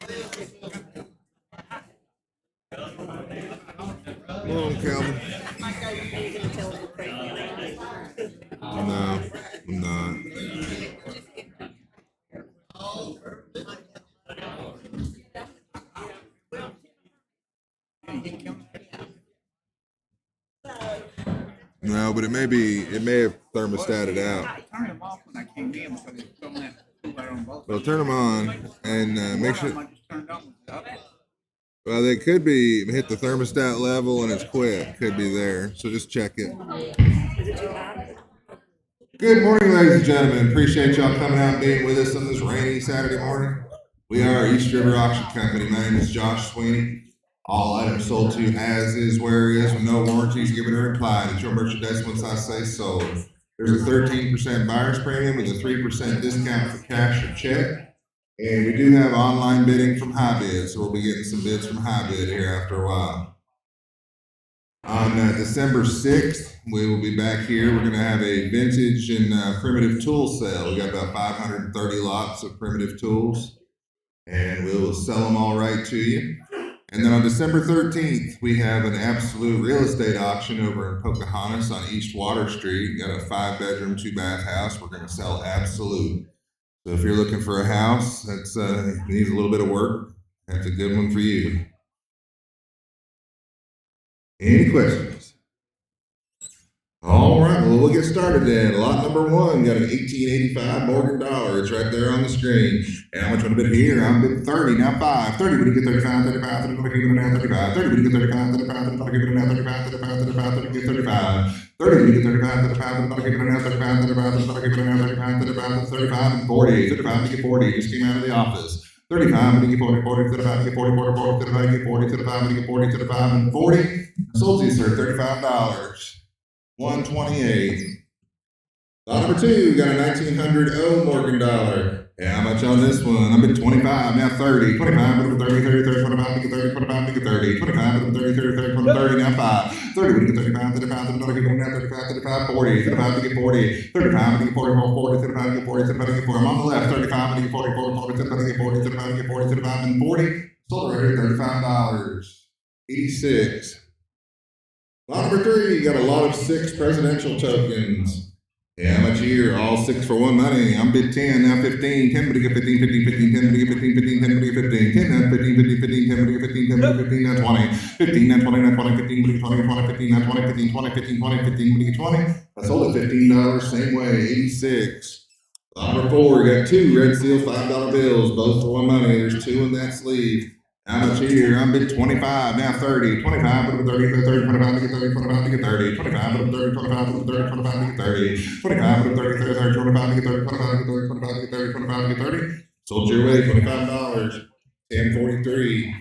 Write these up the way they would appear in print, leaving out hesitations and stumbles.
Come on, Calvin. No, I'm not. No, but it may have thermostated out. I turned them off when I came in because it's still in. Well, turn them on and make sure. I just turned on was up. Well, they could be hit the thermostat level and it's quit. Could be there. So just check it. Good morning, ladies and gentlemen. Appreciate y'all coming out and being with us on this rainy Saturday morning. We are East River Auction Company. My name is Josh Sweeney. All items sold to as is, where is, with no warranties given or implied. It's your merchandise once I say sold. There's a 13% buyer's premium with a 3% discount for cash or check. And we do have online bidding from High Bid, so we'll be getting some bids from High Bid here after a while. On December 6th, we will be back here. We're going to have a vintage and primitive tool sale. We got about 530 lots of primitive tools, and we will sell them all right to you. And then on December 13th, we have an absolute real estate auction over in Pocahontas on East Water Street. Got a 5-bedroom, 2-bath house. We're going to sell absolute. So if you're looking for a house that's needs a little bit of work, that's a good one for you. Any questions? All right, well, we'll get started then. Lot number 1, got an 1885 Morgan dollar. It's right there on the screen. And how much want to bid here? I'm bidding 30, now 5. 30, we get 35, 35, 30, we get now 35. 30, we get 35, 35, 30, we get now 35, 35, 35, 30, get 35. 30, we get 35, 35, 30, we get now 35, 35, 30, we get now 35, 35, 35, and 40. 35, we get 40. Just came out of the office. 35, we get 40, 40, 35, we get 40, 40, 40, 35, we get 40, 35, we get 40, 35, and 40. Sold to you, sir, $35. 128. Lot number 2, got a 1900 O Morgan dollar. Yeah, how much on this one? I'm at 25, now 30. 25, 30, 30, 30, 25, 30, 25, 30. 25, 30, 30, 30, 30, now 5. 30, we get 35, 35, 35, 35, 35, 40. 35, we get 40. 35, we get 40, 40, 35, we get 40, 35, we get 40. I'm on the left. 35, we get 40, 40, 40, 35, we get 40, 35, we get 40, 35, and 40. Sold right here, $35. 86. Lot number 3, you got a lot of 6 presidential tokens. Yeah, how much here? All 6 for one money. I'm bid 10, now 15. 10, but you get 15, 15, 15, 10, but you get 15, 15, 10, but you get 15. 10, now 15, 15, 15, 10, but you get 15, 10, but you get 15, now 20. 15, now 20, now 20, 15, but you get 20, 20, 15, now 20, 15, 20, 15, 20, 15, but you get 20. I sold it $15, same way, 86. Lot number 4, you got 2 red seal $5 bills, both for one money. There's 2 in that sleeve. How much here? I'm bid 25, now 30. 25, put 30, 30, 25, to get 30, 25, to get 30. 25, put 30, 25, put 30, 25, to get 30. 25, put 30, 30, 30, 25, to get 30, 25, to get 30, 25, to get 30, 25, to get 30. Sold your way, $25. 1043.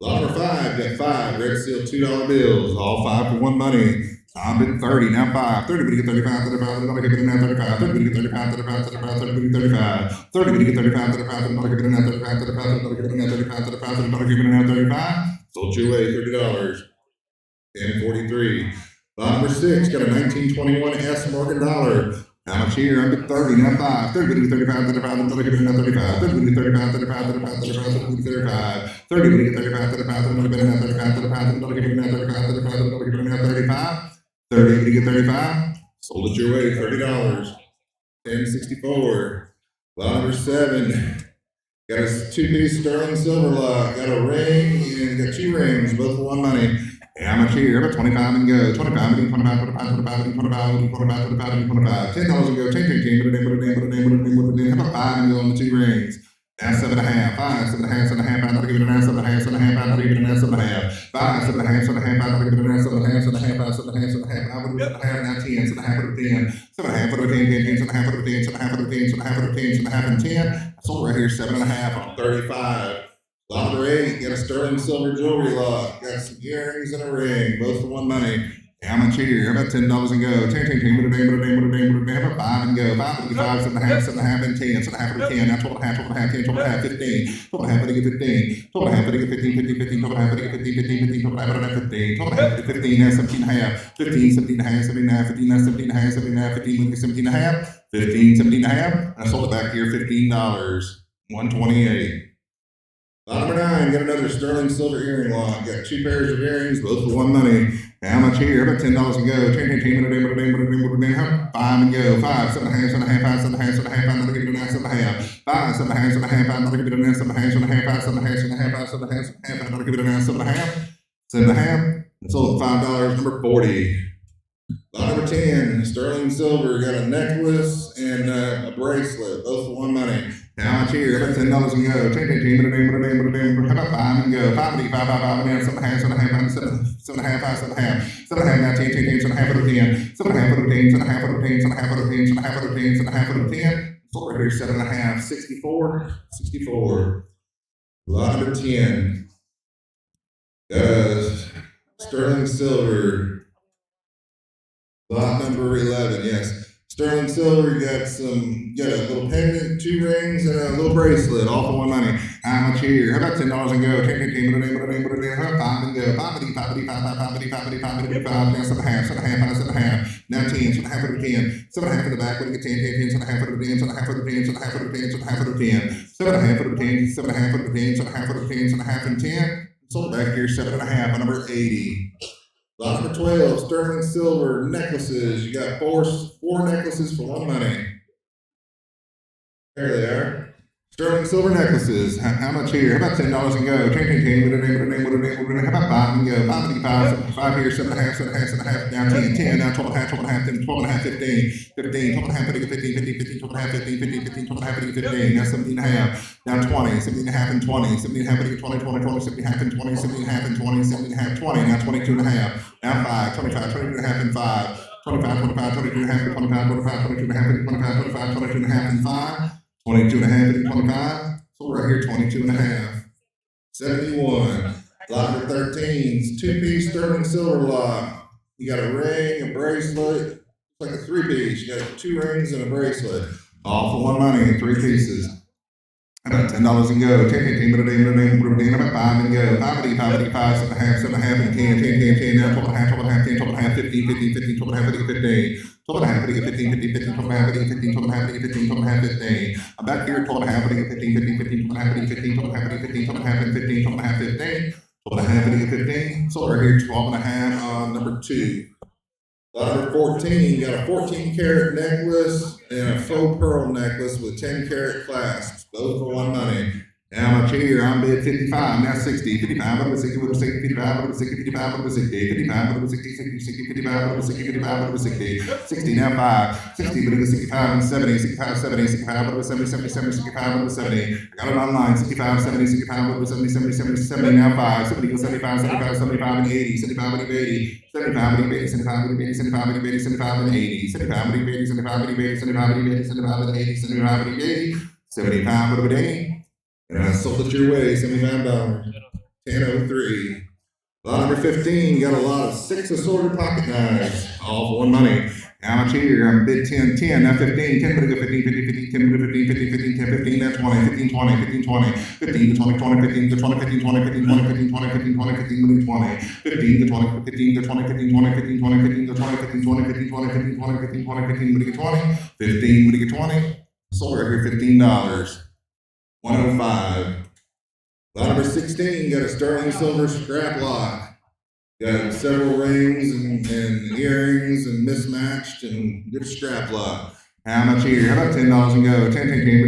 Lot number 5, got 5 red seal $2 bills, all 5 for one money. I'm bid 30, now 5. 30, we get 35, 35, 35, now 35. 30, we get 35, 35, 35, 30, we get 35. 30, we get 35, 35, 35, now 35, 35, 30, now 35, 35, 30, now 35. Sold your way, $30. 1043. Lot number 6, got a 1921 S Morgan dollar. How much here? I'm bid 30, now 5. 30, we get 35, 35, 30, now 35. 30, we get 35, 35, 35, 35, 30, we get 35. 30, we get 35, 35, 30, we get now 35, 35, 30, now 35, 35, 30, now 35. 30, you get 35. Sold it your way, $30. 1064. Lot number 7. Got a 2-piece sterling silver lock. Got a ring and got 2 rings, both for one money. And how much here? About 25 and go. 25, 25, 25, 25, 25, 25, 25, 25. $10 and go. 10, 10, 10, put it in, put it in, put it in, put it in, put it in. How about 5 and go on the 2 rings? Now 7.5, 5, 7.5, 7.5, I'm not giving it an 7.5, 7.5, I'm not giving it an 7.5, 5, 7.5, 7.5, I'm not giving it an 7.5, 7.5, 5, 7.5, 7.5, I would have been now 10, 7.5 out of 10, 7.5 out of 10, 10, 7.5 out of 10, 7.5 out of 10, 7.5 out of 10, 7.5 and 10. I sold right here 7.5 on 35. Lot number 8, got a sterling silver jewelry lock, got some earrings and a ring, both for one money. How much here? How about $10 and go? 10, 10, 10, put it in, put it in, put it in, put it in. How about 5 and go? 5, 5, 7.5, 7.5, and 10, 7.5 and 10. Now 12.5, 12.5, 10, 12.5, 15. 12.5, but I get 15. 12.5, but I get 15, 15, 15, 12.5, but I get 15, 15, 15, 12.5, but I get 15. 12.5, but I get 15, now 17.5. 15, 17.5, 17.5, 15, now 17.5, 17.5, 15, with 17.5. 15, 17.5. I sold it back here, $15. 128. Lot number 9, got another sterling silver earring lot. Got 2 pairs of earrings, both for 1 money. How much here? About $10 and go. 10, 5 and go. 5, 7.5, 7.5, 5, 7.5, 7.5, 5, another give it a 9, 7.5. 5, 7.5, 7.5, 5, another give it a 9, 7.5, 7.5, 5, 7.5, 7.5, 5, 7.5, 7.5, another give it a 9, 7.5. 7.5. And sold at $5, number 40. Lot number 10, sterling silver. Got a necklace and a bracelet, both for 1 money. How much here? About $10 and go. 10, 10, how about 5 and go? 5 and 5, 5 and 7.5, 7.5, 7.5, 5, 7.5. 7.5 now, 10, 10, 10, 7.5 out of 10. 7.5 out of 10, 7.5 out of 10, 7.5 out of 10, 7.5 out of 10, 7.5 out of 10. So right here, 7.5, 64, 64. Lot number 10. Sterling silver. Lot number 11, yes. Sterling silver, got a little pendant, 2 rings, and a little bracelet, all for 1 money. How much here? How about $10 and go? 10, 10, 10, how about 5 and go? 5, 5, 5, 5, 5, 5, 5, 5, 5, 5, now 7.5, 7.5, 7.5. Now 10, 7.5 out of 10. 7.5 in the back, when you get 10, 10, 10, 7.5 out of 10, 7.5 out of 10, 7.5 out of 10, 7.5 out of 10. 7.5 out of 10, 7.5 out of 10, 7.5 out of 10, 7.5 and 10. Sold back here, 7.5 on number 80. Lot number 12, sterling silver necklaces. You got four necklaces for 1 money. There they are. Sterling silver necklaces. How much here? How about $10 and go? 10, 10, 10. How about 5 and go? 5 and 5. 5 here, 7.5, 7.5, 7.5. Now 10, 10. Now 12.5, 12.5, 10, 12.5, 15, 15, 12.5, 15, 15, 15, 12.5, 15, 15, 15, 12.5, 15, 15. Now 17.5. Now 20, 17.5 and 20, 17.5 and 20, 20, 20, 17.5 and 20, 17.5 and 20, 17.5, 20. Now 22.5. Now 5, 25, 22.5 and 5. 25, 25, 22.5, 25, 25, 22.5, 25, 25, 22.5 and 5. 22.5 and 25. So right here, 22.5. 71. Lot number 13's 2-piece sterling silver lot. You got a ring, a bracelet. It's like a 3-piece. You got 2 rings and a bracelet. All for 1 money in 3 pieces. About $10 and go. 10, 10, 10, about 5 and go. 5 and 5 and 5, 7.5, 7.5 and 10, 10, 10, 10. Now 12.5, 12.5, 10, 12.5, 15, 15, 15, 12.5, 15. 12.5, 15, 15, 15, 12.5, 15, 12.5, 15, 12.5, 15. I'm back here, 12.5, 15, 15, 15, 12.5, 15, 12.5, 15, 12.5, 15, 12.5, 15. 12.5, 15. So right here, 12.5 on number 2. Lot number 14, got a 14 karat necklace and a faux pearl necklace with 10 karat clasps, both for 1 money. How much here? I'm bid 55, now 60, 55, over 60, over 60, 55, over 60, 55, over 60, 55, over 60, 60, 60, 55, over 60, 55, over 60, 60, now 5, 60, but it was 65 and 70, 65, 70, 65, over 70, 70, 70, 65, over 70. I got it online, 65, 70, 65, over 70, 70, 70, 70, now 5, 70, 75, 75, 75, and 80, 75, and 80, 75, and 80, 75, and 80, 75, and 80, 75, and 80, 75, and 80, 75, and 80, 75, and 80, 75, and 80, 75, and 80, 75, and 80. And I sold it your way, $75. 10.03. Lot number 15, got a lot of 6 assorted pocket knives, all for 1 money. How much here? I'm bid 10, 10, now 15, 10, but I go 15, 15, 15, 10, but 15, 15, 15, 10, 15, now 20, 15, 20, 15, 20, 15 to 20, 20, 15 to 20, 15, 20, 15, 20, 15, 20, 15, 20, 15, 20, 15 to 20, 15 to 20, 15, 20, 15, 20, 15 to 20, 15, 20, 15, 20, 15, 20, 15, 20, 15, 20, 15, 20. Sold right here, $15. 105. Lot number 16, got a sterling silver scrap lot. Got several rings and earrings and mismatched and good scrap lot. How much here? How about $10 and go? 10, 10, 10,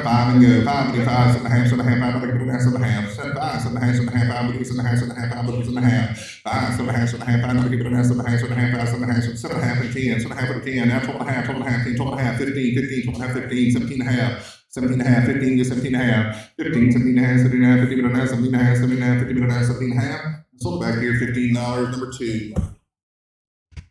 5 and go. 5, 5, 7.5, 7.5, 5, 7.5, 5, 7.5, 7.5, 5, 7.5, 7.5, 7.5, 5, 7.5, 7.5, 5, 7.5, 7.5, and 10, 7.5 and 10, now 12.5, 12.5, 10, 12.5, 15, 15, 12.5, 15, 17.5. 17.5, 15 to 17.5, 15, 17.5, 17.5, 15.5, 17.5, 17.5, 15.5, 17.5. Sold back here, $15, number 2.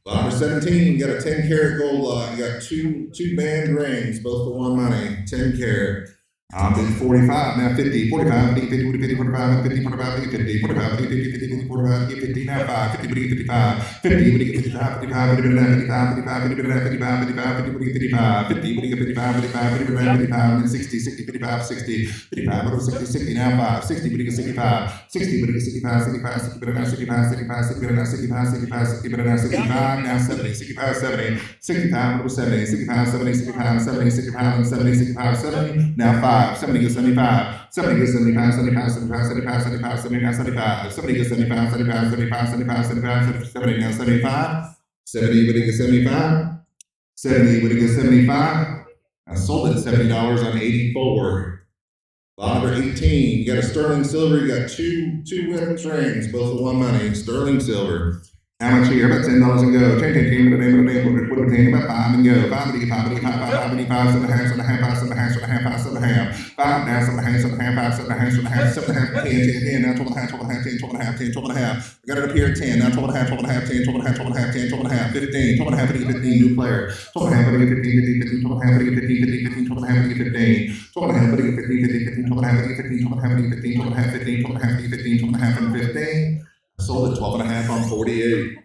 Lot number 17, got a 10 karat gold lot. You got two band rings, both for 1 money, 10 karat. I'm bid 45, now 50, 45, 50, 50, 50, 45, 50, 45, 50, 50, 45, 50, 50, 50, 50, 45, 50, 50, now 5, 50, 50, 55, 50, 50, 55, 55, 50, 55, 55, 50, 55, 55, 50, 55, 50, 55, 55, 50, 55, and 60, 60, 55, 60, 55, over 60, 60, now 5, 60, 65, 60, 65, 65, 60, 65, 65, 65, 65, 65, 60, 65, now 70, 65, 70, 65, over 70, 65, 70, 65, 70, 65, and 70, 65, 70, now 5. 75, 70 gets 75, 70 gets 75, 75, 75, 75, 75, 79, 75, 70 gets 75, 75, 75, 75, 75, 79, 75, 70, but it gets 75, 70, but it gets 75. I sold it at $70 on 84. Lot number 18, you got a sterling silver, you got two women's rings, both with one money, sterling silver. How much here? About $10 and go. Change the name of the name of the name. Put it about 5 and go. 5 and 5 and 5, 5 and 5, 7 and a half, 7 and a half, 5, 7 and a half, 7 and a half, 5, 7 and a half, 5 down, 7 and a half, 7 and a half, 5, 7 and a half, 7 and a half, 7 and a half, 10, 10, 10, now 12 and a half, 12 and a half, 10, 12 and a half, 10, 12 and a half. I got it up here at 10, now 12 and a half, 12 and a half, 10, 12 and a half, 12 and a half, 10, 12 and a half, 15, 12 and a half, 15, new player. 12 and a half, 15, 15, 15, 12 and a half, 15, 15, 15, 12 and a half, 15, 12 and a half, 15, 15, 15, 12 and a half, 15, 12 and a half, 15, 12 and a half, 15, 12 and a half, 15, 12 and a half, 15. I sold it 12 and a half on 48.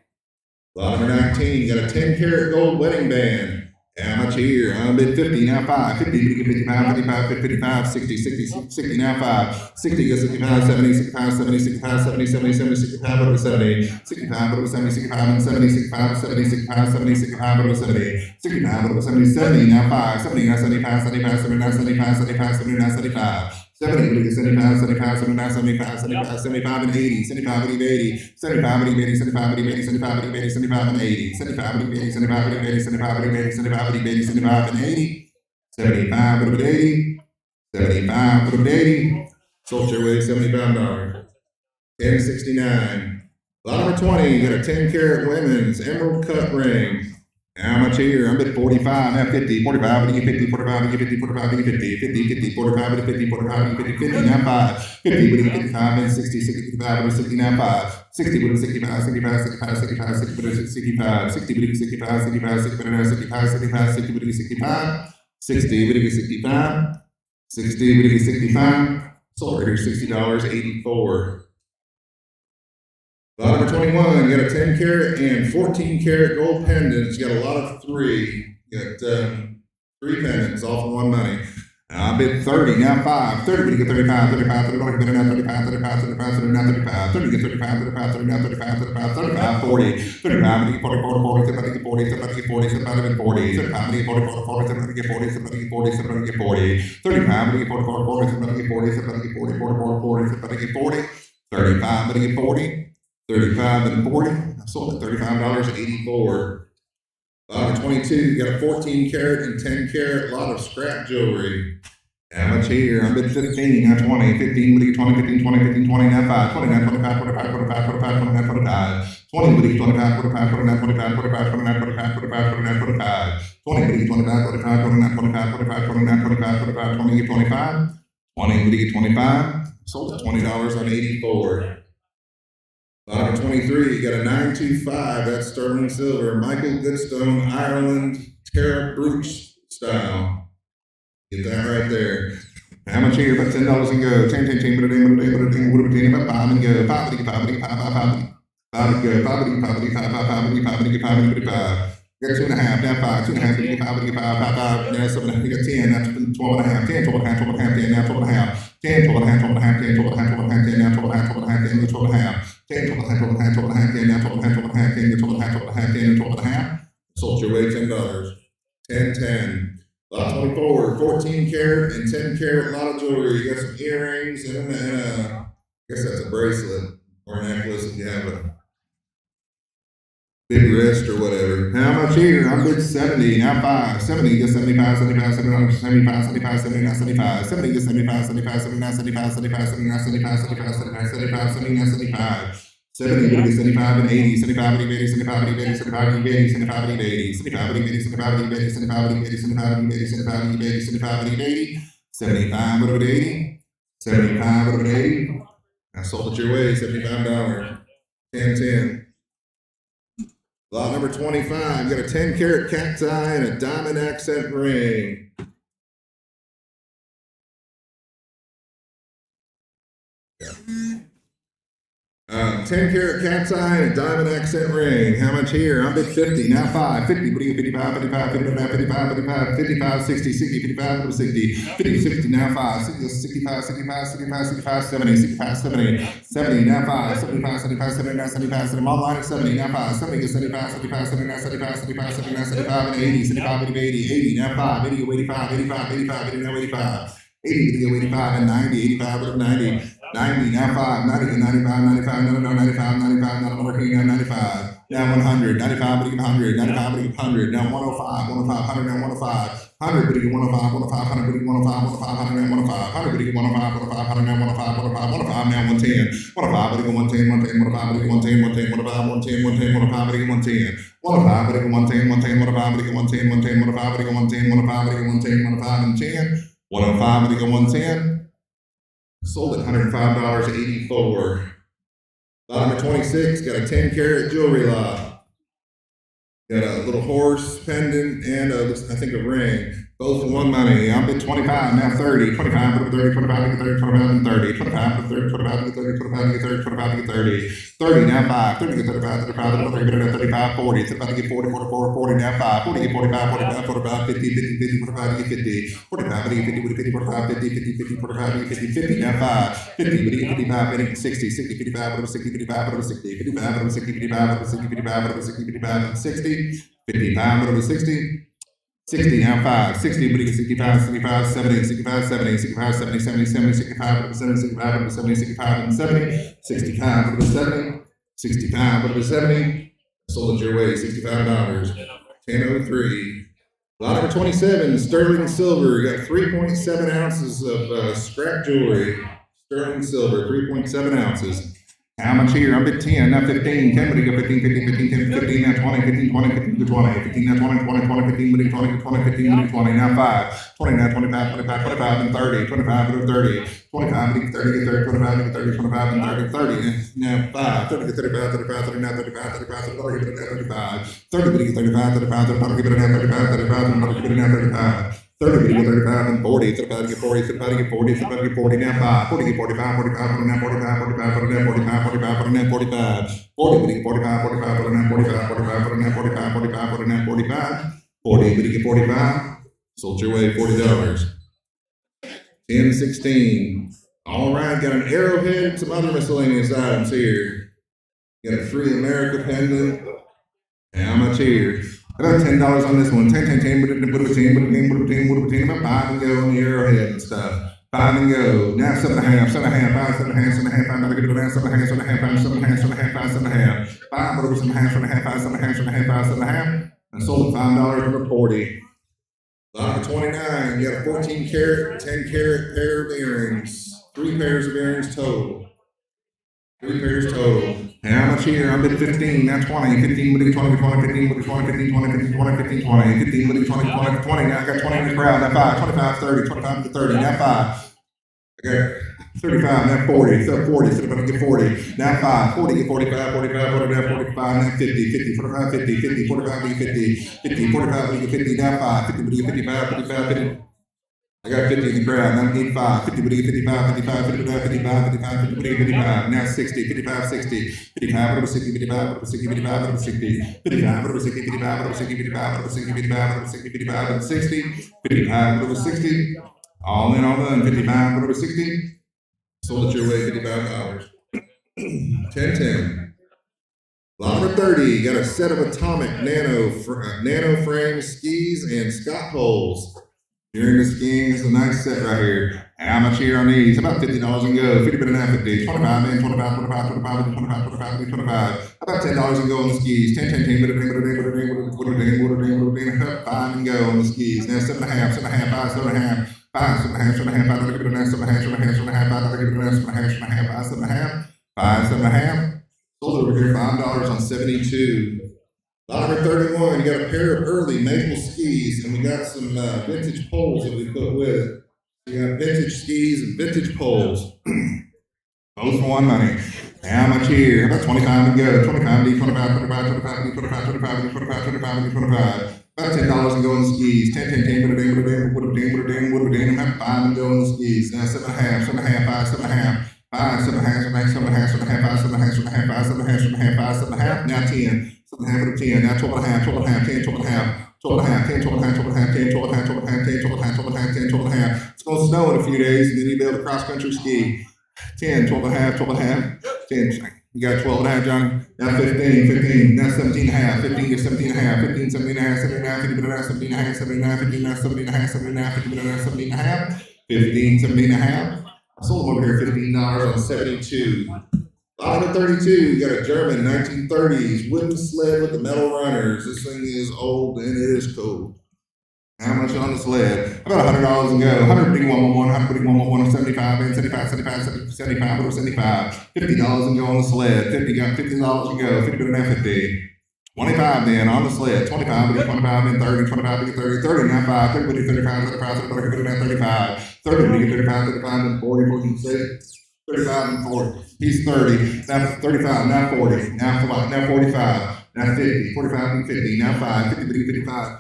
Lot number 19, you got a 10 karat gold wedding band. How much here? I'm bid 50, now 5, 50, 55, 55, 55, 60, 60, 60, now 5, 60, 65, 70, 65, 70, 65, 70, 70, 70, 65, over 70, 65, over 70, 65, and 70, 65, 70, 65, 70, 65, over 70, 65, over 70, 70, now 5, 70, now 75, 75, 79, 75, 75, 79, 75. 70, 75, 75, 79, 75, 75, 75, and 80, 75, and 80, 75, and 80, 75, and 80, 75, and 80, 75, and 80, 75, and 80, 75, and 80, 75, and 80, 75, and 80, 75, and 80, 75, and 80, 75, and 80, sold your way $75, 1069. Lot number 20, you got a 10 karat women's emerald cut ring. How much here? I'm at 45, now 50, 45, and 50, 45, and 50, 45, and 50, 50, 50, 45, and 50, 45, and 50, 50, now 5, 50, but 55, and 60, 65, and 60, now 5, 60, but 65, 65, 65, 65, 60, but 65, 60, but 65, 65, 60, but 65, 65, 60, but 65, 60, but 65, 60, but 65, sold right here $60, 84. Lot number 21, you got a 10 karat and 14 karat gold pendants. You got a lot of 3. You got 3 pendants, all for one money. I bid 30, now 5, 30, but you get 35, 35, 35, 35, 35, 35, 35, 30, get 35, 35, 30, now 35, 35, 35, 40, 35, and 40, 40, 40, 70, 40, 70, 40, 70, 40, 35, and 40, 40, 40, 70, 40, 70, 40, 70, 40, 35, and 40, 40, 40, 70, 40, 70, 40, 40, 40, 70, 40, 35, and 40. 35 and 40. I sold at $35, 84. Lot of 22. You got a 14 karat and 10 karat lot of scrap jewelry. How much here? I'm at 15, now 20, 15, but you 20, 15, 20, 15, 20, now 5, 29, 25, 25, 25, 25, 29, 25, 20, but you 25, 45, 49, 45, 45, 49, 45, 45, 49, 45, 20, but you 25, 45, 49, 25, 45, 49, 25, 45, 20, 25, 20, but you 25. Sold at $20 on 84. Lot number 23, you got a 925, that's sterling silver, Michael Goodstone, Ireland, Tara Brooch style. Get that right there. How much here? About $10 and go. 10, 10, 10, but a ding, but a ding, but a ding, but a ding, about 5 and go. 5 and go, 5 and go, 5 and go, 5 and go, 5 and go, 5 and go, 5 and go, 5 and go, 5 and go, 5 and go, 5 and go, 5. You got 2 and a half, now 5, 2 and a half, 5 and go, 5 and go, 5, 5, 5, now 7 and a half, you got 10, now 12 and a half, 10, 12 and a half, 12 and a half, 10, now 12 and a half, 10, 12 and a half, 12 and a half, 10, 12 and a half, 12 and a half, 10, now 12 and a half, 12 and a half, 10, 12 and a half. 10, 12 and a half, 12 and a half, 12 and a half, 10, now 12 and a half, 12 and a half, 10, 12 and a half, 12 and a half, 10, and 12 and a half. Sold your way $10. 10, 10. Lot 24, 14 karat and 10 karat lot of jewelry. You got some earrings and I guess that's a bracelet or a necklace if you have a big wrist or whatever. How much here? I'm bid 70, now 5, 70 gets 75, 75, 79, 75, 75, 79, 75, 70 gets 75, 75, 79, 75, 75, 79, 75, 75, 79, 75, 79, 75. 70, 75, and 80, 75, and 80, 75, and 80, 75, and 80, 75, and 80, 75, and 80, 75, and 80, 75, and 80, 75, and 80, 75, and 80, 75, and 80, 75, and 80, 75, and 80. I sold it your way, $75, 10, 10. Lot number 25, got a 10 karat cacti and a diamond accent ring. Yeah. 10 karat cat's eye and a diamond accent ring. How much here? I'm bid 50, now 5, 50, 55, 55, 55, 55, 55, 55, 60, 60, 55, 60, 50, 60, now 5, 60, 65, 65, 65, 65, 70, 65, 70, 70, now 5, 75, 75, 79, 75, 70, online at 70, now 5, 70, 75, 75, 79, 75, 75, 79, 75, and 80, 75, 80, 80, now 5, 80, 85, 85, 85, 80, now 85. 80 to go 85 and 90, 85 to 90, 90, now 5, 90 to 95, 95, no, 95, 95, now 95, now 100, 95 to 100, 95 to 100, now 105, 105, 100, now 105, 100 to 105, 105, 100 to 105, 105, 100, now 105, 100 to 105, 105, 100, now 105, 105, 105, now 110, 105 to 110, 110, 105 to 110, 110, 105, 110, 110, 105 to 110. 105 to 110, 110, 105 to 110, 110, 105 to 110, 105 to 110, 105 and 10, 105 to 110. Sold at $105.84. Lot number 26, got a 10 carat jewelry lot. Got a little horse pendant and I think a ring. Both for one money. I've been 25, now 30, 25 to 30, 25 to 30, 25 and 30, 25 to 30, 25 to 30, 25 to 30, 25 to 30, 30, now 5, 30 to 35, 35, 35, 40, 35 to 40, 44, 40, now 5, 40 to 45, 45, 45, 50, 50, 50, 45 to 50, 45 to 50, 50, 45, 50, 50, 50, 45 to 50, 50, now 5, 50, 55, 50, 60, 60, 55, 60, 55, 60, 55, 60, 55, 60, 55, 60, 55, 60, 55, 60, 60, now 5, 60, 65, 65, 70, 65, 70, 65, 70, 70, 70, 65, 70, 65, 70, 65, and 70, 65, 70, 65, 70, sold it your way, $65, 1003. Lot number 27, sterling silver, you got 3.7 ounces of scrap jewelry, sterling silver, 3.7 ounces. How much here? I'm at 10, not 15, 10, but you go 15, 15, 15, 10, 15, now 20, 15, 20, 15 to 20, 15, now 20, 20, 20, 15, 20, 20, 20, 15 to 20, now 5, 20, now 25, 25, 25, and 30, 25 to 30, 25 to 30, 30, 25 to 30, 25 and 30, 30, now 5, 30 to 35, 35, 30, now 35, 35, 30, 35, 30 to 35, 35, 30, 35, 35, 30, now 35, 30 to 35 and 40, 35 to 40, 35 to 40, 35 to 40, now 5, 40 to 45, 45, now 45, 45, 45, 45, now 45, 40 to 45, 45, now 45, 45, now 45, 45, now 45, 40 to 45, sold your way $40. 1016. All right, got an arrowhead and some other miscellaneous items here. Got a free America pendant. How much here? About $10 on this one. 10, 10, 10, put it about 5 and go on the arrowhead and stuff. 5 and go. Now 7.5, 7.5, 5, 7.5, 7.5, 5, another good down, 7.5, 7.5, 5, 7.5, 7.5, 5, 7.5, 5, put over 7.5, 7.5, 5, 7.5, 7.5, 5, 7.5, and sold at $5 for 40. Lot number 29, you got a 14 carat, 10 carat pair of earrings. 3 pairs of earrings total. 3 pairs total. How much here? I'm at 15, now 20, 15, 20, 20, 15, 20, 15, 20, 15, 20, 15, 20, 15, 20, 20, 20, now I got 20 in the crowd, now 5, 25, 30, 25 to 30, now 5. I got 35, now 40, so 40, so I'm get 40, now 5, 40, get 45, 45, 45, 45, now 50, 50, 45, 50, 50, 45, 50, 50, 45, 50, now 5, 50, 55, 55, 50. I got 50 in the crowd, now 85, 50, 55, 55, 55, 55, 55, 50, 55, now 60, 55, 60, 55, over 60, 55, over 60, 55, over 60, 55, over 60, 55, over 60, 55, over 60, 55, over 60, 55, over 60, 55, over 60, all in, all done, 55, over 60, sold it your way, $55. 1010. Lot number 30, got a set of atomic nano frame skis and Scott poles. During the skiing, it's a nice set right here. How much here on these? About $50 and go. 50 and 50. 25 and 25, 25, 25, 25, 25, 25. About $10 and go on the skis. 10, 10, 10, 5 and go on the skis. Now 7.5, 7.5, 5, 7.5, 5, 7.5, 7.5, 5, 7.5, 5, 7.5. Sold over here $5 on 72. Lot number 31, you got a pair of early maple skis, and we got some vintage poles that we put with it. You got vintage skis and vintage poles. Both for one money. How much here? About 25 and go. 25 and 25, 25, 25, 25, 25, 25, 25, 25. About $10 and go on the skis. 10, 10, 10, put a ding, about 5 and go on the skis. Now 7.5, 7.5, 5, 7.5. 5, 7.5, 7.5, 7.5, 7.5, 5, 7.5, 7.5, 7.5, 5, 7.5, now 10. 7.5 to 10, now 12.5, 12.5, 10, 12.5, 12.5, 10, 12.5, 12.5, 10, 12.5, 12.5, 10, 12.5, 12.5, 10, 12.5. It's going to snow in a few days, and then you'll be able to cross-country ski. 10, 12.5, 12.5, 10. You got 12.5, Johnny. Now 15, 15, now 17.5, 15 to 17.5, 15, 17.5, 17.5, 15, 17.5, 17.5, 15, 17.5, 17.5, 15, 17.5, 15, 15, 17 and a half. I sold them over here $15 on 72. Lot number 32, you got a German 1930s wooden sled with the metal runners. This thing is old and it is cool. How much on the sled? About $100 and go. 151 75 and 75, 75, 75, over 75. $50 and go on the sled. $50 and go. 50 and a 50. 25 then on the sled. 25, 25 and 30, 25 and 30, 30 and 5, 30, 35, 35, 35, 30, 35, 35 and 40, 40, 35 and 40. He's 30. Now 35, now 40, now 45, now 50, 45 and 50, now 5, 50, 55.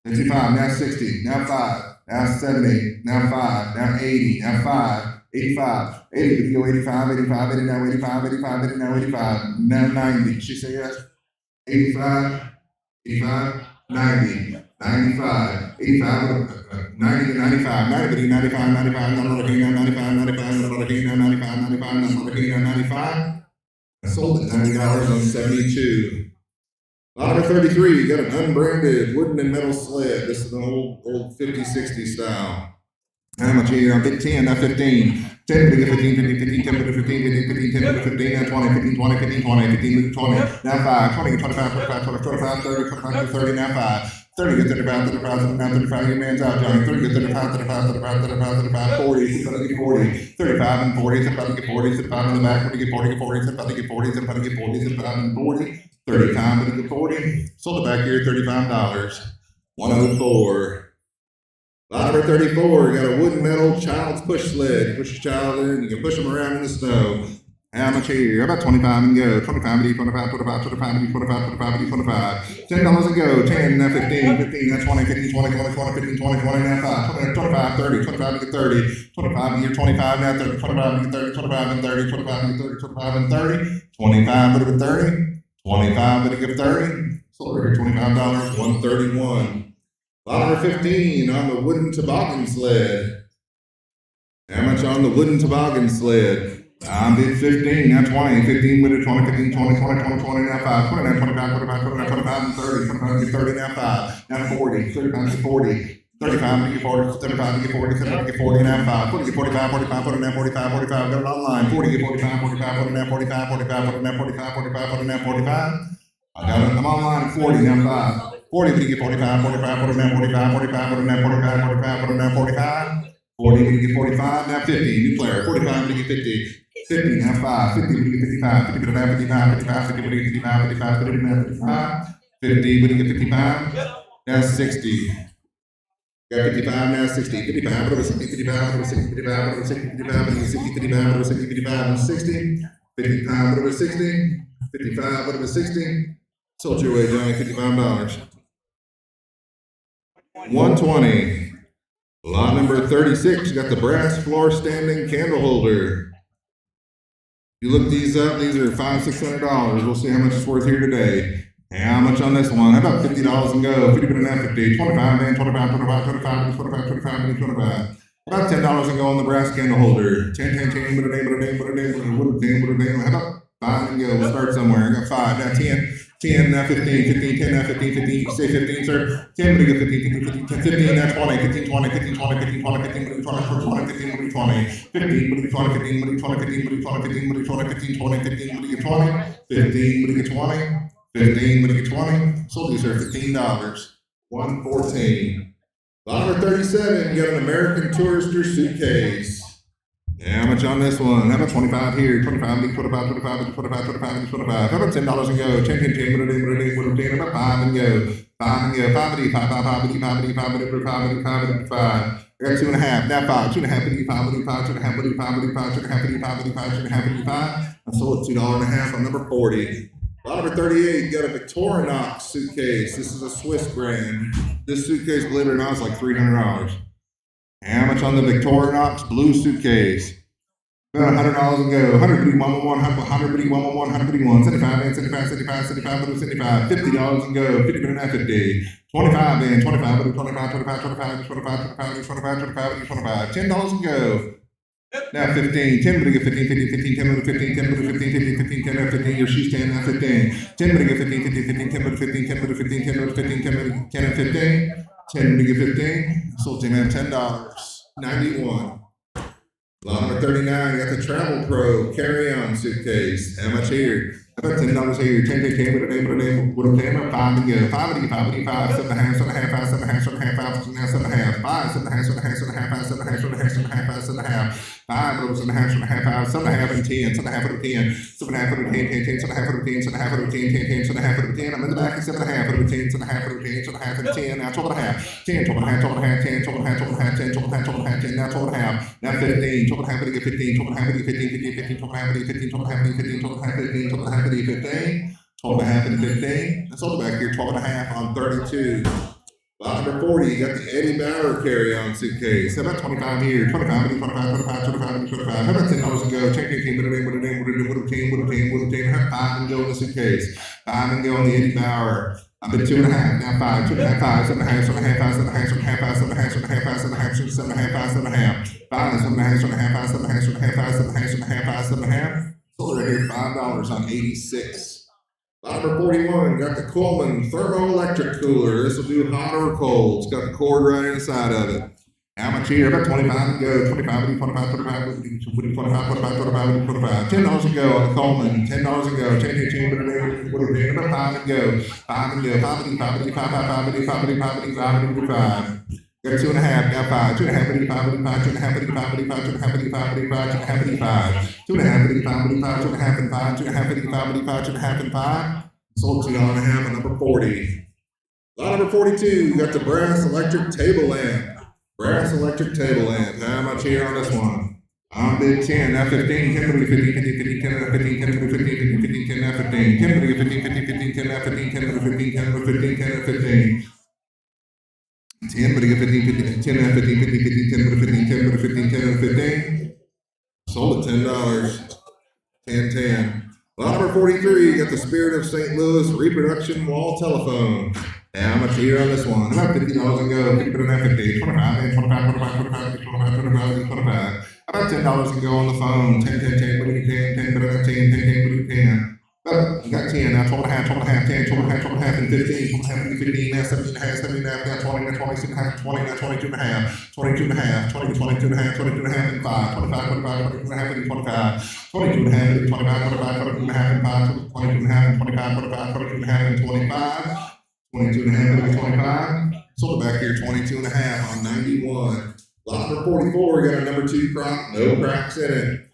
55, now 60, now 5, now 70, now 5, now 80, now 5, 85, 80, go 85, 85, 80, now 85, 85, 80, now 85, now 90. She say yes? 85, 85, 90, 95, 85, 90 to 95, 90 to 95, 95, I'm looking at 95, 95, I'm looking at 95, 95, I'm looking at 95. I sold it $90 on 72. Lot number 33, you got an unbranded wooden and metal sled. This is an old 50, 60 style. How much here? I'm 10, not 15. 10 to get 15, 15, 15, 10 to 15, 15, 15, 10 to 15, now 20, 15, 20, 15, 20, 15 to 20, now 5, 20, 25, 25, 25, 30, 25, 30, now 5. 30 to 35, 35, now 35, your man's out, Johnny. 30 to 35, 35, 35, 35, 35, 40, 40, 35 and 40, 35 to get 40, 35 in the back, 40 to get 40, 40, 35 to get 40, 35 to get 40, 35 and 40. 35 to get 40. Sold it back here, $35. 104. Lot number 34, you got a wooden metal child's push sled. You push your child in, you can push them around in the snow. How much here? About 25 and go. 25 to 25, 25, 25 to 25, 25 to 25. $10 and go. 10, now 15, 15, now 20, 15, 20, 20, 20, 15, 20, 20, now 5, 20, 25, 30, 25 to get 30, 25 to get 25, now 30, 25 to get 30, 25 and 30, 25 to get 30, 25 and 30, 25 to get 30. 25 to get 30. Sold her $25, 131. Lot number 15 on the wooden toboggan sled. How much on the wooden toboggan sled? I bid 15, now 20, 15 with it, 20, 15, 20, 20, 20, 20, now 5, 20, now 25, 25, 29, 25, and 30, 25 to get 30, now 5, now 40, 35 to get 40. 35 to get 40, 35 to get 40, 35 to get 40, now 5, 40 to get 45, 45, 40, now 45, 45, got it online, 40 to get 45, 45, 40, now 45, 45, 40, now 45, 45, 40, now 45. I got it, I'm online, 40, now 5, 40 to get 45, 45, 40, now 45, 45, 40, now 45, 45, 40, now 45. 40 to get 45, now 50, new player, 45 to get 50. 50, now 5, 50 to get 55, 50 to now 55, 55, 50 to get 55, 55, 50 to now 55, 50 to get 55, now 60. Got 55, now 60, 55, over 60, 55, over 60, 55, over 60, 55, over 60, 55, over 60, 55, over 60, 55, over 60, 55, over 60. Sold your way, Johnny, $55. 120. Lot number 36, you got the brass floor standing candle holder. You look these up, these are $500, $600. We'll see how much it's worth here today. How much on this one? How about $50 and go? 50 and a 50. 25 man, 25, 25, 25, 25, 25, 25. About $10 and go on the brass candle holder. 10, 10, 10, with a name, with a name, with a name, with a name, with a name. How about 5 and go? We'll start somewhere. I got 5, now 10. 10, now 15, 15, 10, now 15, 15, you say 15, sir. 10, but you get 15, 15, 15, 15, now 20, 15, 20, 15, 20, 15, 20, 15, 20, 20, 15, 20, 20, 15, but you 20, 15, but you 20, 15, but you 20, 15, but you 20, 15, 20, 15, but you get 20, 15, but you get 20, 15, but you get 20. Sold these are $15. 114. Lot number 37, you got an American Tourister suitcase. Yeah, how much on this one? How about 25 here? 25, 25, 25, 25, 25, 25. How about $10 and go? 10, 10, 10, what a day, what a day, what a day. How about 5 and go? 5 and go. 5 and 5, 5, 5, 5, 5, 5, 5, 5, 5, 5. I got 2.5. Now 5, 2.5, 5, 5, 2.5, 5, 2.5, 5, 2.5, 5, 2.5, 5. I sold it $2.50 on number 40. Lot number 38, you got a Victorinox suitcase. This is a Swiss brand. This suitcase, believe it or not, is like $300. How much on the Victorinox blue suitcase? About $100 and go. 100 111, 100 75 75 75 75 75 $50 and go. 50 50 25 and 25 25 25 25 25 25 25 25 $10 and go. Now 15, 10 to get 15, 15, 15, 10 to 15, 10 to 15, 15, 15, 10 to 15, your shoes 10, now 15, 10 to get 15, 15, 15, 10 to 15, 10 to 15, 10 to 15, 10 to 10 and 15, 10 to get 15, sold 10 at $10. 91. Lot number 39, you got the Travel Pro carry-on suitcase. How much here? How about $10 here? 10, 10, 10, with a name, with a name, with a name, 5 to go. 5, 5, 7 and a half, 7 and a half, 5, 7 and a half, 7 and a half, 5, 7 and a half, 5, 7 and a half, 7 and a half, 7 and a half, 5, 7 and a half, 7 and a half, 7 and a half, 7 and a half, 5, 7 and a half, 7 and a half, 5, 7 and a half, and 10, 7 and a half, 10, 7 and a half, 10, 10, 10, 7 and a half, 10, 7 and a half, 10, 10, 10, 7 and a half, 10. I'm in the back of 7 and a half, 10, 7 and a half, 10, 7 and a half, and 10. Now 12 and a half, 10, 12 and a half, 12 and a half, 10, 12 and a half, 12 and a half, 10, 12 and a half, 12 and a half, 10. Now 12 and a half, now 15, 12 and a half, 15, 12 and a half, 15, 15, 15, 12 and a half, 15, 12 and a half, 15, 12 and a half, 15, 12 and a half, 15. 12 and a half and 15. Let's hold it back here. 12 and a half on 32. Lot number 40, you got the Eddie Bauer carry-on suitcase. How about 25 here? 25, 25, 25, 25. How about $10 and go? Check, what a team. Have 5 and go in the suitcase. 5 and go on the Eddie Bauer. I've been 2 and a half, now 5, 2 and a half, 5, 7 and a half, 7 and a half, 5, 7 and a half, 7 and a half, 7 and a half, 7 and a half, 7 and a half, 7 and a half, 7 and a half, 5, 7 and a half, 7 and a half, 5, 7 and a half, 7 and a half, 7 and a half, 7 and a half, 7 and a half. Sold right here, $5 on 86. Lot number 41, got the Coleman thermoelectric cooler. This will do hot or cold. It's got the cord right inside of it. How much here? About 25 and go. 25, 25, 25, 25, 25, 25. $10 and go on the Coleman. $10 and go. Change, about 5 and go. 5 and go. 5 and 5 and 5, 5 and 5 and 5 and 5 and 5. Got 2 and a half, now 5, 2 and a half, 5, 2 and a half, 5, 2 and a half, 5, 2 and a half, 5, 2 and a half, 5, 2 and a half, 2 and a half, 5, 2 and a half, 5, 2 and a half, 5, 2 and a half, 5, 2 and a half, 5. Sold $2 and a half on number 40. Lot number 42, you got the brass electric table lamp. Brass electric table lamp. How much here on this one? On bid 10, now 15, 10, 15, 15, 15, 10, 15, 10, 15, 15, 15, 10, now 15, 10, 15, 15, 15, 10, now 15, 10, 15, 10, 15, 10, 15. 10, but again, 15, 15, 10, 15, 15, 15, 10, 15, 10, 15, 10, 15. Sold at $10. 10, 10. Lot number 43, you got the Spirit of St. Louis reproduction wall telephone. How much here on this one? About $50 and go. 50, 25, 25, 25, 25, 25. About $10 and go on the phone. 10, 10, 10, 10, 10, 10, 10, 10, 10, 10. You got 10, now 12 and a half, 12 and a half, 10, 12 and a half, 12 and a half, and 15, 12 and a half, and 15, now 17 and a half, 17 and a half, now 20, now 26 and a half, 20, now 22 and a half, 22 and a half, 20, 22 and a half, 22 and a half, and 5, 25, 25, 22 and a half, and 25, 22 and a half, and 25, 25, 22 and a half, and 5, 22 and a half, and 25, 25, 22 and a half, and 25, 22 and a half, and 25. Sold it back here, 22 and a half on 91. Lot number 44, we got our number 2 crop, no cracks in it.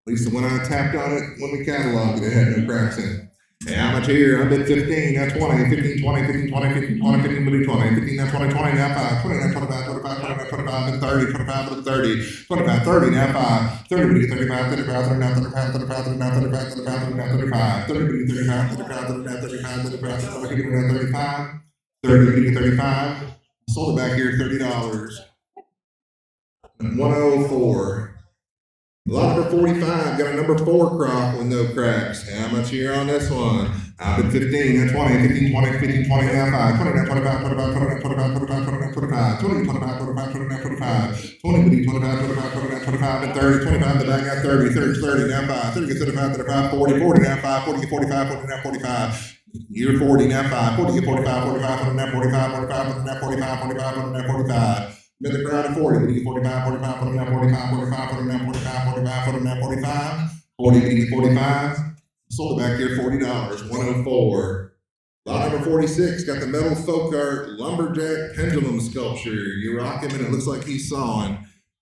At least when I tapped on it, when we cataloged it, it had no cracks in it. And how much here? I bid 15, now 20, 15, 20, 15, 20, 15, 20, 15, 20, 15, now 20, 20, now 5, 20, now 25, 25, 25, 25, and 30, 25, and 30, 25, 30, now 5, 30, 35, 35, 30, now 35, 35, 30, now 35, 35, 30, now 35, 30, 35, 35, 30, now 35, 35, 30, now 35, 30, 35. Sold it back here, $30. 104. Lot number 45, got a number 4 crop with no cracks. How much here on this one? I've been 15, now 20, 15, 20, 15, 20, now 5, 20, now 25, 25, 25, 25, 25, 25, 20, 25, 25, 20, now 25, 20, 25, 25, 20, now 25, and 30, 25, the back got 30, 30, 30, now 5, 30, 35, 35, 40, 40, now 5, 40, 45, 40, now 45. Year 40, now 5, 40, 45, 45, 40, now 45, 45, 40, now 45, 45, 40, now 45. Been the crowd of 40, but 45, 45, 49, 45, 45, 49, 45, 45, 49, 45, 40, 45. Sold it back here, $40, 104. Lot number 46, got the metal folk art lumberjack pendulum sculpture. You rock him and it looks like he's sawing.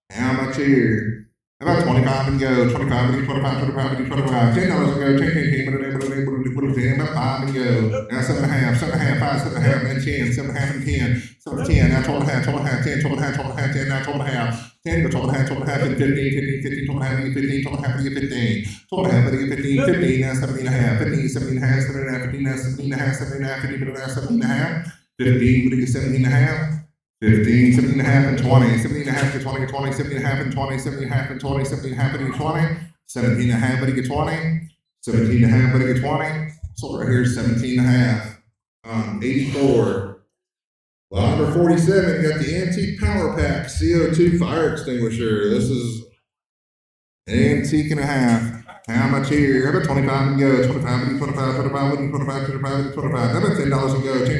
How much here? About 25 and go, 25, 25, 25, 25, $10 and go, 10, 10, about 5 and go. Now 7 and a half, 7 and a half, 5, 7 and a half, and 10, 7 and a half, and 10, 7 and 10, now 12 and a half, 12 and a half, 10, 12 and a half, 12 and a half, 10, now 12 and a half, 10, go 12 and a half, 12 and a half, and 15, 15, 15, 12 and a half, and 15, 12 and a half, and 15, 12 and a half, and 15, 15, now 17 and a half, 15, 17 and a half, 17 and a half, 15, now 17 and a half, 17 and a half, 15, now 17 and a half, 15, 17 and a half. 15, 17 and a half, and 20, 17 and a half to 20, 20, 17 and a half, and 20, 17 and a half, and 20, 17 and a half, and 20, 17 and a half, but you get 20, 17 and a half, but you get 20. So right here, 17 and a half, 84. Lot number 47, you got the Antique Power Pack CO2 fire extinguisher. This is an antique and a half. How much here? About 25 and go. 25, 25, 25, 25, 25, 25. How about $10 and go? 10, 10,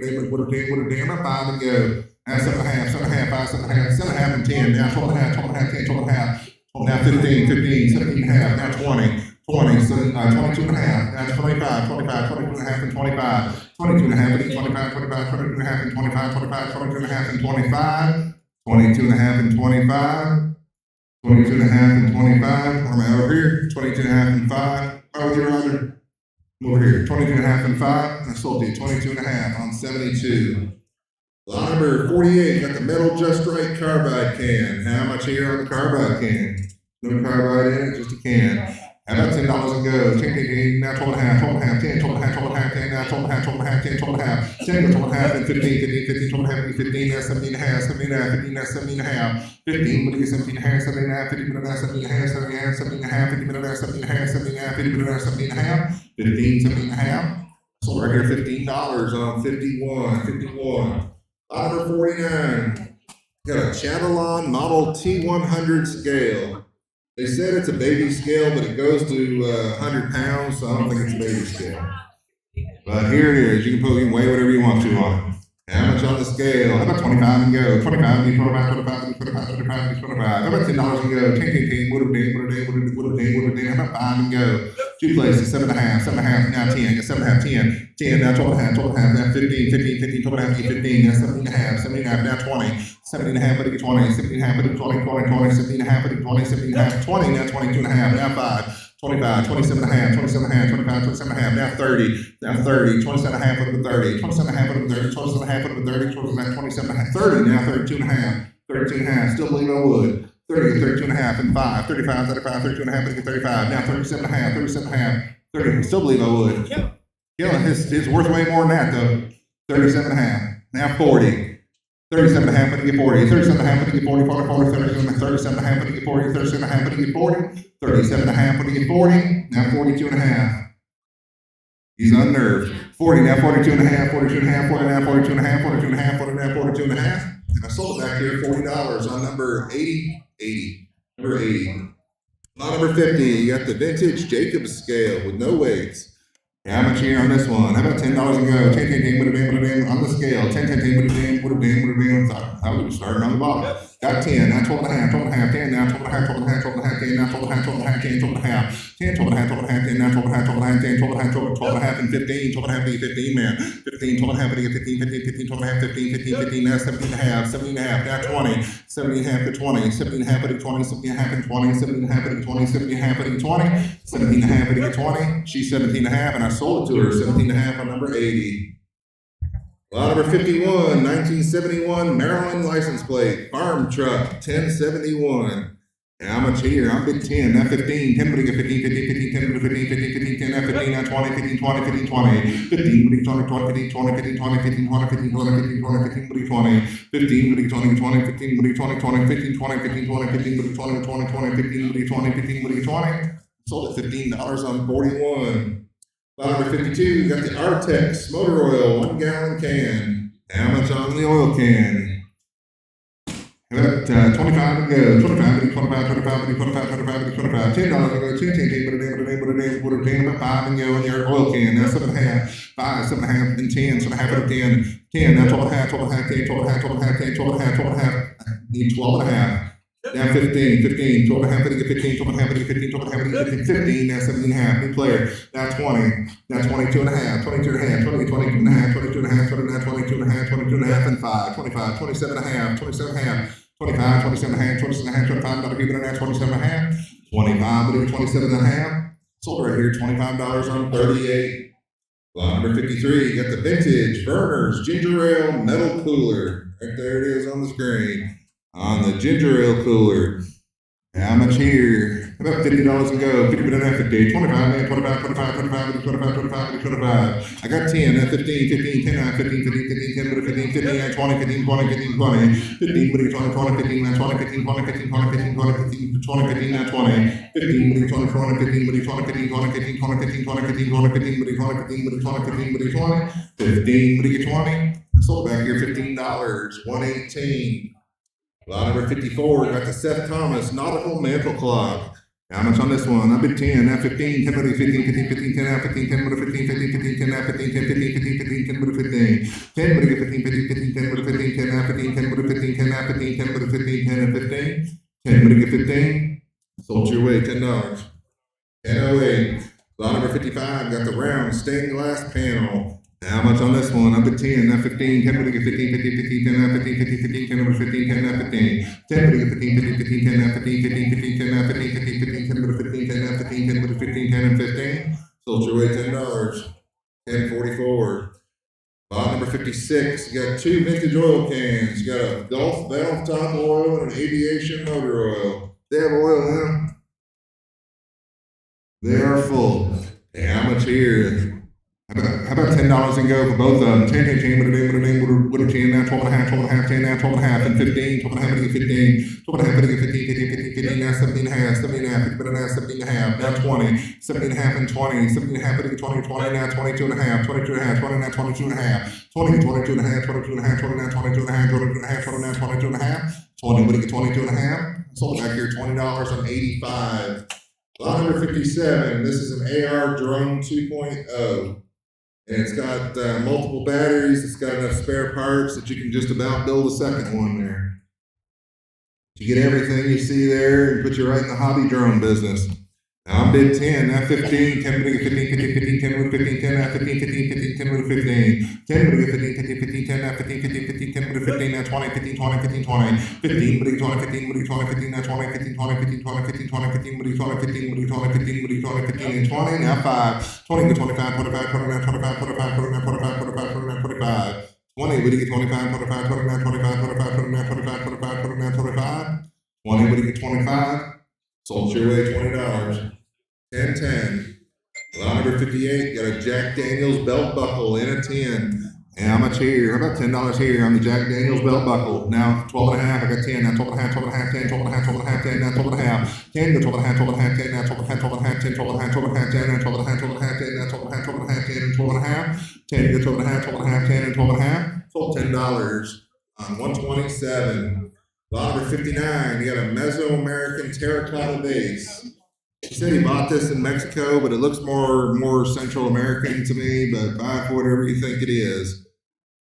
10, what a damn, about 5 and go. Now 7.5, 7.5, 5, 7.5, 7.5 and 10. Now 12.5, 12.5, 10, 12.5. Now 15, 15, 17.5. Now 20, 20, 22.5. Now 25, 25, 22.5 and 25. 22.5 and 25, 25, 22.5 and 25, 25, 22.5 and 25. 22.5 and 25. 22.5 and 25. Where am I over here? 22.5 and 5. Over here, Roger. Over here. 22.5 and 5. I sold you 22.5 on 72. Lot number 48, got the metal Just Right carbide can. How much here on the carbide can? No carbide in it, just a can. How about $10 and go? 10, now 12.5, 12.5, 10, 12.5, 12.5, 10, now 12.5, 12.5, 10, 12.5, 10, 12.5, and 15, 15, 15, 12.5, 15, that's 17.5, 17.5, 15, that's 17.5, 15, but you get 17.5, 17.5, 50, but that's 17.5, 17.5, 17.5, 50, but that's 17.5, 17.5, 50, but that's 17.5, 15, 17.5. So right here, $15 on 51, 51. Lot number 49, got a Chatillon Model T100 scale. They said it's a baby scale, but it goes to 100 pounds, so I don't think it's a baby scale. But here it is. You can weigh whatever you want to on it. How much on the scale? How about 25 and go? 25 and 25, 25 and 25, 25 and 25. How about $10 and go? 10, 10, 10, what a day, what a day, what a day, what a day, what a day. How about 5 and go? 2 places, 7.5, 7.5, now 10, 7.5, 10, 10, now 12.5, 12.5, now 15, 15, 15, 12.5, 15, now 17.5, 17.5, now 20, 17.5, but it 20, 17.5, but it 20, 20, 20, 17.5, but it 20, 17.5, 20, now 22.5, now 5. 25, 27.5, 27.5, 25, 27.5, now 30, now 30, 27.5 over 30, 27.5 over 30, 27.5 over 30, 27.5, 30, now 32.5, 32.5, still believe I would, 30, 32.5, and 5, 35, 35, 32.5, and 35, now 37.5, 37.5, 30, still believe I would. Yeah, it's worth way more than that though. 37.5, now 40. 37.5, but you get 40, 37.5, but you get 40, 40, 40, 37.5, but you get 40, 37.5, but you get 40, 37.5, but you get 40, now 42.5. He's unnerved. 40, now 42.5, 42.5, 40, now 42.5, 42.5, 40, now 42.5. And I sold it back here $40 on number 80, 80, number 80. Lot number 50, you got the vintage Jacobs scale with no weights. How much here on this one? How about $10 and go? 10, 10, 10, what a damn, on the scale. 10, 10, 10, what a damn, what a damn, what a damn. I was starting on the bottom. Got 10, now 12.5, 12.5, 10, now 12.5, 12.5, 12.5, 10, now 12.5, 12.5, 10, 12.5, 10, 12.5, 12.5, 10, now 12.5, 12.5, 10, 12.5, 12.5, and 15, 12.5, to get 15, man. 15, 12.5, to get 15, 15, 15, 12.5, 15, 15, 15, now 17.5, 17.5, now 20, 17.5 to 20, 17.5 to 20, 17.5 and 20, 17.5 to 20, 17.5 to 20, 17.5 to 20, she's 17.5, and I sold it to her, 17.5 on number 80. Lot number 51, 1971 Maryland license plate, farm truck, 1071. How much here? I'm big 10, now 15, 10, but you get 15, 15, 15, 10, but 15, 15, 15, 10, now 15, now 20, 15, 20, 15, 20, 15, but you 20, 20, 15, 20, 15, 20, 15, 20, 15, 20, 15, 20, 15, but you 20, 15, but you 20, 20, 15, but you 20, 20, 15, 20, 15, 20, 15, but you 20, 20, 20, 15, but you 20, 15, but you 20. Sold at $15 on 41. Lot number 52, you got the Artex motor oil, 1 gallon can. How much on the oil can? About 25 and go. 25, 25, 25, 25, 25, 25, $10 and go. 10, 10, 10, but a damn, about 5 and go in your oil can. Now 7.5, 5, 7.5, and 10, 7.5 and 10, 10, now 12.5, 12.5, 10, 12.5, 12.5, 10, 12.5, 12.5, need 12.5. Now 15, 15, 12.5, but you get 15, 12.5, but you get 15, 12.5, but you get 15, now 17.5, new player, now 20, now 22.5, 22.5, 20, 22.5, 22.5, 29, 22.5, 22.5, and 5, 25, 27.5, 27.5, 25, 27.5, 27.5, 25, another people now 27.5, 25, but you get 27.5, sold right here, $25 on 38. Lot number 53, you got the vintage Burners ginger ale metal cooler, right there it is on the screen. On the ginger ale cooler. How much here? About $50 and go. 50, but not 50. 25, man. 25, 25, 25, 25, 25, 25. I got 10, 15, 15, 10, 9, 15, 15, 15, 10, but 15, 15, 20, 15, 20, 15, 20, 15, but 20, 20, 15, 20, 15, 20, 15, 20, 15, 20, 15, 20, 15, 20, 15, but 20, 20, 15, but 20, 15, 20, 15, 20, 15, 20, 15, 20, 15, but 20, 15, but 20, 15, but 20, 15, but 20. Sold back here $15, 118. Lot number 54, got the Seth Thomas nautical mantle clock. How much on this one? I bid 10, now 15, 10, 15, 15, 15, 10, now 15, 10, 15, 15, 15, 10, now 15, 10, 15, 15, 15, 10, 15, 10, 15, 15, 15, 10, 15, 10, now 15, 10, 15, 10, now 15, 10, 15, 10, and 15, 10, 15, sold your way, $10. 1008. Lot number 55, got the round stained glass panel. How much on this one? I bid 10, now 15, 10, 15, 15, 15, 10, now 15, 15, 15, 10, 15, 10, now 15, 10, 15, 15, 15, 10, now 15, 15, 15, 10, now 15, 15, 15, 10, 15, 10, now 15, 10, 15, 10, and 15. Sold your way $10. 1044. Lot number 56, you got two vintage oil cans. You got a Gulf valve top oil and an aviation motor oil. They have oil in them. They are full. Hey, how much here? How about $10 and go for both of them? 10, 10, 10, with a 10, now 12 and a half, 12 and a half, 10, now 12 and a half, and 15, 12 and a half, 15, 12 and a half, 15, 15, 15, 15, now 17 and a half, 17 and a half, 15 and a half, 17 and a half, now 20, 17 and a half, and 20, 17 and a half, 20, 20, now 22 and a half, 22 and a half, 20, now 22 and a half, 20, 22 and a half, 22 and a half, 20, now 22 and a half, 22 and a half, 20, now 22 and a half, 20, what do you get, 22 and a half? Sold back here $20.85. Lot number 57, this is an AR drone 2.0. And it's got multiple batteries. It's got enough spare parts that you can just about build a second one there. You get everything you see there and put you right in the hobby drone business. Now I'm bid 10, now 15, 10, 15, 15, 15, 10, 15, 10, now 15, 15, 15, 10, 15, 10, 15, 15, 15, 10, now 15, 15, 15, 10, 15, now 20, 15, 20, 15, 20, 15, 20, 15, 20, 15, now 20, 15, 20, 15, 20, 15, 20, 15, 20, 15, 20, 15, 20, 15, and 20, now 5, 20 to 25, 25, 29, 25, 25, 29, 25, 25, 29, 25, 20, we get 25, 25, 29, 25, 25, 29, 25, 25, 29, 25, 20, we get 25, sold your way $20. 1010. Lot number 58, got a Jack Daniels belt buckle in a 10. And how much here? How about $10 here on the Jack Daniels belt buckle? Now 12 and a half, I got 10, now 12 and a half, 12 and a half, 10, 12 and a half, 12 and a half, 10, now 12 and a half, 10 to 12 and a half, 12 and a half, 10, now 12 and a half, 12 and a half, 10, 12 and a half, 12 and a half, 10, now 12 and a half, 12 and a half, 10, now 12 and a half, 12 and a half, 10, and 12 and a half, 10 to 12 and a half, 12 and a half, 10, and 12 and a half. Sold $10 on 127. Lot number 59, you got a Mesoamerican terracotta base. He said he bought this in Mexico, but it looks more Central American to me, but buy it for whatever you think it is.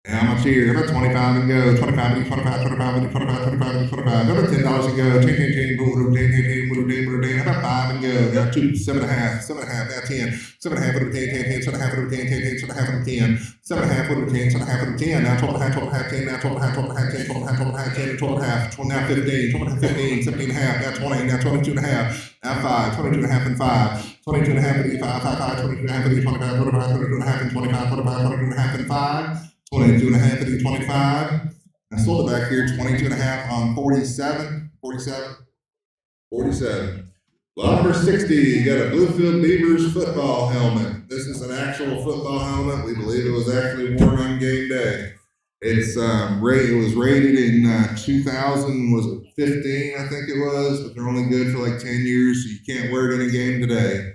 And how much here? How about 25 and go? 25, 25, 25, 25, 25, 25. How about $10 and go? 10, 10, 10, how about 5 and go? Now 2, 7.5, 7.5, now 10, 7.5, 10, 10, 10, 7.5, 10, 10, 10, 7.5, 10, 7.5, 10, 7.5, 10, now 12.5, 12.5, 10, now 12.5, 12.5, 10, 12.5, 10, 12.5, now 15, 12.5, 15, 17.5, now 20, now 22.5. Now 5, 22 and a half and 5, 22 and a half and 5, 5, 5, 22 and a half and 25, 25, 22 and a half and 25, 25, 22 and a half and 5, 22 and a half and 25. I sold it back here 22 and a half on 47, 47, 47. Lot number 60, you got a Bluefield Beavers football helmet. This is an actual football helmet. We believe it was actually worn on game day. It's it was rated in 2000, was it 15, I think it was, but they're only good for like 10 years, so you can't wear it in a game today.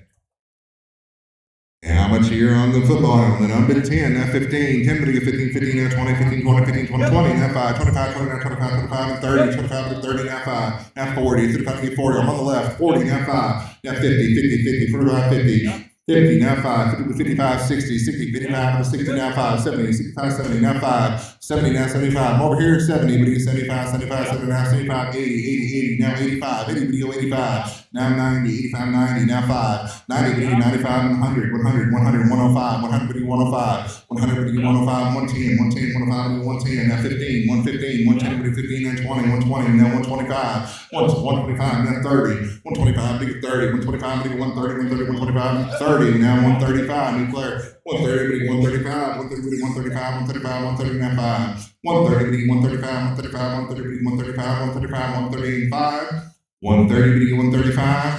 And how much here on the football helmet? I'm bid 10, now 15, 10, but 15, 15, now 20, 15, 20, 15, 20, 20, now 5, 25, 20, now 25, 25, and 30, 25, and 30, now 5, now 40, 35, and 40, I'm on the left, 40, now 5, now 50, 50, 50, 45, 50. 50, now 5, 50, 55, 60, 60, 55, 60, now 5, 70, 65, 70, now 5, 70, now 75. I'm over here at 70, but it's 75, 75, 79, 75, 80, 80, 80, now 85, 80, video 85, now 90, 85, 90, now 5, 90, video 95, 100, 100, 100, 105, 100, video 105, 100, video 105, 110, 110, 105, 110, now 15, 115, 110, video 15, now 20, 120, now 125, 125, now 30, 125, video 30, 125, video 130, 130, 125, 30. Now 135, new player. 130, 135, 130, 135, 135, 130, now 5. 130, 135, 135, 130, 135, 135, 135, 130, 135.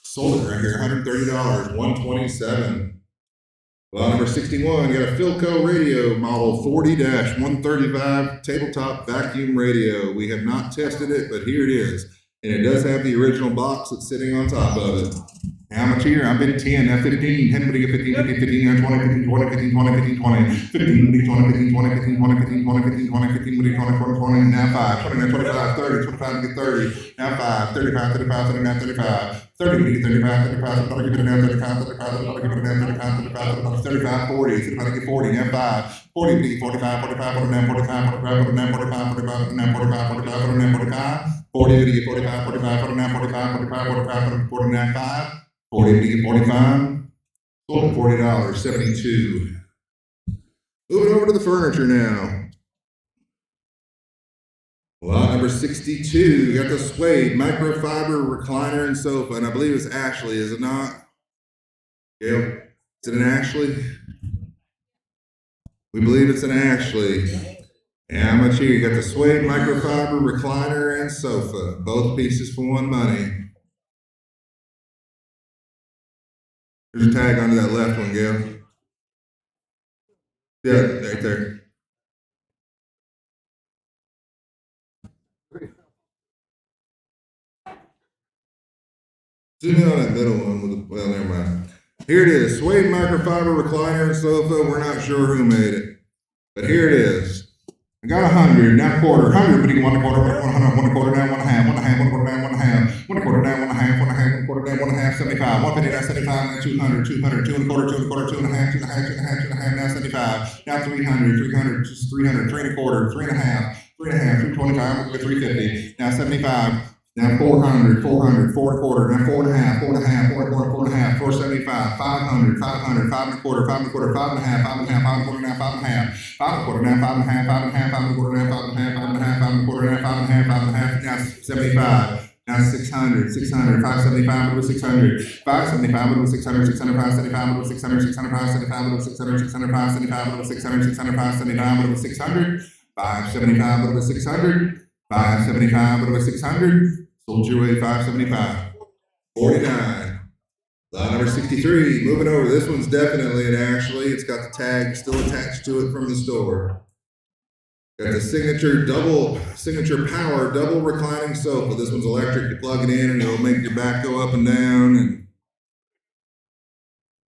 Sold it right here, $130, 127. Lot number 61, you got a Philco radio model 40-135 tabletop vacuum radio. We have not tested it, but here it is. And it does have the original box that's sitting on top of it. How much here? I bid 10, now 15, 10, but you get 15, 15, 15, now 20, 15, 20, 15, 20, 15, 20, 15, but you 20, 15, 20, 15, 20, 15, 20, 15, 20, 15, but you 20, 20, 20, now 5, 20, now 25, 30, 25, to get 30, now 5, 35, 35, 30, now 35, 30, but you get 35, 35, 30, give it now 35, 35, 30, give it now 35, 35, 35, 40, 35, to get 40, now 5, 40, but you 45, 45, 40, now 45, 45, 40, now 45, 45, now 45, 45, 40, now 45, 40, but you get 45, 45, 40, now 45, 45, 45, 40, now 5, 40, but you get 45, sold at $40.72. Moving over to the furniture now. Lot number 62, you got the suede microfiber recliner and sofa, and I believe it's Ashley, is it not? Yeah, is it an Ashley? We believe it's an Ashley. And how much here? You got the suede microfiber recliner and sofa, both pieces for one money. There's a tag under that left one, Gail. Yeah, right there. Zoom in on that middle one with the, well, never mind. Here it is, suede microfiber recliner and sofa. We're not sure who made it, but here it is. I got 100, now quarter, 100, but you can 1 quarter, 1 quarter down, 1 half, 1 half, 1 quarter down, 1 half, 1 quarter down, 1 half, 1 half, 1 quarter down, 1 half, 75, 150, now 75, now 200, 200, 2 and a quarter, 2 and a quarter, 2 and a half, 2 and a half, 2 and a half, 2 and a half, now 75, now 300, 300, 300, 3 and a quarter, 3 and a half, 3 and a half, 325, 350, now 75, now 400, 400, 4 and a quarter, now 4 and a half, 4 and a half, 4 and a quarter, 4 and a half, 475, 500, 500, 5 and a quarter, 5 and a quarter, 5 and a half, 5 and a half, 5 and a quarter, now 5 and a half, 5 and a quarter, now 5 and a half, 5 and a half, 5 and a quarter, now 5 and a half, 5 and a half, 5 and a quarter, now 5 and a half, 5 and a half, now 75, now 600, 600, 575, over 600, 575, over 600, 600, 575, over 600, 600, 575, over 600, 600, 575, over 600, 600, 575, over 600, 575, over 600, 575, over 600, sold your way 575, 49. Lot number 63, moving over. This one's definitely an Ashley. It's got the tag still attached to it from the store. Got the signature power double reclining sofa. This one's electric. You plug it in and it'll make your back go up and down. And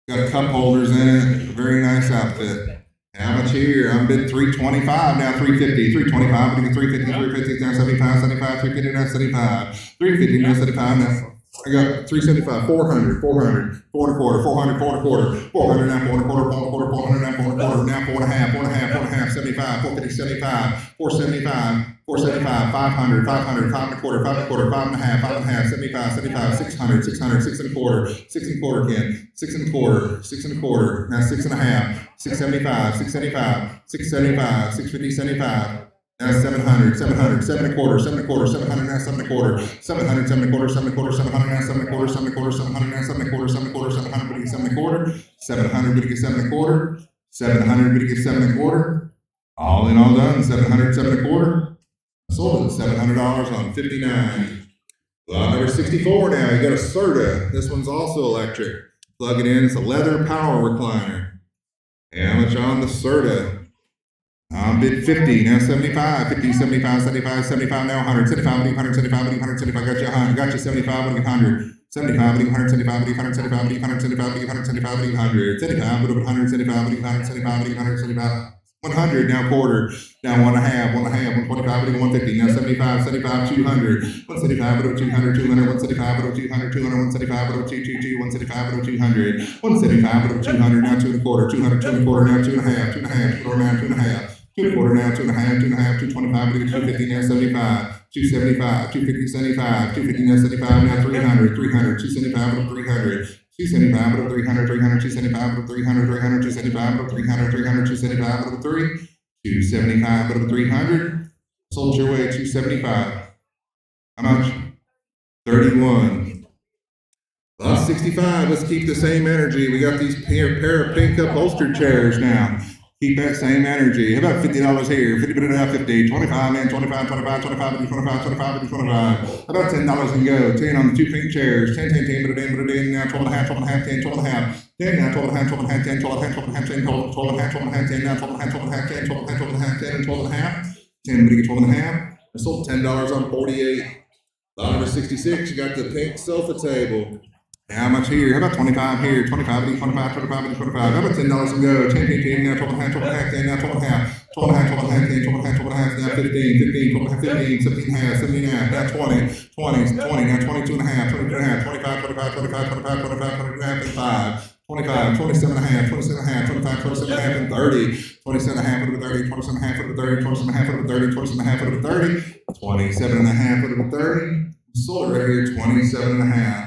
got cup holders in it. Very nice outfit. How much here? I'm bid 325, now 350, 325, but you get 350, 350, now 75, 75, 350, now 75, 350, now 75, now I got 375, 400, 400, 4 and a quarter, 400, 4 and a quarter, 400, now 4 and a quarter, 4 and a quarter, 400, now 4 and a quarter, now 4 and a half, 4 and a half, 4 and a half, 75, 450, 75, 475, 475, 500, 500, 5 and a quarter, 5 and a quarter, 5 and a half, 5 and a half, 75, 75, 600, 600, 6 and a quarter, 6 and a quarter again, 6 and a quarter, 6 and a quarter, now 6 and a half, 675, 675, 675, 650, 75, now 700, 700, 7 and a quarter, 7 and a quarter, 700, now 7 and a quarter, 700, 7 and a quarter, 7 and a quarter, 700, now 7 and a quarter, 7 and a quarter, 700, now 7 and a quarter, 7 and a quarter, 700, but you get 7 and a quarter, 700, but you get 7 and a quarter, 700, but you get 7 and a quarter, all in all done, 700, 7 and a quarter, sold at $700 on 59. Lot number 64 now, you got a Serta. This one's also electric. Plug it in, it's a leather power recliner. How much on the Serta? Bid 50, now 75, 50, 75, 75, 75, now 100, 75, 100, 75, 100, 75, got you 100, got you 75, 100, 75, 100, 75, 100, 75, 100, 75, 100, 75, 100, 75, 100, 75, 100, 75, 100, 75, 100, now quarter, now 1 half, 125, 150, now 75, 75, 200, 175, 200, 200, 175, 200, 200, 175, 222, 175, 200, 175, 200, now 2 and a quarter, 200, 2 and a quarter, now 2 and a half, 2 and a half, 2 now 2 and a half, 2 and a quarter, now 2 and a half, 2 and a half, 225, 250, now 75, 275, 250, 75, 250, now 75, now 300, 300, 275, 300. 275, 300, 300, 275, 300, 300, 275, 300, 300, 275, 3, 275, 300. Sold your way at 275. How much? 31. Lot 65. Let's keep the same energy. We got these pair of pink upholstered chairs now. Keep that same energy. How about $50 here? 50, 50, 25, man, 25, 25, 25, 25, 25, 25. How about $10 and go? 10 on the 2 pink chairs. 10, 10, 10, put it in, now 12 and a half, 12 and a half, 10, 12 and a half. 10, now 12 and a half, 12 and a half, 10, 12 and a half, 12 and a half, 10, 12 and a half, 12 and a half, 10, now 12 and a half, 12 and a half, 10, 12 and a half, 12 and a half, 10, and 12 and a half. 10, but you get 12 and a half. I sold $10 on 48. Lot number 66, you got the pink sofa table. How much here? How about 25 here? 25, 25, 25, 25. How about $10 and go? 10, 10, 10, now 12 and a half, 12 and a half, 10, now 12 and a half, 12 and a half, 12 and a half, 10, 12 and a half, 12 and a half, now 15, 15, 12 and a half, 15, 17 and a half, 17 and a half, now 20, 20, 20, now 22 and a half, 22 and a half, 25, 25, 25, 25, 25, 22 and a half, and 5. 25, 27 and a half, 27 and a half, 25, 27 and a half, and 30, 27 and a half, over 30, 27 and a half, over 30, 27 and a half, over 30, 27 and a half, over 30, 27 and a half, over 30. Sold it right here, 27 and a half.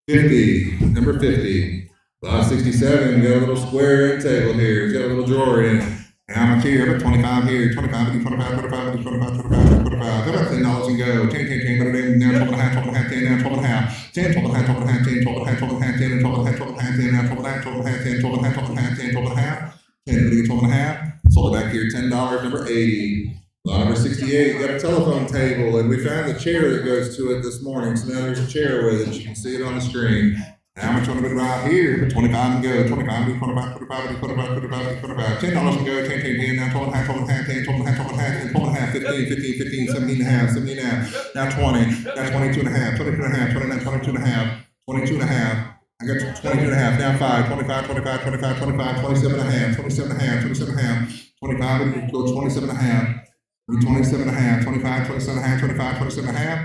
50, number 50. Lot 67, got a little square end table here. It's got a little drawer in it. How much here? How about 25 here? 25, 25, 25, 25, 25, 25. How about $10 and go? 10, 10, 10, but it now 12 and a half, 12 and a half, 10, now 12 and a half, 10, 12 and a half, 12 and a half, 10, 12 and a half, 12 and a half, 10, and 12 and a half, 12 and a half, 10, now 12 and a half, 12 and a half, 10, 12 and a half, 12 and a half, 10, 12 and a half, 10, but you get 12 and a half. Sold it back here, $10, number 80. Lot number 68, got a telephone table, and we found the chair that goes to it this morning, so now there's a chair with it. You can see it on the screen. How much want to bid right here? 25 and go. 25, 25, 25, 25, 25, 25. $10 and go. 10, 10, 10. Now 12 and a half, 12 and a half, 10, 12 and a half, 12 and a half, 10, 12 and a half, 15, 15, 15, 17 and a half, 17 and a half. Now 20. Now 22 and a half, 22 and a half, 29, 22 and a half, 22 and a half. I got 22 and a half. Now 5, 25, 25, 25, 25, 27 and a half, 27 and a half, 27 and a half, 25, and go 27 and a half. 27 and a half, 25, 27 and a half, 25, 27 and a half,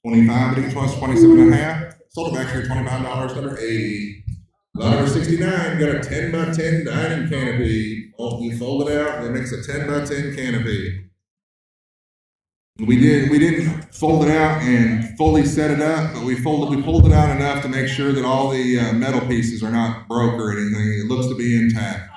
25, but it was 27 and a half. Sold it back here, $25, number 80. Lot number 69, got a 10 by 10 dining canopy. Oh, you fold it out, and it makes a 10 by 10 canopy. We didn't fold it out and fully set it up, but we pulled it out enough to make sure that all the metal pieces are not broke or anything. It looks to be intact.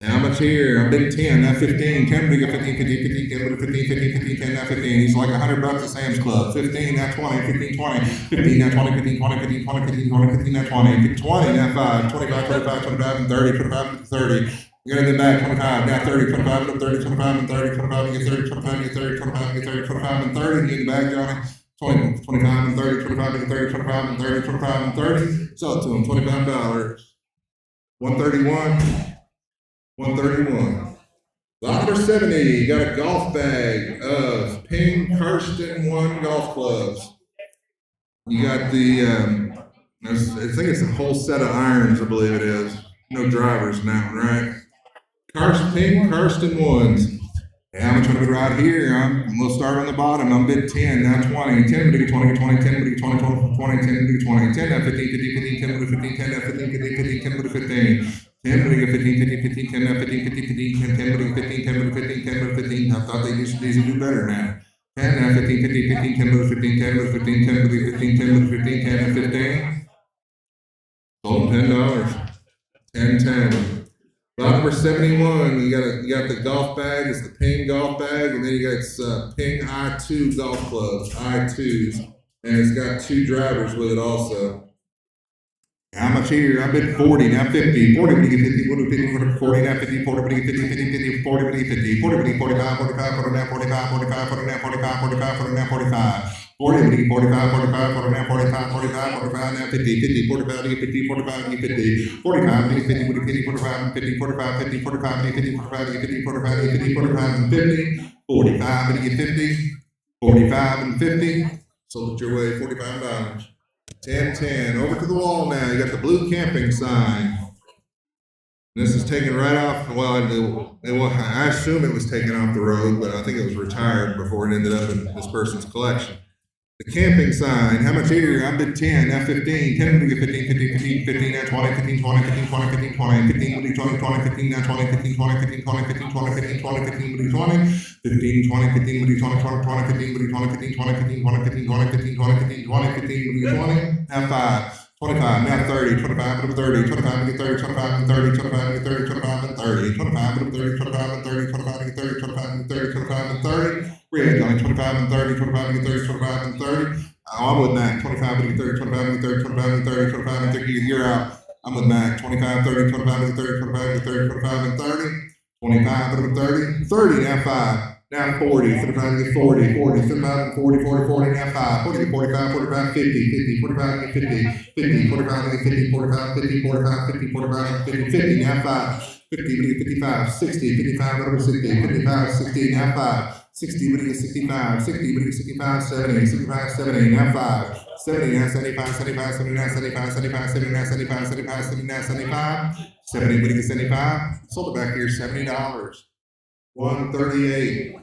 How much here? I'm bidding 10, not 15. 10, we get 15, 15, 15, 10, we get 15, 15, 15, 10, not 15. He's like $100 at Sam's Club. 15, not 20, 15, 20, 15, not 20, 15, 20, 15, 20, 15, 20, 15, not 20, 20, not 5, 25, 25, 25, and 30, 25, and 30. We're going to get back 25, now 30, 25, and 30, 25, and 30, 25, and get 30, 25, and get 30, 25, and get 30, 25, and 30. Get the back, Johnny. 20, 25, and 30, 25, and 30, 25, and 30, 25, and 30. Sell it to him, $25. 131. 131. Lot number 70, got a golf bag of Ping Karsten 1 golf clubs. You got the, I think it's a whole set of irons, I believe it is. No drivers in that one, right? Ping Karsten 1s. How much want to bid right here? We'll start on the bottom. I'm bid 10, now 20. 10, bid 20, 20, 10, bid 20, 20, 20, 10, bid 20. 10, now 15, 15, 15, 10, bid 15, 10, now 15, 15, 15, 10, bid 15. 10, but 15, 15, 15, 10, 15, 15, 15, 10, 10, 15, 10, 15, 10, 15. I thought they used to do better now. 10, now 15, 15, 15, 10, 15, 10, 15, 10, 15, 10, 15, 10, and 15. Sold $10. 10, 10. Lot number 71, you got the golf bag, it's the Ping golf bag, and then you got Ping I2 golf clubs, I2s, and it's got 2 drivers with it also. How much here? I bid 40, now 50, 40, but you get 50, 40, 40, now 50, 40, but you get 50, 50, 50, 40, but you get 50, 40, but you get 45, 45, 40, now 45, 45, 40, now 45, 45, 40, now 45. 40, but you get 45, 45, 40, now 45, 45, 45, now 50, 50, 45, you get 50, 45, you get 50, 45, you get 50, 50, 45, 50, 45, 50, 45, you get 50, 45, you get 50, 45, you get 50, 45, and 50, 45, and you get 50, 45, and 50, sold it your way, $45. 10, 10. Over to the wall now. You got the blue camping sign. This is taken right off. Well, I assume it was taken off the road, but I think it was retired before it ended up in this person's collection. The camping sign. How much here? I bid 10, now 15. 10, we get 15, 15, 15, 15, now 20, 15, 20, 15, 20, 15, 20, 15, 20, 20, 15, now 20, 15, 20, 15, 20, 15, 20, 15, 20, 15, 20, 15, 20, 15, 20, 20, 20, 15, 20, 15, 20, 15, 20, 15, 20, 15, 20, 15, 20, 15, 20, now 5. 25, now 30, 25, and 30, 25, and 30, 25, and 30, 25, and 30, 25, and 30, 25, and 30, 25, and 30, 25, and 30, 25, and 30, 25, and 30. Red, Johnny, 25, and 30, 25, and 30, 25, and 30. I'm with Mac, 25, and 30, 25, and 30, 25, and 30, 25, and 30. You're out. I'm with Mac, 25, 30, 25, and 30, 25, and 30, 25, and 30. 25, and 30, 30, now 5. Now 40, 35, and 40, 40, 35, and 40, 40, 40, now 5, 40, 45, 45, 50, 50, 45, and 50, 50, 45, and 50, 45, 50, 45, 50, 45, and 50, 50, now 5, 50, 55, 60, 55, over 60, 55, 60, now 5, 60, 65, 60, 65, 70, 65, 70, now 5, 70, now 75, 75, 79, 75, 75, 79, 75, 75, 79, 75. 70, we get 75. Sold it back here, $70. 138.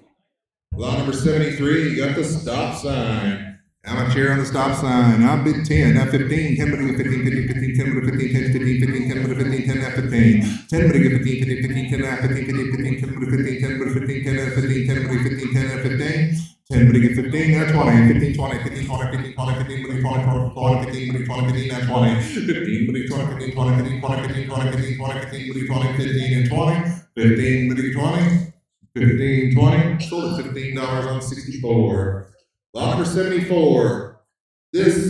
Lot number 73, you got the stop sign. How much here on the stop sign? I'll bid 10, now 15, 10, but I get 15, 15, 15, 10, but 15, 10, 15, 15, 10, but 15, 10, now 15. 10, but I get 15, 15, 15, 10, now 15, 15, 15, 10, but 15, 10, but 15, 10, now 15, 10, but 15, 10, now 15. 10, but I get 15, now 20, 15, 20, 15, 20, 15, 20, 15, but 20, 20, 15, but 20, 15, now 20. 15, but 20, 15, 20, 15, 20, 15, 20, 15, 20, 15, but 20, 15, and 20. 15, but 20. 15, 20, sold at $15 on 64. Lot number 74.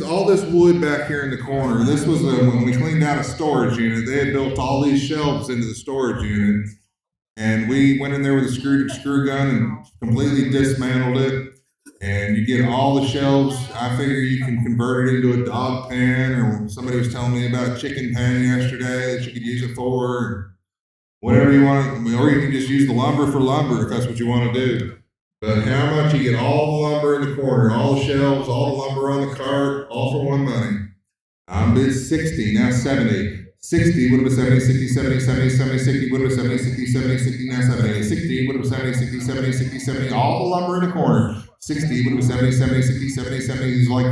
All this wood back here in the corner. This was when we cleaned out a storage unit. They had built all these shelves into the storage unit, and we went in there with a screw gun and completely dismantled it. And you get all the shelves. I figure you can convert it into a dog pen, or somebody was telling me about a chicken pen yesterday that you could use it for. Whatever you want, or you can just use the lumber for lumber if that's what you want to do. But how much you get all the lumber in the corner, all the shelves, all the lumber on the cart, all for one money. I'm bid 60, now 70. 60 would have been 70, 60, 70, 70, 70, 60 would have been 70, 60, 70, 60, now 70. 60 would have been 70, 60, 70, 60, 70, all the lumber in the corner. 60 would have been 70, 70, 60, 70, 70 is like,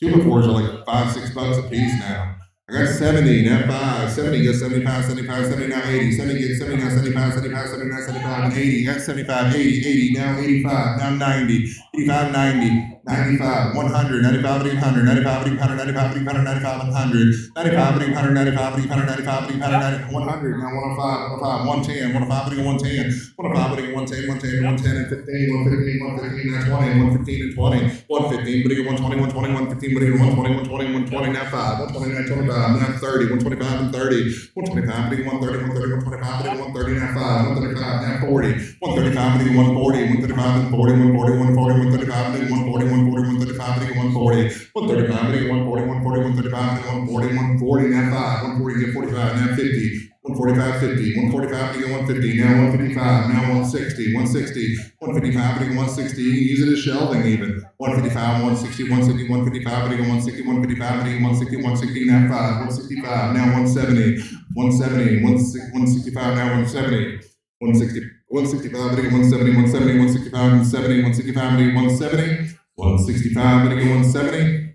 2x4s are like $5, $6 a piece now. I got 70, now 5, 70 gets 75, 75, 70, now 80, 70 gets 70, now 75, 75, 79, 75, and 80, got 75, 80, 80, now 85, now 90, 85, 90, 95, 100, 95, 100, 95, 100, 95, 100, 95, 100, 95, 100, 95, 100, 95, 100, 100, now 105, 105, 110, 105, 110, 105, 110, 110, 110, and 15, 115, 115, now 20, 115 and 20, 115, but again 120, 120, 115, but again 120, 120, 120, now 5, 120, now 25, now 30, 125 and 30, 125, but again 130, 130, 125, but again 130, now 5, 135, now 40, 135, but again 140, 135 and 40, 140, 140, 135, but again 140, 140, 135, but again 140, 135, but again 140, 140, 135, but again 140, 140, now 5, 140, get 45, now 50, 145, 50, 145, again 150, now 155, now 160, 160, 155, but again 160, you can use it as shelving even, 155, 160, 160, 155, but again 160, 155, but again 160, 160, now 5, 165, now 170, 170, 165, now 170, 160, 165, but again 170, 170, 165, 170, 165, but again 170, 165, but again 170.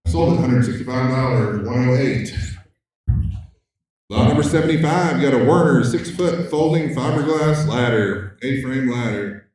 Sold at $165, 108. Lot number 75, got a Werner 6-foot folding fiberglass ladder, A-frame ladder.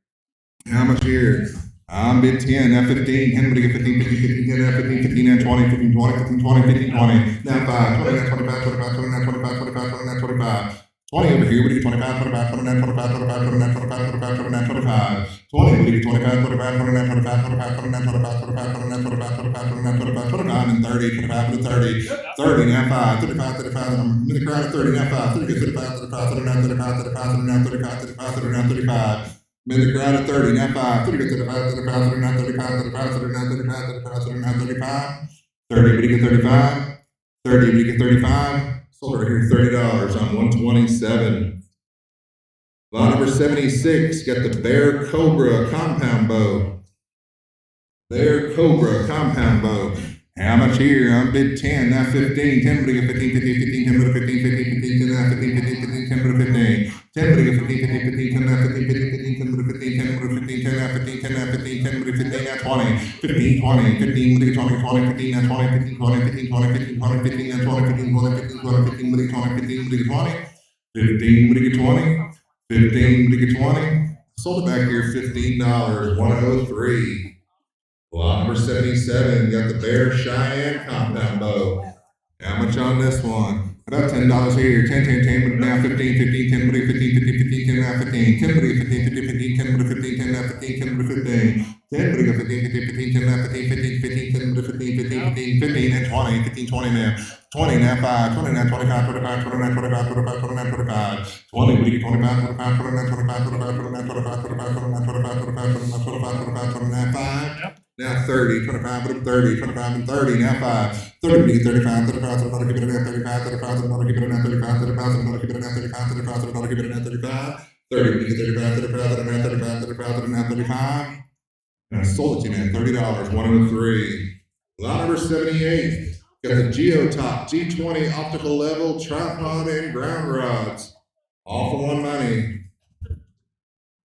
How much here? I'm bid 10, now 15, 10, but I get 15, 15, 15, 10, now 15, 15, now 20, 15, 20, 15, 20, 15, 20, now 5, 20, now 25, 25, 20, now 25, 25, 20, now 25. 20 over here, but you get 25, 25, 20, now 25, 25, 20, now 25, 25, 20, now 25. 20, but you get 25, 25, 20, now 25, 25, 20, now 25, 25, 20, now 25, 25, 20, now 25, 25, and 30, 25, and 30. 30, now 5, 35, 35, I'm in the crowd at 30, now 5, 30, 35, 35, 30, now 35, 35, 30, now 35, 35, 30, now 35. I'm in the crowd at 30, now 5, 30, 35, 35, 30, now 35, 35, 30, now 35, 35, 30, now 35. 30, but you get 35. 30, but you get 35. Sold right here $30 on 127. Lot number 76, got the Bear Cobra compound bow. Bear Cobra compound bow. How much here? I'm bid 10, now 15, 10, but I get 15, 15, 15, 10, but I 15, 15, 15, 10, now 15, 15, 15, 10, but I 15. 10, but I get 15, 15, 15, 10, now 15, 15, 15, 10, but I 15, 10, but I 15, 10, now 15, 10, now 15, 10, but I 15, now 20, 15, 20, 15, but I get 20, 20, 15, now 20, 15, 20, 15, 20, 15, 20, 15, now 20, 15, 20, 15, 20, 15, but I get 20, 15, but I get 20, 15, but I get 20, 15, but I get 20. Sold it back here $15, 103. Lot number 77, got the Bear Cheyenne compound bow. How much on this one? About $10 here. 10, 10, 10, but now 15, 15, 10, but 15, 15, 15, 10, now 15. 10, but 15, 15, 15, 10, but 15, 10, now 15, 10, but 15. 10, but 15, 15, 15, 10, now 15, 15, 15, 10, but 15, 15, 15, 15, and 20, 15, 20 now. 20 now 5, 20 now 25, 25, 20 now 25, 25, 20 now 25. 20, but you get 25, 25, 20 now 25, 25, 20 now 25, 25, 20 now 25, 25, 20 now 25, 25, 20 now 5. Now 30, 25, but 30, 25, and 30, now 5. 30, but you get 35, 35, 35, keep it at 35, 35, 35, keep it at 35, 35, 35, keep it at 35, 35, 35, keep it at 35. 30, but you get 35, 35, 35, 35, 35, 35, 35. And I sold it to you, man, $30, 103. Lot number 78. Got the Geotop G20 optical level tripod and ground rods. All for one money.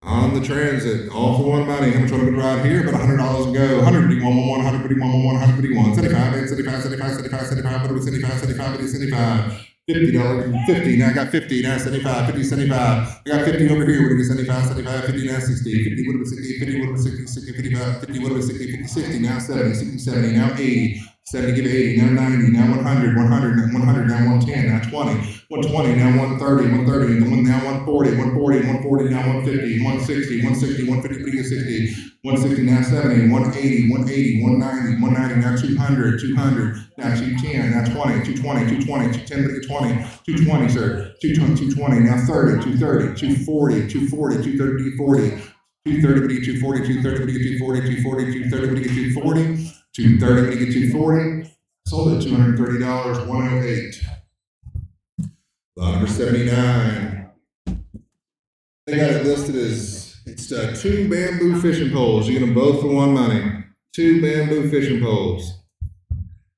On the transit, all for one money. How much would have been right here? About $100 and go. 151, 151, 151, 75, 75, 75, 75, 75, what was 75, 75, 75. $50, 50. Now I got 50. Now 75, 50, 75. I got 50 over here. What do we 75, 75, 50, now 60. 50 would have been 60, 50 would have been 60, 60, 55, 50 would have been 60, 50, 60, now 70, 60, 70, now 80. 70, give 80, now 90, now 100, 100, now 100, now 110, now 20, 120, now 130, 130, now 140, 140, 140, now 150, 160, 160, 150, 60, 160, now 70, 180, 180, 190, 190, now 200, 200, now 210, now 20, 220, 220, 210, 20, 220, sir, 220, 220, now 30, 230, 240, 240, 230, 240, 230, 240, 230, 240, 240, 230, 240, 230, we get 240. Sold at $230, 108. Lot number 79. They got it listed as it's 2 bamboo fishing poles. You get them both for one money. 2 bamboo fishing poles,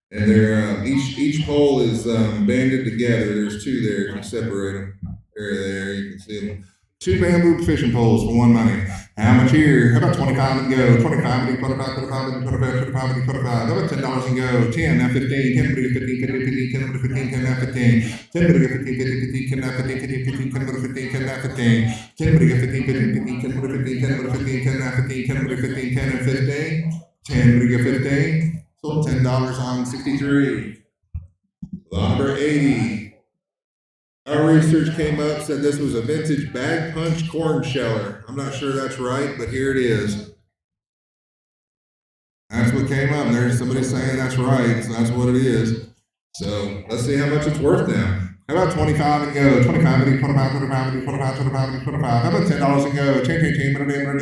and they're each pole is banded together. There's 2 there. If you separate them, there you can see them. 2 bamboo fishing poles for one money. How much here? How about 25 and go? 25 and 25, 25 and 25, 25 and 25. How about $10 and go? 10, now 15, 10, 15, 15, 15, 10, 15, 10, now 15. 10, 15, 15, 15, 10, now 15, 15, 15, 10, 15, 10, now 15. 10, 15, 15, 15, 10, 15, 10, 15, 10, now 15, 10, 15, 10, and 15. 10, 15. Sold $10 on 63. Lot number 80. Our research came up, said this was a vintage bag punch corn sheller. I'm not sure that's right, but here it is. That's what came up. There's somebody saying that's right, so that's what it is. So let's see how much it's worth now. How about 25 and go? 25, 25, 25, 25, 25, 25. How about $10 and go? Change, what how about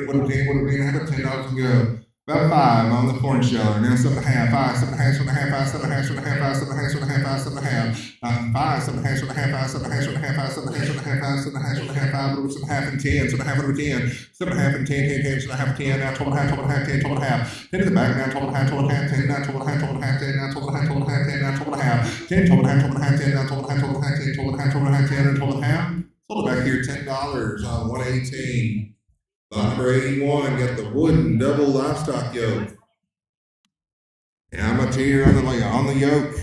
$10 and go? About 5 on the corn sheller. Now 7.5, 5, 7.5, 7.5, 7.5, 7.5, 7.5, 7.5, 7.5, 5, 7.5, 7.5, 7.5, 7.5, 7.5, 7.5, 7.5, 7.5, 7.5, and 10, 7.5 over 10, 7.5 and 10, 10, 10, 7.5, 10, now 12.5, 12.5, 10, 12.5, 10 to the back, now 12.5, 12.5, 10, now 12.5, 12.5, 10, now 12.5, 12.5, 10, now 12.5, 10, 12.5, 12.5, 10, now 12.5, 12.5, 10, 12.5, 12.5, 10, and 12.5. Sold it back here $10 on 118. Lot number 81, got the wooden double livestock yoke. And how much here on the yoke?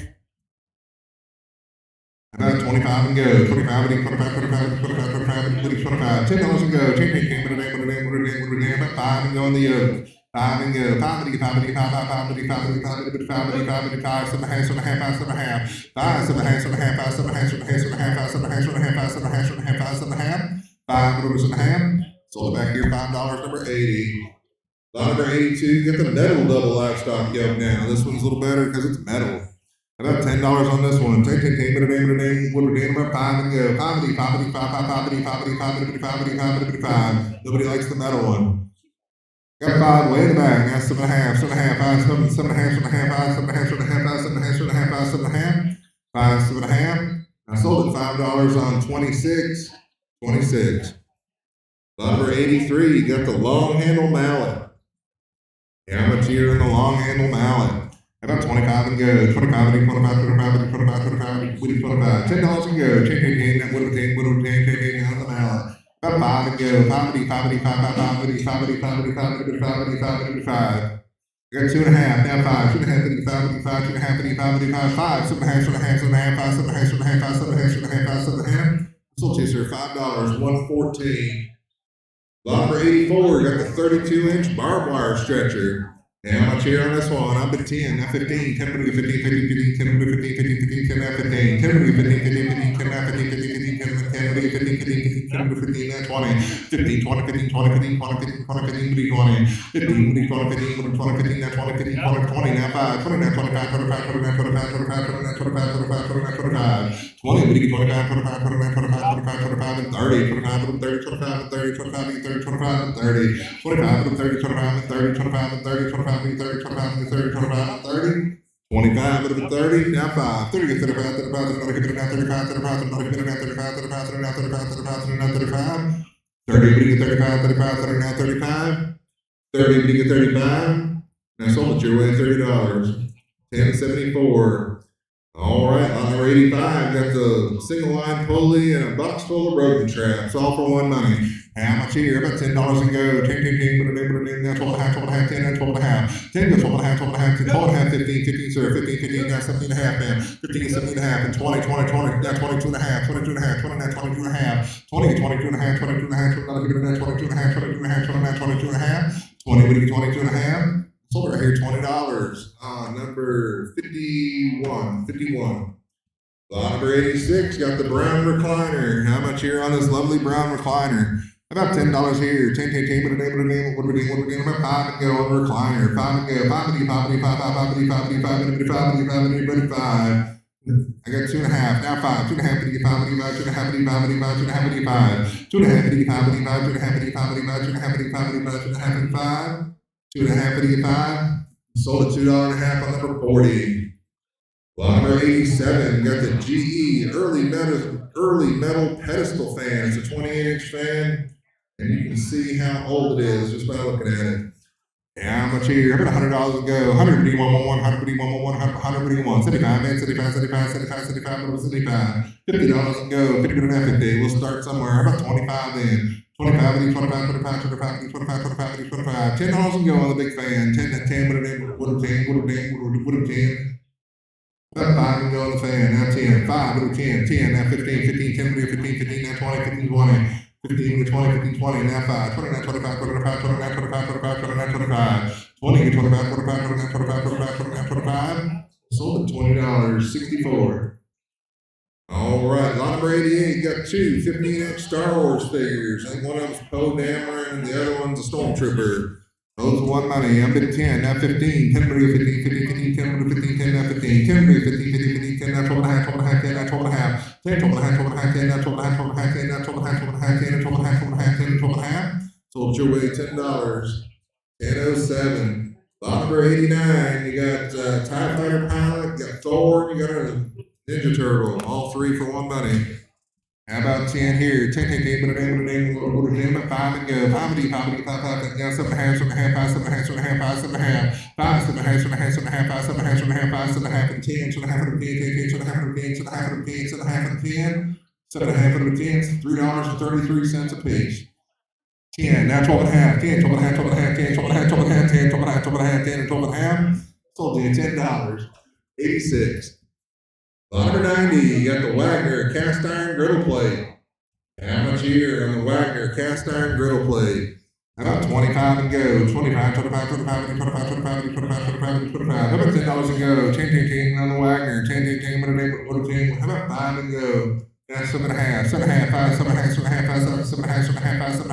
About 25 and go. 25 and 25, 25, 25, 25, 25, $10 and go. About 5 and go on the yoke. 5 and go. 5 and 5 and 5, 5, 5 and 5 and 5 and 5 and 5 and 5, 7.5, 7.5, 7.5, 5, 7.5, 7.5, 5, 7.5, 7.5, 7.5, 7.5, 7.5, 7.5, 7.5, 5, 7.5. Sold it back here, $5, number 80. Lot number 82, you got the metal double livestock yoke now. This one's a little better because it's metal. About $10 on this one. About 5 and go. 5 and 5 and 5, 5 and 5 and 5 and 5 and 5 and 5. Nobody likes the metal one. Got 5 way in the back. Now 7.5, 7.5, 5, 7, 7.5, 7.5, 5, 7.5, 7.5, 7.5, 7.5, 7.5, 5, 7.5. I sold it $5 on 26. 26. Lot number 83, you got the long handle mallet. How much here in the long handle mallet? About 25 and go. 25 and 25, 25 and 25, 25 and 25. $10 and go. 10, that would have 10 on the mallet. About 5 and go. 5 and 5 and 5, 5, 5 and 5 and 5 and 5 and 5 and 5 and 5. I got 2.5, now 5, 2.5 and 5 and 5, 2.5 and 5 and 5, 5, 7.5, 7.5, 7.5, 5, 7.5, 7.5, 5, 7.5, 7.5, 5, 7.5. Sold to you, sir, $5, 114. Lot number 84, you got the 32-inch barbed wire stretcher. And how much here on this one? I've been 10, now 15, 10, 15, 15, 15, 10, 15, 15, 15, 10, now 15, 10, 15, 15, 15, 10, now 15, 15, 15, 10, 10, 15, 15, 15, 10, 15, now 20, 15, 20, 15, 20, 15, 20, 15, 20, 15, 20, 15, 20, 15, 20, 15, now 20, 15, 20, 20, now 5, 20, now 25, 25, 29, 25, 25, 29, 25, 25, 29, 25, 20, 25, 25, 29, 25, 25, 25, and 30, 25, and 30, 25, and 30, 25, and 30, 25, and 30, 25, and 30, 25, and 30, 25, and 30, 25, 30, 25, and 30, 25, and 30, 25, and 30, now 5, 30, 35, 35, 35, 35, 35, 35, 35, 35, 35, 35, 35, 30, 35, 35, 39, 35, 30, 35. Now sold it your way, $30. $10.74. All right, lot number 85, got the single line pulley and a box full of rodent traps, all for one money. How much here? About $10 to go. 10, 10, 10, that's 12 and a half, 12 and a half, 10, that's 12 and a half. 10 goes 12 and a half, 12 and a half, 10, 12 and a half, 15, 15, sir, 15, 15, now 17 and a half, man. 15, 17 and a half, and 20, 20, 20, now 22 and a half, 22 and a half, 20 and a half, 22 and a half, 20, 22 and a half, 22 and a half, 22 and a half, 22 and a half, 22 and a half, 22 and a half, 20, 22 and a half. Sold right here, $20. Number 51. Lot number 86, got the brown recliner. How much here on this lovely brown recliner? About $10 here. 10, 10, 10, what are we doing? About 5 and go on the recliner. 5 and go. 5. I got 2 and a half. Now 5. 2 and a half, 2 and a half, 2 and a half, 2 and a half, 2 and a half, 2 and a half, 2 and a half, 2 and a half, 2 and a half, 2 and a half, 2 and a half, 2 and a half, 2 and a half, 2 and a half, 2 and a half, 2 and a half, 5. Sold at $2.50 on number 40. Lot number 87, got the GE early metal pedestal fan. It's a 28-inch fan, and you can see how old it is just by looking at it. How much here? About $100 to go. 100, 100, 75, man, 75, 75, 75, 75, 75. $50 to go. 50 to 50. We'll start somewhere. About 25 then. 25, 25, 25, 25, 25, 25, 25. $10 to go on the big fan. 10 to 10, what a 10. About 5 to go on the fan. Now 10. 5 to 10. 10. Now 15. 15. 10 to 15. 15. Now 20. 15. 20. 15 to 20. 15. 20. Now 5. 20. Now 25. 25. 29. 25. 25. 29. 25. 20 to 25. 25. 29. 25. 25. 29. 25. Sold at $20.64. All right, lot number 88, got 2 15-inch Star Wars figures. I think one of them's Poe Dameron and the other one's a Stormtrooper. Those are one money. I'm bidding 10, now 15, 10 to 15, 15, 15, 10 to 15, 10, now 15, 10 to 15, 15, 15, 10, now 12 and a half, 12 and a half, 10, now 12 and a half, 10, 12 and a half, 12 and a half, 10, now 12 and a half, 12 and a half, 10, now 12 and a half, 12 and a half, 10, 12 and a half, 12 and a half, 10, 12 and a half. Sold your way $10. 10.07. Lot number 89, you got TIE Fighter pilot, you got Thor, you got a Ninja Turtle, all 3 for one money. How about 10 here? 10, 10, 10, but a name, about 5 and go. 5 and D, 5 and D, 5, 5, 5, 7 and a half, 7 and a half, 5, 7 and a half, 7 and a half, 5, 7 and a half, 5, 7 and a half, 7 and a half, 7 and a half, 5, 7 and a half, 7 and a half, 5, 7 and a half, and 10, 7 and a half, and 10, 10, 10, 7 and a half, and 10, 7 and a half, and 10, 7 and a half, and 10, 7 and a half, and 10, $3.33 a piece. 10, now 12 and a half, 10, 12 and a half, 12 and a half, 10, 12 and a half, 12 and a half, 10, 12 and a half, 12 and a half, 10, and 12 and a half. Sold you $10. 86. Lot number 90, you got the Wagner cast iron griddle plate. How much here on the Wagner cast iron griddle plate? About 25 and go. 25, 25, 25, 25, 25, 25, 25, 25. How about $10 and go? 10, 10, 10 on the Wagner. 10, 10, 10, what a 10. How about 5 and go? That's 7 and a half, 7 and a half, 5, 7 and a half, 7 and a half, 5, 7 and a half, 7 and a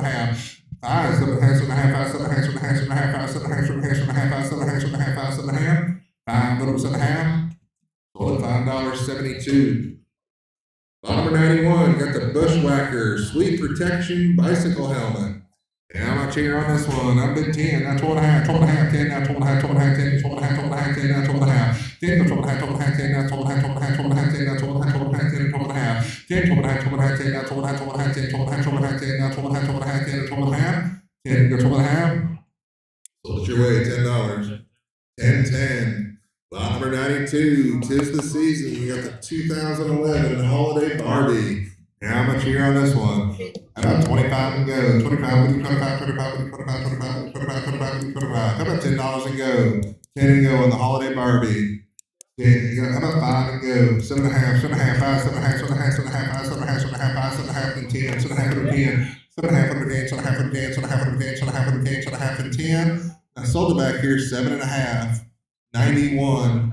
half, 7 and a half, 5, 7 and a half, 7 and a half, 5, 7 and a half, 7 and a half, 7 and a half, 5, 7 and a half, 7 and a half, 7 and a half, 5, 7 and a half, 7 and a half, 5, 7 and a half, 5, little 7 and a half. Sold at $5.72. Lot number 91, got the Bushwhacker Sweet Protection Bicycle Helmet. How much here on this one? I've been 10, now 12 and a half, 12 and a half, 10, now 12 and a half, 12 and a half, 10, 12 and a half, 12 and a half, 10, now 12 and a half, 10, 12 and a half, 12 and a half, 10, now 12 and a half, 12 and a half, 12 and a half, 10, now 12 and a half, 12 and a half, 10, 12 and a half, 10, 12 and a half, 12 and a half, 10, now 12 and a half, 12 and a half, 10, 12 and a half, 12 and a half, 10, now 12 and a half, 12 and a half, 10, 12 and a half, 10, go 12 and a half. Sold your way $10. 10.10. Lot number 92, 'tis the season. You got the 2011 Holiday Barbie. How much here on this one? About 25 and go. 25, 25, 25, 25, 25, 25, 25, 25. How about $10 and go? 10 and go on the Holiday Barbie. 10, how about 5 and go? 7 and a half, 7 and a half, 5, 7 and a half, 7 and a half, 7 and a half, 5, 7 and a half, 7 and a half, 5, 7 and a half, and 10, 7 and a half, and 10, 7 and a half, and 10, 7 and a half, and 10, 7 and a half, and 10, 7 and a half, and 10, 7 and a half, and 10. I sold it back here, 7 and a half. 91.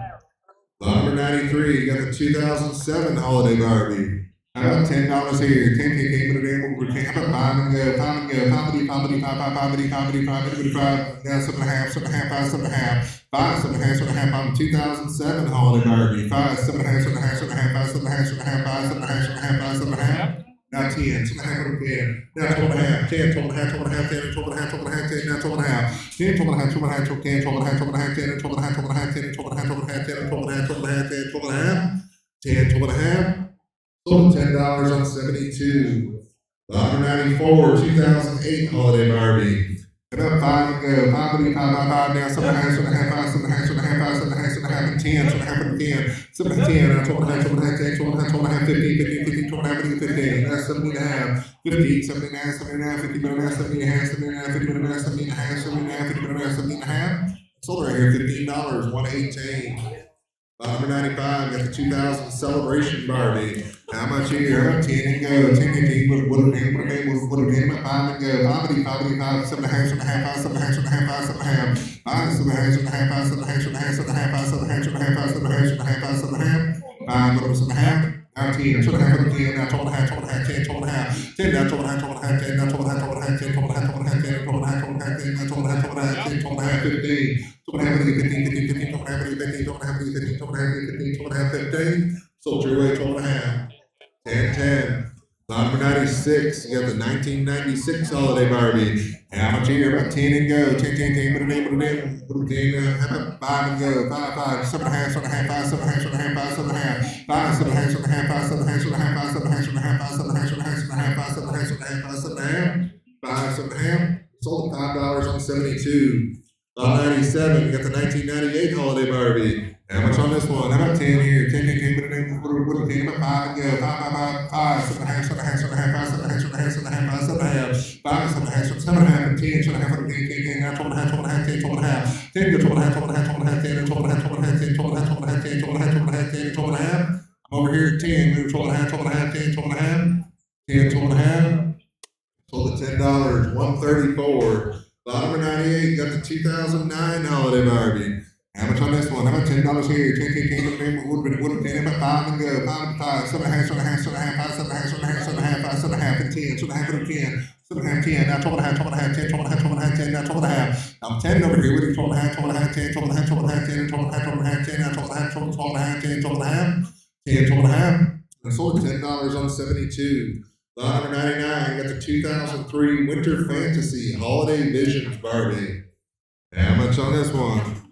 Lot number 93, you got the 2007 Holiday Barbie. How about $10 here? 10, 10, 10, but a damn over 10. How about 5 and go? 5 and go. 5, 5, 5, 5, 5, 5, 5, 5, now 7 and a half, 7 and a half, 5, 7 and a half, 5, 7 and a half, 7 and a half on the 2007 Holiday Barbie. 5, 7 and a half, 7 and a half, 7 and a half, 5, 7 and a half, 7 and a half, 5, 7 and a half, 7 and a half, 5, 7 and a half. Now 10, 7 and a half over 10. Now 12 and a half, 10, 12 and a half, 12 and a half, 10, 12 and a half, 12 and a half, 10, now 12 and a half. 10, 12 and a half, 12 and a half, 10, 12 and a half, 12 and a half, 10, 12 and a half, 12 and a half, 10, 12 and a half, 12 and a half, 10, 12 and a half, 12 and a half, 10, 12 and a half, 10, 12 and a half. Sold $10 on 72. Lot number 94, 2008 Holiday Barbie. About 5 and go. 5, 5, 5, 5, now 7 and a half, 7 and a half, 5, 7 and a half, 7 and a half, 5, 7 and a half, 7 and a half, 2.5, and 10, 2.5, and 10, 7.5, 10, 12.5, 12.5, 10, 12.5, 12.5, 15, 15, 15, 12.5, 15, that's 17.5, 15, 17.5, 17.5, 15.5, 17.5, 17.5, 15.5, 17.5, 17.5, 15.5, 17.5. Sold right here, $15, 118. Number 95, got the 2000 Celebration Barbie. How much here? 10 and go. 10 and 10. What a name, what a name, what a name. 5 and go. 5 and 5 and 5, 7 and a half, 7 and a half, 5, 7 and a half, 7 and a half, 7 and a half, 5, 7 and a half, 7 and a half, 5, 7 and a half, 7 and a half, 7 and a half, 5, 7 and a half, 7 and a half, 5, 7 and a half, 7 and a half, 5, 7 and a half, 5, 7 and a half. Now 10, 2 and a half, 10, now 12 and a half, 12 and a half, 10, 12 and a half, 10, now 12 and a half, 12 and a half, 10, now 12 and a half, 12 and a half, 10, 12 and a half, 12 and a half, 10, 12 and a half, 12 and a half, 10, now 12 and a half, 12 and a half, 10, 12 and a half, 15. 15. Sold your way 12.5. 10, 10. Number 96, you got the 1996 Holiday Barbie. How much here? About 10 and go. 10, 10, 10, put it in. How about 5 and go? 5, 5, 7.5, 7.5, 5, 7.5, 7.5, 5, 7.5, 5, 7.5, 7.5, 5, 7.5, 7.5, 7.5, 5, 7.5, 7.5, 5, 7.5, 7.5, 7.5, 5, 7.5. Sold at $5 on 72. 97, you got the 1998 Holiday Barbie. How much on this one? How about 10 here? 10, 10, 10, put it in. What a 10, about 5 and go. 5, 5, 5, 5, 7.5, 7.5, 7.5, 5, 7.5, 7.5, 7.5, 5, 7.5, 7.5, and 10, 7.5, 10, 10, 10, now 12.5, 12.5, 10, 12.5, 10, go 12.5, 12.5, 12.5, 10, 12.5, 12.5, 10, 12.5, 12.5, 10, 12.5, 12.5, 10, 12.5. I'm over here at 10, move 12.5, 12.5, 10, 12.5, 10, 12.5. Sold at $10, 134. Number 98, got the 2009 Holiday Barbie. How much on this one? How about $10 here? 10, 10, 10, would have 10, about 5 and go. 5 and 5, 7.5, 7.5, 7.5, 5, 7.5, 7.5, 5, 7.5, and 10, 7.5, and 10, 7.5, 10, now 12.5, 12.5, 10, 12.5, 12.5, 10, now 12.5. I'm 10 over here with 12.5, 12.5, 10, 12.5, 12.5, 10, 12.5, 12.5, 10, now 12.5, 12.5, 10, 12.5, 10, 12.5. I sold at $10 on 72. Lot number 99, got the 2003 Winter Fantasy Holiday Visions Barbie. How much on this one?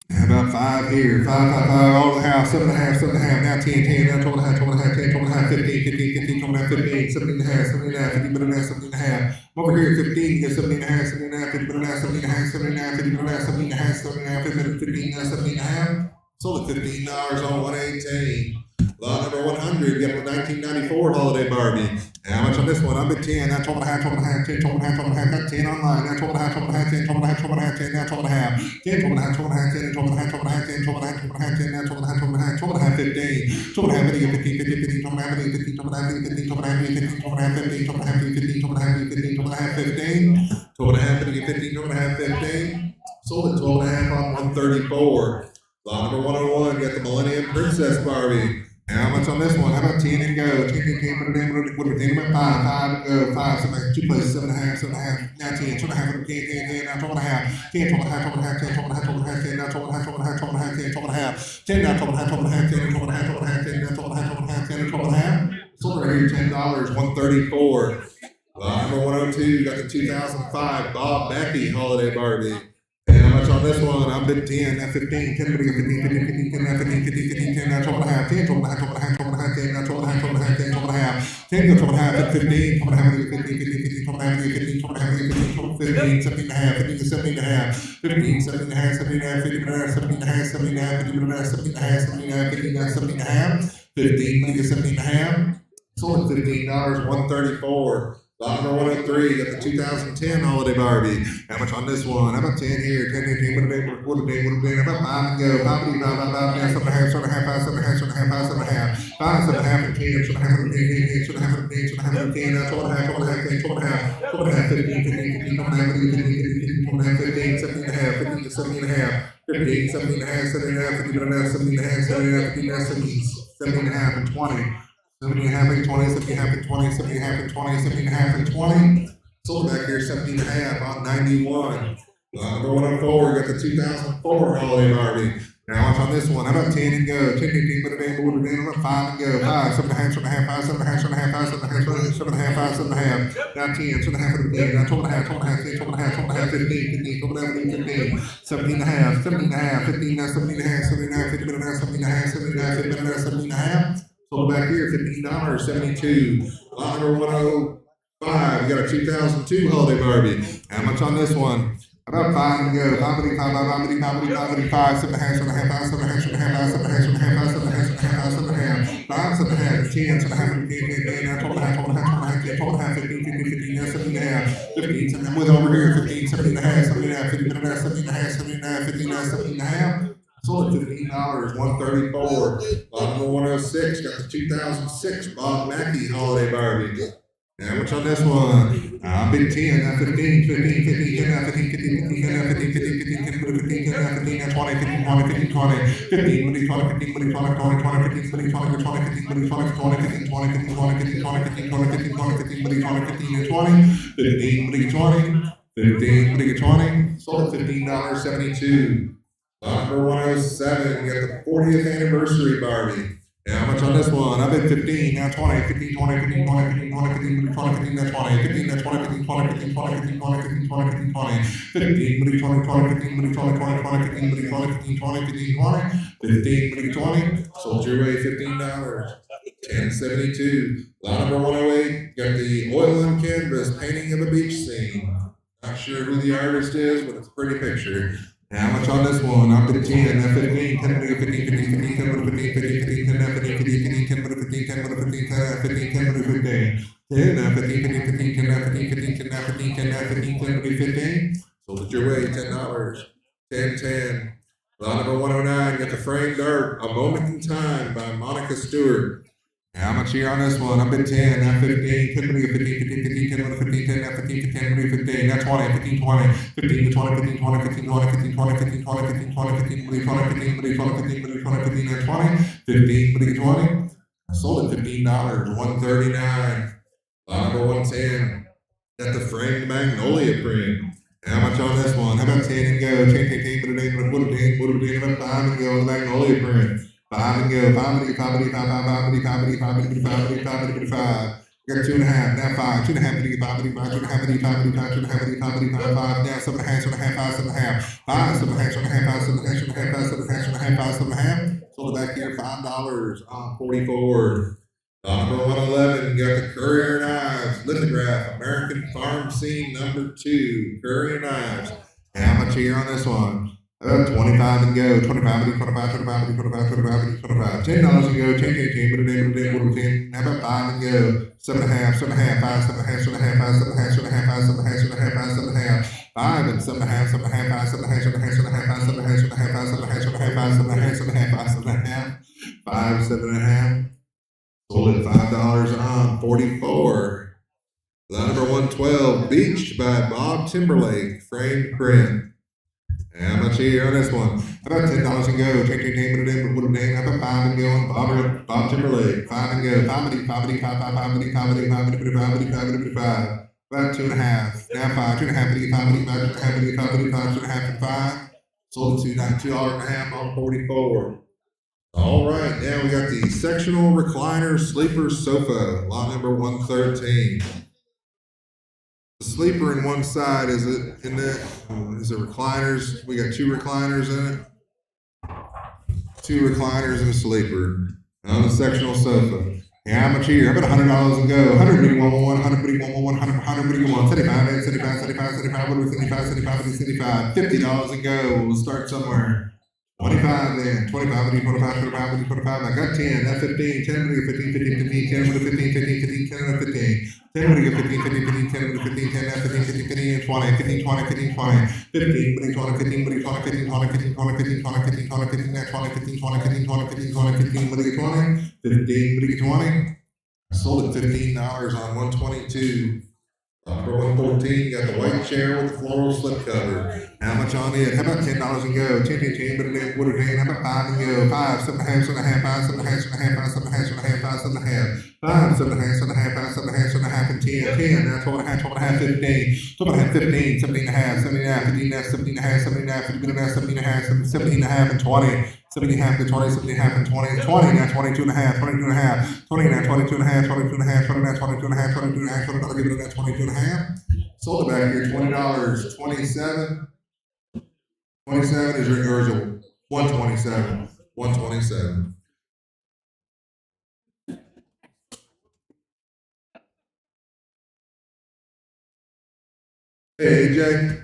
How about 5 here? 5, 5, 5, all the house, 7.5, 7.5, now 10, 10, now 12.5, 12.5, 10, 12.5, 15, 15, 15, 12.5, 15, 17.5, 17.5, 15.5, 17.5. I'm over here at 15, you got 17.5, 17.5, 15.5, 17.5, 17.5, 15.5, 17.5, 17.5, 15, 17.5. Sold at $15 on 118. Lot number 100, you got the 1994 Holiday Barbie. How much on this one? I'm at 10, now 12.5, 12.5, 10, 12.5, 12.5, got 10 online, now 12.5, 12.5, 10, 12.5, 12.5, 10, now 12.5, 10, 12.5, 12.5, 10, 12.5, 12.5, 10, 12.5, 12.5, 10, now 12.5, 12.5, 12.5, 15, 12.5, 15, 15, 15, 12.5, 15, 12.5, 15, 12.5, 15, 12.5, 15, 12.5, 15, 12.5, 15, 12.5, 15, 12.5, 15, 12.5, 15, sold at 12.5 on 134. Lot number 101, got the Millennium Princess Barbie. How much on this one? How about 10 and go? 10, 10, 10, put it in, what are we thinking about? 5, 5 and go. 5, 7, 2 places, 7.5, 7.5, now 10, 2.5, 10, 10, 10, now 12.5, 10, 12.5, 12.5, 10, 12.5, 12.5, 10, now 12.5, 12.5, 12.5, 10, 12.5, 10, now 12.5, 12.5, 10, 12.5, 12.5, 10, now 12.5, 12.5, 10, 12.5. Sold right here, $10, 134. Number 102, got the 2005 Bob Mackey Holiday Barbie. How much on this one? I'm at 10, now 15, 10, 15, 15, 15, 10, now 15, 15, 15, 10, now 12.5, 10, 12.5, 12.5, 12.5, 10, now 12.5, 12.5, 10, 12.5, 10, go 12.5, 15, 12.5, 15, 15, 15, 12.5, 15, 12.5, 15, 15, 17.5, 15 to 17.5, 15, 17.5, 17.5, 15.5, 17.5, 17.5, 15.5, 17.5, 17.5, 15, 17.5, 15, 17.5, sold at $15, 134. Lot number 103, got the 2010 Holiday Barbie. How much on this one? How about 10 here? 10, 10, 10, what a day, how about 5 and go? 5, 5, 5, 5, 7.5, 7.5, 7.5, 7.5, 7.5, 5, 7.5, and 10, 7.5, 10, 7.5, 10, 7.5, 10, now 12.5, 12.5, 10, 12.5, 12.5, 15, 15, 15, 12.5, 15, 15, 12.5, 15, 17.5, 15 to 17.5, 15, 17.5, 17.5, 15.5, 17.5, 17.5, 15, 17.5, and 20. 17.5 and 20, 17.5 and 20, 17.5 and 20, 17.5 and 20. Sold back here 17.5 on 91. Number 104, got the 2004 Holiday Barbie. Now watch on this one. How about 10 and go? 10, 15, put it in, put it in, 5 and go. 5, 7.5, 7.5, 5, 7.5, 7.5, 5, 7.5, 7.5, 5, 7.5. Now 10, 7.5 and 10, now 12.5, 12.5, 10, 12.5, 12.5, 15, 15, 12.5, 15, 17.5, 17.5, 15, now 17.5, 17.5, 15.5, 17.5, 17.5, 15.5, 17.5. Sold back here, $15, 72. Lot number 105, we got a 2002 Holiday Barbie. How much on this one? About five and go. Five, five, 7.5, 7.5, 5, 7.5, 7.5, 5, 7.5, 7.5, 7.5, 5, 7.5, 7.5, 5, 7.5, 10, 7.5, 12 and a half, 12 and a half, 12 and a half, 15, 17 and a half, 15, 17 with over here, 15, 17 and a half, 17 and a half, 15 and a half, 17 and a half, 17 and a half, 15 and a half, 17 and a half. Sold at $15, 134. Lot number 106 got the 2006 Bob Mackey Holiday Barbie. How much on this one? Big 10, 15, 15, 15, 10, 15, 15, 15, 10, 15, 15, 15, 10, 15, 10, 15, 20, 15, 20, 15, 20, 15, 20, 20, 15, 20, 20, 20, 20, 15, 20, 20, 20, 15, 20, 20, 20, 15, 20, 15, 20, 15, 20, 15, 20, 15, 20, 15, 20, 15, 20, 15, 20, 20, sold at $15.72. Number 107, we got the 40th anniversary Barbie. How much on this one? I bet 15, now 20, 15, 20, 15, 20, 15, 20, 15, 20, 15, now 20, 15, now 20, 15, 20, 15, 20, 15, 20, 15, 20, 15, 20, 15, 20, 20, 15, 20, 20, 20, 20, 15, 20, 15, 20, 15, 20, 15, 20, sold your way $15. 1072. Lot number 108, got the oil on canvas painting of a beach scene. Not sure who the artist is, but it's a pretty picture. How much on this one? Up to 10, now 15, 10, 15, 15, 15, 10, 15, 15, 15, 10, 15, 15, 10, 15, 10, 15, 10, 15, 10, 15, 10, 15, 15, 15, 10, 15, 15, 10, 15, 10, 15, 10, 15. Sold it your way, $10. 10, 10. Lot number 109, got the framed art, A Moment in Time by Monica Stewart. How much here on this one? Up at 10, now 15, 10, 15, 15, 15, 10, 15, 10, now 15, 10, 15, now 20, 15, 20, 15 to 20, 15, 20, 15, 20, 15, 20, 15, 20, 15, 20, 15, 20, 15, 20, 15, 20, 15, now 20, 15, 20. I sold it $15, 139. Lot number 110. Got the framed magnolia print. How much on this one? How about 10 and go? 10, 10, 10, but it ain't what it ain't, about 5 and go, the magnolia print. 5 and go, 5, 5, 5, 5, 5, 5, 5, 5, 5, 5, 5, 5, 5. We got 2.5, now 5, 2.5, 5, 5, 2.5, 5, 2.5, 5, 5, 5, now 7.5, 7.5, 5, 7.5, 5, 7.5, 7.5, 7.5, 7.5, 7.5, 5, 7.5. Sold it back here, $5 on 44. Number 111, got the Courier Knives lithograph, American Farm Scene number 2, Courier Knives. How much here on this one? 25 and go, 25, 25, 25, 25, 25, 25, $10 and go, 10, 10, 10, 10, how about 5 and go, 7.5, 7.5, 5, 7.5, 7.5, 5, 7.5, 7.5, 7.5, 7.5, 5 and 7.5, 7.5, 5, 7.5, 7.5, 7.5, 7.5, 7.5, 5, 7.5, 7.5, 5, 7.5. Sold at $5 on 44. Lot number 112, Beached by Bob Timberlake, framed print. How much here on this one? How about $10 and go? Take your name, put it in, put it in. How about 5 and go on Bob Timberlake? 5 and go. 5, 5, 5, 5, 5, 5, 5, 5, 5, 5, 5. About 2.5. Now 5, 2.5, 5, 5, 5, 5, 5, 5. Sold at $2.50 on 44. All right, now we got the sectional recliner sleeper sofa, lot number 113. The sleeper in one side is it in there? Is it recliners? We got 2 recliners in it. 2 recliners and a sleeper on the sectional sofa. Yeah, how much here? How about $100 and go? 100, 100, 75, 75, 75, 75, what are we, 75, 75, 75, $50 and go. We'll start somewhere. 25 then, 25, 25, 25, 25, I got 10, that's 15, 10, 15, 15, 15, 10, 15, 15, 15, 10, 15, 10, 15, 15, 15, 10, 15, 10, 15, 15, 15, 20, 15, 20, 15, 20, 15, 20, 15, 20, 15, 20, 15, 20, 15, 20, 15, 20, 15, 20, 15, 20, 15, 20, 15, 20, 15, 20, 15, 15, 20, sold at $15 on 122. Number 114, got the white chair with the floral slipcover. How much on it? How about $10 and go? 10, 10, 10, but it would have been. How about 5 and go? 5, 7.5, 7.5, 5, 7.5, 7.5, 5, 7.5, 7.5, 5, 7.5, 5, 7.5, 7.5, 5, 7.5, 7.5, and 10, 10. Now 12.5, 12.5, 15, 12.5, 15, 17.5, 17.5, 15.5, 17.5, 17.5, 17.5, 17.5, and 20. 70.5 to 20, 70.5 and 20, 20, now 22.5, 22.5, 20, now 22.5, 22.5, 20, now 22.5, 22.5, 20, I'll give it at 22.5. Sold it back here, $20, 27. 27 is yours, 127, 127. Hey, AJ.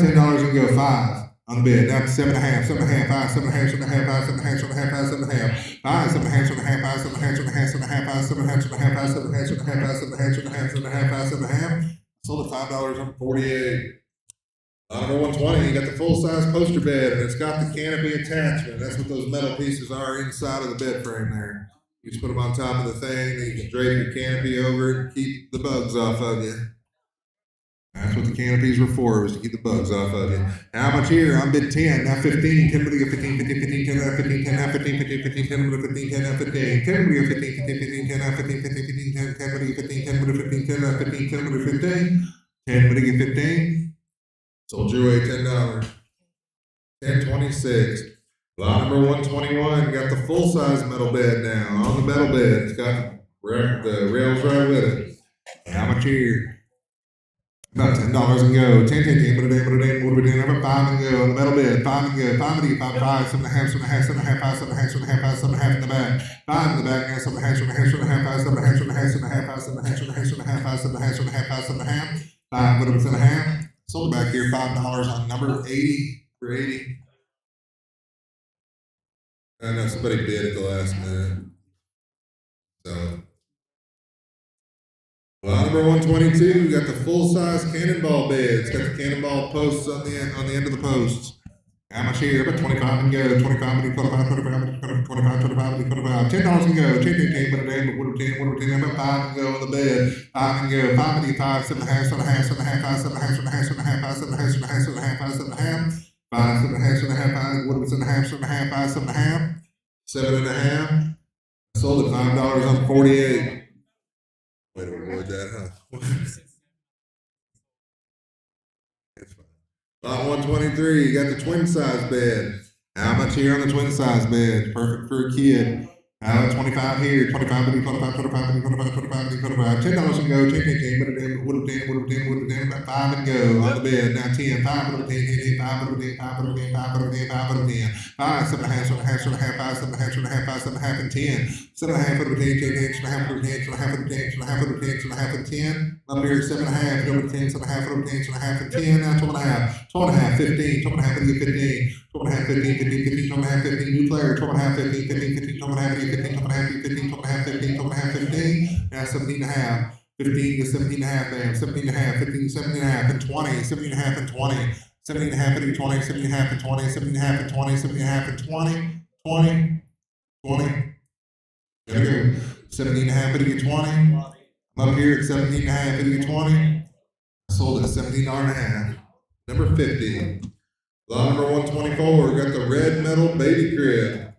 About $10 and go. 5 on the bid. Now 7.5, 7.5, 5, 7.5, 7.5, 5, 7.5, 7.5, 5, 7.5, 5, 7.5, 7.5, 5, 7.5, 7.5, 5, 7.5, 7.5, 5, 7.5, 7.5, 5, 7.5, 5, 7.5. Sold at $5.48. Lot number 120, you got the full-size poster bed, and it's got the canopy attachment. That's what those metal pieces are inside of the bed frame there. You just put them on top of the thing, then you can drape your canopy over it and keep the bugs off of you. That's what the canopies were for, was to keep the bugs off of you. How much here? I'm bid 10, now 15, 10, 15, 15, 15, 10, now 15, 10, now 15, 15, 15, 10, 15, 10, now 15, 10, 15, 15, 15, 10, now 15, 15, 15, 10, 10, 15, 10, 15, 10, now 15, 10, 15, 10, 15. Sold your way $10. 1026. Lot number 121. Got the full size metal bed now. On the metal bed. It's got the rails right with it. How much here? About $10 and go. 10, 10, 10, what are we doing? Number 5 and go. On the metal bed. 5 and go. 5 and go. 5, 5, 7.5, 7.5, 7.5, 5, 7.5, 7.5, 5, 7.5 in the back. 5 in the back now. 7.5, 7.5, 7.5, 5, 7.5, 7.5, 7.5, 5, 7.5, 7.5, 5, 7.5, 7.5, 5, 7.5. 5, what are we going to have? Sold back here $5 on number 80 for 80. I know somebody bid at the last minute. So, lot number 122, we got the full size cannonball bed. It's got the cannonball posts on the end of the posts. How much here? About 25 and go. 25 and 25, 25, 25, 25, 25. $10 and go. 10, 10, 10, but a day, but what 10, what 10, about 5 and go on the bed. 5 and go. 5 and 5, 7.5, 7.5, 7.5, 5, 7.5, 7.5, 7.5, 5, 7.5, 7.5, 7.5, 5, 7.5. 5, 7.5, 7.5, 5, what was 7.5, 7.5, 5, 7.5. 7.5. Sold at $5 on 48. Wait a minute. avoid that, huh? That's fine. Lot 123, you got the twin size bed. How much here on the twin size bed? Perfect for a kid. 25 here, 25, 25, 25, 25, 25, 25, $10 and go, 10, 10, 10, about 5 and go on the bed. Now 10, 5, 10, 10, 5, 10, 5, 10, 5, 10, 5, 10, 5, 7 and a half, 7 and a half, 7 and a half, 5, 7 and a half, 7 and a half, 5, 7 and a half, and 10. 7 and a half, 10, 10, 10, 7 and a half, 10, 7 and a half, 10, 7 and a half, 10, 7 and a half, and 10. Up here, 7 and a half, over 10, 7 and a half, over 10, 7 and a half, and 10. Now 12 and a half, 12 and a half, 15, 12 and a half, 15, 12 and a half, 15, 15, 15, 12 and a half, 15, new player, 12 and a half, 15, 15, 15, 12 and a half, 15, 12 and a half, 15, 12 and a half, 15, 12 and a half, 15. Now 17 and a half, 15 to 17 and a half, man, 17 and a half, 15 to 17 and a half, and 20, 17 and a half, and 20, 17 and a half, and 20, 17 and a half, and 20, 17 and a half, and 20, 17 and a half, and 20, 20, 20. Gotta go. 17 and a half, 20. I'm up here at 17 and a half, 20. I sold it at $17 and a half. Number 50. Lot number 124, got the red metal baby crib.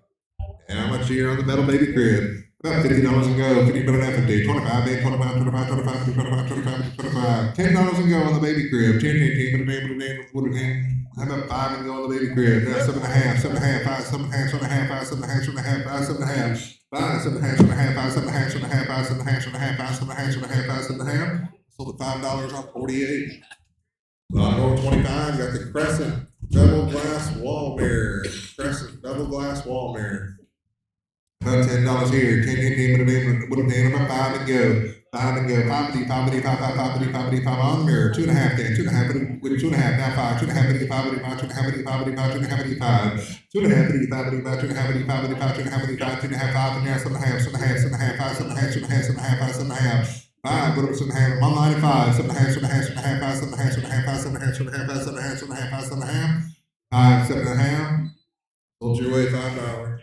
And how much here on the metal baby crib? About $50 and go, 50 but an F and D, 25, 8, 25, 25, 25, 25, 25, 25, $10 and go on the baby crib, 10, 10, 10, 10, how about 5 and go on the baby crib? Now 7 and a half, 7 and a half, 5, 7 and a half, 7 and a half, 5, 7 and a half, 7 and a half, 5, 7 and a half, 5, 7 and a half, 7 and a half, 5, 7 and a half, 7 and a half, 5, 7 and a half, 7 and a half, 5, 7 and a half, 7 and a half, 5, 7 and a half. Sold at $5 on 48. Lot number 25, got the Crescent double glass wall mirror. Crescent double glass wall mirror. About $10 here. 10, 10, 10, about 5 and go. 5 and go. 5 and 5 on the mirror. 2 and a half then. 2 and a half with 2 and a half. Now 5. 2 and a half, 5, 2 and a half, 5, 2 and a half, 5, 2 and a half, 5. 2 and a half, 5, 2 and a half, 5, 2 and a half, 5, 2 and a half, 5, 2 and a half, 5, and now 7 and a half, 7 and a half, 7 and a half, 5, 7 and a half, 7 and a half, 7 and a half, 5, 7 and a half. 5, go to 7 and a half, 195, 7 and a half, 7 and a half, 7 and a half, 5, 7 and a half, 7 and a half, 5, 7 and a half, 7 and a half, 5, 7 and a half, 7 and a half, 5, 7 and a half, 5, 7 and a half. Sold your way $5.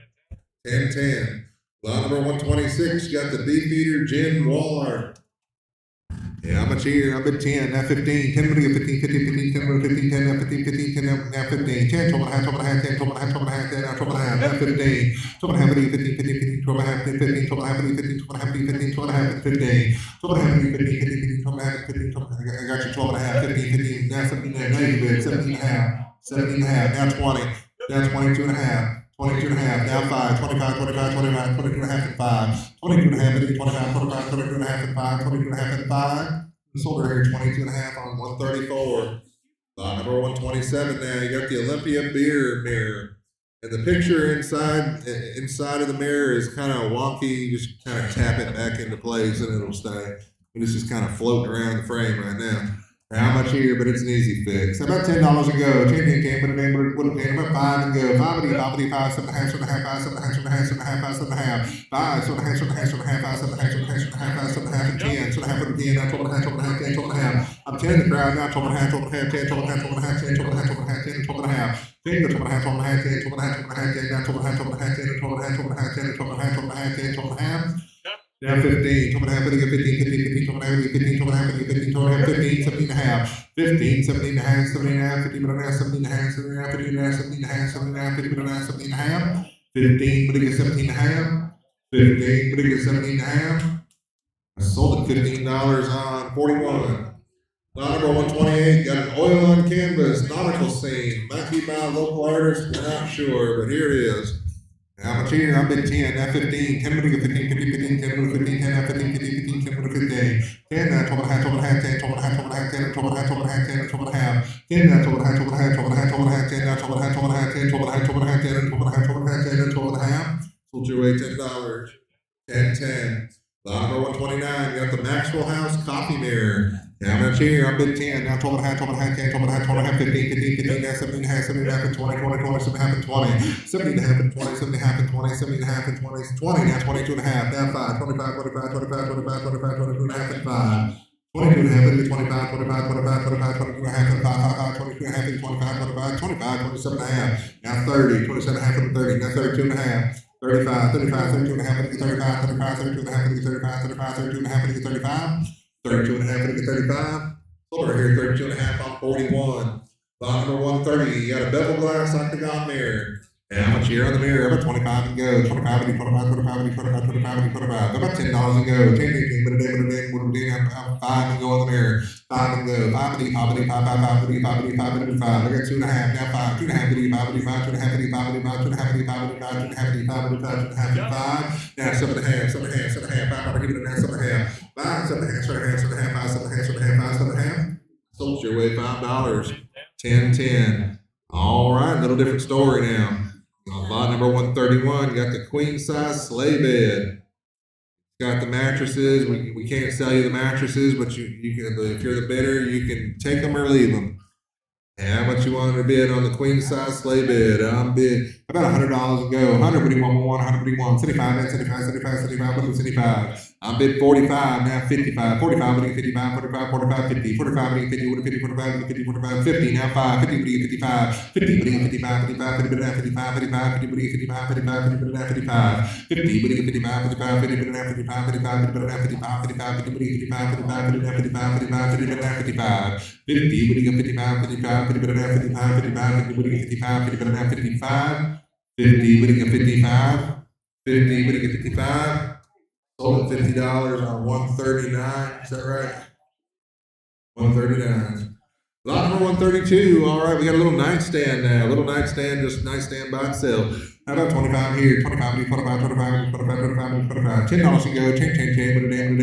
10, 10. Lot number 126, you got the Beefeater Gin Wall Art. Yeah, how much here? I've been 10, now 15, 10, 15, 15, 10, 15, 10, now 15, 15, 10, now 15, 10, 12 and a half, 12 and a half, 10, 12 and a half, 12 and a half, 10, now 12 and a half, now 15, 12 and a half, 15, 15, 15, 12 and a half, 15, 12 and a half, 15, 12 and a half, 15, 12 and a half, 15, 12 and a half, 15, 15, 12 and a half, 15, 12 and a half, I got you 12 and a half, 15, 15, now 17, now you bid, 17 and a half, 17 and a half, now 20, now 22 and a half. 22 and a half, now 5, 25, 25, 25, 22 and a half, and 5, 22 and a half, 25, 25, 22 and a half, and 5, 22 and a half, and 5. Sold her here 22 and a half on 134. Lot number 127 now, you got the Olympia beer mirror. And the picture inside of the mirror is kind of wonky. You just kind of tap it back into place and it'll stay. But it's just kind of floating around the frame right now. How much here, but it's an easy fix. About $10 and go. 10, 10, 10, but about 5 and go. 5, 5, 7 and a half, 7 and a half, 5, 7 and a half, 7 and a half, 7 and a half, 5, 7 and a half, 5, 7 and a half, 7 and a half, 7 and a half, 5, 7 and a half, 7 and a half, 7 and a half, 5, 7 and a half, and 10, 7 and a half, 10, now 12 and a half, 12 and a half, 10, 12 and a half. I'm 10 in the crowd now, 12 and a half, 12 and a half, 10, 12 and a half, 12 and a half, 10, 12 and a half, 12 and a half, 10, 12 and a half. 10 to 12 and a half, 12 and a half, 10, 12 and a half, 12 and a half, 10, now 12 and a half, 12 and a half, 10, 12 and a half, 12 and a half, 10, 12 and a half, 12 and a half, 10, 12 and a half. Now 15, 12 and a half, 15, 15, 15, 12 and a half, 15, 12 and a half, 15, 12 and a half, 15, 17 and a half, 15, 17 and a half, 17 and a half, 15 and a half, 17 and a half, 17 and a half, 15 and a half, 17 and a half, 17 and a half, 15 and a half, 17 and a half, 15, but it gets 17 and a half, 15, but it gets 17 and a half. I sold it $15 on 41. Lot number 128, got an oil on canvas, nautical scene. Might be by a local artist, we're not sure, but here it is. How much here? I've been 10, now 15, 10 to 15, 15, 15, 10 to 15, 10, now 15, 15, 15, 10 to 15, 10, now 12 and a half, 12 and a half, 10, 12 and a half, 12 and a half, 10, 12 and a half, 12 and a half, 10, 12 and a half, 10, now 12 and a half, 12 and a half, 12 and a half, 12 and a half, 10, now 12 and a half, 12 and a half, 10, 12 and a half, 12 and a half, 10, 12 and a half, 12 and a half, 10, 12 and a half. Sold your way $10. 10, 10. Lot number 129, you got the Maxwell House coffee mirror. How much here? I've been 10, now 12 and a half, 12 and a half, 10, 12 and a half, 12 and a half, 15, 15, 15, now 17 and a half, 17 and a half, and 20, 20, 20, 7 and a half, and 20, 17 and a half, and 20, 7 and a half, and 20, 17 and a half, and 20, 20, now 22 and a half, now 5, 25, 25, 25, 25, 25, 22 and a half, and 5, 22 and a half, and 25, 25, 25, 25, 22 and a half, and 5, 5, 22 and a half, and 25, 25, 25, 27 and a half, now 30, 27 and a half, and 30, now 32 and a half, 35, 35, 32 and a half, and 35, 35, 32 and a half, and 35, 35, 32 and a half, and 35, 32 and a half, and 35. Sold right here, 32 and a half on 41. Lot number 130, you got a bevel glass octagon mirror. And how much here on the mirror? How about 25 and go? 25 and 25, 25 and 25, 25 and 25. How about $10 and go? 10, 5 and go on the mirror. 5 and go. 5 and 5 and 5, 5, 5 and 5 and 5 and 5. I got 2.5 now. 5, 2.5 and 5 and 5, 2.5 and 5 and 5, 2.5 and 5 and 5, 2.5 and 5 and 5 and 5, 2.5 and 5. Now 7.5, 7.5, 7.5. 5. I'm giving it now 7.5. 5, 7.5, 7.5, 7.5, 5, 7.5, 7.5, 5, 7.5. Sold your way $5. 10, 10. All right, little different story now. Lot number 131, got the queen size sleigh bed. Got the mattresses. We can't sell you the mattresses, but you can, if you're the bidder, you can take them or leave them. And how much you want to bid on the queen size sleigh bed? I'm bid about $100 a go. 100, what do you want? 100, what do you want? 75, 75, 75, 75, what do you 75? I'm bid 45, now 55. 45, what do you 55, 45, 45, 50. 45, what do you 50, what do you 50, 45, what do you 50, 45, 50. Now 5, 50, what do you 55? 50, what do you 55, 55, 50, but now 55, 55, 50, what do you 55, 55, 50, but now 55. 50, what do you 55, 55, 50, but now 55, 55, 50, but now 55, 55, 50, what do you 55, 55, 50, now 55, 55, 50, but now 55. 50, what do you 55, 55, 50, but now 55, 55, 50, what do you 55, 50, but now 55. 50, what do you 55? 50, what do you 55? Sold at $50 on 139. Is that right? 139. Lot number 132. All right, we got a little nightstand now. A little nightstand, just nightstand buy and sell. How about 25 here? 25, 25, 25, 25, 25, 25. $10 can go. 10, 10, 10. What a damn,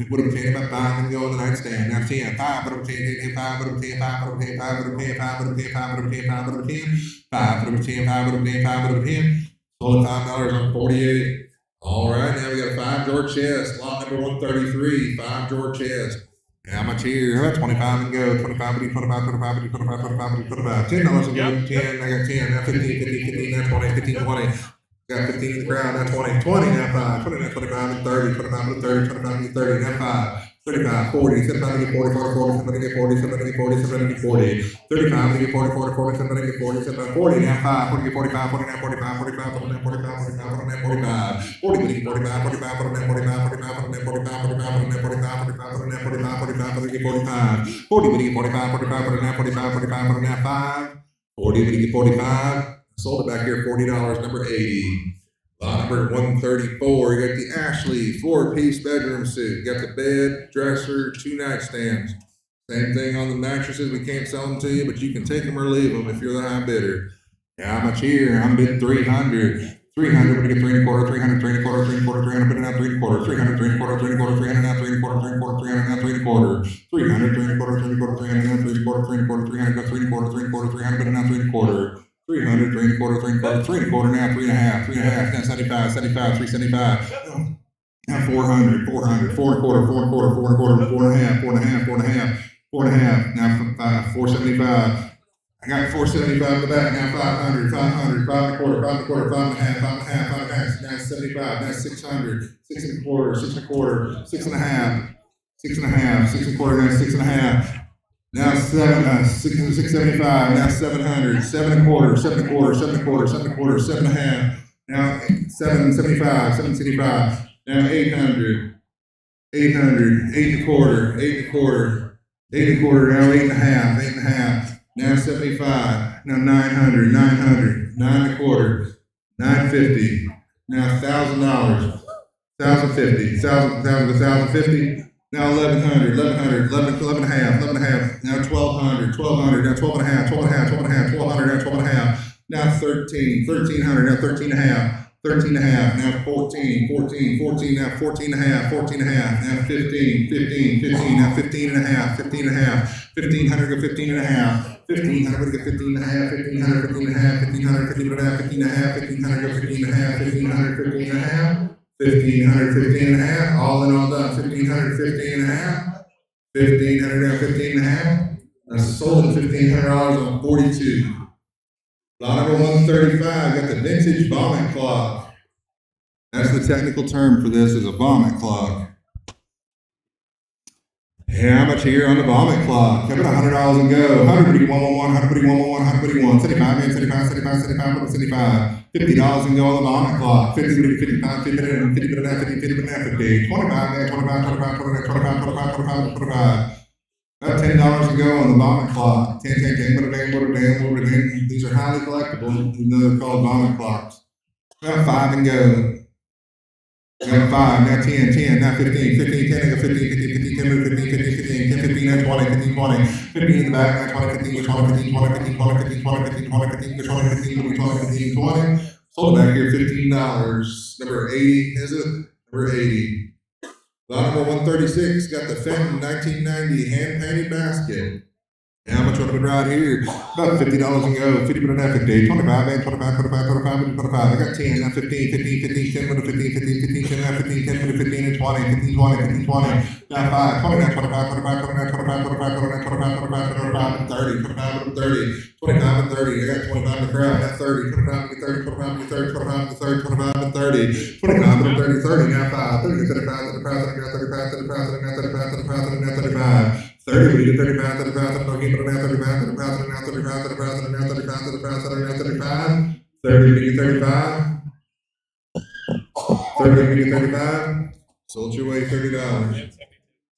what a 10 about 5 and go on the nightstand. Now 10, 5, what a 10, 5, what a 10, 5, what a 10, 5, what a 10, 5, what a 10, 5, what a 10, 5, what a 10, 5, what a 10, 5, what a 10, 5, what a 10. Sold at $5 on 48. All right, now we got a 5 drawer chest. Lot number 133. 5 drawer chest. How much here? How about 25 and go? 25, 25, 25, 25, 25, 25. $10 and go. 10. I got 10. Now 15, 15, 15. Now 20, 15, 20. Got 15 in the crowd. Now 20, 20. Now 5. 20, now 25 and 30. 25 and 30. 25 and 30. Now 5. 35, 40, 75, 40, 40, 40, 70, 40, 70, 40, 70, 40, 35, 40, 40, 40, 70, 40, 70, 40, now 5, 40, 45, 40, now 45, 45, 40, now 45, 45, 40, now 45, 40, 45, 45, 40, now 45, 45, 40, now 45, 45, 40, now 45, 45, 40, now 45, 45, 40, 45, 40, 45, 45, 40, now 45, 45, 40, now 5, 40, 45, sold it back here, $40, number 80. Lot number 134, you got the Ashley 4-piece bedroom suite. You got the bed, dresser, 2 nightstands. Same thing on the mattresses. We can't sell them to you, but you can take them or leave them if you're the high bidder. How much here? I'm bidding 300. 300, we get 3 1/4, 300, 3 1/4, 3 1/4, 300, bidding out 3 1/4, 300, 3 1/4, 3 1/4, 300 now 3 1/4, 3 1/4, 300 now 3 1/4, 300, 3 1/4, 3 1/4, 300 now 3 1/4, 3 1/4, 300 go 3 1/4, 3 1/4, 300, bidding out 3 1/4. 300, 3 1/4, 3 1/4, 3 1/4 now, 3 1/2, 3 1/2, now 75, 75, 375. Now 400, 400, 4 1/4, 4 1/4, 4 1/4, 4 1/2, 4 1/2, 4 1/2, 4 1/2, now 475. I got 475 in the back, now 500, 500, 5 1/4, 5 1/4, 5 1/2, 5 1/2, 5 1/2, now 75, now 600, 6 1/4, 6 1/4, 6 1/2, 6 1/2, 6 1/4, now 6 1/2. Now 675, now 700, 7 1/4, 7 1/4, 7 1/4, 7 1/4, 7 1/2, now 775, 775, now 800, 800, 8 1/4, 8 1/4, 8 1/4, now 8 1/2, 8 1/2, now 75, now 900, 900, 9 1/4, 950, now $1,000, 1,050, 1,050. Now 1,100, 1,100, 11 1/2, 11 1/2, now 1,200, 1,200, now 12 1/2, 12 1/2, 12 1/2, 1,200, now 12 1/2, now 13, 1,300, now 13 1/2, 13 1/2, now 14, 14, 14, now 14 1/2, 14 1/2, now 15, 15, 15, now 15 1/2, 15 1/2, 1,500 go 15 1/2, 1,500 go 15 1/2, 1,500, 15 1/2, 1,500, 15 1/2, 15 1/2, 1,500 go 15 1/2, 1,500, 15 1/2. 1,500, 15 1/2, all in all done, 1,500, 15 1/2, 1,500 and 15 1/2. That's sold at $1,500 on 42. Lot number 135, got the vintage vomit clock. That's the technical term for this, is a vomit clock. How much here on the vomit clock? How about $100 and go? 100, 111, 100, 111, 101, 75, 75, 75, 75, 75. $50 and go on the vomit clock. 50, 55, 50, 50, 50, 50, 50, 50, 25, 25, 25, 25, 25, 25, 25, 25. About $10 to go on the vomit clock. 10, 10, 10, what a damn, what a damn, what a damn. These are highly collectible, even though they're called vomit clocks. About 5 and go. Got 5, now 10, 10, now 15, 15, 10, I got 15, 15, 15, 10, 15, 15, 15, 10, 15, now 20, 15, 20, 15 in the back, now 20, 15, 20, 15, 20, 15, 20, 15, 20, 15, 20, 15, 20, 15, 20, 15, 20. Sold back here, $15. Number 80, is it? Number 80. Lot number 136, got the Fenton 1990 hand-painted basket. How much want to right here? About $50 and go. 50 minute half 50. 25, 25, 25, 25, 25. I got 10, now 15, 15, 15, 10 minute 15, 15, 15, 10, now 15, 10 minute 15 and 20, 15, 20, 15, 20. Now 5, 20, now 25, 25, 29, 25, 25, 29, 25, 25, 25, and 30, 25 and 30, 25 and 30. I got 25 in the crowd, now 30, 25 and 30, 25 and 30, 25 and 30, 25 and 30, 25 and 30, 30, now 5, 30, 35, 35, 35, 35, 35, 35, 35, 35, 30, we get 35, 35, 35, 35, 35, 35, 35, 35, 35, 35, 35, 30, we get 35, 30, we get 35, sold your way $30,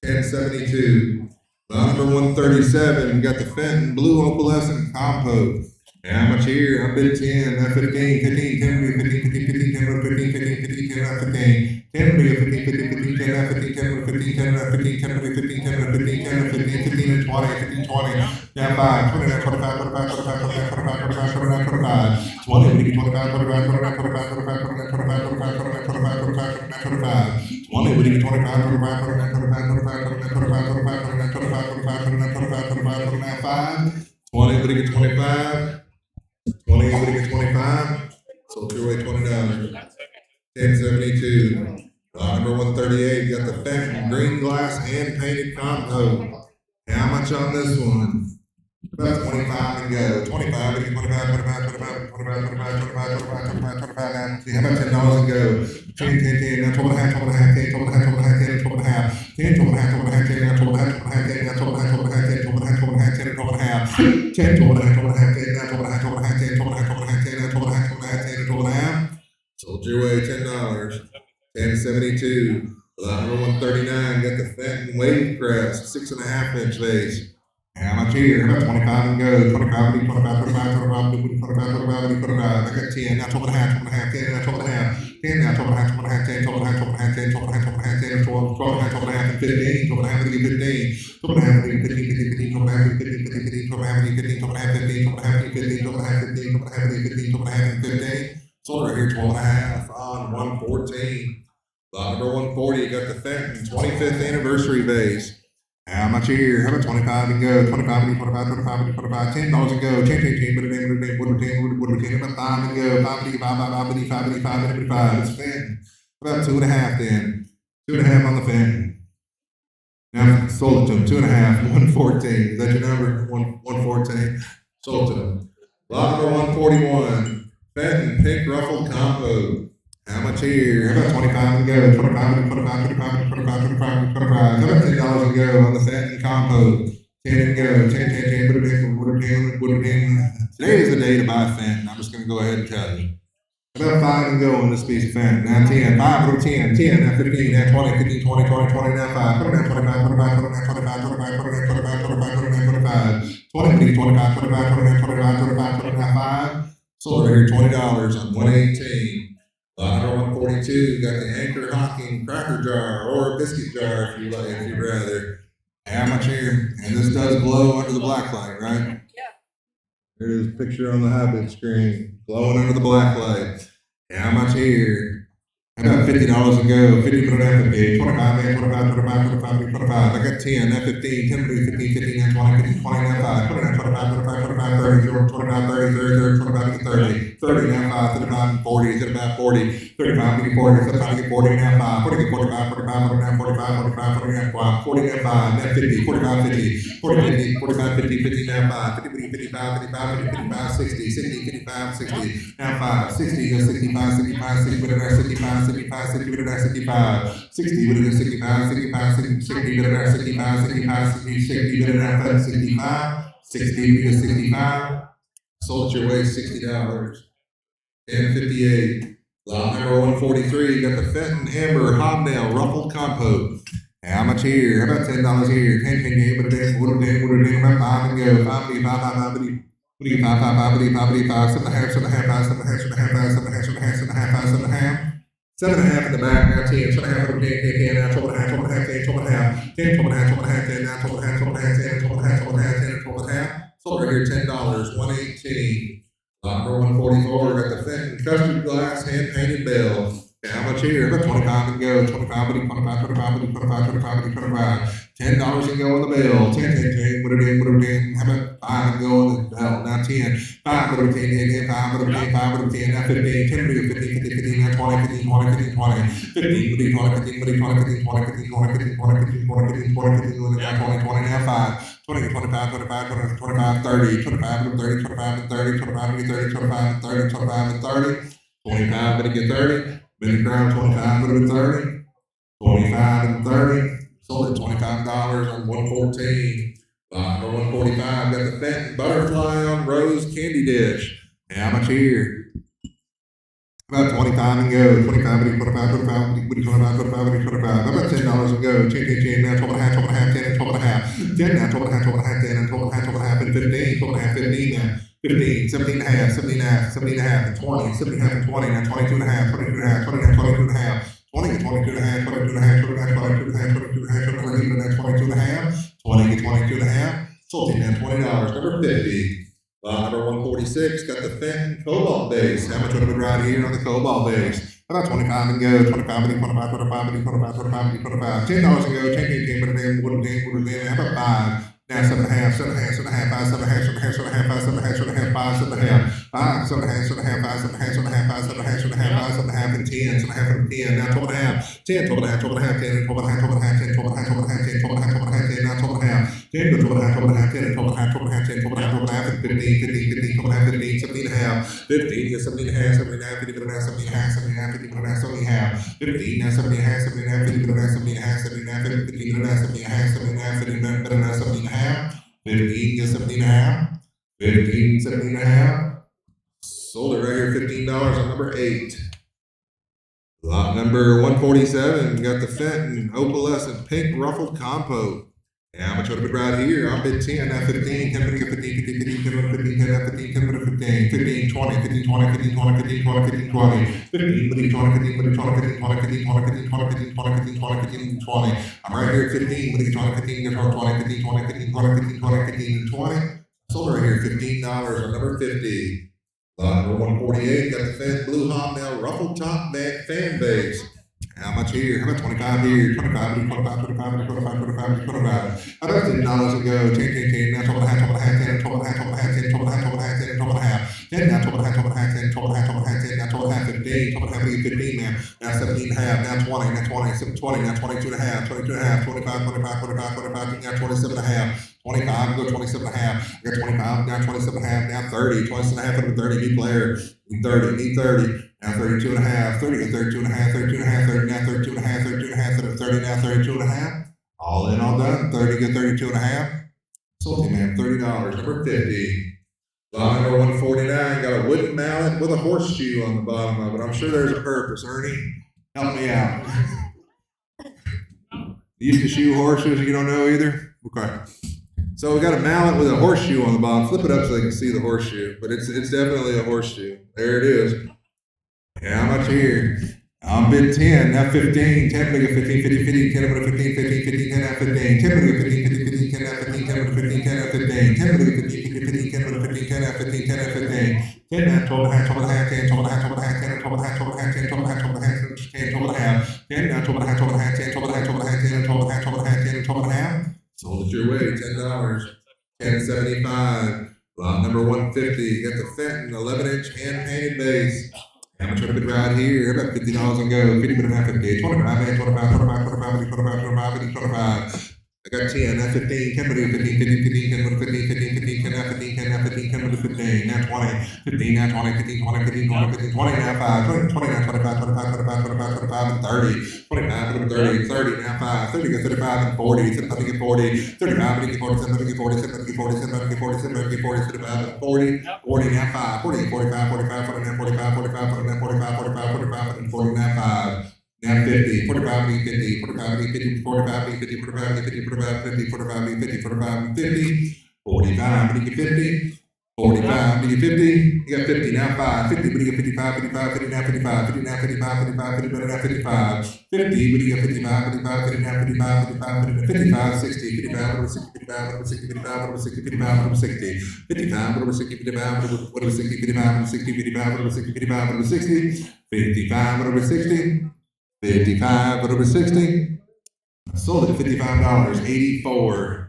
1072. Lot number 137, we got the Fenton Blue Opalescent Compost. How much here? I'm bidding 10, not 15, 15, 10, 15, 15, 15, 10, 15, 15, 15, 10, not 15. 10 will be 15, 15, 15, 10, not 15, 10, 15, 10, not 15, 10, 15, 10, not 15, 10, 15, 15, and 20, 15, 20. Now 5, 20, 25, 25, 25, 25, 25, 25, 25, 20, we get 25, 25, 25, 25, 25, 25, 25, 25, 25, 25, 25, 20, we get 25, 25, 25, 25, 25, 25, 25, 25, 25, 25, 25, 25, 5, 20, we get 25, 20, we get 25, sold your way $20, 1072. Lot number 138, got the Fenton green glass hand painted combo. How much on this one? About 25 and go. 25, we get 25, 25, 25, 25, 25, 25, 25, 25, 25. Now, see, how about $10 and go? 10, 10, 10, now 12 and a half, 12 and a half, 10, 12 and a half, 12 and a half, 10, 12 and a half, 10, 12 and a half, 12 and a half, 10, now 12 and a half, 12 and a half, 10, now 12 and a half, 12 and a half, 10, 12 and a half, 12 and a half, 10, 12 and a half, 10, 12 and a half, 12 and a half, 10, now 12 and a half, 12 and a half, 10, 12 and a half, 12 and a half, 10, now 12 and a half, 12 and a half, 10, and 12 and a half. Sold your way $10, 1072. Lot number 139, got the Fenton Wave Crest 6.5 inch vase. How much here? About 25 and go. 25, 25, 25, 25, 25, 25, 25. I got 10, now 12 and a half, 12 and a half, 10, now 12 and a half, 10, now 12 and a half, 12 and a half, 10, 12 and a half, 12 and a half, 10, 12 and a half, 12 and a half, 10, 12, 12 and a half, 12 and a half, and 15, 12 and a half, 15, 12 and a half, 15, 15, 12 and a half, 15, 15, 12 and a half, 15, 12 and a half, 15, 12 and a half, 15, 12 and a half, 15, 12 and a half, 15, 12 and a half, 15. Sold right here 12 and a half on 114. Lot number 140, you got the Fenton 25th anniversary vase. How much here? How about 25 and go? 25, 25, 25, 25, $10 and go. 10, 10, 10, but it 10, about 5 and go. 5, it's Fenton. About 2.5 then. 2.5 on the Fenton. Now, sold it to him. 2.5, 114. Is that your number? 114. Sold to him. Lot number 141, Fenton Pink Ruffled Combo. How much here? How about 25 and go? 25, 25, 25, 25, 25, 25. How about $10 and go on the Fenton Combo? 10 and go. 10, 10, 10, put it in. Today is the day to buy Fenton. I'm just going to go ahead and tell you. About 5 and go on this piece of Fenton. Now 10, 5, put 10, 10, now 15, now 20, 15, 20, 20, 20, now 5. Put it down 25, 25, 25, 25, 25, 25, 25, 25, 20, 25, 25, 25, 25, 25, 5. Sold right here $20 on 118. Lot number 142, got the Anchor Hocking cracker jar or a biscuit jar if you like, if you'd rather. How much here? And this does glow under the black light, right? Yeah. There's a picture on the habit screen, glowing under the black light. How much here? I got $50 to go. 50 put it at 50. 25, 25, 25, 25, 25. I got 10, that 15, 10, 15, 15, 20, 15, 20, now 5. Put it at 25, 25, 25, 30, 25, 30, 30, 25, 30, 30, now 5, 35, 40, 35, 40, 35, 40, 35, 40, now 5, 40, 45, 45, 49, 45, 45, 49, 40, now 5, now 50, 45, 50, 40, 50, 45, 50, 50, now 5, 50, 55, 55, 55, 60, 60, 55, 60, now 5, 60, 65, 65, 60, 65, 65, 60, 65, 60, 65, 65, 60, 65, 65, 60, 65, 60, 65, sold your way $60, 1058. Lot number 143, you got the Fenton Amber Hobnail Ruffled Compote. How much here? How about $10 here? 10, 10, 10, but a damn, what a damn, what a damn, about 5 and go. 5, 5, 5, 5, 5, 5, 5, 5, 5, 7 and a half, 7 and a half, 7 and a half, 7 and a half, 7 and a half, 7 and a half, 7 and a half, 7 and a half. 7 and a half in the back, now 10, 7 and a half, 10, 10, 10, now 12 and a half, 12 and a half, 10, 12 and a half, 10, 12 and a half, 12 and a half, 10, now 12 and a half, 12 and a half, 10, 12 and a half, 12 and a half, 10, 12 and a half. Sold right here, $10, 118. Number 144, got the Fenton custard glass hand painted bell. How much here? About 25 and go. 25, 25, 25, 25, 25, 25. $10 and go on the bell. 10, 10, 10. What it in? What it in? How about 5 and go on the bell? Now 10. 5, what it 10, 10, 10, 5, what it 10, 5, what it 10. Now 15. 10, 15, 15, 15, now 20, 15, 20, 15, 20. 15, 15, 20, 15, 15, 20, 15, 20, 15, 20, 15, 20, 15, 20, 15, 20, 15, 20, now 20, 20, now 5. 20, 25, 25, 25, 30, 25 and 30, 25 and 30, 25 and 30, 25 and 30, 25 and 30, 25 and get 30, minute crown 25 and 30, 25 and 30, sold at $25 on 114. Number 145, got the Fenton butterfly on rose candy dish. How much here? About 25 and go. 25, 25, 25, 25, 25, 25. How about $10 and go? 10, 10, 10, now 12 and a half, 12 and a half, 10 and 12 and a half. 10 now, 12 and a half, 12 and a half, 10 and 12 and a half, 12 and a half, and 15, 12 and a half, 15 now. 15, 17 and a half, 17 and a half, 17 and a half, and 20, 17 and a half, and 20, now 22 and a half, 22 and a half, 20 now, 22 and a half, 20 and 22 and a half, 22 and a half, 22 and a half, 22 and a half, 22 and a half, 22 and a half, 22 and a half, 20 and 22 and a half, sold him now $20, number 50. Number 146, got the Fenton Cobalt base. How much would it right here on the Cobalt base? About 25 and go, 25 and 25, 25 and 25, 25 and 25, $10 and go, 10, 10, 10, but a damn, what a damn, what a damn, how about 5? Now 7 and a half, 7 and a half, 7 and a half, 5, 7 and a half, 7 and a half, 7 and a half, 5, 7 and a half, 7 and a half, 5, 7 and a half, 5, 7 and a half, 7 and a half, 5, 7 and a half, 7 and a half, 5, 7 and a half, 7 and a half, 5, 7 and a half, and 10, 7 and a half, and 10, now 12 and a half, 10, 12 and a half, 12 and a half, 10, and 12 and a half, 12 and a half, 10, 12 and a half, 12 and a half, 10, 12 and a half, 12 and a half, 10, now 12 and a half, 10, 12 and a half, 12 and a half, 10, and 12 and a half, 12 and a half, 10, 12 and a half, 12 and a half, and 15, 15, 15, 12 and a half, 15, 17 and a half, 15, 17 and a half, 17 and a half, 50 and a half, 70 and a half, 70 and a half, 50 and a half, 70 and a half, 15, now 70 and a half, 70 and a half, 50 and a half, 70 and a half, 70 and a half, 15 and a half, 70 and a half, 70 and a half, 50 and a half, 70 and a half, 15, 17 and a half, 15, 17 and a half. Sold it right here, $15 on number 8. Lot number 147, got the Fenton opalescent pink ruffled compote. How much would it be right here? I'll bid 10, now 15, 10, 15, 15, 15, 15, 10, 15, 10, now 15, 10, 15, 15, 20, 15, 20, 15, 20, 15, 20, 15, 20, 15, 15, 20, 15, 20, 20, 15, 20, 15, 20, 15, 20, 15, 20, 15, 20, 15, 20. I'm right here at 15, 15, 20, 15, 20, 15, 20, 15, 20, 15, 20, 15, and 20. Sold right here, $15 on number 50. Number 148, got the Fenton Blue Hobnail ruffled top back fan base. How much here? How about 25 here? 25, 25, 25, 25, 25, 25. How about $10 and go? 10, 10, 10, now 12 and a half, 12 and a half, 10, 12 and a half, 12 and a half, 10, 12 and a half, 12 and a half, 10, 12 and a half, 10, now 12 and a half, 12 and a half, 10, 12 and a half, 12 and a half, 10, now 12 and a half, 15, 12 and a half, 15, now 17 and a half, now 20, now 20, 20, now 22 and a half, 22 and a half, 25, 25, 25, 25, now 27 and a half. 25, go 27 and a half. I got 25, now 27 and a half, now 30, 27 and a half, and 30, new player. Need 30, need 30, now 32 and a half, 30, and 32 and a half, 32 and a half, 30, now 32 and a half, 32 and a half, 30, now 32 and a half. All in, all done. 30, get 32 and a half. Sold him, man, $30, number 50. Lot number 149, got a wooden mallet with a horseshoe on the bottom of it. I'm sure there's a purpose. Ernie, help me out. You used to shoe horses, you don't know either? Okay. So we got a mallet with a horseshoe on the bottom. Flip it up so they can see the horseshoe, but it's definitely a horseshoe. There it is. How much here? I'm bid 10, now 15, 10, 15, 50, 50, 10, 15, 15, 15, 10, 15, 10, 15, 15, 15, 10, 15, 10, 15, 10, 15, 10, 15, 15, 15, 10, 15, 10, 15, 10, 15, 10, 12 and a half, 12 and a half, 10, 12 and a half, 12 and a half, 10, 12 and a half, 12 and a half, 10, 12 and a half, 12 and a half, 10, 12 and a half, 10, now 12 and a half, 12 and a half, 10, 12 and a half, 12 and a half, 10, 12 and a half, 12 and a half, 10, 12 and a half. Sold it your way, $10. 1075. Lot number 150. Got the Fenton 11-inch hand painted base. How much would it be right here? About $50 and go. 50 but a half 50. 25, 25, 25, 25, 25, 25, 25. I got 10, now 15, 10, 15, 15, 15, 10, 15, 15, 15, 10, now 15, 10, now 15, 10, 15, now 20, 15, now 20, 15, 20, 15, 20, 15, 20, now 5, 20, 20, now 25, 25, 25, 25, 25, and 30, 25, 30, 30, now 5, 30, get 35, and 40, 35, get 40, 35, get 40, 7, get 40, 7, get 40, 7, get 40, 7, get 40, 35, and 40, 40, now 5, 40, 45, 45, 49, 45, 45, 49, 45, 45, 45, and 40, now 5. Now 50, 45, 50, 45, 50, 45, 50, 45, 50, 45, 50, 45, 50, 45, 50, 45, 50, 45, 50, you got 50, now 5, 50, but you got 55, 55, 50, now 55, 50, now 55, 55, 50, but now 55, 50, but you got 55, 55, 50, now 55, 55, 50, 55, 60, 55, over 60, 55, over 60, 55, over 60, 55, over 60, 55, over 60, 55, over 60, 55, over 60, 55, over 60, 55, over 60, 55, over 60, 55 over 60. I sold it at $55.84.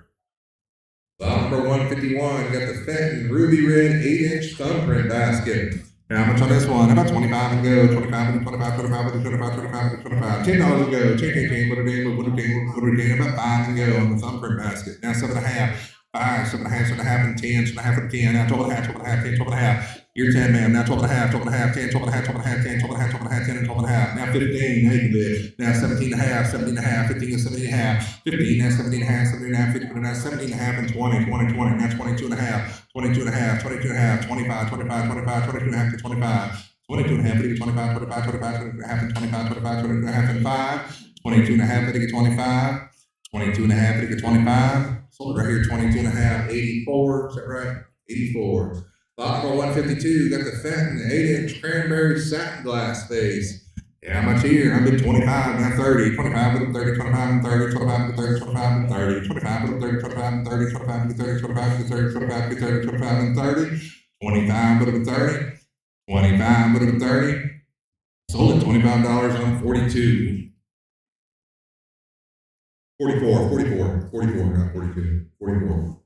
Lot number 151, got the Fenton Ruby Red 8-inch thumbprint basket. How much on this one? About 25 and go. 25 and 25, 25 and 25, 25 and 25. $10 to go. Chain, what a day, about 5 and go on the thumbprint basket. Now 7.5. 5, 7.5, 7.5, and 10, 7.5 and 10. Now 12.5, 12.5, 10, 12.5. You're 10, man. Now 12.5, 12.5, 10, 12.5, 12.5, 10, 12.5, 12.5, 10, and 12.5. Now 15, now you can bid. Now 17.5, 17.5, 15 and 17.5. 15, now 17.5, 17.5, 15, now 17.5, and 20, 20, 20. Now 22.5, 22.5, 22.5, 25, 25, 25, 22.5 to 25. 22.5, 25, 25, 25, 22.5, and 25, 25, 22.5, and 5. 22.5, 25. 22.5, 25. Sold right here, 22.5, 84. Is that right? 84. Lot number 152, got the Fenton 8-inch cranberry satin glass face. Yeah, how much here? I'm at 25, now 30, 25 with 30, 25 and 30, 25 with 30, 25 and 30, 25 with 30, 25 and 30, 25 with 30, 25 with 30, 25 with 30, 25 and 30, 25 with 30, 25 with 30. Sold at $25 on 42. 44, 44, 44, not 42, 44.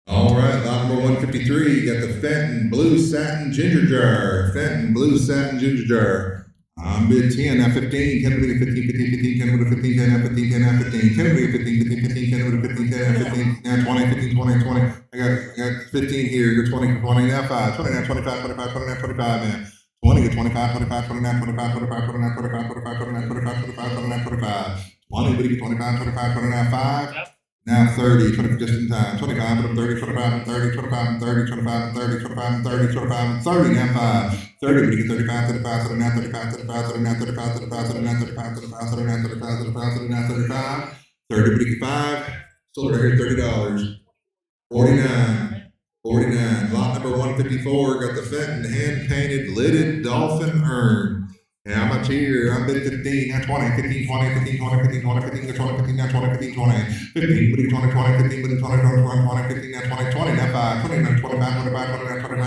All right, lot number 153, you got the Fenton Blue Satin Ginger Jar. Fenton Blue Satin Ginger Jar. I'm bid 10, now 15, 10 with 15, 15, 15, 10 with 15, 10, now 15, 10, now 15, 10 with 15, 15, 15, 10 with 15, 10, now 15, now 20, 15, 20, 20. I got 15 here, you're 20, 20, now 5, 20, now 25, 25, 20, now 25, man. 20 to 25, 25, 29, 25, 25, 29, 25, 25, 29, 25, 25, 29, 25. 20, but you get 25, 25, 29, 5. Now 30, 20 just in time. 25 and 30, 25 and 30, 25 and 30, 25 and 30, 25 and 30, 25 and 30, now 5. 30, but you get 35, 35, 39, 35, 35, 39, 35, 35, 39, 35, 35, 39, 35, 35, 39, 35. 30, but you get 5. Sold right here, $30. 49. 49. Lot number 154, got the Fenton hand-painted lidded dolphin urn. How much here? I'm bid 15, now 20, 15, 20, 15, 20, 15, 20, 15, 20, 15, now 20, 15, 20, 15, 20, 20, 15, 20, 20, 20, 15, now 20, 20, now 5, 20, now 25, 25, 20, now 25, 25, 20,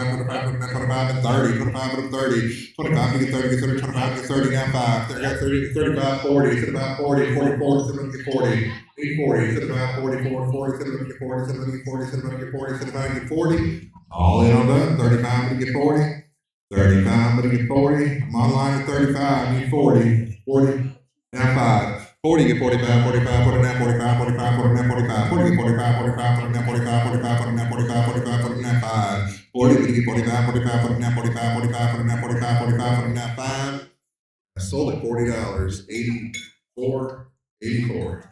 now 25, and 30, 25, and 30, 25, get 30, get 30, 25, get 30, now 5, 30, got 30, 35, 40, it's about 40, 44, it's about 40. 40, it's about 44, 40, it's about 40, it's about 40, it's about 40, it's about 40. All in on that, 35, but you get 40. 35, but you get 40. I'm online at 35, you get 40. 40, now 5. 40, get 45, 45, 49, 45, 45, 49, 45. 40, get 45, 45, 49, 45, 45, 49, 45, 45, 49, 5. 40, but you get 45, 45, 49, 45, 45, 49, 45, 45, 49, 5. I sold at $40, 84, 84.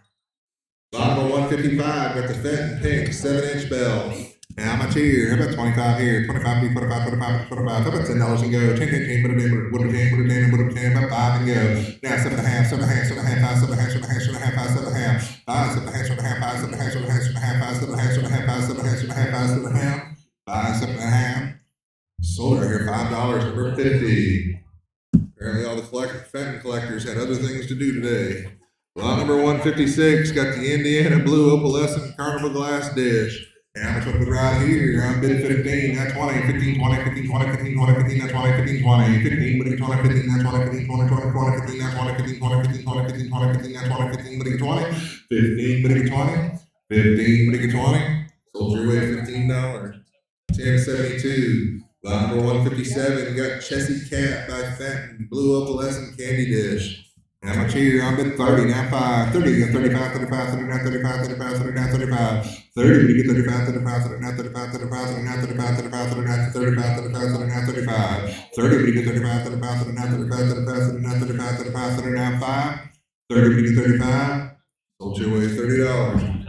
Lot number 155, got the Fenton Pink 7-inch bell. How much here? How about 25 here? 25, 25, 25, 25. How about $10 and go? 10, 10, 10, put it in, put it in, put it in, put it in, about 5 and go. Now 7.5, 7.5, 7.5, 5, 7.5, 7.5, 7.5, 5, 7.5, 5, 7.5, 7.5, 5, 7.5, 7.5, 7.5, 5, 7.5, 7.5, 5, 7.5, 5, 7.5. Sold right here, $5 for 50. Apparently all the Fenton collectors had other things to do today. Lot number 156, got the Indiana Blue Opalescent Carnival Glass Dish. How much was right here? I'm bid 15, now 20, 15, 20, 15, 20, 15, 20, 15, now 20, 15, 20, 15, but 20, 15, now 20, 15, 20, 20, 20, 15, now 20, 15, 20, 15, 20, 15, 20, 15, now 20, 15, but 20, 15, but 20, 15, but 20. Sold your way $15. 1072. Lot number 157, got Chessie Cat by Fenton Blue Opalescent Candy Dish. How much here? I'm at 30, now 5, 30, 35, 35, 39, 35, 35, 39, 35, 30, we get 35, 35, 39, 35, 35, 39, 35, 35, 39, 35, 35, 39, 35, 30, we get 35, 35, 39, 35, 35, 39, 35, 35, 39, 5, 30, we get 35, sold your way $30.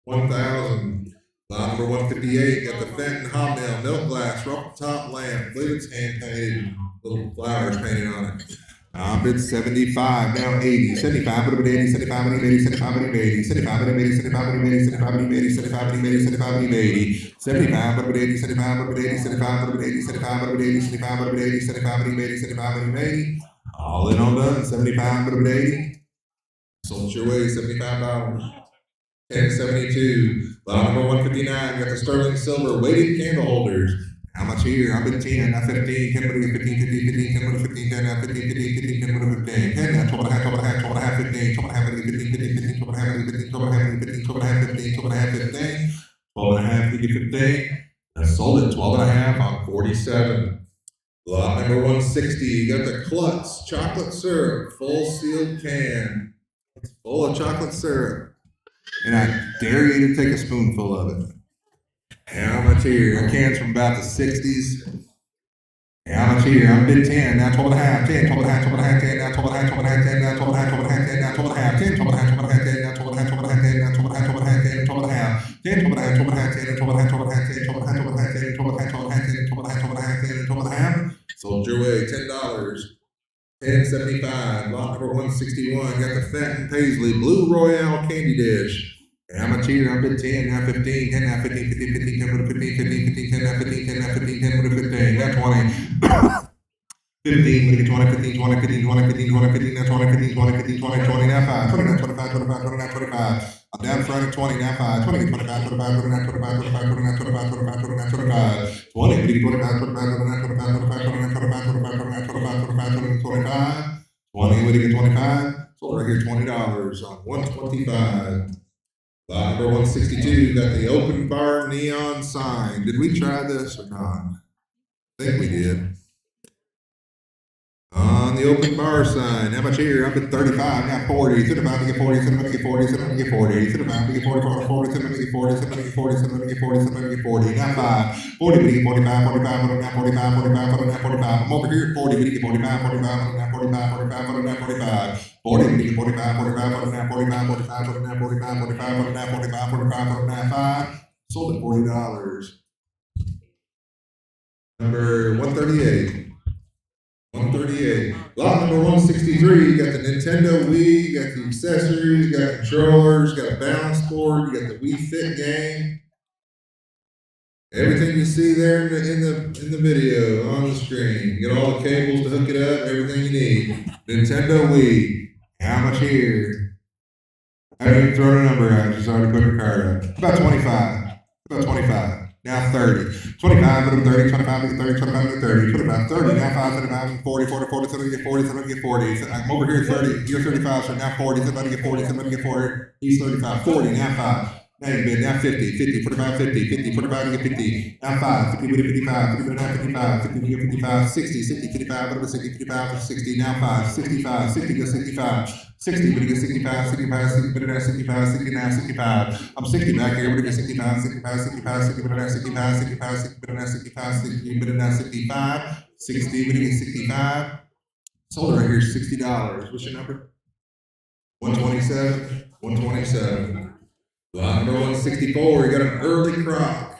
1,000. Lot Lot number 158, got the Fenton Hobnail Milk Glass Ruffle Top Lamp. I believe it's hand painted, little flowers painted on it. Bid 75, now 80, 75, but 80, 75, but 80, 75, but 80, 75, but 80, 75, but 80, 75, but 80, 75, but 80, 75, but 80, 75, but 80, 75, but 80, 75, but 80, 75, but 80, 75, but 80, 75, but 80, 75, but 80. All in all done, 75, but 80. Sold your way, $75. 1072. Lot number 159. Got the sterling silver weighted candle holders. How much here? I'm at 10, not 15. 10, 15, 15, 15, 10, 15, 10, now 15, 15, 15, 10, 15, 10, now 12 and a half, 12 and a half, 12 and a half, 15, 12 and a half, 15, 15, 15, 12 and a half, 15, 12 and a half, 15, 12 and a half, 15, 12 and a half, 15, 12 and a half, 15. I sold it 12 and a half on 47. Lot number 160. You got the Klutz chocolate syrup, full sealed can. It's full of chocolate syrup. And I dare you to take a spoonful of it. How much here? A can's from about the 60s. How much here? I'm bid 10, now 12 and a half, 10, 12 and a half, 12 and a half, 10, now 12 and a half, 12 and a half, 10, now 12 and a half, 12 and a half, 10, now 12 and a half, 10, 12 and a half, 12 and a half, 10, now 12 and a half, 12 and a half, 10, now 12 and a half, 12 and a half, 10, 12 and a half, 10, 12 and a half, 12 and a half, 10, 12 and a half, 12 and a half, 10, 12 and a half, 12 and a half, 10, 12 and a half, 12 and a half, 10, 12 and a half, 12 and a half, 10, 12 and a half. Sold your way, $10. 1075. Lot number 161. Got the Fenton Paisley Blue Royale Candy Dish. How much here? I'm at 10, now 15, 10, now 15, 15, 15, 10, 15, 15, 15, 10, now 15, 10, now 15, 10, 15, now 20. 15, 20, 15, 20, 15, 20, 15, 20, 15, now 20, 15, 20, 15, 20, 20, now 5, 20, now 25, 25, 20, now 25. I'm down front at 20, now 5, 20, 25, 25, 20, now 25, 25, 20, now 25, 25, 20, now 25. 20, 25, 25, 20, now 25, 25, 20, now 25, 25, 20, now 25, 25, 20, 25. 20, we get 25. Sold right here $20 on 125. Lot number 162, got the open bar neon sign. Did we try this or not? I think we did. On the open bar sign, how much here? I'm at 35, now 40, 35 to get 40, 7 to get 40, 7 to get 40, 35 to get 40, 40, 7 to get 40, 7 to get 40, 7 to get 40, 7 to get 40, now 5, 40 to get 45, 45, now 45, 45, now 45. I'm over here at 40, we get 45, 45, now 45, 45, now 45. 40, we get 45, 45, now 45, 45, now 45, 45, now 45, 45, now 5. Sold at $40. Number 138. 138. Lot number 163, you got the Nintendo Wii, you got the accessories, you got controllers, you got a balance board, you got the Wii Fit game. Everything you see there in the video on the screen. You got all the cables to hook it up, everything you need. Nintendo Wii. How much here? I haven't even thrown a number out, just already put your card up. About 25. About 25. Now 30. 25 to 30, 25 to 30, 25 to 30, 25, 30, now 5, 35, 40, 40, 40, 70 get 40, 70 get 40. I'm over here at 30, you're 35, so now 40, somebody get 40, somebody get 40. He's 35, 40, now 5. Now you bid, now 50, 50, 45, 50, 50, 45 to get 50. Now 5, 50 to 55, 50 to now 55, 50 to get 55, 60, 60, 55, over 60, 55 to 60, now 5, 65, 60 to 65. 60, but he gets 65, 65, 60, but it has 65, 60, now 65. I'm 60 back here, but it gets 65, 65, 65, 60, but it has 65, 65, 60, but it has 65, 60, but it has 65, 60, but it gets 65. Sold right here, $60. What's your number? 127, 127. Lot number 164, you got an early crock.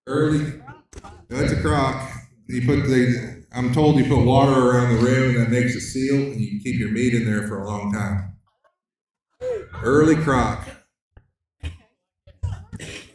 Early, that's a crock. You put I'm told you put water around the rim and that makes a seal and you can keep your meat in there for a long time. Early crock.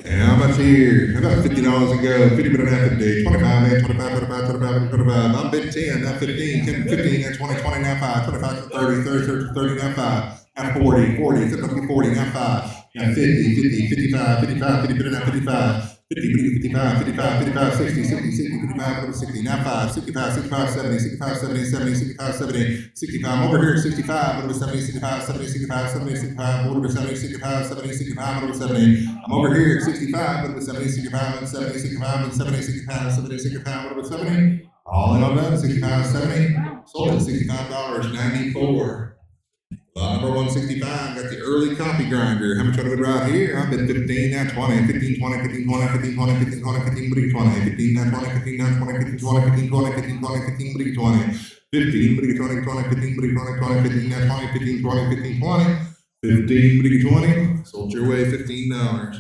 And how much here? About $50 to go. 50 but a half a day. 25, 25, 25, 25, 25. I'm bid 10, now 15, 10, 15, now 20, 20, now 5, 25 to 30, 30, 30, 30, now 5, now 40, 40, 50, 40, now 5, now 50, 50, 55, 55, 50, but now 55. 50, 55, 55, 55, 60, 60, 60, 55, 60, now 5, 65, 65, 70, 65, 70, 70, 65, 70, 65. I'm over here at 65, over 70, 65, 70, 65, 70, 65, over 70, 65, 70, 65, over 70. I'm over here at 65, over 70, 65, and 70, 65, and 70, 65, 70, 65, over 70. All in all done, 65, 70. Sold at $65, 94. Lot number 165, got the early coffee grinder. How much I would right here? I've been 15, now 20, 15, 20, 15, 20, 15, 20, 15, 20, 15, 20, 15, now 20, 15, now 20, 15, 20, 15, 20, 15, 20, 15, 20, 15, 20, 20, 15, 20, 20, 15, now 20, 15, 20, 15, 20, 15, 20. Sold your way $15.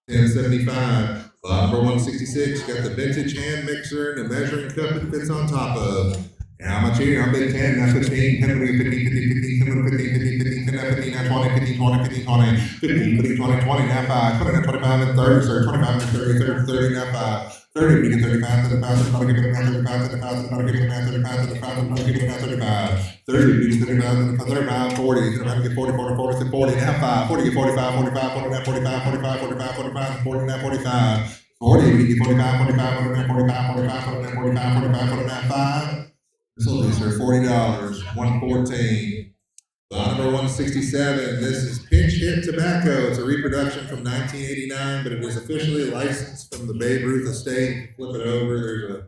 $10.75. Lot number 166, got the vintage hand mixer and the measuring cup it fits on top of. And how much here? I'm bidding 10, now 15, 10, 15, 15, 15, 10, 15, 15, 15, 10, now 15, now 20, 15, 20, 15, 20, 15, 15, 20, 20, now 5, 20, now 25, and 30, sir, 25, and 30, 30, 30, now 5. 30, we get 35 to the 5, I'm gonna give it now 35 to the 5, I'm gonna give it now 35 to the 5, I'm gonna give it now 35. 30, we get 35 to the 35, 40, you're gonna have to get 40, 40, 40, 40, now 5, 40, get 45, 45, 40, now 45, 45, 45, 45, 40, now 45. 40, we get 45, 45, 45, 45, 45, 45, 45, 45, 45, 5. So these are $40, 114. Lot number 167, this is Pinch Hit Tobacco. It's a reproduction from 1989, but it is officially licensed from the Babe Ruth estate. Flip it over, there's a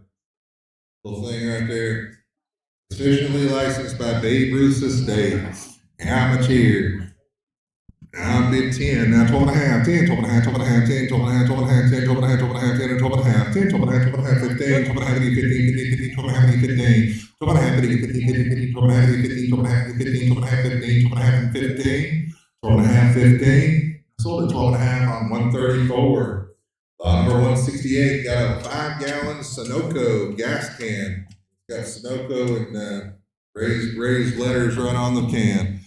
little thing right there. Officially licensed by Babe Ruth's estate. How much here? I'm bid 10, now 12 and a half, 10, 12 and a half, 12 and a half, 10, 12 and a half, 12 and a half, 10, 12 and a half, 12 and a half, 10, and 12 and a half, 10, 12 and a half, 12 and a half, 15, 12 and a half, 15, 15, 15, 12 and a half, 15, 12 and a half, 15, 15, 15, 12 and a half, 15, 12 and a half, 15, 12 and a half, 15, 12 and a half, 15, 12 and a half, 15. Sold at 12 and a half on 134. Lot number 168, got a 5-gallon Sunoco gas can. Got Sunoco and raised letters right on the can.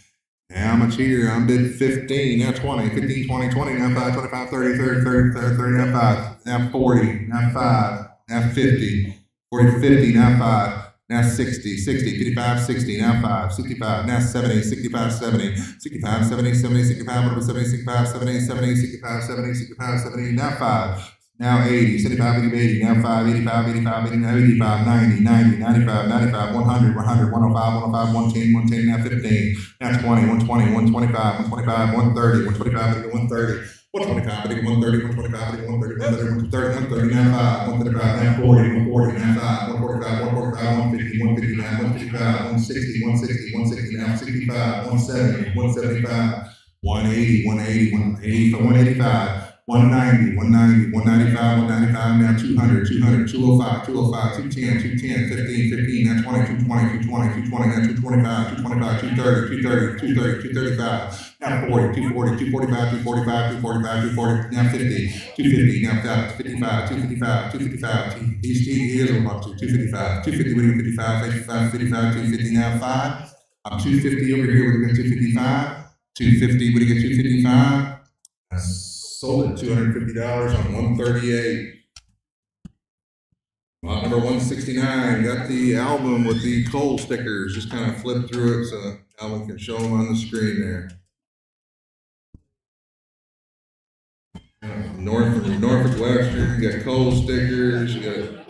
How much here? I'm bid 15, now 20, 15, 20, 20, now 5, 25, 30, 30, 30, 30, 30, now 5, now 40, now 5, now 50, 40, 50, now 5, now 60, 60, 55, 60, now 5, 65, now 70, 65, 70, 65, 70, 70, 65, 70, 65, 70, 70, 65, 70, 65, 70, now 5. Now 80, 75, 80, now 5, 85, 85, 80, now 85, 90, 90, 95, 95, 100, 100, 105, 105, 110, 110, now 15, now 20, 120, 125, 125, 130, 125, 130, 125, 130, 125, 130, 130, 130, now 5, 135, now 40, 140, now 5, 145, 145, 150, 150, now 155, 160, 160, 160, now 65, 170, 175, 180, 180, 180, 185. 190, 190, 195, 195, now 200, 200, 205, 205, 210, 210, 15, 15, now 20, 220, 220, 220, now 225, 225, 230, 230, 230, 235, now 40, 240, 245, 245, 245, 240, now 50, 250, now 55, 255, 255, he is about 255, 250, what do you 55, 55, 55, 250, now 5, I'm 250 over here, we're going to 255, 250, what do you get 255? Sold at $250 on 138. Lot number 169, got the album with the coal stickers. Just kind of flip through it so Alvin can show them on the screen there. Norfolk Western, you got coal stickers, you got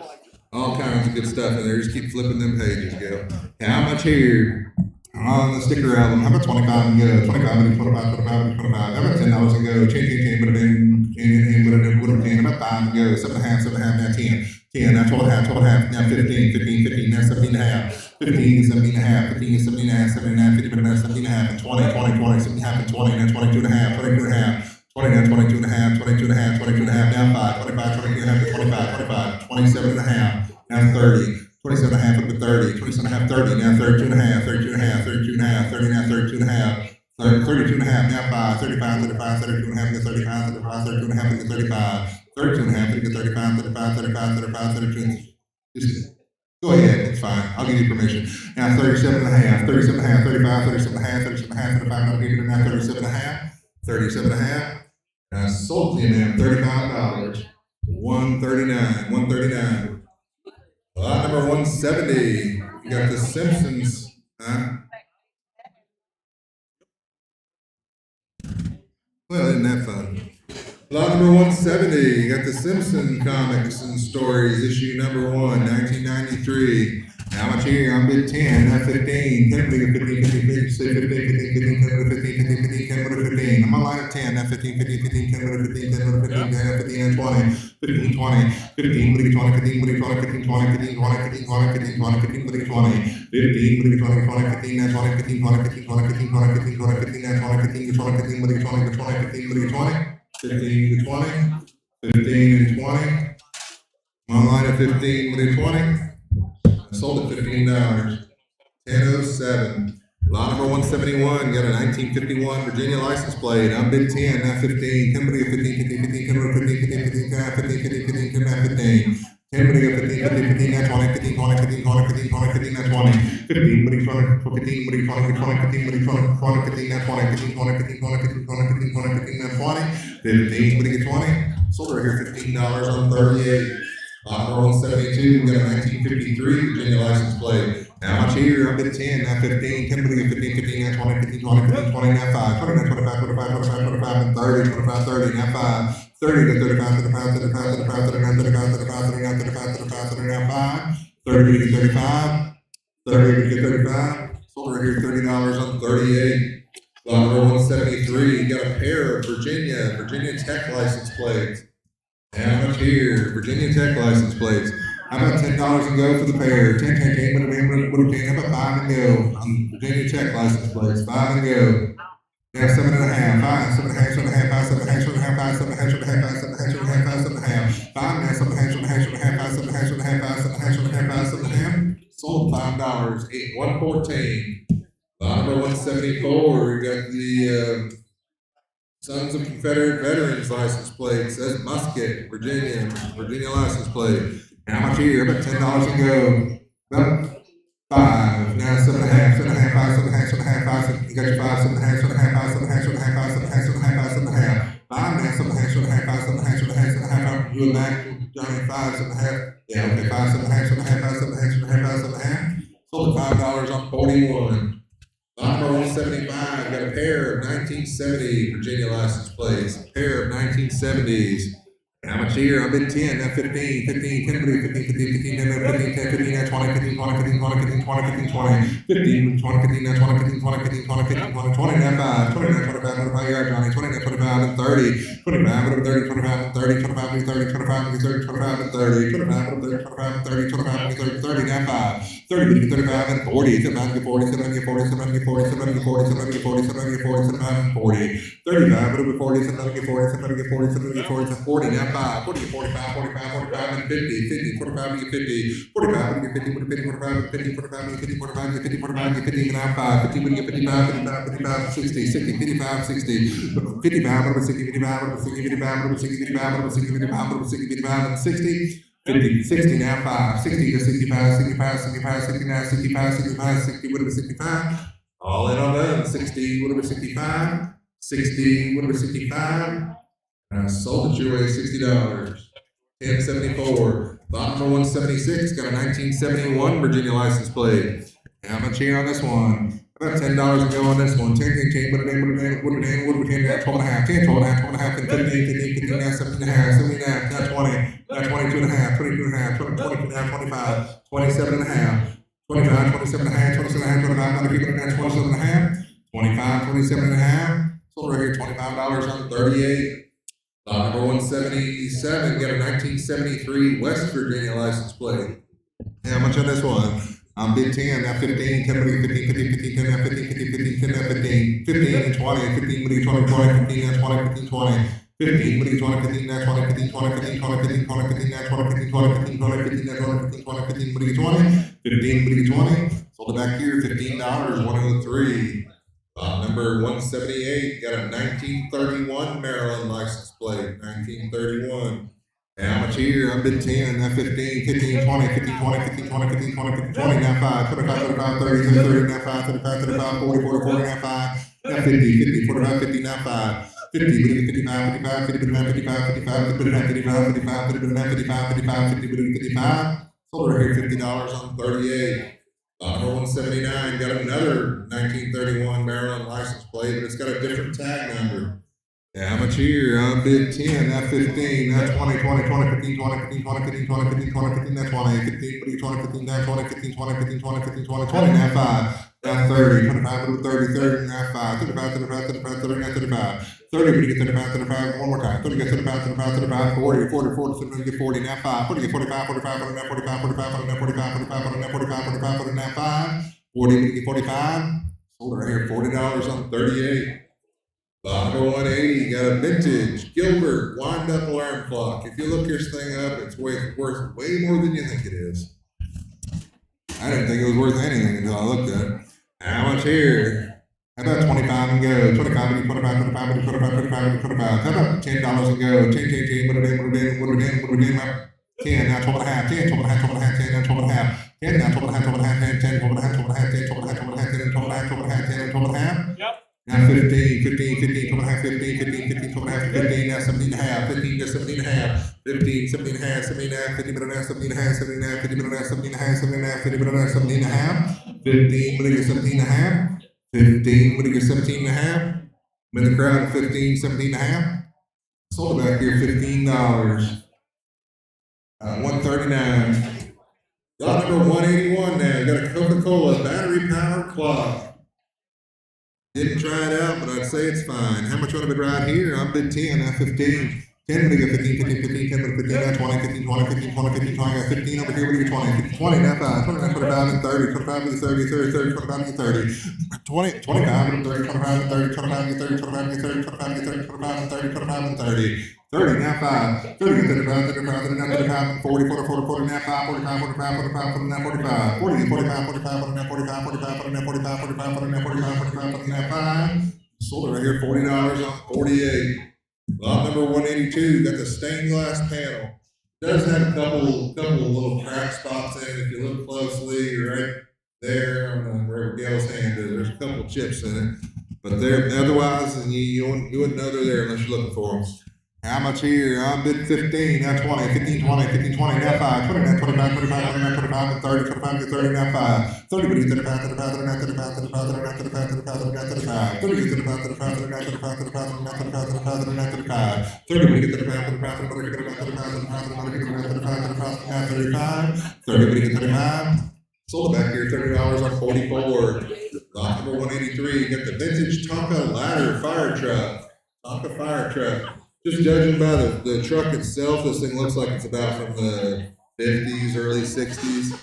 all kinds of good stuff in there. Just keep flipping them pages, go. How much here? On the sticker album, how about 25 and go? 25 and 25, 25 and 25. How about $10 and go? Chain, would have been, would have been, about 5 and go. 7.5, now 10. 10, now 12 and a half, 12 and a half, now 15, 15, 15, now 17 and a half. 15 to 17 and a half, 15 to 17 and a half, 17 and a half, 50, now 17 and a half, and 20, 20, 20, 17 and a half, and 20, now 22 and a half, 22 and a half. 20, now 22 and a half, 22 and a half, 22 and a half, now 5, 25, 22 and a half, 25, 27 and a half, now 30. 27 and a half up to 30, 27 and a half, 30, now 32 and a half, 32 and a half, 32 and a half, 30, now 32 and a half, 32 and a half, now 5, 35, 35, 32 and a half, 35, 35, 32 and a half, 35, 32 and a half, 35, 35, 35, 35, 32. Just go ahead, it's fine. I'll give you permission. Now 37 and a half, 37 and a half, 35, 37 and a half, 37 and a half, 35, I'll give it now 37 and a half, 37 and a half. And I sold to you, man, $35, 139, 139. Lot number 170, you got the Simpsons, huh? Well, isn't that fun? Lot number 170, you got the Simpson comics and stories, issue number 1, 1993. How much here? I'm bid 10, not 15. 10, 15, 15, 15, say 15, 15, 15, 10, 15, 15, 15, 10, 15. I'm on line of 10, not 15, 15, 15, 10, 15, 10, 15, 10, 15, and 20. 15, 20, 15, 20, 15, 20, 15, 20, 15, 20, 15, 20, 15, 20, 15, 20, 20, 15, 20, 20, 15, 20, 15, 20, 15, 20, 15, 20, 15, 20, 15, 20, 15, 20, 15, 20, 15, 20, 15 to 20, 15 and 20. I'm on line of 15, 20. I sold at $15. 1007. Lot number 171, got a 1951 Virginia license plate. I'm bid 10, not 15. 10 bid 15, 15, 15, 10 bid 15, 15, 15, 10, 15, 15, 15, 10, not 15. 10 bid 15, 15, 15, not 20, 15, 20, 15, 20, 15, 20, 15, not 20. 15 bid 20, 15 bid 20, 20, 15 bid 20, 20, 15, not 20, 15, 20, 15, 20, 15, 20, 15, 20, 15, not 20. 15 bid 20. Sold right here $15 on 38. Lot number 172, we got a 1953 Virginia license plate. How much here? I bid 10, not 15. 10 bid 15, 15, not 20, 15, 20, 15, 20, not 5. 20, not 25, 25, 25, 25, and 30, 25, 30, not 5. 30 to 35, 35, 35, 35, 39, 35, 35, 39, 35, 35, 39, 5. 30 to 35. 30 to 35. Sold right here $30 on 38. Lot number 173, you got a pair of Virginia Tech license plates. How much here? Virginia Tech license plates. How about $10 and go for the pair? 10, 10, 10, 10, how about 5 and go on Virginia Tech license plates? 5 and go. Yeah, 7.5, 5, 7.5, 7.5, 5, 7.5, 7.5, 5, 7.5, 7.5, 7.5, 7.5, 5, 7.5, 5, now 7.5, 7.5, 7.5, 5, 7.5, 7.5, 5, 7.5, 7.5, 7.5. Sold $5, 114. Lot number 174, we got the Sons of Confederate Veterans license plate. Says Musket, Virginia license plate. How much here? About $10 and go. About 5. Now 7.5, 7.5, 5, 7.5, 7.5, 5. You got your 5, 7.5, 7.5, 5, 7.5, 7.5, 5, 7.5, 7.5, 5, 7.5. 5 now 7.5, 7.5, 5, 7.5, 7.5, 7.5. You and back, Johnny 5, 7.5. Yeah, okay, 5, 7.5, 7.5, 5, 7.5, 7.5, 5, 7.5. Sold $5 on 41. Lot number 175, got a pair of 1970 Virginia license plates. A pair of 1970s. How much here? I bid 10, not 15, 15, 10, 15, 15, 15, 10, 15, 10, 15, 20, 15, 20, 15, 20, 15, 20, 15, 20, 15, 20, 15, 20, 15, 20, 15, 20, 15, 20, 20, 5, 20, 25, 25 yard, Johnny, 20, 25, and 30, 25, 30, 25, and 30, 25, and 30, 25, and 30, 25, and 30, 25, and 30, 25, and 30, 25, and 30, 30, now 5, 30, 35, and 40, 70, 40, 70, 40, 70, 40, 70, 40, 70, 40, 70, 40, 75, and 40, 35, 40, 70, 40, 70, 40, 70, 40, 40, now 5, 40, 45, 45, 45, and 50, 50, 45, 50, 45, 50, 50, 45, 50, 45, 50, 45, 50, 45, 50, now 5, 50, 55, 55, 55, 60, 60, 55, 60, 55, 60, 55, 60, 55, 60, 55, 60, 55, 60, 55, and 60, 50, 60, now 5, 60 to 65, 65, 65, 69, 65, 65, 60, whatever, 65. All in on done. 60, whatever, 65, 60, whatever, 65. And I sold it your way, $60. 1074. Lot number 176, got a 1971 Virginia license plate. How much here on this one? About $10 to go on this one. 10, 10, 10, what a name, what a name, what a name, what a name, 12 and a half, 10, 12 and a half, 12 and a half, and 15, 15, 15, now 17 and a half, 17 and a half, now 20, now 22 and a half, 22 and a half, 20, 22 and a half, 25, 27 and a half, 25, 27 and a half, 27 and a half, 25, now 27 and a half, 25, 27 and a half. Sold right here, $25 on 38. Lot number 177, got a 1973 West Virginia license plate. How much on this one? I'm bid 10, now 15, 10, 15, 15, 15, 10, now 15, 15, 15, 10, now 15, 15, and 20, 15, 20, 20, 15, now 20, 15, 20, 15, 20, 15, now 20, 15, 20, 15, 20, 15, 20, 15, now 20, 15, 20, 15, 20, 15, now 20, 15, 20, 15, 20, 20, sold it back here, $15, 103. Number 178, got a 1931 Maryland license plate, 1931. How much here? I've been 10, now 15, 15, 20, 15, 20, 15, 20, 15, 20, 15, 20, now 5, 25, 25, 30, 30, 30, now 5, 35, 35, 40, 40, 40, now 5, now 50, 50, 45, 50, now 5, 50, 55, 55, 50, 55, 55, 55, 55, 55, 55, 55, 55, 50, 55. Sold right here, $50 on 38. Number 179, got another 1931 Maryland license plate, but it's got a different tag number. Yeah, how much here? I bid 10, now 15, now 20, 20, 20, 15, 20, 15, 20, 15, 20, 15, 20, 15, now 20, 15, 20, 15, now 20, 15, 20, 15, 20, 15, 20, 20, now 5, now 30, 25, 30, 30, now 5, 35, 35, 35, 30, now 35. 30, but you get 35, 35, one more time. 30, get 35, 35, 35, 40, 40, 40, 40, get 40, now 5. 40, get 45, 45, 40, now 45, 45, 40, now 45, 45, 40, now 45, 45, 40, now 5. 40, get 45. Sold right here, $40 on 38. Lot number 180, got a vintage Gilbert wind-up alarm clock. If you look this thing up, it's worth way more than you think it is. I didn't think it was worth anything until I looked at it. How much here? How about 25 and go? 25 and 25, 25 and 25, 25 and 25. How about $10 and go? 10, 10, 10, what it in, what it in, what it in, what it in, 10, now 12 and a half, 10, 12 and a half, 12 and a half, 10, now 12 and a half, 10, now 12 and a half, 12 and a half, 10, 10, 12 and a half, 12 and a half, 10, 12 and a half, 12 and a half, 10, 12 and a half, 12 and a half, 10, 12 and a half. Yep. Now 15, 15, 15, 12 and a half, 15, 15, 15, 12 and a half, 15, now 17 and a half, 15 to 17 and a half, 15, 17 and a half, 17 and a half, 50 minute and a half, 17 and a half, 17 and a half, 50 minute and a half, 17 and a half, 17 and a half, 50 minute and a half, 17 and a half, 15 minute 17 and a half, 15 minute 17 and a half, in the crowd 15, 17 and a half, sold it back here $15, 139. Lot number 181 now, you got a Coca-Cola battery powered clock. Didn't try it out, but I'd say it's fine. How much would have been right here? I'm bid 10, not 15. 10, when you get 15, 15, 15, 10, 15, not 20, 15, 20, 15, 20, 15, 20, I got 15 over here, when you get 20, 15, 20, not 5, 20, not 25, and 30, 25 to 30, 30, 30, 25 to 30, 20, 25 and 30, 25 and 30, 25 and 30, 25 and 30, 25 and 30, 25 and 30, 25 and 30, 30, now 5, 30, 35, 35, 39, 35, 40, 40, 40, 40, now 5, 45, 45, 45, 40, now 45, 40, 45, 45, 40, now 45, 45, 40, now 45, 45, 40, now 45, 45, 40, now 5. Sold it right here, $40 on 48. Lot number 182, got the stained glass panel. Does have a couple little crack spots in it. If you look closely, right there on where Gail's hand is, there's a couple chips in it. But they're otherwise, you wouldn't know they're there unless you're looking for them. How much here? I'm bid 15, now 20, 15, 20, 15, 20, now 5, 20, now 25, 25, 29, 25, and 30, 25, to 30, now 5, 30, 35, 35, 39, 35, 35, 39, 35, 35, 39, 35, 30, 35, 35, 39, 35, 35, 39, 35, 35, 39, 35, 30, 35, 35, 35, 35, sold it back here, $30 on 44. Lot number 183, you got the vintage Tonka ladder fire truck. Tonka fire truck. Just judging by the truck itself, this thing looks like it's about from the 50s, early 60s.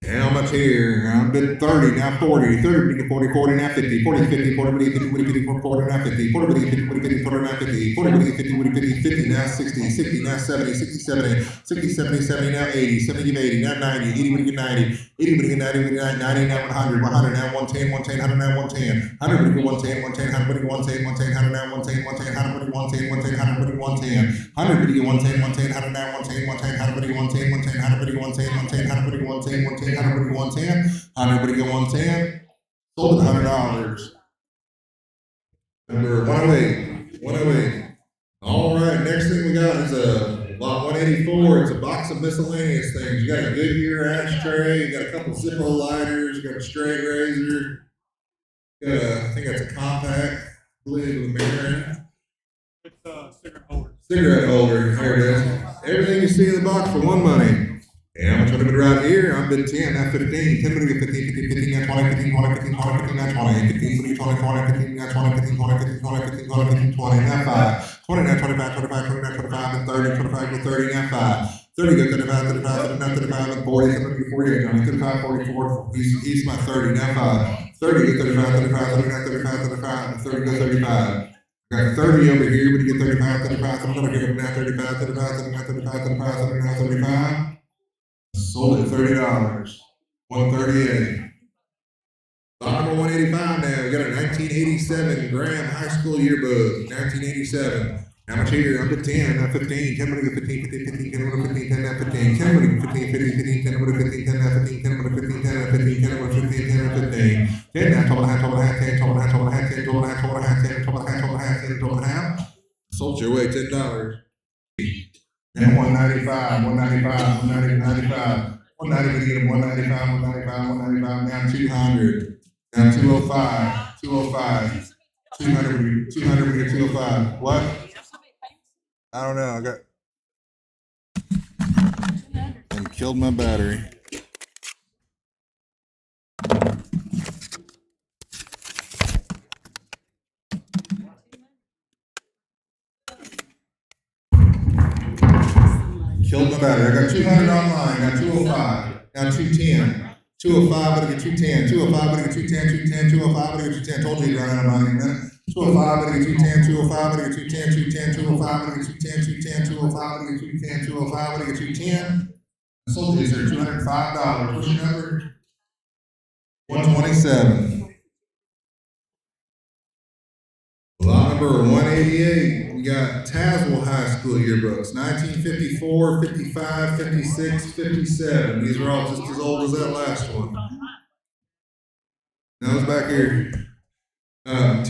How much here? I'm bid 30, now 40, 30, 40, 40, now 50, 40, 50, 40, 50, 40, 40, 40, now 50, 40, 50, 40, 50, 40, now 50, 40, 50, 40, 50, 50, now 60, 60, now 70, 60, 70, 60, 70, 70, now 80, 70, 80, now 90, 80, 90, 80, 90, 90, now 100, 100, now 110, 110, 100, now 110, 100, 110, 110, 100, 110, 110, 100, now 110, 110, 100, 110, 110, 100, 110, 100, 110, 110, 100, now 110, 110, 100, 110, 110, 100, 110, 110, 100, 110, 110, 100, 110, 100, 110, sold at $100. Number 108, 108. All right, next thing we got is a lot 184. It's a box of miscellaneous things. You got a Goodyear ashtray, you got a couple Zippo lighters, you got a straight razor, you got I think that's a compact, I believe, with a mirror in it. It's cigarette holder. Cigarette holder, there it is. Everything you see in the box for one money. Yeah, how much would have been right here? I'm bid 10, not 15. 10 would have been 15, 15, 15, not 20, 15, 20, 15, 20, 15, not 20, 15, 20, 20, 15, not 20, 15, 20, 15, 20, 15, 20, 15, 20, not 5, 20, not 25, 25, 20, not 25, and 30, 25 to 30, not 5, 30 to 35, 35, not 35, and 40, 30 to 48, Johnny, 35, 44, he's my 30, not 5, 30 to 35, 35, 30, not 35, 35, and 30 to 35. Got 30 over here, but you get 35, 35, I'm gonna give it now 35, 35, 39, 35, 35, 39, 35. Sold at $30, 138. Lot number 185 now. We got a 1987 Graham High School yearbook, 1987. How much here? I'm at 10, not 15. 10 money to 15, 15, 15, 10 money to 15, 10, not 15. 10 money to 15, 15, 15, 10 money to 15, 10, not 15. 10 money to 15, 10, not 15. 10 money to 15, 10, not 15. 10 now, 12 and a half, 12 and a half, 10, 12 and a half, 12 and a half, 10, 12 and a half, 12 and a half, 10, 12 and a half, 12 and a half, 10, 12 and a half. Sold your way, $10. Now 195, 195, 195. 190, we get him 195, 195, 195, now 200, now 205, 205, 200, 200, we get 205. What? I don't know, and killed my battery. Killed my battery. I got 200 online, now 205, now 210, 205, but I get 210, 205, but I get 210, 210, 205, but I get 210. Told you you'd run out of money in a minute. 205, but I get 210, 205, but I get 210, 210, 205, but I get 210, 210, 205, but I get 210, 205, but I get 210. I sold these for $205. What's your number? 127. Lot number 188, we got Tazewell High School yearbooks, 1954, 55, 56, 57. These are all just as old as that last one. Now it's back here. 4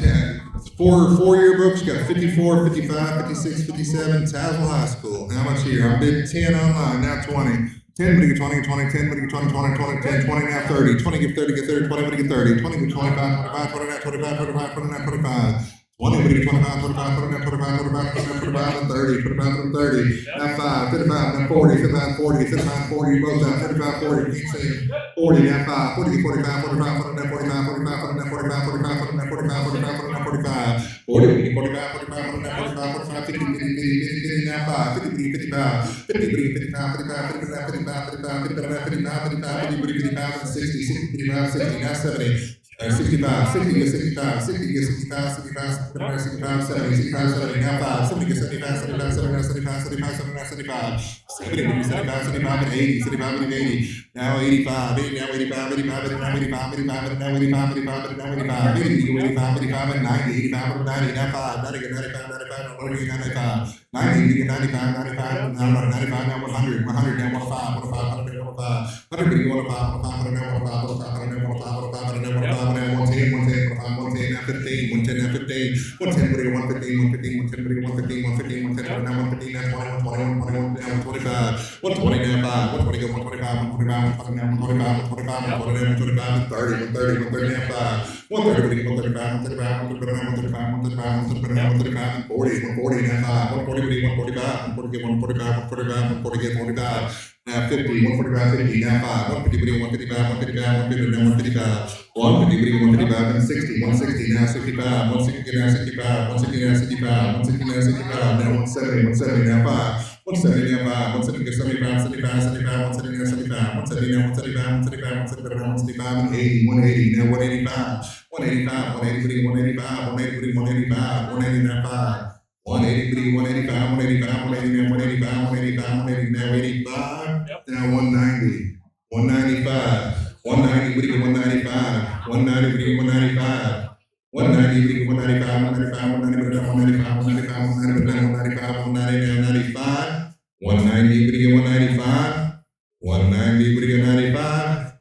yearbooks, got 54, 55, 56, 57, Tazewell High School. How much here? I'm bidding 10 online, now 20. 10, but get 20, 20, 10, but get 20, 20, 20, 10, 20, now 30. 20, get 30, get 30, 20, but get 30. 20, get 25, 25, 20, now 25, 25, 20, now 25. 20, but get 25, 25, 20, now 25, 25, 20, now 25, and 30, 25, and 30. Now 5, 55, now 40, 55, 40, 55, 40, both down, 35, 40, keep saying 40, now 5, 40, get 45, 45, 20, now 45, 45, 20, now 45, 45, 20, now 45, 45, 20, now 45. 40, 45, 45, 20, now 45, 45, 50, 50, 50, 50, now 5, 50, 55, 50, 55, 55, 55, 55, 55, 55, 55, 55, 50, 55, and 60, 60, 55, 60, now 70. 65, 60 get 65, 60 get 65, 65, 65, 70, 65, 70, now 5, 70 get 75, 75, 79, 75, 75, 79, 75, 70, 75, 75, and 80, 75, and 80, now 85, 80, now 85, 85, 85, 85, 85, and now 85, 85, and now 85, 80, 85, 85, and 90, 85, and 90, now 5, 90 get 95, 95, 95, 90 get 95, 95, now 95, now 100, 100, now 105, 105, 100, now 105, 100 get 105, 105, now 105, 105, now 105, 105, now 105, 110, 110, 110, now 15, 110, now 15, 110, 115, 115, 110, 115, 115, 110, now 115, now 20, 21, 21, now 125, 120, now 5, 120, go 125, 125, 120, now 125, 125, 120, now 125, 130, 130, 130, now 5, 130, 135, 135, 135, 135, 135, 135, 135, 140, 140, now 5, 140, 145, 140, get 145, 145, 140, get 45. Now 50, 145, 50, now 5, 150, 155, 155, 150, now 155, 150, 155, and 60, 160, now 65, 160, now 65, 160, now 65, 160, now 65, now 170, 170, now 5, 170, now 5, 170, get 75, 75, 75, 170, now 75, 170, now 175, 175, 175, now 175, and 80, 180, now 185, 185, 180, 185, 180, 185, 180, now 5. 180, 185, 185, 180, now 185, 185, 180, now 85, now 190, 195, 190, 195, 190, 195, 190, 195, 195, 195, 195, 195, 190, now 95, 190, 195, 190, 95,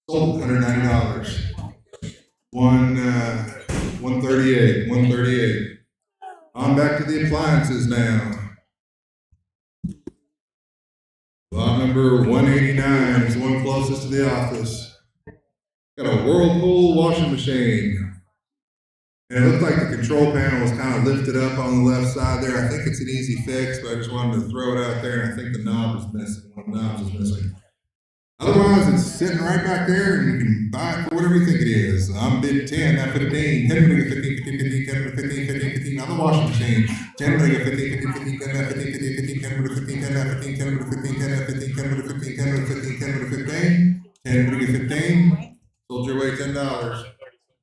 sold $190, 138, 138. On back to the appliances now. Lot number 189 is the one closest to the office. Got a Whirlpool washing machine. And it looked like the control panel was kind of lifted up on the left side there. I think it's an easy fix, but I just wanted to throw it out there. And I think the knob is missing. One of the knobs is missing. Otherwise, it's sitting right back there, and you can buy it for whatever you think it is. I'm bidding 10, not 15. 10 to get 15, 15, 15, 10 to 15, 15, 15. On the washing machine. 10 to get 15, 15, 15, 10 to 15, 15, 15, 10 to 15, 10 to 15, 10 to 15, 10 to 15, 10 to 15, 10 to 15, 10 to 15, 10 to get 15. Sold your way $10.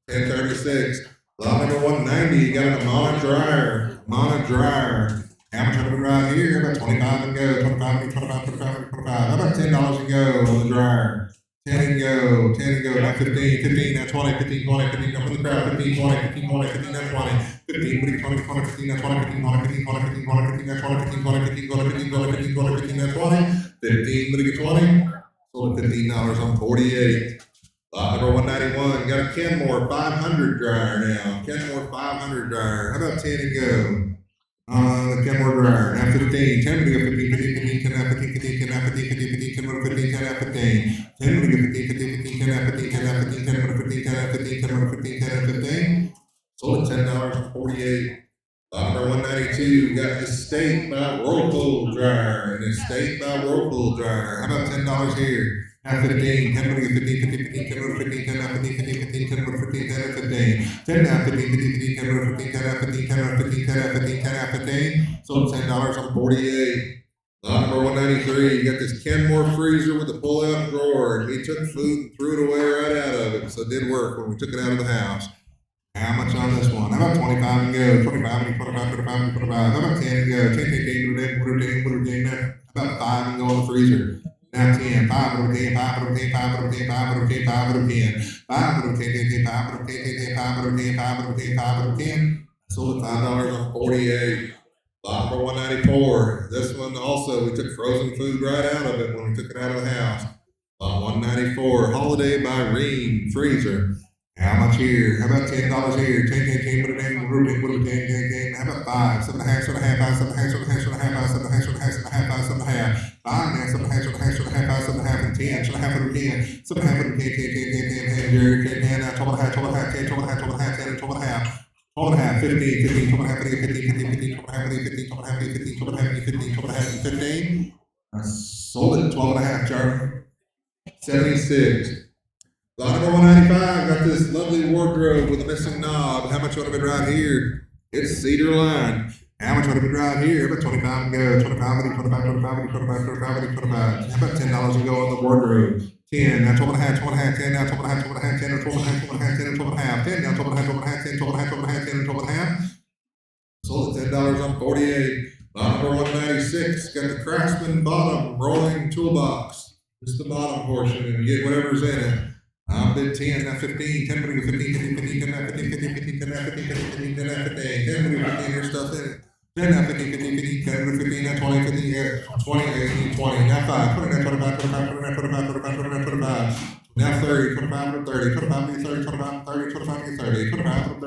1036. Lot number 190. You got an Amana dryer. Amana dryer. How much of it right here? About 25 and go. 25 and 25, 25 and 25. How about $10 and go on the dryer? 10 and go. 10 and go. Now 15, 15, now 20, 15, 20, 15, come from the crowd. 15, 20, 15, 20, 15, now 20. 15, 20, 20, 15, now 20, 15, 20, 15, 20, 15, 20, 15, now 20, 15, 20, 15, 20, 15, 20, 15, 20, 15, now 20. 15, but get 20. Sold at $15 on 48. Lot number 191. Got a Kenmore 500 dryer now. Kenmore 500 dryer. How about 10 and go? The Kenmore dryer. Now 15. 10 to go 15, 15, 15, 10 out 15, 15, 10 out 15, 15, 15, 10 out 15, 10 out 15. 10 to go 15, 15, 15, 10 out 15, 10 out 15, 10 out 15, 10 out 15, 10 out 15, 10 out 15. Sold at $10 48. Lot number 192. We got Estate by Whirlpool dryer. An Estate by Whirlpool dryer. How about $10 here? Now 15, 10 to go 15, 15, 15, 10 out 15, 10 out 15, 15, 15, 10 out 15, 10 out 15. 10 out 15, 15, 15, 10 out 15, 10 out 15, 10 out 15, 10 out 15, 10 out 15. Sold $10 on 48. Lot number 193, you got this Kenmore freezer with a pull-out drawer, and we took food and threw it away right out of it, so it did work when we took it out of the house. How much on this one? How about 25 and go? 25 and 25, 25 and 25. How about 10 and go? 10, 10, 10, 10, 10, 10, 10, 10, 10, 10. How about 5 and go on the freezer? Now 10, 5 over 10, 5 over 10, 5 over 10, 5 over 10, 5 over 10, 5 over 10, 10, 5 over 10, 10, 5 over 10, 5 over 10, 5 over 10. Sold at $5 on 48. Lot number 194. This one also, we took frozen food right out of it when we took it out of the house. Lot 194. Holiday by Ream Freezer. How much here? How about $10 here? 10, 10, 10, put it in, put it in, 10, 10, 10. How about 5, 7 and a half, 7 and a half, 5, 7 and a half, 7 and a half, 7 and a half, 5, 7 and a half, 7 and a half, 7 and a half, 5, 7 and a half, 5 now, 7 and a half, 7 and a half, 7 and a half, 5, 7 and a half, and 10, 7 and a half, over 10, 7 and a half, over 10, 10, 10, 10, 10, 10, Jerry, 10, 10, now, 12 and a half, 12 and a half, 10, 12 and a half, 12 and a half, 10, and 12 and a half. 12 and a half, 15, 15, 12 and a half, 15, 15, 15, 12 and a half, 15, 12 and a half, 15, 12 and a half, 15, 12 and a half, 15. I sold it at 12 and a half, Charlie. 76. Lot number 195, got this lovely wardrobe with a missing knob. How much would have been right here? It's cedar lined. How much would have been right here? About 25 and go. 25, 25, 25, 25, 25, 25. How about $10 and go on the wardrobe? 10, now 12 and a half, 12 and a half, 10, now 12 and a half, 12 and a half, 10, or 12 and a half, 12 and a half, 10, or 12 and a half, 10, now 12 and a half, 12 and a half, 10, 12 and a half, 12 and a half, 10, or 12 and a half. Sold at $10 on 48. Lot number 196, got the Craftsman bottom rolling toolbox. Just the bottom portion, and you get whatever's in it. I bid 10, now 15, 10, 15, 15, 15, 10, now 15, 15, 15, 10, now 15, 15, 15, 10, now 15, 10, 15, there's stuff in it. 10, now 15, 15, 15, 10, 15, now 20, 15, 20, 18, 20, now 5, 20, now 25, 25, 29, 25, 25, 29, 25. Now 30, 25 to 30, 25 to 30, 25 to 30, 25 to 30, 25 to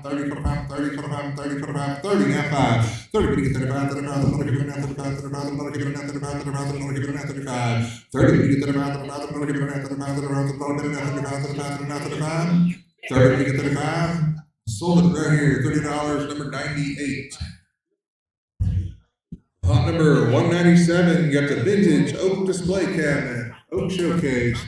30, 25 to 30, 25 to 30, 25 to 30, 25 to 30, now 5, 30 to 35, 35, I'm gonna give it now 35, 35, I'm gonna give it now 35, 35, I'm gonna give it now 35, 30 to 35, 35, I'm gonna give it now 35, 35, I'm gonna give it now 35, 35, 35, 30 to 35, sold it right here, $30, number 98. Lot number 197, got the vintage oak display cabinet, oak showcase.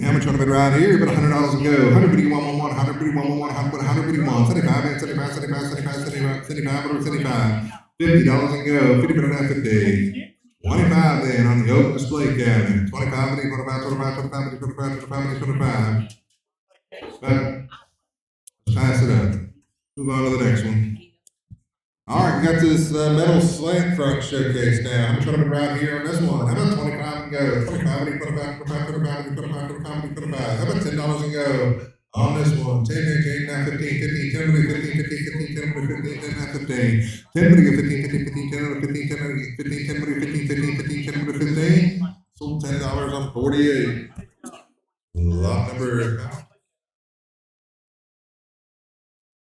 How much would have been right here? About $100 to go. 100 bitty 111, 100 bitty 111, 100 bitty 1, 75, 75, 75, 75, 75, 75, over 75. $50 and go. 50 bit on that 50. 25 then on the oak display cabinet. 25 bitty, 25, 25, 25 bitty, 25, 25 bitty, 25. Let's pass it up. Move on to the next one. All right, we got this metal slant front showcase now. How much would have been right here on this one? How about 25 and go? 25, 25, 25, 25, 25, 25, 25. How about $10 and go on this one? 10, 10, now 15, 15, 10, 15, 15, 15, 10, 15, 10, now 15. 10, 15, 15, 15, 10, 15, 10, 15, 10, 15, 15, 15, 10, 15. Sold $10 on 48. Lot number.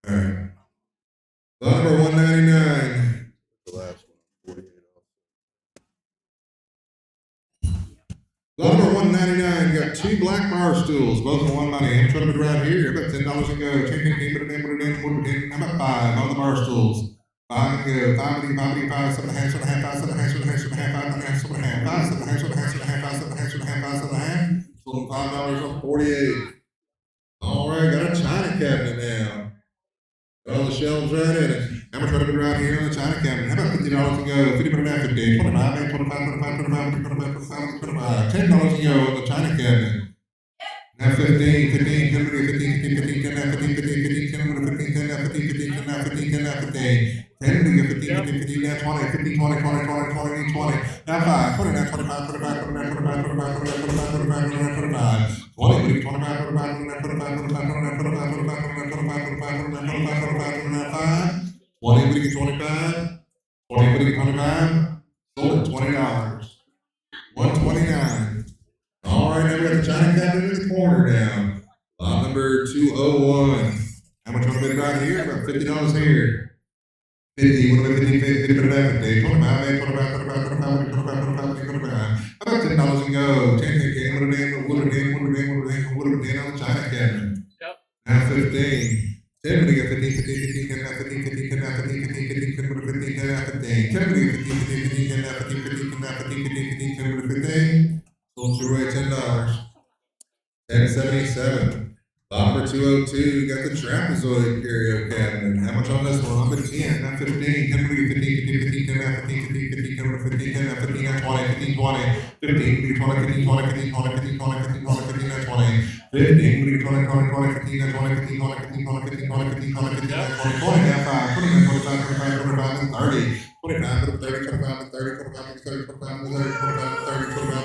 All right. Lot number 199. The last one, 48. Lot number 199, got two black bar stools, both for one money. I'm trying to be right here. About $10 and go. 10, 10, 10, how about 5 on the bar stools? 5 and go. 5, 5, 7 and a half, 7 and a half, 5, 7 and a half, 7 and a half, 7 and a half, 5 and a half, 7 and a half, 5, 7 and a half, 7 and a half, 7 and a half, 5, 7 and a half, 7 and a half, 5, 7 and a half. Sold $5 on 48. All right, got a china cabinet now. All the shelves right in it. How much would have been right here on the china cabinet? How about $50 to go? 50 and a half, 50, 25, 25, 25, 25, 25, 25, 25, $10 to go on the china cabinet. Now 15, 15, 10, 15, 15, 15, 10, now 15, 15, 15, 10, 15, 10, now 15, 15, 10, now 15, 10, now 15, 10, 15, 15, 15, now 20, 15, 20, 20, 20, 20, 20, now 5, 20, now 25, 25, 29, 25, 25, 25, 25, 25, 25, 20, 25, 25, 29, 25, 25, 25, 25, 20, 25, 20, 25, sold at $20. 129. All right, now we got the china cabinet in the corner now. Lot number 201. How much would have been right here? About $50 here. 50, would have been 50, 50, 50, 25, 25, 25, 25, 25, 25. How about $10 and go? 10, 10, would have been on the china cabinet. Yep. Now 15. 10, we got 15, 15, 15, 10, now 15, 15, 10, now 15, 15, 15, 10, 15, 10, now 15. 10, we got 15, 15, 15, 10, now 15, 15, 10, now 15, 15, 15, 10, 15. Sold your way $10. 1077. Lot number 202, you got the trapezoid curio cabinet. How much on this one? I'm at 10, not 15. 10, 15, 15, 15, 10, now 15, 15, 15, 10, 15, 10, now 15, now 20, 15, 20, 15, 20, 15, 20, 15, 20, 15, 20, 15, 20, 15, now 20, 15, 20, 20, 20, 15, now 20, 15, 20, 15, 20, 15, 20, 15, 20, 15, now 20, 20, now 5, 20, now 25, 25, 25, and 30, 25, 30, 25, 30, 25, 30, 25, 30, 25, 30, 25,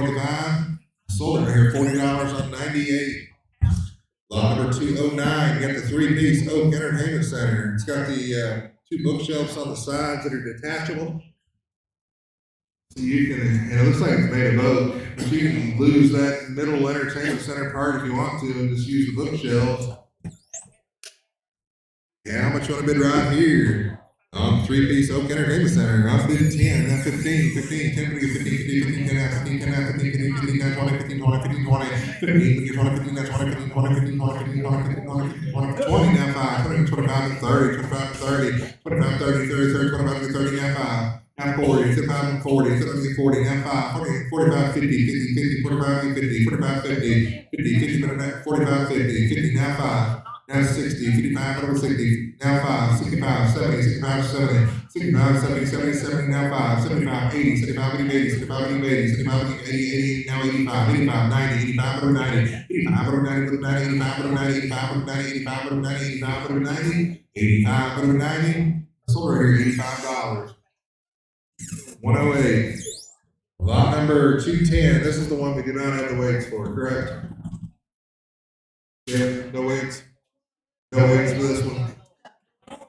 $28.25. Sold it right here, $40 on 98. Lot number 209, you got the three-piece oak entertainment center. It's got the two bookshelves on the sides that are detachable. So you can, and it looks like it's made of oak, but you can lose that middle entertainment center part if you want to and just use the bookshelves. Yeah, how much you want to bid right here? Three-piece oak entertainment center. I'm bidding 10, then 15, 15, 10, 15, 15, 15, 10, 15, 10, 15, 15, 15, 10, 20, 15, 20, 15, 20, 15, 20, 15, 20, 15, 20, 15, 20, 15, 20, 15, 20, 20, 20, now 5, 20, 25, and 30, 25, and 30, 25, 30, 30, 30, 25, and 30, now 5. Now 40, 35 and 40, 30, 40, now 5, 40, 45, 50, 50, 50, 45, 50, 45, 50, 50, 50, 45, 50, 50, now 5. Now 60, 55, over 60, now 5, 65, 70, 65, 70, 65, 70, 70, 70, now 5, 75, 80, 75, 80, 80, 75, 80, 80, 75, 80, 80, now 85, 85, 90, 85, over 90, 85, over 90, over 90, 85, over 90, 85, over 90, 85, over 90, 85, over 90, 85, over 90, sold right here, $85. 108. Lot number 210, this is the one we do not have the weights for, correct? Yeah, no weights? No weights for this one.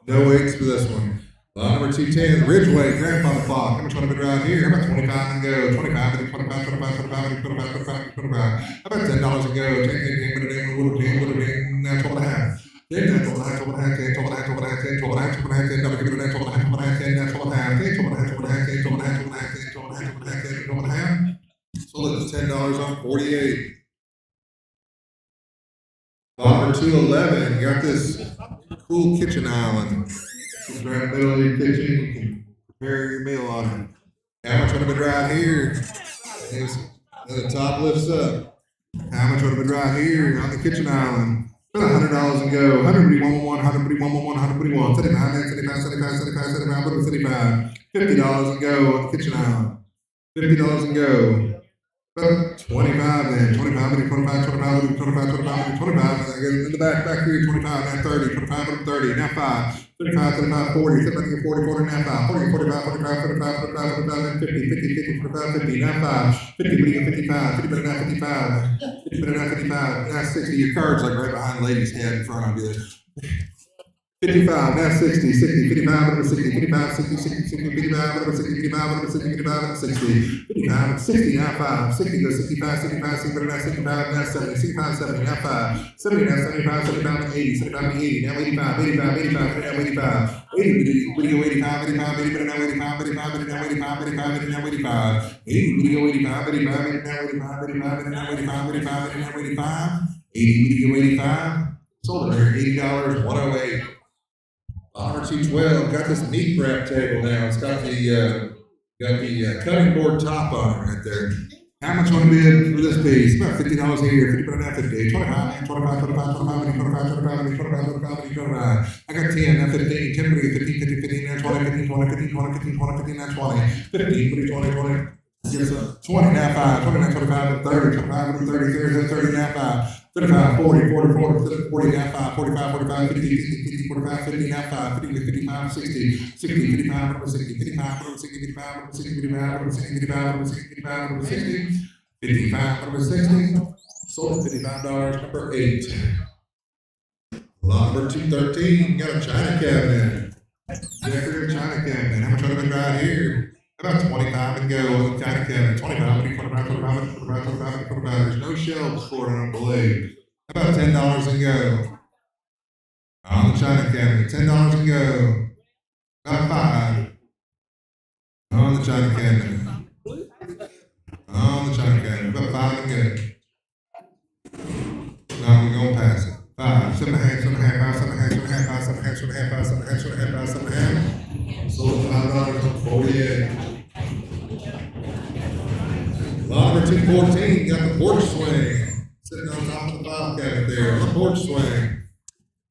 No weights for this one. Lot number 210, Ridgeway, grandfather clock. How much want to bid right here? How about 25 and go? 25 and 25, 25, 25, 25, 25, 25. How about $10 and go? 10, 10, 10, 10, 10, 10, now 12 and a half. 10, 12 and a half, 12 and a half, 10, 12 and a half, 12 and a half, 10, 12 and a half, 12 and a half, 10, double give it 12 and a half, 12 and a half, 10, now 12 and a half, 10, 12 and a half, 12 and a half, 10, 12 and a half, 12 and a half, 10, 12 and a half, 12 and a half, 10, 12 and a half. So it's $10 on 48. Lot number 211, you got this cool kitchen island. This is right in the middle of your kitchen. You can prepare your meal on it. How much would have been right here? The top lifts up. How much would have been right here on the kitchen island? About $100 and go. 101, 101, 101, 75, 75, 75, 75, 75, 75. $50 and go on the kitchen island. $50 and go. About 25 then, 25, 25, 25, 25, 25, 25, in the back here, 25, now 30, 25, 30, now 5, 35, 35, 40, 35, 40, 40, now 5, 40, 45, 45, 45, 45, 45, 50, 50, 50, 45, 50, now 5, 50, 55, 50, now 55, 50, now 55, now 60, your card's like right behind the lady's head in front of you. 55, now 60, 60, 55, over 60, 55, 60, 60, 60, 55, over 60, 55, over 60, 55, over 60, 55, 60, now 5, 60 goes 65, 65, 65, now 65, now 70, 65, 70, now 5, 70, now 75, 75, 80, 75, 80, now 85, 85, 85, now 85, 80, video 85, 85, 80, now 85, 85, now 85, 85, now 85, 80, video 85, 85, now 85, 85, now 85, 85, now 85, 80, video 85, sold it right here, $80, 108. Lot 212, got this meat prep table now. It's got the cutting board top on it right there. How much want to bid for this piece? About $50 here, 50 now 50, 25, 25, 25, 25, 25, 25, 25, 25, 25. I got 10, now 15, 10, 15, 15, 15, now 20, 15, 20, 15, 20, 15, 20, 15, now 20, 15, 20, 20, gives up 20, now 5, 20, now 25, 30, 25, 30, 30, 30, now 5. 35, 40, 40, 40, 40, now 5, 45, 45, 50, 50, 50, 45, 50, now 5, 50, 55, 60, 60, 55, over 60, 55, over 60, 55, over 60, 55, over 60, 55, over 60, 55, over 60, 55, over 60, sold at $55, number 8. Lot number 213, got a china cabinet. Decorative china cabinet. How much would have been right here? About 25 and go on the china cabinet. 25, 25, 25, 25, 25, 25. There's no shelves for it, I don't believe. About $10 and go. On the china cabinet. $10 and go. About 5. On the china cabinet. On the china cabinet. About 5 and go. No, we're going to pass it. 5, 7 and a half, 7 and a half, 5, 7 and a half, 7 and a half, 5, 7 and a half, 7 and a half, 5, 7 and a half, 7 and a half, 5, 7 and a half. Sold $5 on 48. Lot number 214, got the porch swing. Sitting on top of the file cabinet there. The porch swing.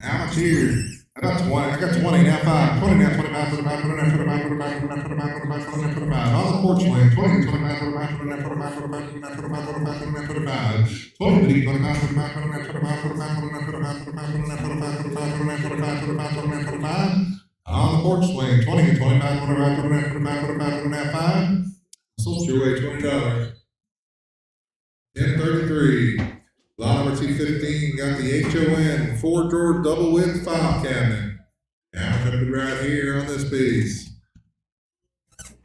How much here? About 20. I got 20, now 5. 20, now 25, 25, 29, 25, 25, 25, 25, 25, 25. On the porch swing. 20, 25, 25, 29, 25, 25, 29, 25, 25, 29, 25. 20, 25, 25, 29, 25, 25, 29, 25, 25, 29, 25, 25, 29, 25, 25, 29, 25. On the porch swing. 20, 25, 25, 29, 25, 25, 25, 5. Sold your way $20. 33. Lot number 215 got the HON 4-drawer double width file cabinet. Now I'm going to be right here on this piece.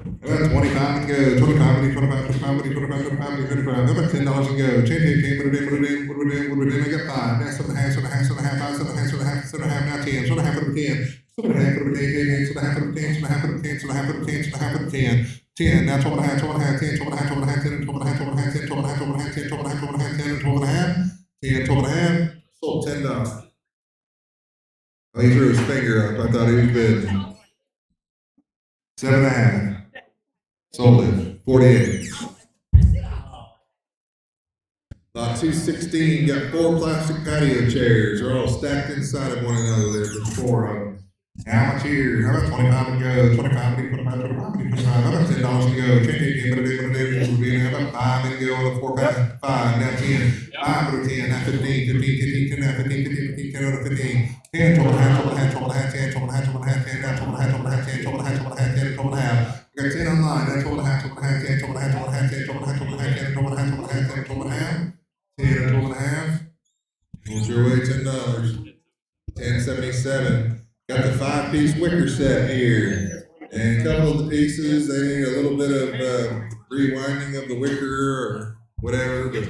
About 25 and go. 25, 25, 25, 25, 25, 25. About $10 and go. 10, 10, put it in. I got 5. Now 7.5, 7.5, 7.5, 5, 7.5, 7.5, 7.5, now 10. 7.5 over 10. 7.5 over 10, 7.5 over 10, 7.5 over 10, 7.5 over 10, 7.5 over 10. 10, now 12.5, 12.5, 10, 12.5, 10, 12.5, 10, 12.5, 10, 12.5, 10, 12.5, 10, 12.5. Sold $10. Oh, he threw his finger up. I thought he was bidding. 7.5. Sold it. 48. Lot 216 got 4 plastic patio chairs. They're all stacked inside of one another. There's 4 of them. How much here? How about 25 and go? 25, 25. How about $10 and go? 10, how about 5 and go on the 4 pack? 5, now 10. 5 over 10, now 15, 15, 10, now 15, 15, 10 over 15. 10, 12.5, 12.5, 10, 12.5, 10, now 12.5, 10, 12.5, 10, 12.5. We got 10 online, now 12.5, 12.5, 10, 12.5, 10, 12.5, 10, 12.5, 10, 12.5, 10 and 12.5. Hold your way, $10. 10.77. Got the 5-piece wicker set here. And a couple of the pieces, they need a little bit of rewinding of the wicker or whatever, but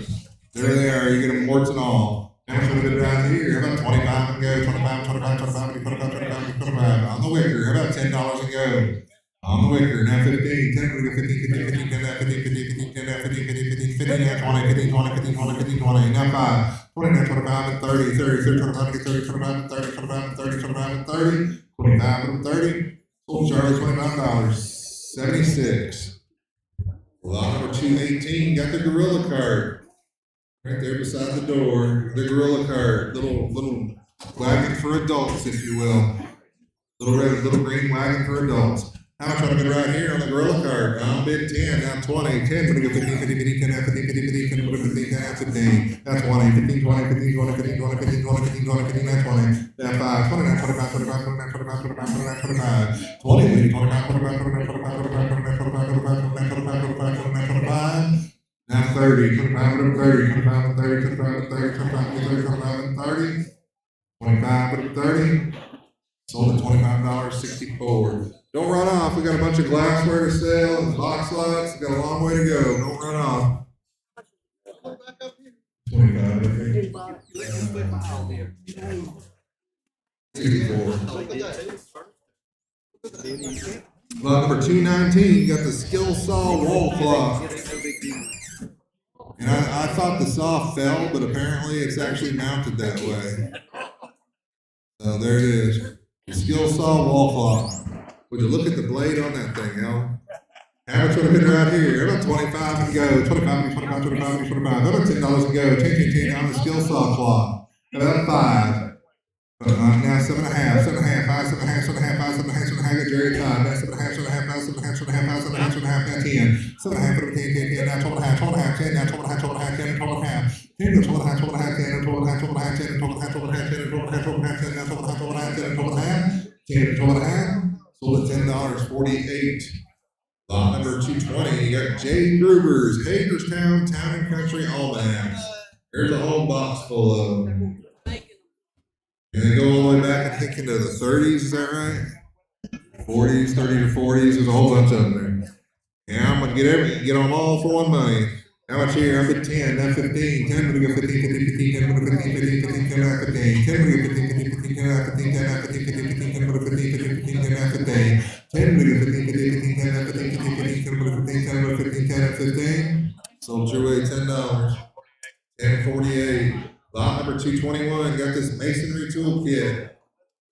there they are. You get them warts and all. How much would it around here? How about 25 and go? 25, 25, 25, 25, 25, 25. On the wicker. How about $10 and go? On the wicker. Now 15. 10, 15, 15, 15, 10, now 15, 15, 15, 10, now 15, 15, 15, 15, now 20, 15, 20, 15, 20, 15, 20. Now 5. 20, now 25 and 30, 30, 30, 25, 30, 25 and 30, 25 and 30, 25 and 30, 25 and 30. Sold Charlie $25. 76. Lot number 218 got the gorilla cart. Right there beside the door. The gorilla cart. Little wagon for adults, if you will. Little green wagon for adults. How much want to bid right here on the gorilla cart? I'm bid 10, now 20, 10, 15, 15, 15, 15, 10, 15, 15, 15, 10, 15, 10, 15, now 20, 15, 20, 15, 20, 15, 20, 15, 20, 15, 20, 15, now 20, now 5, 20, now 25, 25, 29, 25, 25, 29, 25, 20, 25, 25, 29, 25, 25, 29, 25, 25, 29, 25, 29, 25, now 30, 25 and 30, 25 and 30, 25 and 30, 25 and 30, 25 and 30, 25 and 30, sold at $25, 64. Don't run off. We got a bunch of glassware to sell and box lights. We got a long way to go. Don't run off. 25. 64. Lot number 219, you got the skill saw wall clock. And I thought the saw fell, but apparently it's actually mounted that way. So there it is. The skill saw wall clock. Would you look at the blade on that thing, Alan? How much would have been right here? How about 25 and go? 25, 25, 25, 25. How about $10 and go? 10, 10, on the skill saw clock. How about 5? Now 7.5, 7.5, 5, 7.5, 7.5, 5, 7.5, 7.5, got Jerry time. Now 7.5, 7.5, 5, 7.5, 7.5, 5, 7.5, 7.5, now 10. 7.5, 10, 10, 10, now 12.5, 12.5, 10, now 12.5, 12.5, 10, and 12.5. 10 to 12.5, 12.5, 10, and 12.5, 12.5, 10, and 12.5, 12.5, 10, and 12.5, 12.5, 10, now 12.5, 12.5, 10, and 12.5. 10 to 12.5. Sold at $10, 48. Lot number 220, you got J. Gruber's Hagerstown Town and Country Almanacs. There's a whole box full of them. And they go all the way back, I think, into the 30s, is that right? 40s, 30s or 40s, there's a whole bunch of them there. Yeah, I'm going to get them all for one money. How much here? I'm at 10, now 15, 10, we go 15, 15, 15, 10, 15, 15, 15, 10, now 15, 10, we go 15, 15, 15, 10, now 15, 10, now 15, 15, 15, 10, we go 15, 15, 15, 10, now 15, 10, we go 15, 15, 15, 10, now 15, 15, 15, 10, we go 15, 10, we go 15, 10, now 15. Sold your way $10. 10.48. Lot number 221, got this masonry toolkit.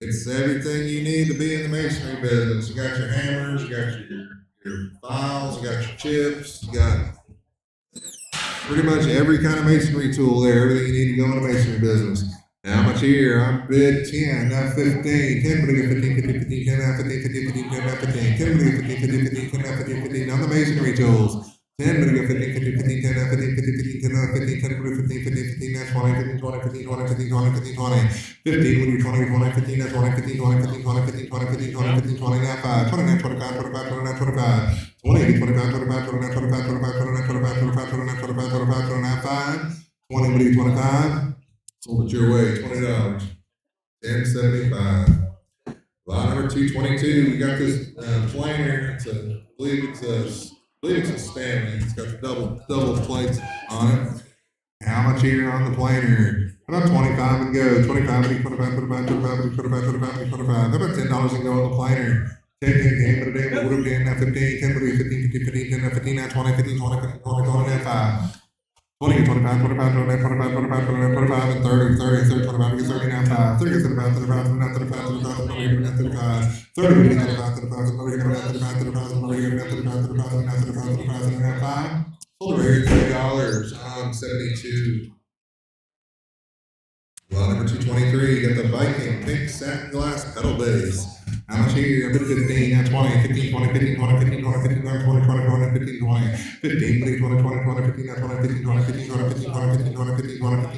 It's everything you need to be in the masonry business. You got your hammers, you got your files, you got your chips, you got pretty much every kind of masonry tool there, everything you need to go in the masonry business. Now, how much here? I'm bid 10, now 15, 10, but I get 15, 15, 15, 10, now 15, 15, 15, 10, now 15, 10, but I get 15, 15, 15, 10, now 15, 15, on the masonry tools. 10, but I get 15, 15, 15, 10, now 15, 15, 15, 10, now 15, 10, but 15, 15, 15, now 20, 15, 20, 15, 20, 15, 20, 15, 20, 15, when you're 20, 20, 15, now 20, 15, 20, 15, 20, 15, 20, 15, 20, 15, 20, now 5, 29, 25, 25, 29, 25, 20, 25, 25, 29, 25, 25, 29, 25, 25, 29, 25, 25, 29, 5. 72, we got this planer. I believe it's a Stanley. It's got the double plates on it. How much here on the planer? How about 25 and go? 25, 25, 25, 25, 25, 25, 25. How about $10 and go on the planer? 10, 10, 10, but a day, what would 10, now 15, 10, but 15, 15, 15, 10, now 15, now 20, 15, 20, 15, 20, 20, now 5. 20, 25, 25, 25, 25, 25, 25, and 30, 30, 30, 25, 30, now 5. 30, 35, 35, 35, 35, 35, 35, 30, 35, 35, 35, 35, 5. Sold over here $30 on 72. Well, number 223, you got the Viking pink satin glass pedal base. How much here? I've been 15, now 20, 15, 20, 15, 20, 15, 20, 15, 20, 20, 20, 20, 15, 20, 15, 20, 20, 20, 20, 15, 20, 15, 20, 15, 20, 15, 20, 15, 20, 15, 20,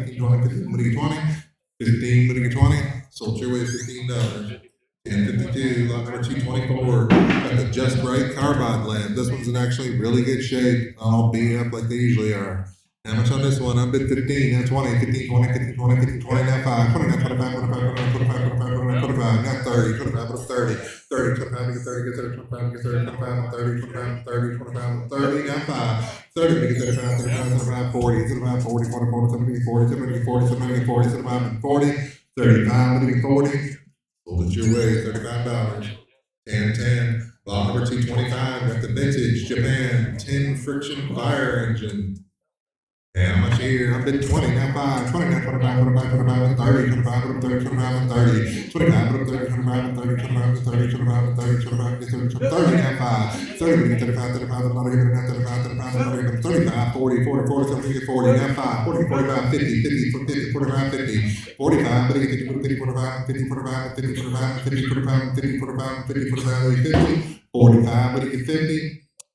15, 20, 15, 20, 15, 20, 15, 20, sold your way $15. 1052, lot number 224. Got the Just Right carbide lamp. This one's in actually really good shape. All beat up like they usually are. How much on this one? I've been 15, now 20, 15, 20, 15, 20, 15, 20, now 5, 20, now 25, 25, 25, 25, 25, 25, now 30, 25, 30, 30, 25, get 30, get 30, 25, get 30, 25, 30, 25, 30, 25, 30, now 5, 30, get 35, 35, 35, 40, 35, 40, 40, 40, 70, 40, 70, 40, 70, 40, 75, 40, 35, 40. Sold it your way, $35. 10, lot number 225, got the vintage Japan 10 friction fire engine. How much here? I've been 20, now 5, 20, now 25, 25, 25, 30, 25, 30, 25, 30, 25, 30, 25, 30, 25, 30, 25, 30, 25, 30, now 5, 30, 35, 35, 35, 35, 40, 40, 40, 40, now 5, 40, 45, 50, 50, 50, 45, 50, 45, 50, 50, 45, 50, 45, 50, 45, 50, 45, 50, 45, 50, 45, 50, 45, 50,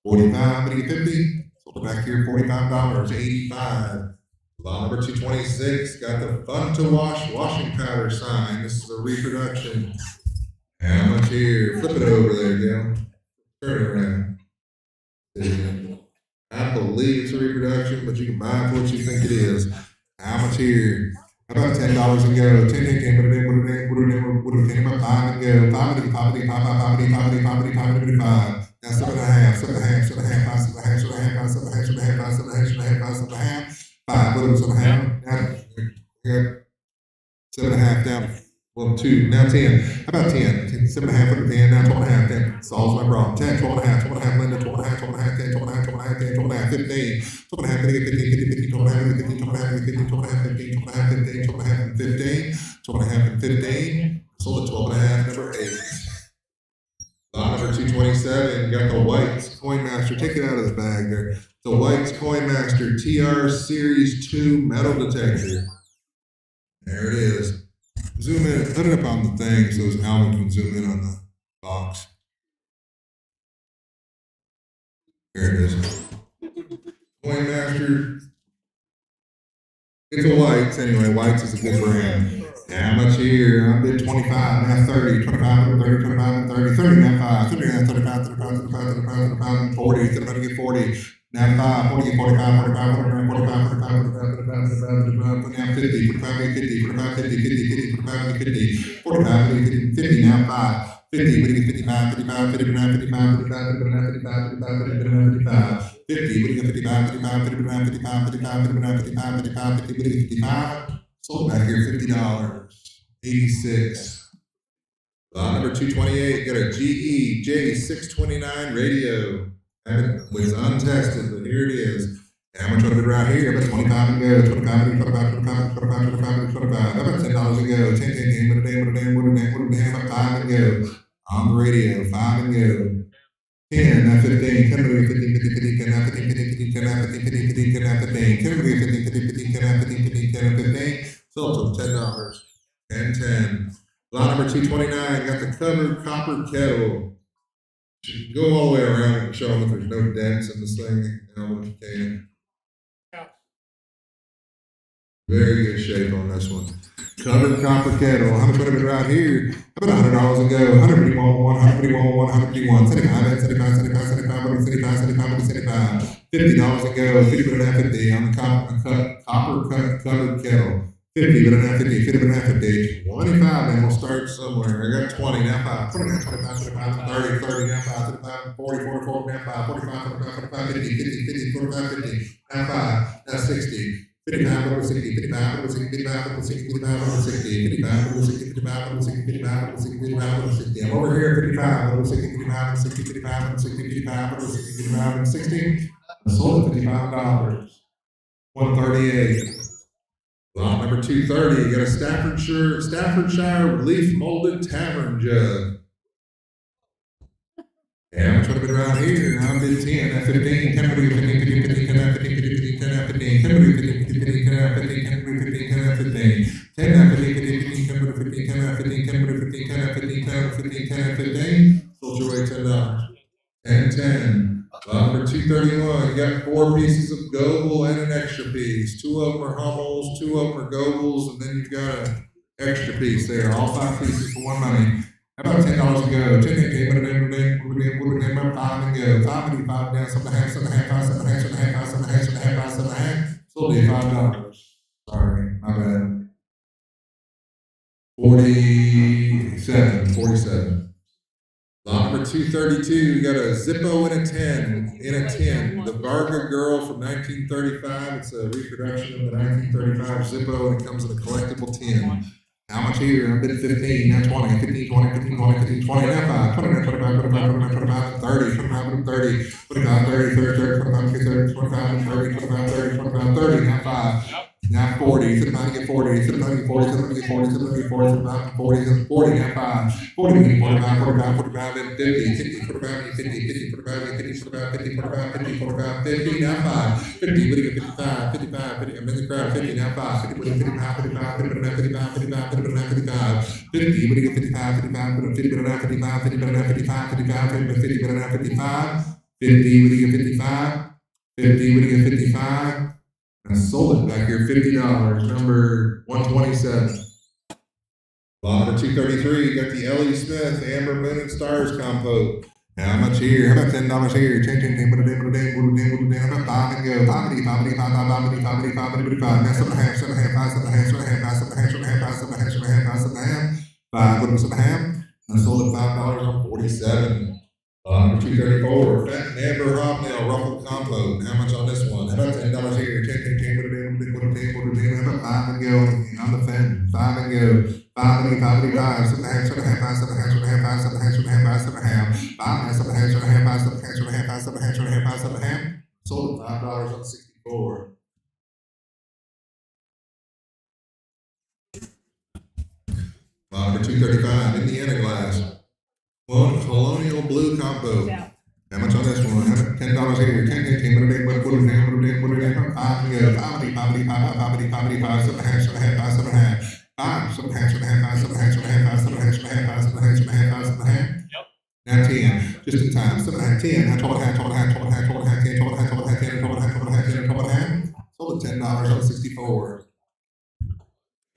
45, 50. Sold it back here, $45, 85. Lot number 226, got the Fun to Wash washing powder sign. This is a reproduction. How much here? Flip it over there, Gil. Turn it around. I believe it's a reproduction, but you can buy it for what you think it is. How much here? How about $10 and go? 10, 10, 10, what a name, about 5 and go. 5 and 5. Now 7.5, 7.5, 7.5, 5, 7.5, 7.5, 5, 7.5, 7.5, 5, 7.5, 5, what was 7.5? Now, 7.5 down, well, 2, now 10. How about 10? 7.5 under 10, now 12.5, 10. Solves my problem. 10, 12.5, 12.5, Linda, 12.5, 12.5, 10, 12.5, 12.5, 10, 12.5, 15, 12.5, 15, 15, 12.5, 15, 12.5, 15, 12.5, 15, 12.5, 15, 12.5, 15, 12.5, 15. Sold at 12.5, number 8. Lot number 227, got the White's Coinmaster. Take it out of the bag there. The White's Coinmaster TR Series 2 metal detector. There it is. Zoom in, put it up on the thing so Alvin can zoom in on the box. There it is. Coinmaster. It's a White's anyway. White's is a good brand. How much here? I've been 25, now 30, 25, 30, 25, 30, 30, now 5, 30, now 35, 35, 35, 35, 35, 40, 35, 40, now 5, 40, 45, 45, 45, 45, 45, 45, 45, now 50, 45, 50, 45, 50, 50, 50, 45, 50, 45, 50, 50, now 5, 50, 55, 55, 59, 55, 55, 59, 55, 55, 59, 55, 50, 55, 55, 59, 55, 55, 59, 55, 55, 50, 55. Sold back here $50. 86. Lot number 228, got a GE J629 radio. It was untested, but here it is. How much of it right here? About 25 and go. 25, 25, 25, 25, 25, 25. About $10 and go. 10, 10, 10, what a damn, about 5 and go. On the radio, 5 and go. 10, now 15, 10, 15, 50, 50, 10, now 15, 50, 50, 10, now 15, 50, 50, 10, now 15, 10, 15, 50, 50, 10, now 15, 50, 10, now 15. Sold for $10. 10, 10. Lot number 229, got the covered copper kettle. You can go all the way around it and show them if there's no dents in this thing. You know, if you can. Very good shape on this one. Covered copper kettle. How much would it be right here? About $100 a go. 151, 151, 151, 75, 75, 75, 75, 75, 75, 75. $50 a go. 50 on the copper covered kettle. 50, but now 50, 50, but now 50, 25, man, we'll start somewhere. I got 20, now 5, 29, 25, 25, 30, 30, now 5, 35, 40, 44, now 5, 45, 45, 45, 50, 50, 50, 45, 50, now 5, now 60, 55, over 60, 55, over 60, 55, over 60, 55, over 60, 55, over 60, 55, over 60, 55, over 60, 55, over 60. I'm over here at 55, over 60, 55, over 60, 55, over 60, 55, over 60, 55, and 60. I sold it $55. 138. Lot number 230, you got a Staffordshire leaf molded tavern jug. Yeah, I'm trying to be around here. I'm bid 10, at 15, 10, 15, 15, 15, 10, at 15, 15, 10, at 15, 10, 15, 15, 10, at 15, 10, 15, 10, at 15, 10, at 15, 15, 10, 15, 10, at 15, 10, 15, 10, at 15, 10, at 15, 10, at 15. Sold your way $10. 10, 10. Number 231, you got 4 pieces of Goble and an extra piece. 2 of them are Hummels, 2 of them are Gobles, and then you've got an extra piece there. All 5 pieces for one money. How about $10 to go? 10, 10, 10, 5 and go. 5 and 5 down, 7.5, 7.5, 5, 7.5, 7.5, 5, 7.5, 7.5, 5, 7.5. Sold you $5. Sorry, my bad. 47. Lot number 232, you got a Zippo in a 10. The Varga Girl from 1935. It's a reproduction of the 1935 Zippo, and it comes in a collectible 10. How much here? I've bid 15, now 20, 15, 20, 15, 20, 15, 20, now 5, 29, 25, 25, 25, 25, 30, 25, 30, 25, 30, 30, 30, 25, 30, 25, 30, 25, 30, 25, 30, now 5. Now 40, sit about to get 40, sit about to get 40, sit about to get 40, sit about to get 40, sit about to get 40, sit 40, now 5, 40, 45, 45, 45, and 50, 50, 45, 50, 50, 45, 50, 45, 50, 45, 50, 45, 50, now 5, 50, what do you get 55, 55, 50, I'm in the crowd, 50, now 5, 50, what do you get 55, 55, 50, now 55, 55, 50, now 55, 50, what do you get 55, 55, 50, but now 55, 50, but now 55, 55, 50, but now 55, 50, what do you get 55, 50, what do you get 55, I sold it back here, $50, number 127. Lot number 233, you got the L.E. Smith Amber Moon and Stars compote. How much here? How about $10 here? 10, 10, 10, 10, 10, 10, 10, 10, 10, how about 5 and go? 5, 5, 5, 5, 5, 5, 5, 5, 5, 5, now 7.5, 7.5, 5, 7.5, 7.5, 7.5, 7.5, 7.5, 7.5, 5, what was 7.5? I sold it $5 on 47. Number 234, Fenton Amber Hobnail Ruffled Compote. How much on this one? How about $10 here? 10, 10, 10, what a day, how about 5 and go on the Fenton? 5 and go. 5 and 5, 5, 7.5, 7.5, 7.5, 7.5, 7.5, 7.5, 5, 7.5, 7.5, 7.5, 7.5, 7.5, 7.5. Sold at $5 on 64. Number 235, Indiana Glass. One Colonial Blue Combo. How much on this one? $10 here. 10, 10, 10, what a day, what a day, what a day, 5 and go. 5, 5, 5, 5, 5, 5, 5, 7.5, 7.5, 7.5. 5, 7.5, 7.5, 7.5, 7.5, 7.5, 7.5, 7.5, 7.5. Now 10, just in time. 7.5, 10, now 12.5, 12.5, 12.5, 12.5, 10, 12.5, 12.5, 10, 12.5, 12.5, 10, 12.5. Sold at $10 on 64.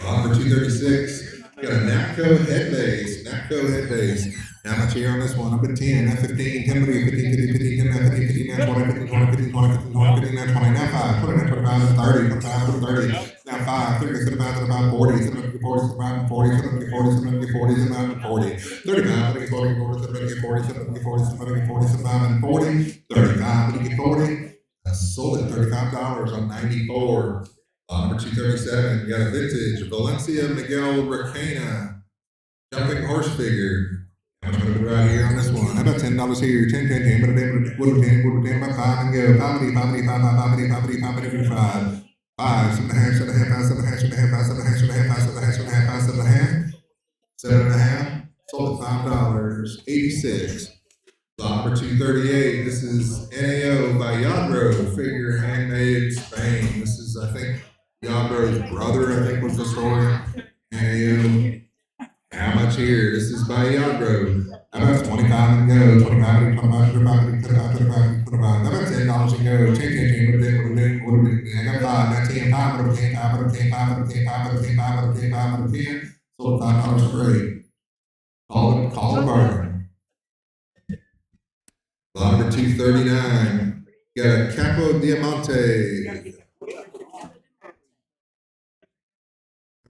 Number 236, got a Napco head base. Napco head base. How much here on this one? Up at 10, now 15, 10, 15, 15, 15, 10, now 15, 15, now 20, 15, 20, 15, 20, 15, 20, 15, now 20, now 5, 20, now 25, 30, 25, 30, now 5, 30, 35, 35, 40, 40, 45, 40, 40, 40, 40, 40, 35, 40, 40, 40, 40, 40, 40, 40, 45, and 40, 35, 40. I sold it $35 on 94. Number 237, you got a vintage Valencia Miguel Requena jumping horse figure. I'm going to put right here on this one. How about $10 here? 10, 10, 10, what a 10, about 5 and go. 5, 5, 5, 5, 5, 5, 5, 5, 5, 5, 7.5, 7.5, 7.5, 7.5, 7.5, 7.5, sold at $5, 86. Lot number 238, this is NAO by Yadro, figure handmade Spain. This is, I think, Yadro's brother, I think was the story. NAO. How much here? This is by Yadro. How about 25 and go? 25, 25, 25, 25, 25, 25. How about $10 and go? 10, 10, 10, what a day. I got 5, now 10, 5, what a 10, 5, what a 10, 5, what a 10, 5, what a 10, 5, what a 10, 5, what a 10. Sold $5 straight. Call it bargain. Lot number 239. Got a Capo Diamante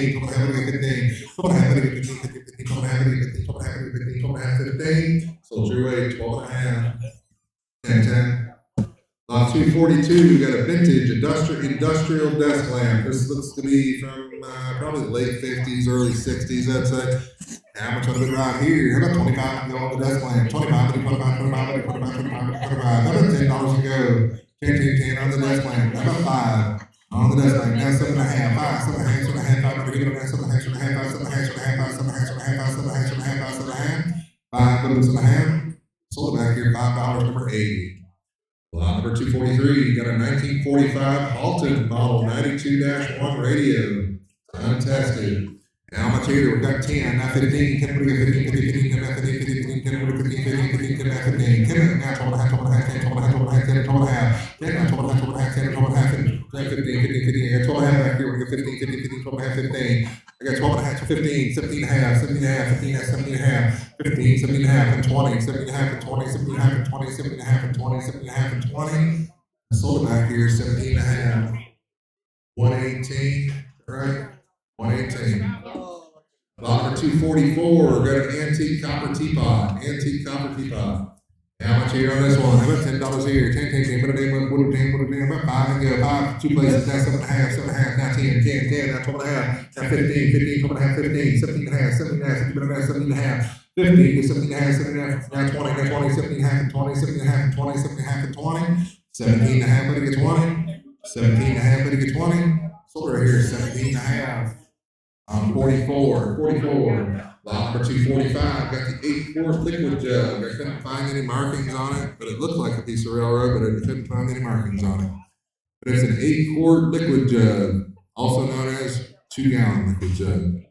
15, 12 and a half, better get 15, 12 and a half, better get 15, 15, 15, 12 and a half, better get 15, 12 and a half, better get 15, 12 and a half, 15. Sold your way, 12 and a half. 10, 10. Lot 242, we got a vintage industrial desk lamp. This looks to be from probably the late 50s, early 60s, I'd say. How much of it right here? How about 25 to go on the desk lamp? 25, 25, 25, 25, 25, 25. How about $10 to go? 10, 10, 10 on the desk lamp. How about 5 on the desk lamp? Now 7 and a half, 5, 7 and a half, 7 and a half, 5, 7 and a half, 7 and a half, 7 and a half, 7 and a half, 7 and a half, 7 and a half, 7 and a half, 7 and a half, 7 and a half, 7 and a half, 5, 7 and a half. Sold it back here, $5, number 80. Lot number 243, you got a 1945 Halton model 92-1 radio, untested. How much here? We got 10, now 15, 10, 15, 15, 10, now 15, 15, 10, 15, 15, 15, 10, now 15, 10, now 12 and a half, 12 and a half, 10, 12 and a half, 12 and a half, 10, 12 and a half, 10, now 12 and a half, 12 and a half, 10, 12 and a half, 15, 15, 15, 12 and a half back here, we got 15, 15, 15, 12 and a half, 15. I got 12 and a half to 15, 17 and a half, 17 and a half, 15 and a half, 17 and a half, 15, 17 and a half, and 20, 17 and a half, and 20, 17 and a half, and 20, 17 and a half, and 20, 17 and a half, and 20. I sold it back here, 17 and a half. 118, right? 118. Lot number 244, got an antique copper teapot. Antique copper teapot. How much here on this one? How about $10 here? 10, 10, 10, put it in, put it in, about 5 and go. 5, 2 places, now 7 and a half, 7 and a half, now 10, 10, 10, now 12 and a half, now 15, 15, 12 and a half, 15, 17 and a half, 17 and a half, 17 and a half, 17 and a half, 15, 17 and a half, 17 and a half, now 20, now 20, 17 and a half, and 20, 17 and a half, and 20, 17 and a half, and 20, 17 and a half, better get 20, 17 and a half, better get 20. Sold right here, 17 and a half. 44. Lot number 245, got the 8-quart liquid jug. I couldn't find any markings on it, but it looked like a piece of railroad, but I couldn't find any markings on it. But it's an 8-quart liquid jug, also known as 2-gallon liquid jug.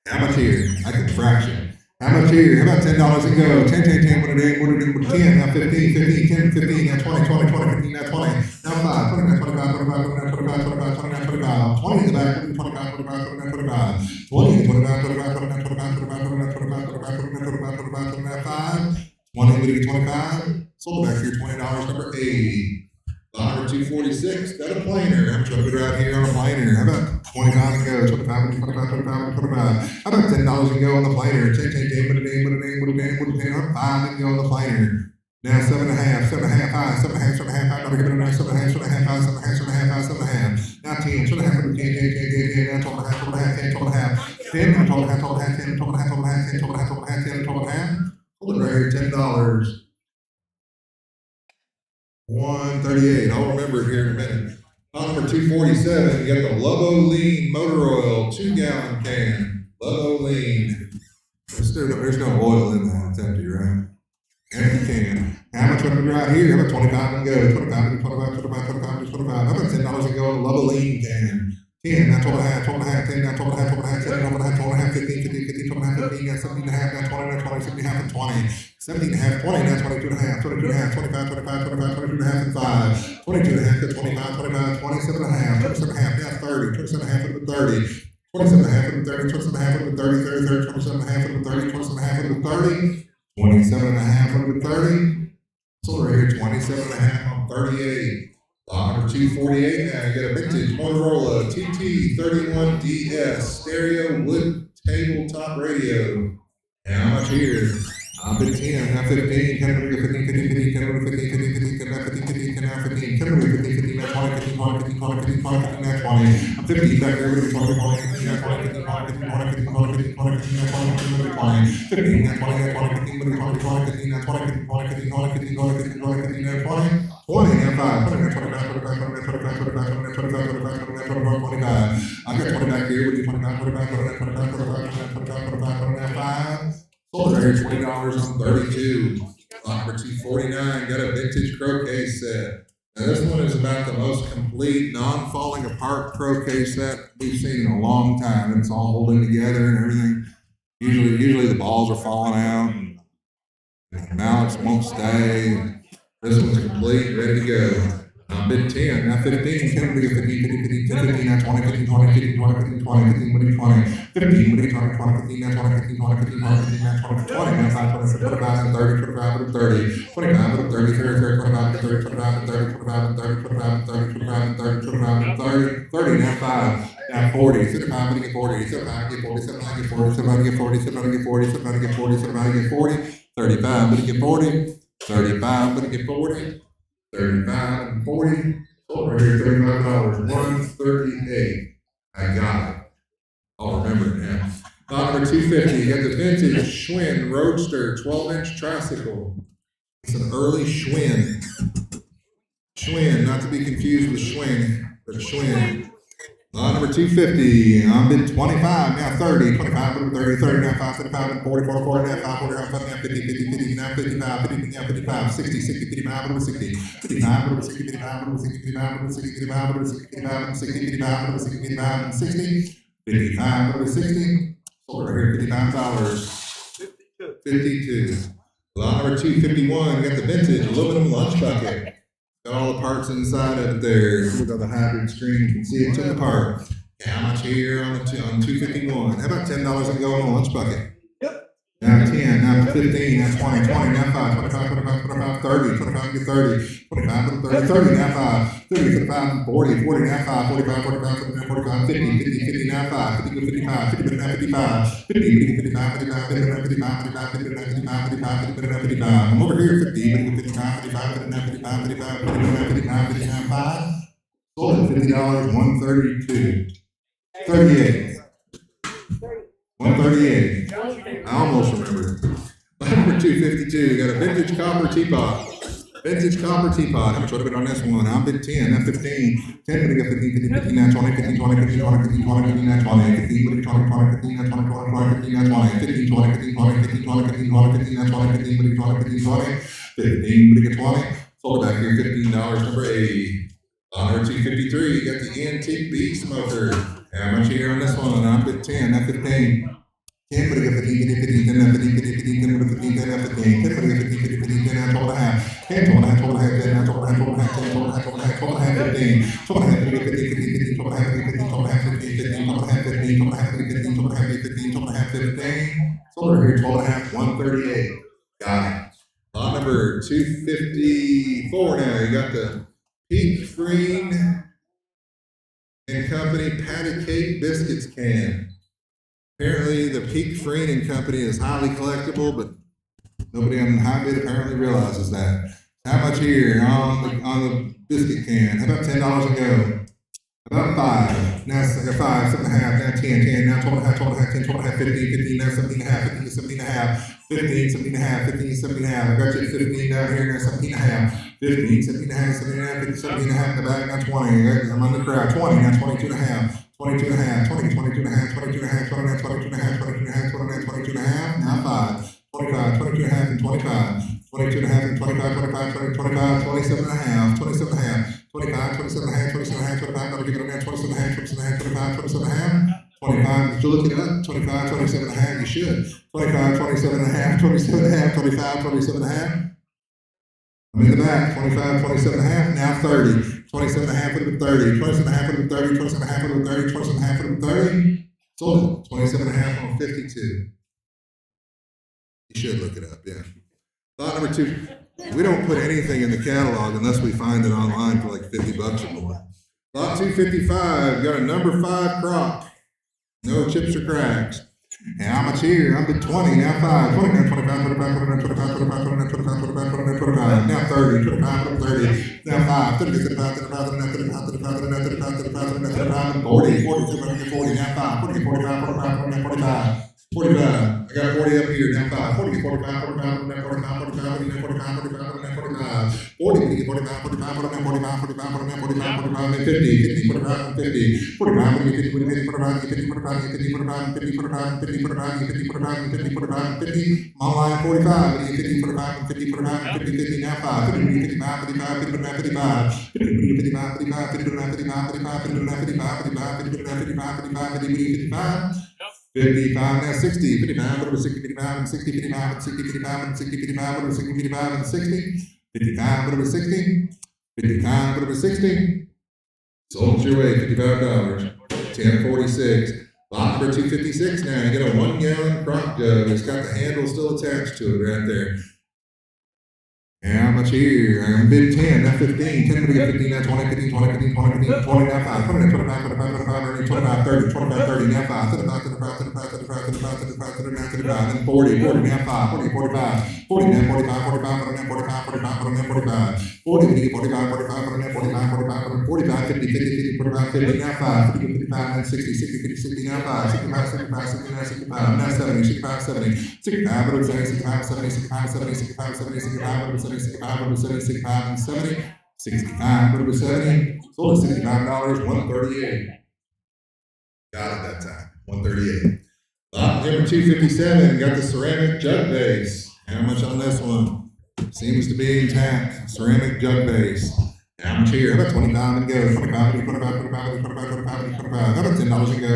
How much here? I can fraction. How much here? How about $10 and go? 10, 10, 10, put it in, put 10, now 15, 15, 10, 15, now 20, 20, 20, 15, now 20, now 5, 20, now 25, 25, 29, 25, 25, 29, 25, 20 in the back, 25, 25, 29, 25, 20, 25, 25, 29, 25, 25, 29, 25, 25, 29, 25, 25, 29, 5, 20, we get 25, sold back here, $20, number 80. Lot number 246, got a planer. I'm trying to put it out here on a planer. How about 25 and go? 25 and 25, 25 and 25. How about $10 and go on the planer? 10, 10, 10, put it in, 5 and go on the planer. Now 7 and a half, 7 and a half, 5, 7 and a half, 7 and a half, 5, now we're giving it a 7 and a half, 7 and a half, 5, 7 and a half, 7 and a half, 5, 7 and a half. Now 10, 7 and a half, 10, 10, 10, 10, 10, now 12 and a half, 12 and a half, 10, 12 and a half, 10, now 12 and a half, 12 and a half, 10, 12 and a half, 12 and a half, 10, 12 and a half, 12 and a half, 10, 12 and a half. Hold it right here, $10. 138. I'll remember it here in a minute. Lot number 247. You got the Lobo Lean motor oil 2-gallon can. Lobo Lean. There's no oil in that. It's empty, right? Empty can. How much would we right here? How about 25 and go? 25 and 25, 25, 25, 25. How about $10 and go on the Lobo Lean can? 10, now 12 and a half, 12 and a half, 10, now 12 and a half, 12 and a half, 10, 12 and a half, 12 and a half, 15, 15, 15, 12 and a half, 15, now 17 and a half, now 20, now 20, 17 and a half, and 20, 17 and a half, 20, now 22 and a half, 22 and a half, 25, 25, 25, 22 and a half, and 5, 22 and a half, 25, 25, 27 and a half, 27 and a half, now 30, 27 and a half, and 30, 27 and a half of the 30, 27 and a half of the 30, 30, 30, 27 and a half of the 30, 27 and a half of the 30, 27 and a half of the 30. So right here, 27 and a half on 38. Lot number 248. Now you got a vintage Motorola TT31DS stereo wood tabletop radio. And how much here? I've been 10, now 15, 10, 15, 15, 15, 10, 15, 15, 15, 10, 15, 15, 10, 15, 10, 15, 15, 20, 15, 20, 15, 20, 15, 20, 15, 20. I'm 15 back there, 20, 20, 20, 15, 20, 15, 20, 15, 20, 15, 20, 15, 20, 15, 20, 15, 20, 15, 20, 20, 15, 20, 20, 20, 15, 20, 15, 20, 15, 20, 15, 20, 15, 20, 15, 20, 20, and 5, 20, 25, 25, 25, 25, 25, 25, 25, 25, 25. I got 20 back here, with you 25, 25, 25, 25, 25, 25, 25, 25. Sold right here, $20 on 32. Lot number 249, got a vintage croquet set. Now this one is about the most complete, non-falling apart croquet set we've seen in a long time. It's all holding together and everything. Usually the balls are falling out and the mallets won't stay. This one's complete, ready to go. Bid 10, now 15, 10, 15, 15, 15, 10, 15, now 20, 15, 20, 15, 20, 15, 20, 15, 20, 15, 20, 20, 15, now 20, 15, 20, 15, 20, 15, now 20, 20, now 5, 20, 25, and 30, 25, and 30, 25, and 30, 30, 30, 25, and 30, 25, and 30, 25, and 30, 25, and 30, 25, and 30, 25, and 30, 30, now 5, now 40, 75, and get 40, 75, get 40, 75, get 40, 75, get 40, 75, get 40, 75, get 40, 75, get 40, 35, but get 40, 35, but get 40, 35 and 40. Oh, right here, $35, 138. I got it. I'll remember it now. Lot number 250, you got the vintage Schwinn Roadster 12-inch tricycle. It's an early Schwinn. Schwinn, not to be confused with Schwinn, but Schwinn. Lot number 250, I'm bid 25, now 30, 25, 30, 30, now 5, 35, 40, 40, 40, now 5, 40, now 50, now 50, 50, 50, now 55, 50, now 55, 60, 60, 55, 60, 55, 60, 55, 60, 55, 60, 55, 60, 55, 60, 55, 60, 55, 60, 55, 60, sold right here, $55, 52. Lot number 251, we got the vintage aluminum lunch bucket. Got all the parts inside of it there. Look on the hybrid screen, you can see it's in the part. How much here on 251? How about $10 to go on the lunch bucket? Yep. Now 10, now 15, now 20, 20, now 5, 25, 25, 25, 30, 25, get 30, 25, 30, 30, now 5, 30, 35, 40, 40, now 5, 45, 45, 45, 45, 50, 50, 50, now 5, 50, 55, 50, now 55, 50, 50, 55, 55, 50, now 55, 55, 50, now 55, 55, 50, now 55. I'm over here, 50, 50, 55, 55, 50, now 55, 55, 50, now 55, 50, now 5. Sold at $50, 132. 38. 138. I almost remember. Number 252, got a vintage copper teapot. Vintage copper teapot. How much would have been on this one? I'm bid 10, now 15. 10, gonna get 15, 15, 15, now 20, 15, 20, 15, 20, 15, 20, 15, now 20, 15, 20, 20, 15, now 20, 20, 20, 15, now 20, 15, 20, 15, 20, 15, 20, 15, 20, 15, now 20, 15, 20, 20, 15, 20, 15, but get 20. Sold it back here, $15, number 80. Number 253, you got the antique beef smoker. How much here on this one? I'm bid 10, now 15. 10, but I get 15, 15, 10, now 15, 15, 15, 10, 15, 10, now 15, 10, but I get 15, 15, 15, 10, now 12 and a half, 10, 12 and a half, 12 and a half, 10, now 12 and a half, 12 and a half, 10, 12 and a half, 12 and a half, 12 and a half, 15, 12 and a half, 15, 15, 15, 12 and a half, 15, 12 and a half, 15, 15, 12 and a half, 15, 12 and a half, 15, 12 and a half, 15, 12 and a half, 15, sold right here, 12 and a half, 138. Got it. Lot number 254 now, you got the Peak Freen and Company Patty Cake Biscuits can. Apparently, the Peak Freen and Company is highly collectible, but nobody on the high bid apparently realizes that. How much here on the biscuit can? How about $10 a go? About 5. Now 5, 7.5, now 10, 10, now 12.5, 12.5, 10, 12.5, 15, 15, now 17.5, 15, 17.5, 15, 17.5, 15, 17.5. I got you at 15 down here, now 17.5, 15, 17.5, 17.5, 15, 17.5 in the back, now 20. I'm on the crowd. 20, now 22.5. 22.5, 20, 22.5, 22.5, 29, 22.5, 22.5, 29, 22.5, now 5, 25, 22.5, and 25, 22.5, and 25, 25, 20, 25, 27.5, 27.5, 25, 27.5, 27.5, 25, now get it now, 27.5, 27.5, 25, 27.5, 25, did you look it up? 25, 27.5, you should. 25, 27.5, 27.5, 25, 27.5. I'm in the back, 25, 27.5, now 30. 27.5 of the 30, 27.5 of the 30, 27.5 of the 30, 27.5 of the 30. Sold it. 27.5 on 52. You should look it up, yeah. Lot number 2. We don't put anything in the catalog unless we find it online for like 50 bucks or more. Lot 255, got a number 5 crock. No chips or cracks. And how much here? I'm at 20, now 5, 29, 25, 25, 29, 25, 25, 29, 25, 25, 29, 25, now 30, 25, 30, now 5, 30, 35, 35, 39, 35, 35, 39, 35, 35, 39, 35, 40, 40, 40, now 5, 40, 45, 45, 49, 45. 45. I got 40 up here, now 5. 40, 45, 45, 49, 45, 45, 49, 45, 45, 49, 45. 40, 45, 45, 49, 45, 45, 49, 45, 45, 50, 50, 45, 50. 45, 50, 50, 45, 50, 45, 50, 45, 50, 45, 50, 45, 50, 45, 50, 45, 50. I'm on line 45, 50, 45, 50, 45, 50, 50, now 5. 50, 55, 55, 59, 55. 50, 55, 55, 59, 55, 55, 59, 55, 55, 59, 55, 55, 50, 55. 55, now 60, 55, whatever, 60, 55, and 60, 55, and 60, 55, and 60, 55, whatever, 60, 55, and 60, 55, whatever, 60, 55, whatever, 60. Sold your way, $55, 1046. Lot number 256 now, you get a 1 gallon crock jug. It's got the handle still attached to it right there. How much here? I'm bid 10, now 15, 10 to get 15, now 20, 15, 20, 15, 20, 15, 20, now 5, 20, 25, 25, 25, 25, 30, 25, 30, now 5, 35, 35, 35, 35, 35, 35, 39, 35, then 40, 40, now 5, 40, 45, 40, now 45, 45, 40, now 45, 45, 40, now 45, 40, 45, 45, 40, now 45, 45, 45, 50, 50, 50, 45, 50, now 5, 50, 55, now 60, 60, 50, 60, now 5, 65, 65, 69, 65, now 70, 65, 70, 65, 65, 70, 65, 70, 65, 70, 65, 65, 70, 65, and 70, 65, 70, sold at $65, 138. Got it that time, 138. Lot number 257, got the ceramic jug base. How much on this one? Seems to be intact, ceramic jug base. How much here? How about 25 and go? 25, 25, 25, 25, 25, 25. How about $10 and go?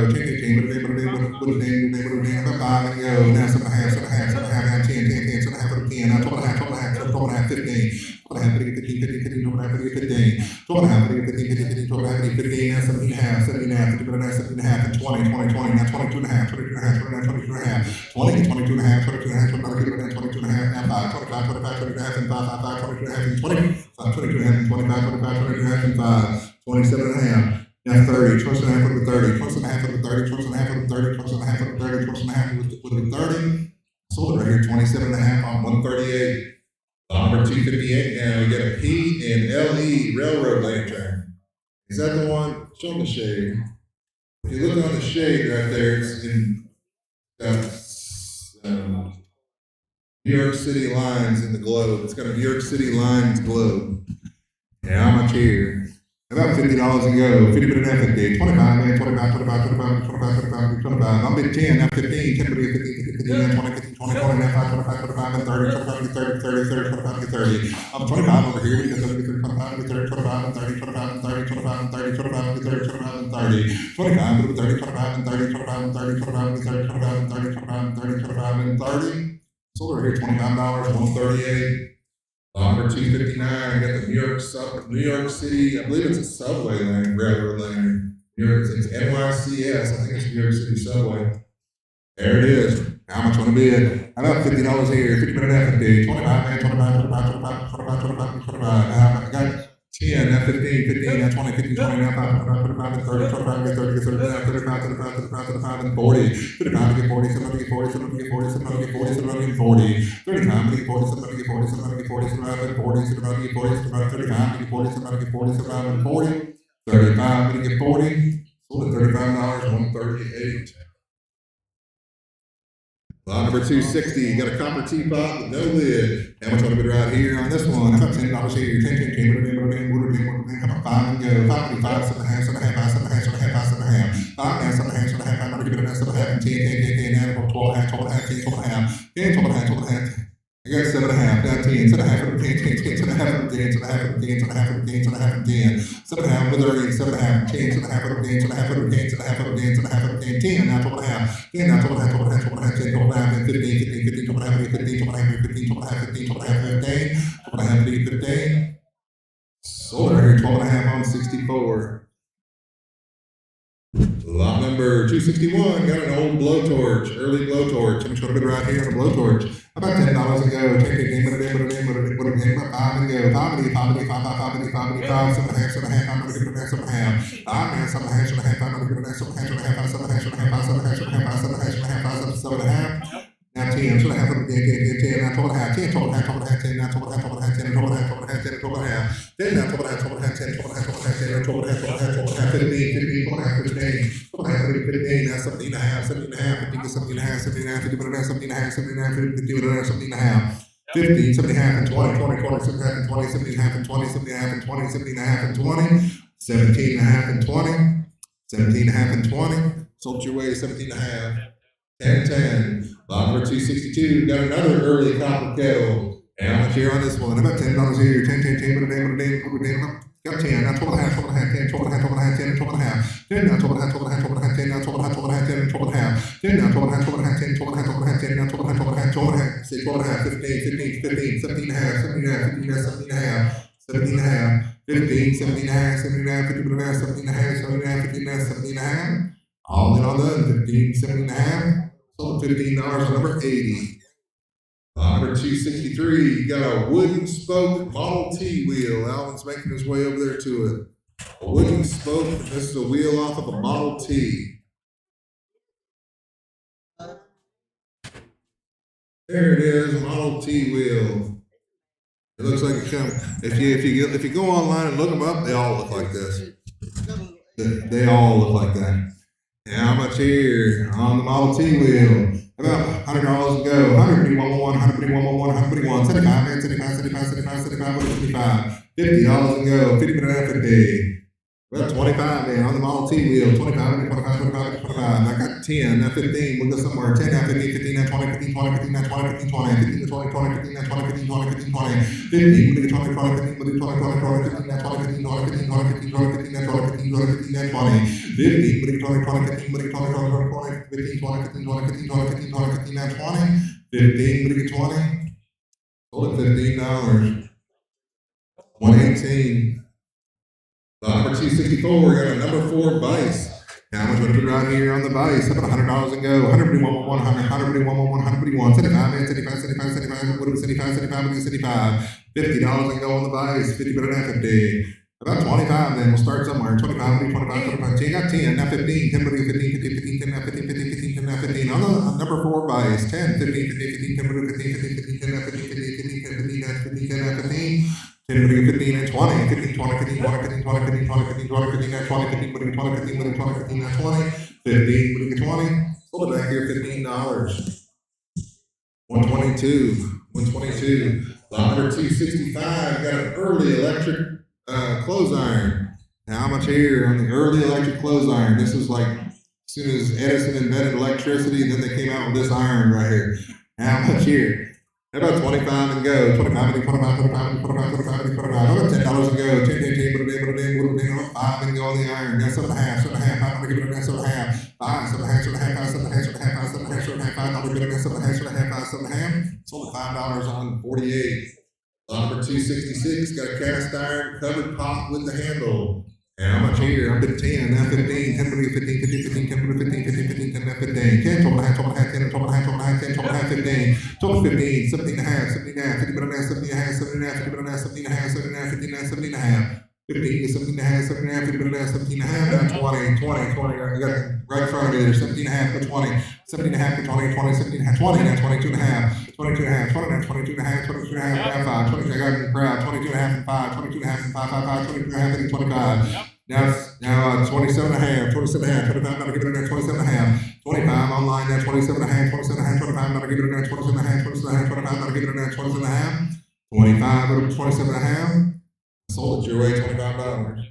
How about 5 and go? Now 7.5, 7.5, 7.5, 10, 10, 10, 7.5, 10, now 12.5, 12.5, 12.5, 15. 12.5, 15, 15, 15, 12.5, 15. 12.5, 15, 15, 15, 12.5, 15, now 17.5, 17.5, 17.5, and 20, 20, 20, now 22.5, 22.5, 22.5, 20, 22.5, 22.5, 22.5, now 5, 25, 25, 22.5, and 5, 5, 22.5, and 20. 22.5 and 25, 25, 22.5 and 5, 27.5. Now 30, 27.5 with the 30, 27.5 with the 30, 27.5 with the 30, 27.5 with the 30, 27.5 with the 30. Sold it right here, 27.5 on 138. Number 258 now, we get a P and LE railroad lantern. Is that the one? Show them the shade. If you look on the shade right there, it's in New York City lines in the globe. It's got a New York City lines globe. How much here? About $50 and go. 50 minute F 50. 25, man. 25, 25, 25, 25, 25, 25. I'm bid 10, now 15, 10 to be 15, 15, now 20, 15, 20, 20, now 5, 25, 25, and 30, 25, 30, 30, 30, 25, 30. I'm 25 over here. We get 30, 25, 30, 25, and 30, 25, and 30, 25, and 30, 25, and 30, 25, and 30. 25, 30, 25, and 30, 25, and 30, 25, and 30, 25, and 30, 25, and 30, 25, and 30. Sold right here, $25, 138. Number 259, got the New York City, I believe it's a subway lane, railroad lane. It's NYCS, I think it's New York City subway. There it is. How much on the bid? How about $50 here? 50 minute F 50. 25, man, 25, 25, 25, 25, 25, 25. I got 10, now 15, 15, now 20, 15, 20, now 5, 25, 25, 30, 25, 30, 35, 35, 35, 35, and 40. 35 to get 40, 7 to get 40, 7 to get 40, 7 to get 40, 7 to get 40. 35 to get 40, 7 to get 40, 7 to get 40, 7 to get 40, 7 to get 40, 7 to get 35 to get 40, 7 to get 40, 7 to get 40. 35 to get 40. Sold at $35, 138. Lot number 260, you got a copper teapot with no lid. How much on the bid right here on this one? How about $10 here? 10, 10, 10, how about 5 and go? 5, 5, 7.5, 7.5, 7.5, 7.5, 7.5. 5 now, 7.5, 7.5, I'm going to give it a 7.5, and 10, 10, 10, 10, 12.5, 12.5, 10, 12.5, 10, 12.5, 12.5. I got 7.5, now 10, 7.5, 10, 10, 10, 7.5, 10, 7.5, 10, 7.5, 10, 7.5, 10, 7.5 with 30, 7.5, 10, 7.5, 10, 7.5, 10, 7.5, 10, 7.5, 10, 10, now 12.5, 10, now 12.5, 12.5, 12.5, 10, 12.5, 15, 15, 15, 12.5, 15, 12.5, 15, 12.5, 15, 12.5, 15, 12.5, 15. Sold right here, 12.5 on 64. Lot number 261, got an old blowtorch, early blowtorch. I'm trying to bid right here on a blowtorch. About $10 a go. Take it, game, about 5 and go. 5 and 5, 7 and a half, 7 and a half. I'm gonna give it a 7 and a half. 5 and 7 and a half, 7 and a half. I'm gonna give it a 7 and a half, 7 and a half, 7 and a half, 7 and a half, 7 and a half, 7 and a half, 7 and a half, 7 and a half. Now 10, 7 and a half, 10, now 12 and a half, 10, 12 and a half, 12 and a half, 10, now 12 and a half, 12 and a half, 10, 12 and a half, 12 and a half, 10, 12 and a half, 10, now 12 and a half, 12 and a half, 10, 12 and a half, 12 and a half, 10, 12 and a half, 12 and a half, 12 and a half, 15, 12 and a half, 15, 12 and a half, 15, now 17 and a half, 17 and a half, 50, 17 and a half, 17 and a half, 50, 17 and a half, 17 and a half, 50, 17 and a half, 15, 17 and a half, and 20, 20, 20, 17 and a half, and 20, 17 and a half, and 20, 17 and a half, and 20, 17 and a half, and 20, 17 and a half, and 20, 17 and a half, and 20, sold your way, 17 and a half, 10, 10. Lot number 262, got another early copper kettle. And how much here on this one? About $10 here. 10, 10, 10, but a damn. Got 10, now 12 and a half, 12 and a half, 10, 12 and a half, 12 and a half, 10, 12 and a half. 10, now 12 and a half, 12 and a half, 12 and a half, 10, now 12 and a half, 12 and a half, 10, 12 and a half. 10, now 12 and a half, 12 and a half, 10, 12 and a half, 12 and a half, 10, now 12 and a half, 12 and a half, 12 and a half. Say 12 and a half, 15, 15, 15, 17 and a half, 17 and a half, 15 and a half, 17 and a half, 17 and a half, 15, 17 and a half, 17 and a half, 15 and a half, 17 and a half, 17 and a half, 15 and a half, 17 and a half. All in all done, 15, 17 and a half. Sold $15 on number 80. Number 263, you got a wooden spoke Model T wheel. Alvin's making his way over there to it. A wooden spoke, this is a wheel off of a Model T. There it is, a Model T wheel. It looks like it comes. If you go online and look them up, they all look like this. They all look like that. And how much here on the Model T wheel? About $100 to go. 151, 151, 151, 75, man, 75, 75, 75, 75, 75. $50 to go. 50 minutes after day. About 25, man, on the Model T wheel. 25, 25, 25, 25. I got 10, now 15. We'll go somewhere. 10, now 15, 15, now 20, 15, 20, 15, now 20, 15, 20, 15, now 20, 20, 15, now 20, 15, 20, 15, 20, 15, we'll do 20, 20, 15, we'll do 20, 20, 20, 15, now 20, 15, 20, 15, 20, 15, 20, 15, now 20, 15, 20, 15, now 20, 15, we'll do 20, 20, 15, we'll do 20, 20, 20, 15, 20, 15, 20, 15, 20, 15, 20, 15, now 20, 15, we'll do 20, sold it $15, 118. Number 264, we got a number 4 vice. How much would it be right here on the vice? About $100 and go. 151, 100, 151, 151, 75, man, 75, 75, 75, what is 75, 75, 75, $50 and go on the vice. 50 but an half a day. About 25 then, we'll start somewhere. 25, 25, 25, 10, got 10, now 15, 10, 15, 15, 15, 10, now 15, 15, 15, 10, now 15. On the number 4 vice, 10, 15, 15, 15, 10, 15, 15, 15, 10, now 15, 15, 15, 10, 15, now 15, 10, now 15. 10, 15, and 20, 15, 20, 15, 20, 15, 20, 15, 20, 15, 20, 15, 20, 15, 20, 20, 15, 20, 20, 15, 20, 15, 20, sold it back here, $15. 122, 122. Lot number 265, got an early electric clothes iron. Now how much here on the early electric clothes iron? This is like as soon as Edison invented electricity, then they came out with this iron right here. How much here? About 25 and go. 25 and 25, 25, 25, 25, 25. About $10 and go. 10, 10, 10, put it in, 5 and go on the iron. Now 7 and a half, 7 and a half. I'm going to give it a 7 and a half. 5, 7 and a half, 7 and a half, 7 and a half, 7 and a half, 7 and a half, 7 and a half, 5. I'm going to give it a 7 and a half, 7 and a half, 7 and a half. Sold it $5 on 48. Number 266, got a cast iron covered pot with the handle. And how much here? I've been 10, now 15, 10, 15, 15, 15, 10, 15, 15, 15, 10, now 15, 10, 12 and a half, 12 and a half, 10, 12 and a half, 12 and a half, 10, 12 and a half, 15, 12, 15, 17 and a half, 17 and a half, 50 and a half, 17 and a half, 17 and a half, 50 and a half, 17 and a half, 17 and a half, 15 and a half, 17 and a half, 15, 17 and a half, 17 and a half, 50 and a half, 17 and a half, now 20, 20, 20, I got it right in front of me there, 17 and a half to 20, 17 and a half to 20, 20, 17 and a half, 20, now 22 and a half, 22 and a half, 20, now 22 and a half, 22 and a half, now 5, 22, I got it in the crowd, 22 and a half and 5, 22 and a half and 5, 5, 5, 22 and a half and 25. Now 27 and a half, 27 and a half, 25, now give it in there, 27 and a half, 25 online, now 27 and a half, 27 and a half, 25, now give it in there, 27 and a half, 27 and a half, 25, now give it in there, 27 and a half, 25, over 27 and a half, sold it your way, $25.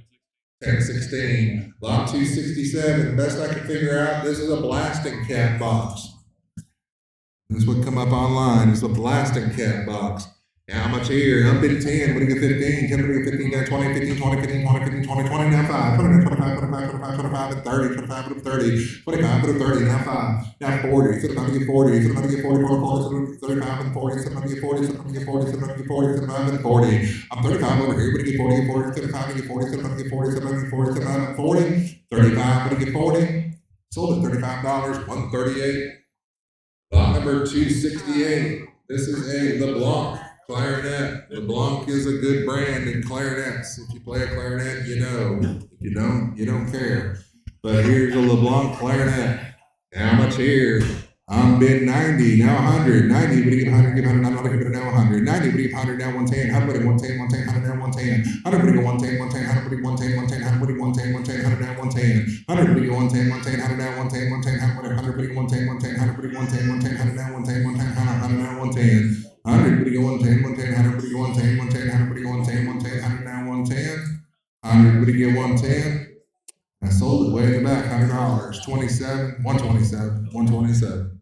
1016, lot 267, best I can figure out, this is a blasting cap box. This would come up online, it's a blasting cap box. How much here? I'm bidding 10, what do you get 15, 10, what do you get 15, now 20, 15, 20, 15, 20, 15, 20, 20, now 5, 20, 25, 25, 25, 25, and 30, 25, put up 30, 25, put up 30, now 5, now 40, so I'm about to get 40, so I'm about to get 40, 40, 35, and 40, so I'm about to get 40, so I'm about to get 40, so I'm about to get 40, 35, and 40. I'm 35 over here, but I get 40, 35, and get 40, so I'm about to get 40, so I'm about to get 40, so I'm about to get 40, so I'm about to get 40, 35, but I get 40, Sold at $35, 138. Lot number 268. This is a LeBlanc clarinet. LeBlanc is a good brand in clarinets. If you play a clarinet, you know. If you don't care. But here's a LeBlanc clarinet. How much here? I'm bid 90, now 100. 90, but you get 100, give 100, I'm not giving it now 100. 90, but you get 100, now 110. 100, 110, 110, 100, now 110. 100, but you get 110, 110, 100, but you 110, 110, 100, but you 110, 110, 100, now 110. 100, but you 110, 110, 100, now 110, 110, 100, but you 110, 110, 100, but you 110, 110, 100, now 110, 110, 100, now 110. 100, but you 110, 110, 100, but you 110, 110, 100, but you 110, 110, 100, now 110. 100, but you get 110. I sold it way in the back, $100, 27, 127, 127.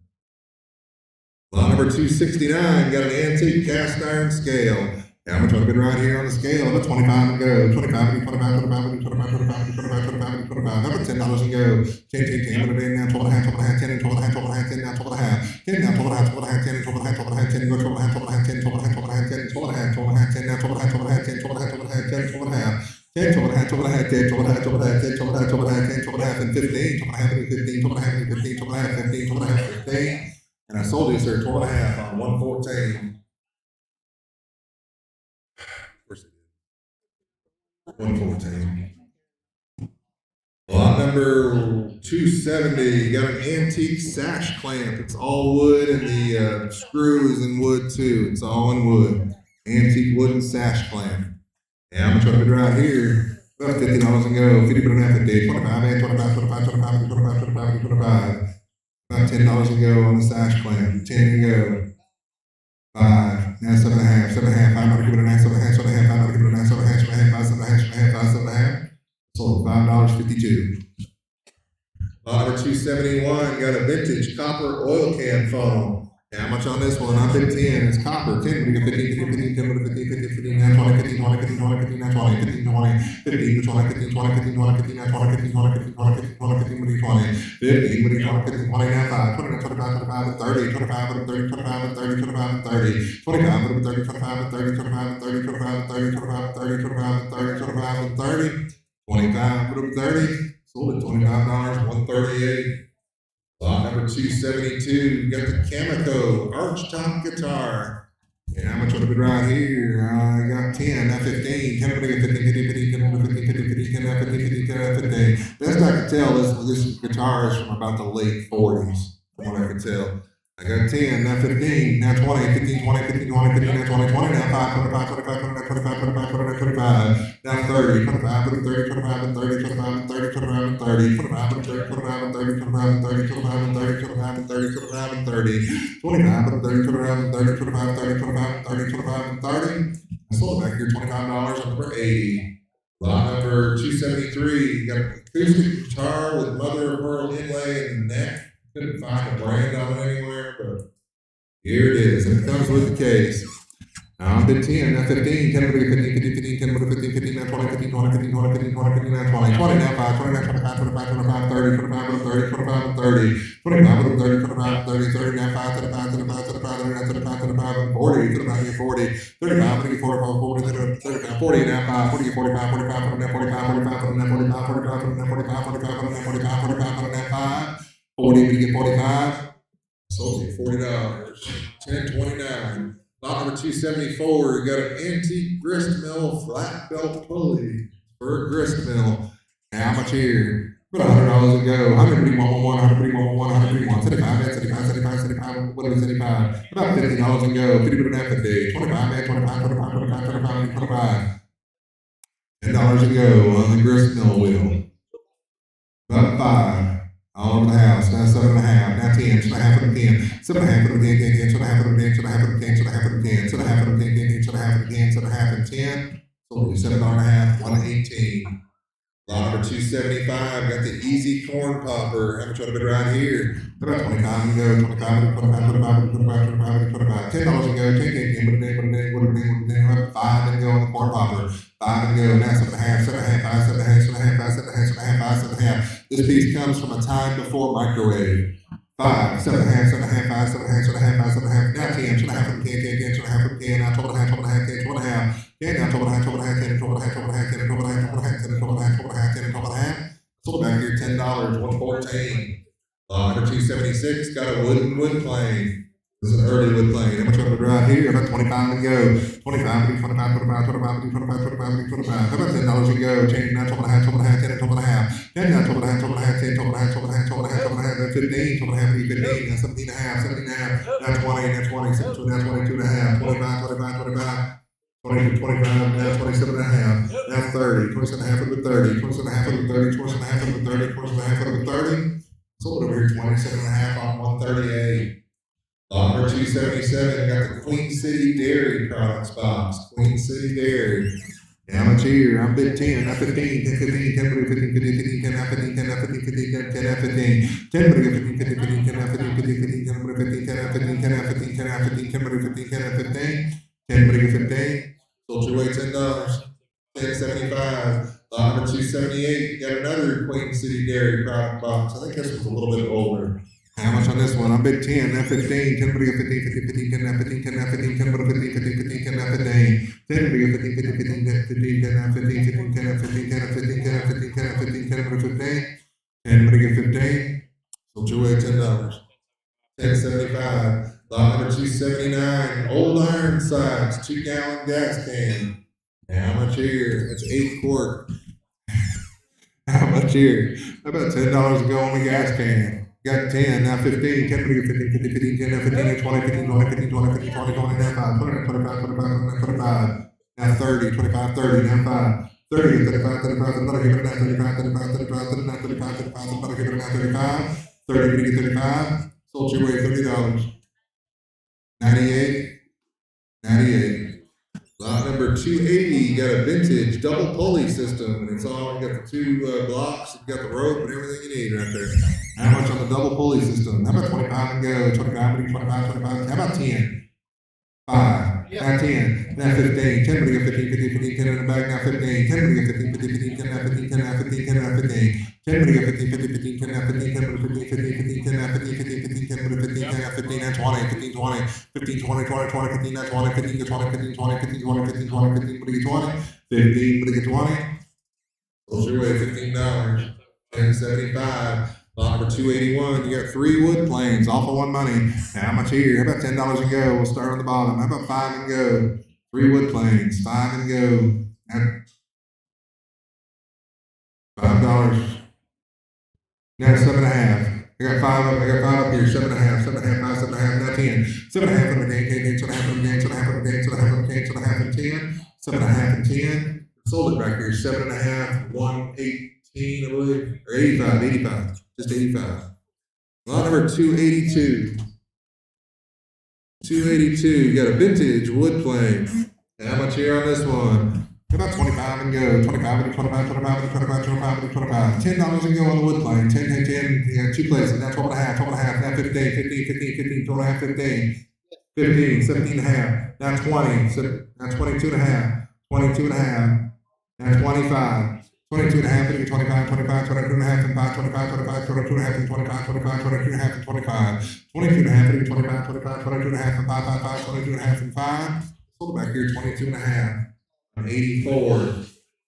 Lot number 269, got an antique cast iron scale. How much want to bid right here on the scale? About 25 and go. 25, 25, 25, 25, 25, 25, 25, 25. How about $10 and go? 10, 10, 10, I'm going to now 12 and a half, 12 and a half, 10, and 12 and a half, 12 and a half, 10, now 12 and a half. 10, now 12 and a half, 12 and a half, 10, and 12 and a half, 12 and a half, 10, go 12 and a half, 12 and a half, 10, 12 and a half, 12 and a half, 10, 12 and a half, 12 and a half, 10, now 12 and a half, 12 and a half, 10, 12 and a half, 12 and a half, 10, 12 and a half. 10, 12 and a half, 12 and a half, 10, 12 and a half, 12 and a half, 10, 12 and a half, 12 and a half, 10, 12 and a half, and 15, 12 and a half, and 15, 12 and a half, and 15, 12 and a half, 15, 12 and a half, 15. And I sold these for 12 and a half on 114. Of course it did. 114. Lot number 270, got an antique sash clamp. It's all wood, and the screw is in wood too. It's all in wood. Antique wooden sash clamp. Yeah, I'm gonna try to bid right here. About $50 and go. 50 but an half a day. 25 and 25, 25, 25, 25, 25, 25. About $10 and go on the sash clamp. 10 and go. 5. Now 7 and a half. 7 and a half. I'm gonna give it an half. 7 and a half. 7 and a half. I'm gonna give it an half. 7 and a half. 7 and a half. 7 and a half. 7 and a half. 7 and a half. Sold $5.52. Lot number 271, got a vintage copper oil can funnel. How much on this one? I bid 10. It's copper. 10, we get 15, 15, 15, 10, 15, 15, 15, now 20, 15, 20, 15, 20, 15, now 20, 15, 20, 15, 20, 15, 20, 15, 20, 15, now 20, 15, 20, 15, 20, 15, 20, 15, 20, 15, 20, 15, 20, now 5, 20, now 25, 25, and 30, 25, and 30, 25, and 30, 25, and 30, 25, and 30, 25, and 30, 25, and 30, 25, and 30, 25, and 30, 25, and 30, 25, and 30, 25, and 30, sold at $25, 138. Lot number 272, got the Camico arch top guitar. And how much would it be right here? I got 10, not 15. 10, 15, 15, 15, 10, 15, 15, 15, 10, 15, 15, 10, 15. Best I can tell, this guitar is from about the late 40s, from what I can tell. I got 10, now 15, now 20, 15, 20, 15, 20, 15, now 20, 20, now 5, 25, 25, 25, 25, 25, 25, 25, now 30, 25, 30, 25, and 30, 25, and 30, 25, and 30, 25, and 30, 25, and 30, 25, and 30, 25, and 30, 25, and 30, 25, and 30, 25, and 30, 25, and 30, 25, 30, 25, and 30, 25, and 30. I sold it back here, $25 on number 80. Lot number 273, got an acoustic guitar with mother of pearl inlay in the neck. Couldn't find a brand on it anywhere, but here it is. And it comes with the case. Now I'm bid 10, now 15, 10, 15, 15, 15, 10, 15, 15, now 20, 15, 20, 15, 20, 15, 20, 15, now 20, 20, now 5, 20, now 25, 25, 25, 30, 25, 30, 25, 30, 25, 30, 25, 30, 30, now 5, 35, 35, 35, 35, 35, 40, 35, 40, 35, 40, 40, 35, 40, now 5, 40, 45, 45, now 45, 45, now 45, 45, now 45, 45, now 45, 45, now 5. 40, we get 45. Sold you $40. 1029. Lot number 274. You got an antique grist mill flat belt pulley for a grist mill. How much here? About $100 a go. 131, 131, 131, 75, 75, 75, 75, what is 75? About $50 a go. 50 and a half a day. 25, 25, 25, 25, 25, 25. $10 a go on the grist mill wheel. About 5. All over the house. Now 7 and a half. Now 10. 7 and a half of 10. 7 and a half of 10. 10. 7 and a half of 10. 7 and a half of 10. 7 and a half of 10. 7 and a half of 10. 10. 7 and a half of 10. 7 and a half of 10. Sold you $7 and a half. 118. Lot number 275. Got the easy corn popper. How much would have been right here? About 25 and go. 25, 25, 25, 25, 25, 25. $10 and go. 10, 10, 10, 10, 5 and go on the corn popper. 5 and go. Now 7 and a half. 7 and a half. 5, 7 and a half. 7 and a half. 5, 7 and a half. 7 and a half. 5, 7 and a half. This piece comes from a time before microwave. 5, 7 and a half, 7 and a half, 5, 7 and a half, 7 and a half, 5, 7 and a half, now 10, 7 and a half, 10, 10, 10, 7 and a half, 10, now 12 and a half, 12 and a half, 10, 12 and a half, 10, now 12 and a half, 12 and a half, 10, 12 and a half, 12 and a half, 10, 12 and a half, 12 and a half, 10, 12 and a half, 12 and a half, 10, 12 and a half. Sold it back here, $10, 114. Lot number 276, got a wooden wood plane. This is an early wood plane. How much I'm gonna drive here? About 25 to go. 25, 25, 25, 25, 25, 25, 25. How about $10 to go? Change now, 12 and a half, 12 and a half, 10 and 12 and a half. 10 now, 12 and a half, 12 and a half, 10, 12 and a half, 12 and a half, 12 and a half, 12 and a half, 12 and a half, 15, 12 and a half, 15, now 17 and a half, 17 and a half, now 20, now 20, now 22 and a half, 25, 25, 25. 22, 25, now 27 and a half, now 30, 27 and a half over 30, 27 and a half over 30, 27 and a half over 30, 27 and a half over 30. Sold over here 27 and a half on 138. Lot number 277, got the Queen City Dairy Products box. Queen City Dairy. How much here? I'm bid 10, not 15, 10, 15, 10, 15, 15, 15, 10, 15, 10, 15, 15, 10, 15, 10, 15, 15, 15, 10, 15, 15, 15, 10, 15, 10, 15, 10, 15, 10, 15, 10, 15, 10, 15, 10, 15. Sold your way $10. 1075. Lot number 278, got another Queen City Dairy product box. I think this was a little bit older. How much on this one? I'm bid 10, not 15, 10, 15, 15, 15, 10, 15, 10, 15, 10, 15, 15, 15, 10, 15, 10, 15, 15, 15, 10, 15, 10, 15, 15, 10, 15, 10, 15, 10, 15, 10, 15, 10, 15, 10, 15. Sold your way $10. 1075. Lot number 279, Old Ironsides, 2-gallon gas can. How much here? That's 8 quart. How much here? About $10 to go on the gas can. Got 10, now 15, 10, 15, 15, 15, 10, now 15, 20, 15, 20, 15, 20, 15, 20, 20, now 5, 20, 25, 25, 25, now 30, 25, 30, now 5, 30, 35, 35, another give it now 35, 35, 35, 39, 35, 35, another give it now 35, 30, 35, sold your way $30. 98, 98. Lot number 280, got a vintage double pulley system, and it's all, you got the two blocks, you got the rope and everything you need right there. How much on the double pulley system? How about 25 and go? 25, 25, 25. How about 10? 5. Now 10. Now 15. 10, 15, 15, 15, 10 in the back. Now 15. 10, 15, 15, 15, 10, now 15, 10, now 15, 10, now 15. 10, 15, 15, 15, 10, now 15, 10, 15, 15, 15, 10, now 15, 15, 15, 10, 15, 10, now 15, now 20, 15, 20, 15, 20, 20, 20, 15, now 20, 15, 20, 15, 20, 15, 20, 15, 20, 15, 20, 15, 20. What's your way? $15. 1075. Lot number 281, you got 3 wood planes, all for one money. How much here? How about $10 and go? We'll start on the bottom. How about 5 and go? 3 wood planes, 5 and go. $5. Now 7.5. I got 5 up. I got 5 up here. 7.5. 7.5. 5. 7.5. Now 10. 7.5 on the game. 7.5 on the game. 7.5 on the game. 7.5 on the game. 7.5 and 10. 7.5 and 10. Sold it back here. 7.5. 118, I believe, or 85. 85. Just 85. Lot number 282. 282. You got a vintage wood plane. How much here on this one? About 25 and go. 25 and 25, 25 and 25, 25 and 25. $10 and go on the wood plane. 10, 10, 10. You got 2 places. Now 12 and a half, 12 and a half. Now 15, 15, 15, 15, 12 and a half, 15. 15, 17 and a half. Now 20. Now 22 and a half. 22 and a half. Now 25. 22 and a half, 25, 25, 22 and a half, and 5, 25, 25, 22 and a half, and 25, 25, 22 and a half, and 25. 22 and a half, 25, 25, 22 and a half, and 5, 5, 5, 22 and a half, and 5. Sold it back here, 22 and a half. 84.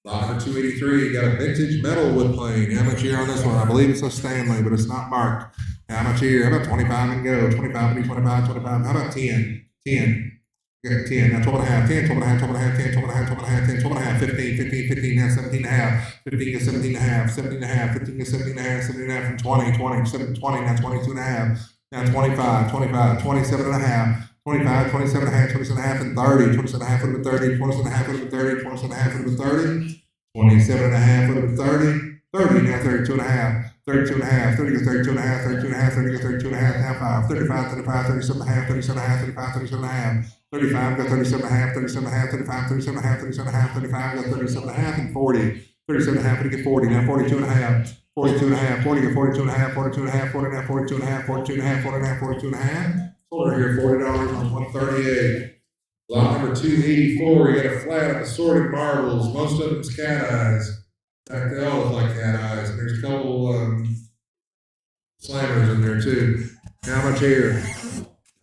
Lot number 283, you got a vintage metal wood plane. How much here on this one? I believe it's a Stanley, but it's not marked. How much here? How about 25 and go? 25, 25, 25. How about 10? 10. Okay, 10, now 12 and a half, 10, 12 and a half, 12 and a half, 10, 12 and a half, 12 and a half, 10, 12 and a half, 15, 15, 15, now 17 and a half, 15 to 17 and a half, 17 and a half, 15 to 17 and a half, 17 and a half, and 20, 20, 7, 20, now 22 and a half, now 25, 25, 27 and a half, 25, 27 and a half, 27 and a half, and 30, 27 and a half over 30, 27 and a half over 30, 27 and a half over 30, 27 and a half over 30, 30, now 32 and a half, 32 and a half, 30 to 32 and a half, 32 and a half, 30 to 32 and a half, now 5, 35, 35, 37 and a half, 37 and a half, 35, 37 and a half, 35, got 37 and a half, 37 and a half, 35, 37 and a half, 37 and a half, 35, got 37 and a half, and 40, 37 and a half, to get 40, now 42 and a half, 42 and a half, 40, get 42 and a half, 42 and a half, 40 and a half, 42 and a half, 42 and a half, 40 and a half, 42 and a half, sold right here, $40 on 138. Lot number 284, you got a flat of assorted marbles, most of them's cat eyes. In fact, they all look like cat eyes, and there's a couple slammers in there too. How much here?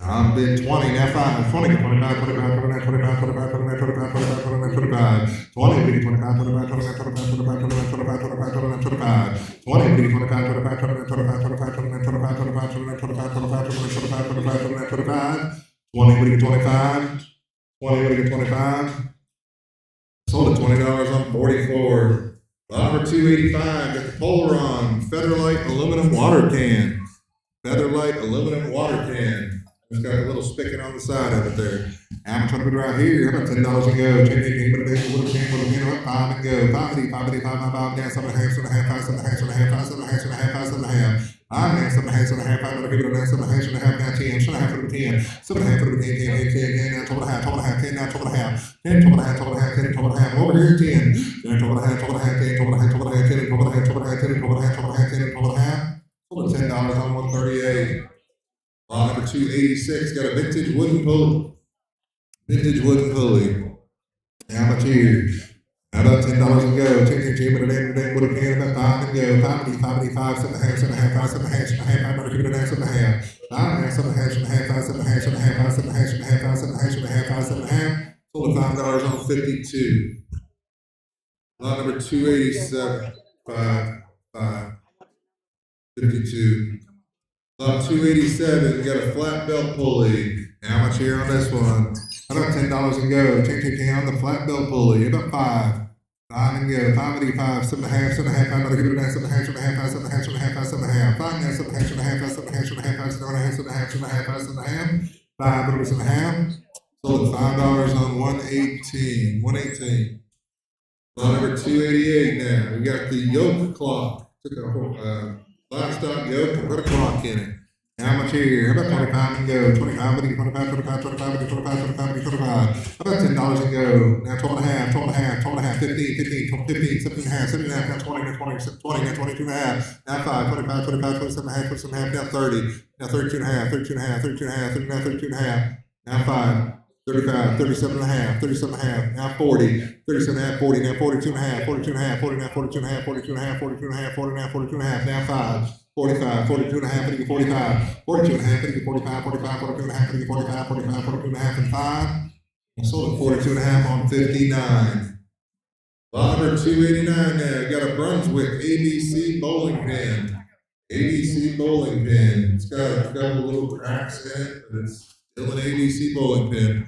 I'm bid 20, now 5, 20, 25, 25, 29, 25, 25, 29, 25, 25, 25, 25, 25, 20, we get 25, 25, 25, 25, 25, 25, 25, 25, 25, 20, we get 25, 25, 25, 25, 25, 25, 25, 25, 25, 25, 25, 25, 20, we get 25, 20, we get 25. Sold at $20 on 44. Lot number 285, got the Polaron Featherlight aluminum water can. Featherlight aluminum water can. It's got a little spigot on the side of it there. I'm trying to put it right here. How about $10 and go? $5 and go. 5, 5, 5, 5, down, 7 and a half, 7 and a half, 7 and a half, 7 and a half, 7 and a half, 7 and a half, 7 and a half. I'm down, 7 and a half, 7 and a half, 5, I'm gonna give it a down, 7 and a half, 7 and a half, down 10, 7 and a half, 10, 7 and a half, 10, 10, 10, 10, down 12 and a half, 12 and a half, 10, down 12 and a half, 10, 12 and a half, 12 and a half, 10, 12 and a half, over here 10, down 12 and a half, 12 and a half, 10, 12 and a half, 12 and a half, 10, 12 and a half, 12 and a half, 10, 12 and a half, 12 and a half, 10, 12 and a half. Sold at $10 on 138. Lot number 286, got a vintage wooden pulley. Vintage wooden pulley. How much here? How about $10 and go? 10, 10, but it ain't what it can. About 5 and go. 5, 5, 5, 7 and a half, 7 and a half, 5, 7 and a half, 7 and a half. I'm gonna give it a down, 7 and a half. 5 and a half, 7 and a half, 7 and a half, 5, 7 and a half, 7 and a half, 5, 7 and a half, 7 and a half, 5, 7 and a half, 7 and a half, 5, 7 and a half. Sold at $5 on 52. Lot number 287, 5, 5, 52. Lot 287, got a flat belt pulley. How much here on this one? How about $10 and go? 10 on the flat belt pulley. About 5. 5 and go. 5 and 5, 7 and a half, 7 and a half. I'm gonna give it a down, 7 and a half, 7 and a half, 7 and a half, 7 and a half, 7 and a half. 5 and 7 and a half, 7 and a half, 7 and a half, 7 and a half, 7 and a half, 7 and a half, 7 and a half, 7 and a half. 5, but it was 7 and a half. Sold at $5 on 118. 118. Lot number 288 now. We got the yoke clock. Took a livestock yoke and put a clock in it. How much here? How about 25 and go? 25, 25, 25, 25, 25, 25, 25. How about $10 and go? Now 12 and a half, 12 and a half, 12 and a half, 15, 15, 15, 17 and a half, 17 and a half, now 20, now 20, 20, now 22 and a half, now 5, 25, 25, 27 and a half, 27 and a half, now 30, now 32 and a half, 32 and a half, 32 and a half, 30, now 32 and a half, now 5, 35, 37 and a half, 37 and a half, now 40, 37 and a half, 40, now 42 and a half, 42 and a half, 40, now 42 and a half, 42 and a half, 42 and a half, 40, now 42 and a half, now 5. 45, 42 and a half, 45, 42 and a half, 45, 45, 42 and a half, 45, 45, 42 and a half, and 5. I sold at 42 and a half on 59. Lot number 289 now. Got a Brunswick ABC bowling pin. ABC bowling pin. It's got a couple little cracks in it, but it's still an ABC bowling pin.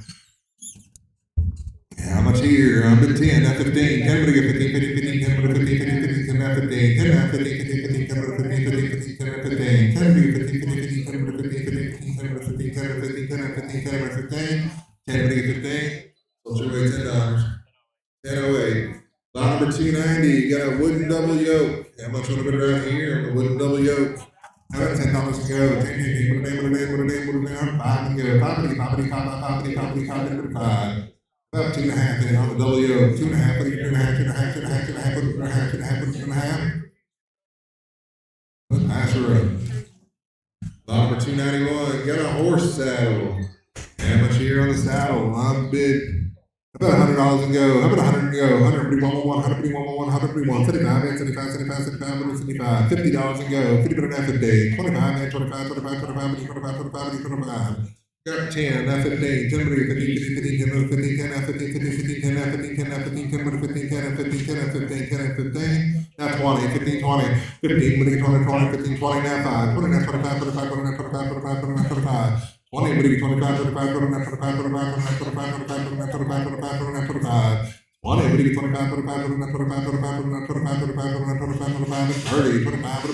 How much here? I'm at 10, not 15. 10, but I get 15, 15, 15, 10, but 15, 15, 15, 10, not 15. 10, not 15, 15, 15, 10, but 15, 15, 15, 10, but 15. 10, 15, 15, 15, 10, but 15, 15, 15, 10, but 15, 10, but 15, 10, but 15, 10, but 15. 10, but I get 15. So your way $10. 1008. Lot number 290, you got a wooden double yoke. How much would have been right here? A wooden double yoke. How about $10 to go? 10, 10, 10, put a name, 5 and go. 5, 5, 5, 5, 5, 5, 5, 5. About 2 and a half in on the double yoke. 2 and a half, 2 and a half, 2 and a half, 2 and a half, 2 and a half, 2 and a half, 2 and a half, 2 and a half. Nice road. Lot number 291, got a horse saddle. How much here on the saddle? I'm bid. About $100 and go. How about 100 and go? 131, 131, 131, 75, 75, 75, 75, 75, $50 and go. 50 but a half a day. 25, 25, 25, 25, 25, 25, 25. Got 10, now 15, 10, 15, 15, 10, 15, 10, now 15, 15, 15, 10, now 15, 10, now 15, 10, 15, 10, now 15, 10, now 15, 10, now 15, now 20, 15, 20, 15, 20, 20, 15, 20, now 5, 20, now 25, 25, 20, now 25, 25, 20, now 25, 20, 25, 25, 20, now 25, 25, 20, now 25, 25, 20, now 25, 25, 20, now 25. 20, 25, 25, 25, 25, 25, 25, 25, 25, 30, 25,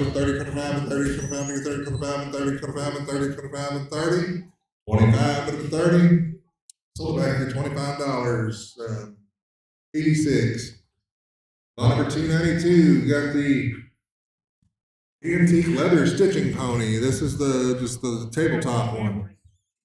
30, 25, 30, 25, 30, 25, 30, 25, 30, 25, 30, 25, 30, 25, 30. Sold back here $25, 86. Lot number 292, got the antique leather stitching pony. This is just the tabletop one.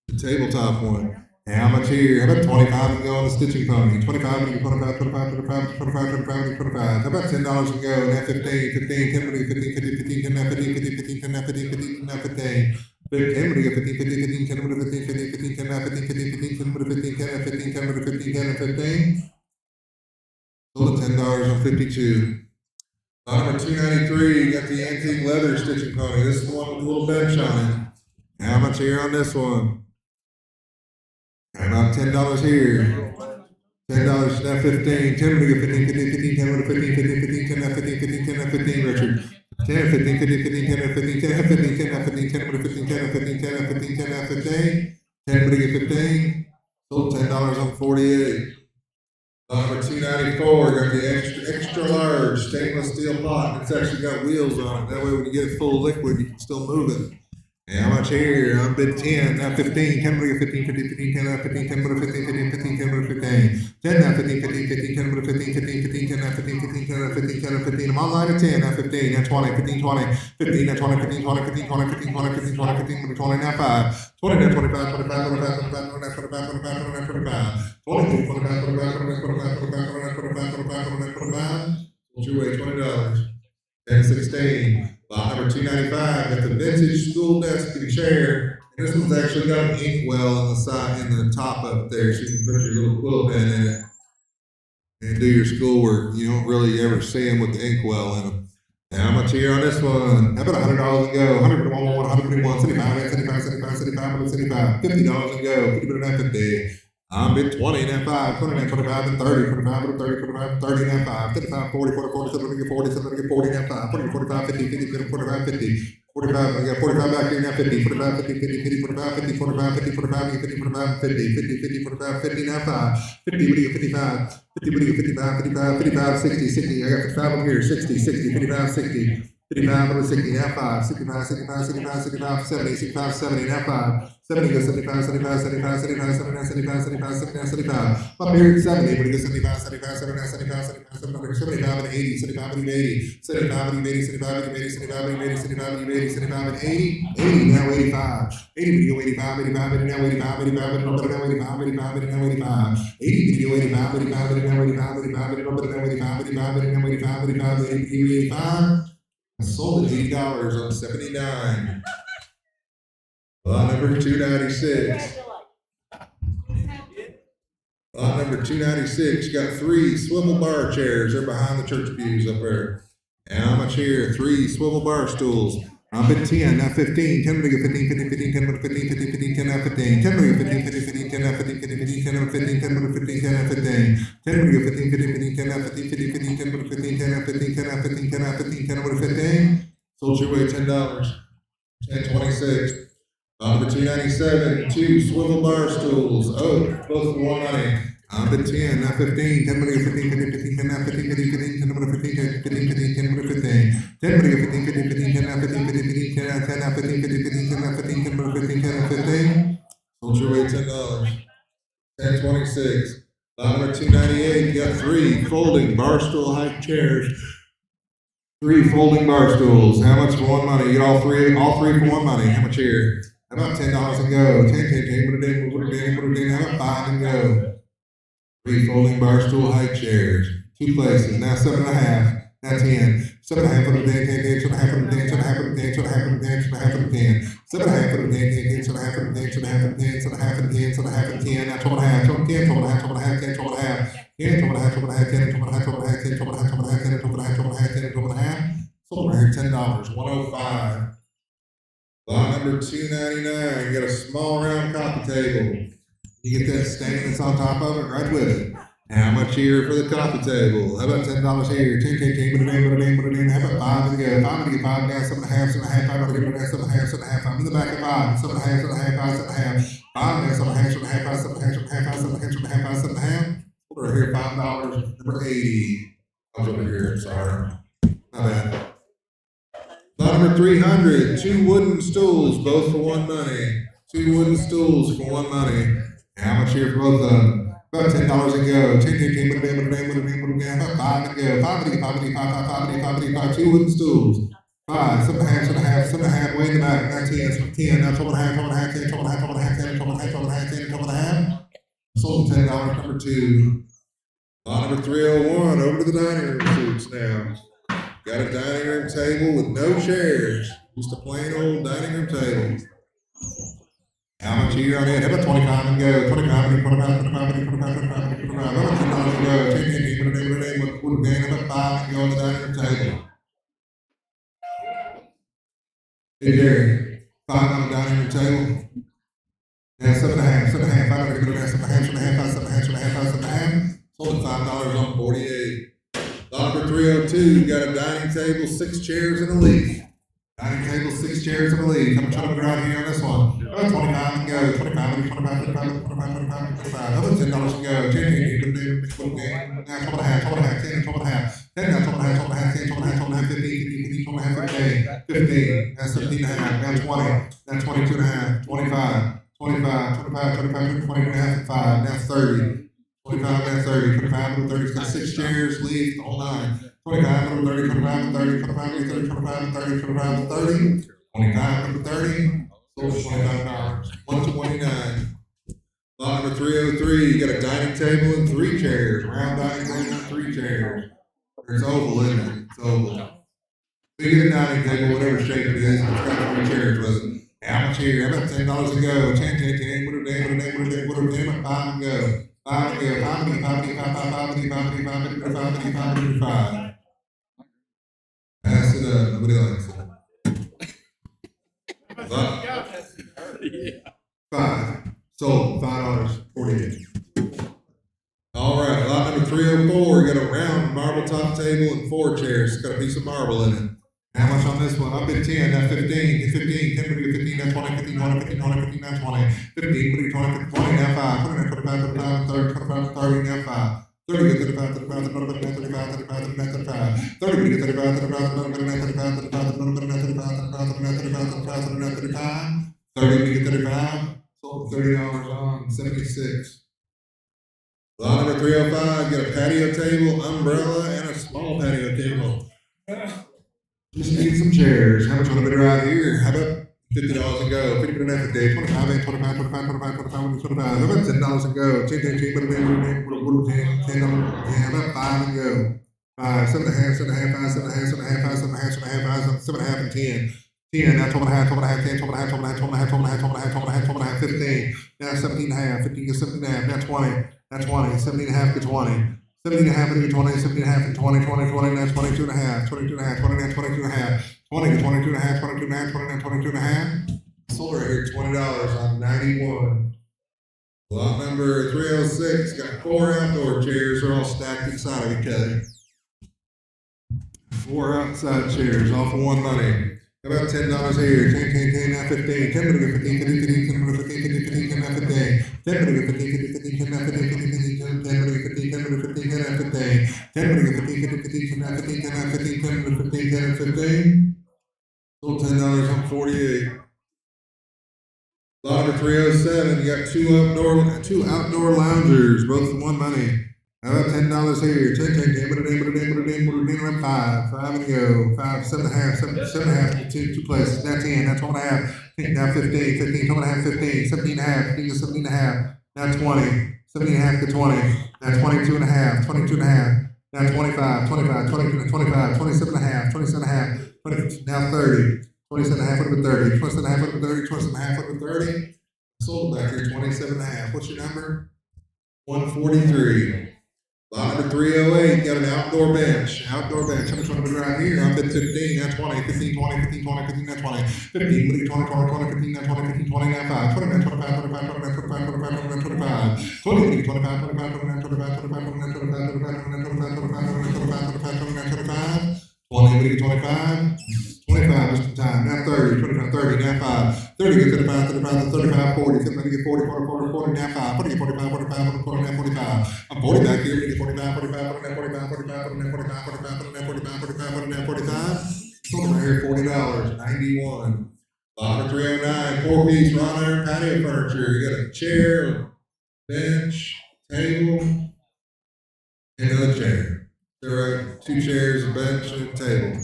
The tabletop one. How much here? How about 25 and go on the stitching pony? 25 and 25, 25, 25, 25, 25, 25. How about $10 and go? Now 15, 15, 10, 15, 15, 15, 10, now 15, 15, 15, 10, now 15, 15, now 15. 10, 15, 15, 10, 15, 15, 15, 10, now 15, 15, 15, 10, 15, 10, now 15, 10, 15, 10, now 15. Sold at $10 on 52. Number 293, you got the antique leather stitching pony. This is the one with a little bench on it. How much here on this one? About $10 here. $10, now 15, 10, we get 15, 15, 15, 10, 15, 15, 15, 10, now 15, 15, 10, now 15, Richard. 10, 15, 15, 15, 10, now 15, 10, now 15, 10, now 15, 10, 15, 10, now 15, 10, now 15, 10, now 15, 10, we get 15, sold $10 on 48. Number 294, got the extra large stainless steel pot. It's actually got wheels on it. That way when you get it full of liquid, you can still move it. And how much here? I'm bid 10, now 15, 10, but 15, 15, 15, 10, now 15, 10, but 15, 15, 15, 10, but 15, 10, now 15, 15, 15, 10, but 15, 15, 15, 10, now 15, 15, 10, now 15, 10, now 15. I'm online at 10, now 15, now 20, 15, 20, 15, now 20, 15, 20, 15, 20, 15, 20, 15, 20, 15, 20, now 5, 20, now 25, 25, 25, 25, 25, 25, 25, 25, 20, 25, 25, 25, 25, 25, 25, 25, what's your way? $20. 1016. Lot number 295, got the vintage school desk and chair. And this one's actually got an ink well on the side, in the top up there, so you can put your little quill pen in it and do your schoolwork. You don't really ever see them with the ink well in them. And how much here on this one? How about $100 and go? 101, 121, 75, 75, 75, 75, 75, $50 and go. 50, I'm bid 20, then 5, 20, then 25, then 30, 25, then 30, 25, 30, then 5, 55, 40, 40, 47, 47, 40, then 5, 40, 45, 50, 50, 45, 50, 45, I got 45 back here, now 50, 45, 50, 50, 50, 45, 50, 45, 50, 45, 50, 45, 50, 50, 50, 45, 50, now 5, 50, 55, 50, 55, 55, 55, 60, 60, I got 55 up here, 60, 60, 55, 60, 55 over 60, now 5, 65, 65, 65, 65, 70, 65, 70, now 5, 70 goes 75, 75, 75, 75, 79, 75, 75, 79, 75. Up here at 70, but it goes 75, 75, 79, 75, 75, 75, and 80, 75, and 80, 75, and 80, 75, and 80, 75, and 80, 75, and 80, 75, and 80, 80, now 85, 80 video 85, 85, and now 85, 85, and now 85, 85, and now 85, 80 video 85, 85, and now 85, 85, and now 85, 85, and now 85, 85, 80, 85. I sold it $80 on 79. Lot number 296. Lot number 296 got 3 swivel bar chairs. They're behind the church pews up there. And how much here? 3 swivel bar stools. I'm bid 10, now 15, 10, 15, 15, 15, 10, 15, 15, 15, 10, now 15, 10, 15, 15, 15, 10, now 15, 15, 15, 10, now 15, 10, 15, 10, now 15, 10, 15, 15, 15, 10, now 15, 15, 15, 10, 15, 10, now 15, 10, now 15, 10, now 15, 10, now 15, sold your way $10, 1026. Number 297, 2 swivel bar stools. Oh, both for more money. I'm bid 10, now 15, 10, 15, 15, 15, 10, now 15, 15, 15, 10, 15, 10, 15, 15, 10, 15, 10, 15, 15, 15, 10, now 15, 15, 15, 10, now 10, now 15, 15, 15, 10, now 15, 10, 15, 10, now 15. Sold your way $10, 1026. Number 298, you got 3 folding bar stool height chairs. 3 folding bar stools. How much for one money? You get all three for one money. How much here? How about $10 and go? 10, 10, 10, put it in, put it in, put it in. How about 5 and go? 3 folding bar stool height chairs. 2 places. Now 7.5. Now 10. 7.5 for the 10, 10, 10, 7.5 for the 10, 7.5 for the 10, 7.5 for the 10, 7.5 for the 10. 7.5 for the 10, 10, 10, 7.5 for the 10, 7.5 for the 10, 7.5 for the 10, 7.5 for the 10. Now 12.5, 12, 10, 12.5, 12.5, 10, 12.5, 10, 12.5, 12.5, 10, 12.5, 12.5, 10, 12.5, 12.5, 10, 12.5, 12.5, 10, 12.5. Sold right here $10, 105. Lot number 299, you got a small round coffee table. You get that stain that's on top of it, right with it. How much here for the coffee table? How about $10 here? 10, 10, 10, put it in, put it in, put it in. How about 5 to go? 5 to get 5 down, 7.5, 7.5, 5 to get 7.5, 7.5, 5 in the back of 5, 7.5, 7.5, 5, 7.5, 5 down, 7.5, 7.5, 5, 7.5, 7.5, 5, 7.5, 7.5, 5, 7.5. Over here, $5, number 80. I was over here, sorry. My bad. Lot number 300, 2 wooden stools, both for one money. 2 wooden stools for one money. How much here for both of them? About $10 and go. 10, 10, 10, put it in, put it in, put it in, put it in. About 5 and go. 5, 5, 5, 2 wooden stools. 5, 7.5, 7.5, 7.5, way in the back. Now 10, 10, now 12.5, 12.5, 10, 12.5, 12.5, 10, 12.5, 12.5, 10, 12.5. Sold $10, number 2. Lot number 301, over to the dining room suites now. Got a dining room table with no chairs. Just a plain old dining room table. How much are you on it? How about 25 and go? 25 and 25, 25 and 25, 25 and 25. How about $10 and go? 10, 10, 10, put it in, put it in. How about 5 and go on the dining room table? Hey, Jerry, 5 on the dining room table. Yeah, 7.5, 7.5, 5 on the 7.5, 7.5, 7.5, 7.5, 7.5, 7.5. on 48. Lot number 302, you got a dining table, 6 chairs, and a leaf. Dining table, 6 chairs, and a leaf. How much I'm gonna right here on this one? 25 and go. 25, 25, 25, 25, 25, 25. Another $10 and go. 10, 10, 12 and a half, 12 and a half, 10, 12 and a half. 10, 12 and a half, 12 and a half, 10, 12 and a half, 12 and a half, 15, 15, 12 and a half, 15, 15. That's 17 and a half. Now 20. That's 22 and a half. 25, 25, 25, 25, 20 and a half, and 5. Now 30. 25 and 30, 25 and 30, got 6 chairs, leave, all 9. 25 and 30, 25 and 30, 25 and 30, 25 and 30, 25 and 30, 25 and 30, sold for $25. 129. Lot number 303, you got a dining table and 3 chairs, round dining table and 3 chairs. It's oval, isn't it? It's oval. Big dining table, whatever shape it is, it's got 3 chairs with it. How much here? How about $10 a go? 10, 10, 10, what a day, what a day, what a day, what a day, 5 and go. 5 and go, 5 and go, 5 and go, 5, 5, 5 and go, 5 and go, 5 and go, 5 and go, 5 and go, 5. Pass it up, nobody likes it. 5. Sold, $5.48. All right, lot number 304, you got a round marble top table and 4 chairs. It's got a piece of marble in it. How much on this one? I've been 10, that's 15, 15, 10, 15, that's 20, 15, 20, 15, 20, 15, that's 20, 15, 20, 20, now 5, 20, 25, 25, 30, 25, 30, now 5. 30, 35, 35, 35, 35, 35, 35, 30, 35, 35, 35, 35, sold $30 on 76. Lot number 305, got a patio table, umbrella, and a small patio table. Just need some chairs. How much on a bid right here? How about $50 a go? 50 and a half a day. 25, 25, 25, 25, 25, 25. How about $10 a go? 10, 10, 10, 10, 10, how about 5 and go? 5, 7 and a half, 7 and a half, 5, 7 and a half, 7 and a half, 5, 7 and a half, 7 and a half, 5, 7 and a half, and 10. 10, now 12 and a half, 12 and a half, 10, 12 and a half, 12 and a half, 12 and a half, 12 and a half, 12 and a half, 12 and a half, 12 and a half, 15. Now 17 and a half, 15 to 17 and a half, now 20, now 20, 17 and a half to 20. 17 and a half to 20, 17 and a half and 20, 20, 20, now 22 and a half, 22 and a half, 20, now 22 and a half, 20 to 22 and a half, 22 and a half, 20, now 22 and a half. Sold right here $20 on 91. Lot number 306, got 4 outdoor chairs, they're all stacked inside of each other. 4 outside chairs, all for one money. How about $10 here? 10, 10, 10, now 15. 10 minutes, 15, 15, 15, 10 minutes, 15, 15, 15, 10, now 15. 10 minutes, 15, 15, 15, 10, now 15, 15, 15, 10 minutes, 15, 10 minutes, 15, 10, now 15. 10 minutes, 15, 15, 15, 10, now 15, 10, now 15, 10 minutes, 15, 10, and 15. Sold $10 on 48. Lot number 307, you got two outdoor loungers, both for one money. How about $10 here? 10, 10, 10, put it in, 5, 5 and go. 5, 7 and a half, 7 and a half, 2 places. Now 10, now 12 and a half, now 15, 15, 12 and a half, 15, 17 and a half, 15 to 17 and a half, now 20, 17 and a half to 20, now 22 and a half, 22 and a half, now 25, 25, 20, 25, 27 and a half, 27 and a half, 20, now 30, 27 and a half over 30, 27 and a half over 30, 27 and a half over 30. Sold back here 27 and a half. What's your number? 143. Lot number 308, got an outdoor bench. Outdoor bench. How much want to be right here? I've been 15, now 20, 15, 20, 15, 20, 15, now 20, 15, 20, 20, 20, 15, now 20, 15, 20, now 5, 20, now 25, 25, 25, 25, 25, 25, 20, 25, 25, 29, 25, 25, 29, 25, 25, 29, 25, 25, 25, 25, 20, 25, 25, just in time, now 30, 25, 30, now 5, 30, get 35, 35, 35, 40, 50, get 40, 40, 40, 40, now 5, 40, get 45, 45, 40, now 45. I'm 40 back here, get 45, 45, 40, now 45, 45, 40, now 45, 45, 40, now 45, 45, 40, now 45. Sold right here, $40, 91. Lot number 309, 4-piece wrought iron patio furniture. You got a chair, bench, table, and another chair. There are 2 chairs, a bench, and a table.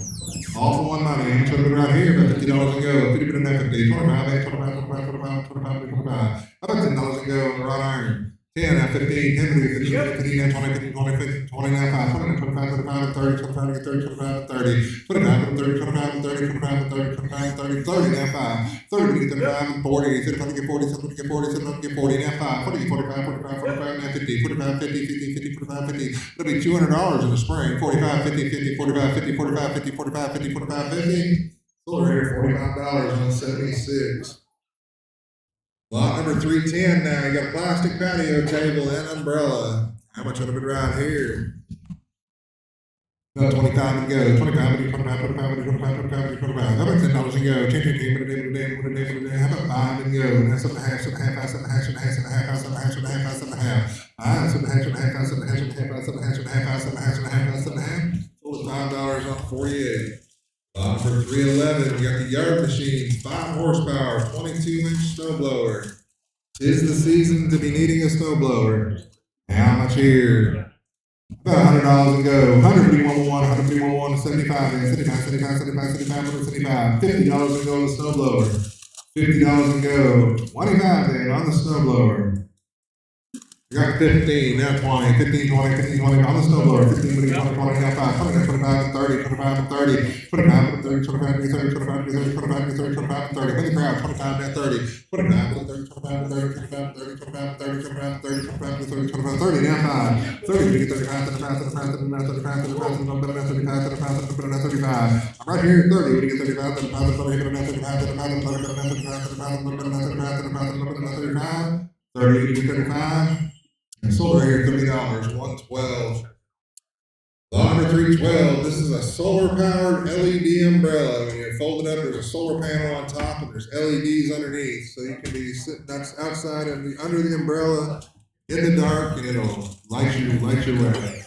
All for one money. I'm trying to right here, about $50 a go. 50 and a half a day. 25, 25, 25, 25, 25. How about $10 a go on the wrought iron? 10 now 15, 10 minutes, 15, 15 now 20, 15, 20, 15, 20 now 5, 20 now 25, 25, 30, 25, 30, 25, 30, 25, 30, 25, 30, 25, 30, 25, 30, 30 now 5, 30 to 35, 40, 35 to get 40, 70 to get 40, 70 to get 40 now 5, 40 to 45, 45, 45 now 50, 45, 50, 50, 50, 45, 50. It'll be $200 in the spring. 45, 50, 50, 45, 50, 45, 50, 45, 50, 45, 50. Sold right here, $45 on 76. Lot number 310 now, you got a plastic patio table and umbrella. How much on a bid right here? About 25 and go. 25, 25, 25, 25, 25, 25. How about $10 and go? 10, 10, 10, 10, 10, 10, 10, 10. How about 5 and go? That's 7.5, 7.5, 7.5, 7.5, 7.5, 7.5, 7.5. 7.5, 7.5, 7.5, 7.5, 7.5, 7.5, 7.5, 7.5. Sold at $5 on 48. For 311, we got the Yard Machine, 5 horsepower, 22-inch snowblower. Tis the season to be needing a snowblower. How much here? About $100 and go. 151, 75, and 75, 75, 75, 75, 75. $50 and go on the snowblower. $50 and go. 25 then on the snowblower. We got 15, now 20, 15, 20, 15, 20 on the snowblower. 15, 20, 20, 20, now 5, 20, 25, and 30, 25, and 30, 25, and 30, 25, and 30, 25, and 30, 25, and 30, 25, and 30. Win the crowd, 25 and 30, 25 and 30, 25 and 30, 25 and 30, 25 and 30, 25 and 30, 25 and 30, 25 and 30, now 5, 30, we get 35, 35, 35, 35, 35, 35, 35, 35, 35, 35. I'm right here at 30, we get 35, 35, 35, 35, 35, 30, we get 35. And sold right here, $30, 112. Lot number 312, this is a solar-powered LED umbrella. When you fold it up, there's a solar panel on top and there's LEDs underneath. So you can be sitting outside and under the umbrella in the dark and it'll light your way.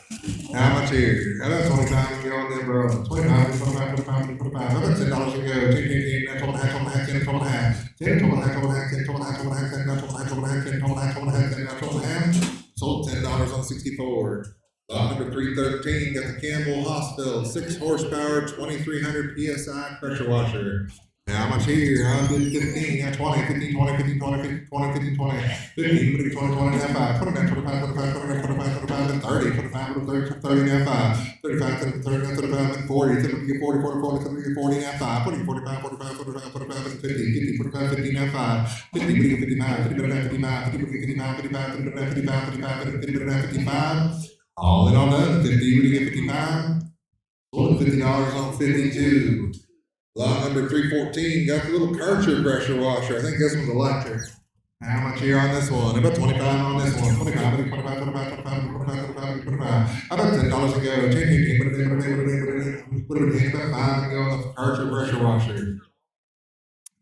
How much here? How about 25 and go on the umbrella? 25, 25, 25, 25. How about $10 and go? 10, 10, 10, 12 and a half, 12 and a half, 10, 12 and a half. 10, 12 and a half, 12 and a half, 10, 12 and a half, 12 and a half, 10, 12 and a half, 12 and a half, 10, 12 and a half, 12 and a half, 10, 12 and a half. Sold $10 on 64. Lot number 313, got the Campbell Hospital, 6 horsepower, 2300 PSI pressure washer. How much here? I did 15, yeah, 20, 15, 20, 15, 20, 15, 20, 15, 20, 15, 20, 20, 5, 29, 25, 25, 25, 25, 25, and 30, 25, 30, 30, 5, 35, 30, 35, and 40, 40, 40, 40, 40, 40, 5, 40, 45, 45, 45, 45, and 50, 50, 45, 50, 5, 50, 55, 50, 55, 50, 55, 55, 55, 55, 55, 55. All in on that, 50, we get 55. Sold $50 on 52. Lot number 314, got the little Karcher pressure washer. I think this one's electric. How much here on this one? About 25 on this one. 25, 25, 25, 25, 25, 25, 25. How about $10 to go? 10, 10, 10, put it in, about 5 to go on the Karcher pressure washer.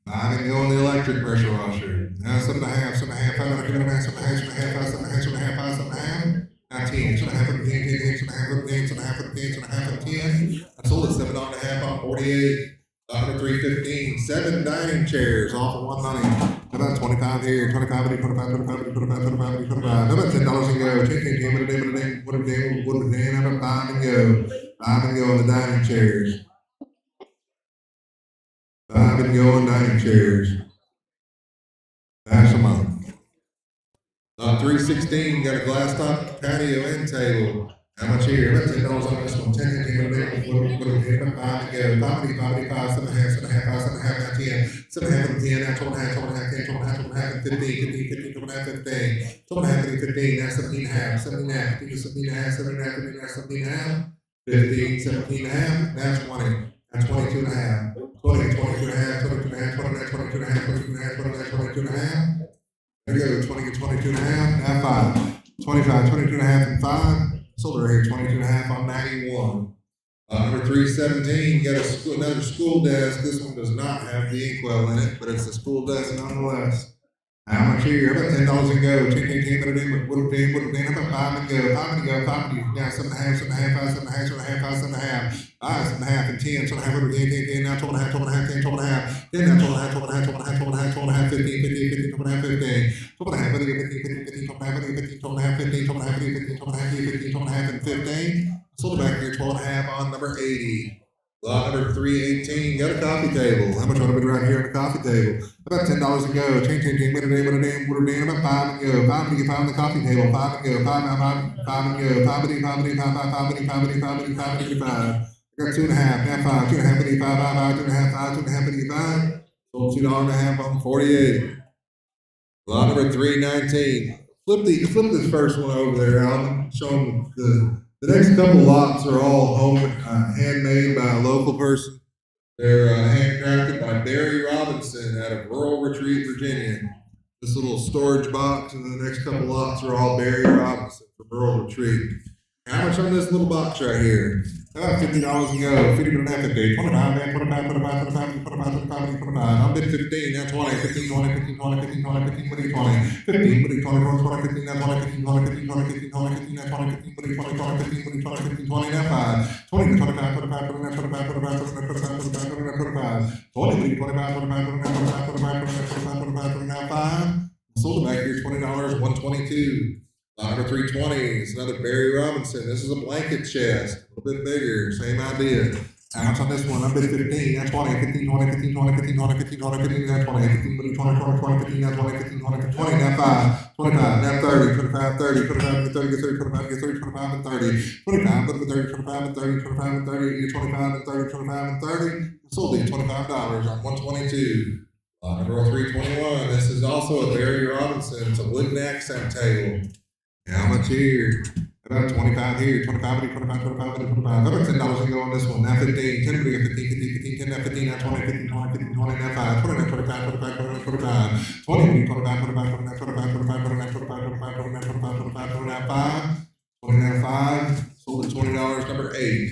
5 to go on the electric pressure washer. Now 7.5, 7.5, 5, 7.5, 7.5, 7.5, 7.5, 7.5. Now 10, 7.5, 10, 10, 7.5, 10, 7.5, 10, 7.5, 10. I sold it $7.50 on 48. Number 315, 7 dining chairs, off of one money. About 25 here, 25, 25, 25, 25, 25, 25. How about $10 and go? 10, 10, what a day, how about 5 and go? 5 and go on the dining chairs. 5 and go on dining chairs. That's a month. 316, got a glass top patio end table. How much here? About $10 on this one. 10, 10, 5 to go. 5, 5, 7.5, 7.5, 7.5, 10. 7.5, 10, now 12.5, 12.5, 10, 12.5, 12.5, 15, 15, 15, 12.5, 15. 12.5, 15, now 17.5, 17.5, 17.5, 17.5, 17.5, 15, 17.5, now 20. Now 22.5, 20, 22.5, 22.5, 29, 22.5, 22.5, 29, 22.5. There you go, 20, 22.5, now 5. 25, 22.5, and 5. Sold right here, 22.5 on 91. Number 317, got another school desk. This one does not have the inkwell in it, but it's a school desk nonetheless. How much here? About $10 and go. 10, 10, 10, put it in, what a day, how about 5 and go? 5 and go, 5 and go. Now 7.5, 7.5, 5, 7.5, 7.5, 7.5. 5, 7.5, and 10, 7.5, 10, 10, now 12.5, 12.5, 10, 12.5. 10, now 12.5, 12.5, 12.5, 12.5, 12.5, 15, 15, 15, 12.5, 15. 12.5, 15, 15, 15, 12.5, 15, 12.5, 15, 12.5, 15, 12.5, 15, 12.5, and 15. Sold it back here, 12.5 on number 80. Lot number 318, got a coffee table. How much ought to be right here on the coffee table? About $10 to go. Ching, ching, ching, what a day, about 5 and go. 5 and go, 5 on the coffee table. 5 and go, 5 and go. 5 and 5 and 5 and 5 and 5 and 5 and 5 and 5. I got 2.5, now 5, 2.5 and 5, 5, 2.5, 2.5 and 5. Sold $2.50 on 48. Lot number 319. Flip this first one over there, Alan. Show them the next couple lots are all handmade by a local person. They're handcrafted by Barry Robinson out of Rural Retreat, Virginia. This little storage box, and the next couple lots are all Barry Robinson from Rural Retreat. How much on this little box right here? About $50 a go. 50 but an FFD. 25, man. 25, 25, 25, 25, 25, 25. I'm bid 15, now 20, 15, 20, 15, 20, 15, 20, 15, 20, 20, 15, 20, 20, 20, 15, now 20, 15, 20, 15, 20, 15, 20, 15, now 20, 15, 20, 20, 20, 15, 20, 20, 15, 20, now 5, 20, 25, 25, 25, 25, 25, 25, 25, 25, 20, 25, 25, 25, 25, 25, 25, 25, now 5. Sold it back here, $20, 122. Number 320 is another Barry Robinson. This is a blanket chest, a little bit bigger, same idea. How much on this one? I'm bid 15, now 20, 15, 20, 15, 20, 15, 20, 15, 20, 15, now 20, 15, 20, 20, 20, 15, now 20, 15, 20, 20, now 5, 25, now 30, 25, 30, 25, 30, 30, 25, 30, 25, and 30, 25, 30, 25, and 30, 25, and 30, 25, and 30, 25, and 30. Sold it $25 on 122. Number 321. This is also a Barry Robinson. It's a wooden accent table. How much here? About 25 here, 25, 25, 25, 25. About $10 to go on this one. Now 15, 10, 15, 15, 10, now 15, now 20, 15, 20, 15, 20, now 5, 20, now 25, 25, 25, 25, 20, 25, 25, 25, 25, 25, 25, 25, 25, 25, 20, now 5, 20, now 5. Sold at $20, number 8.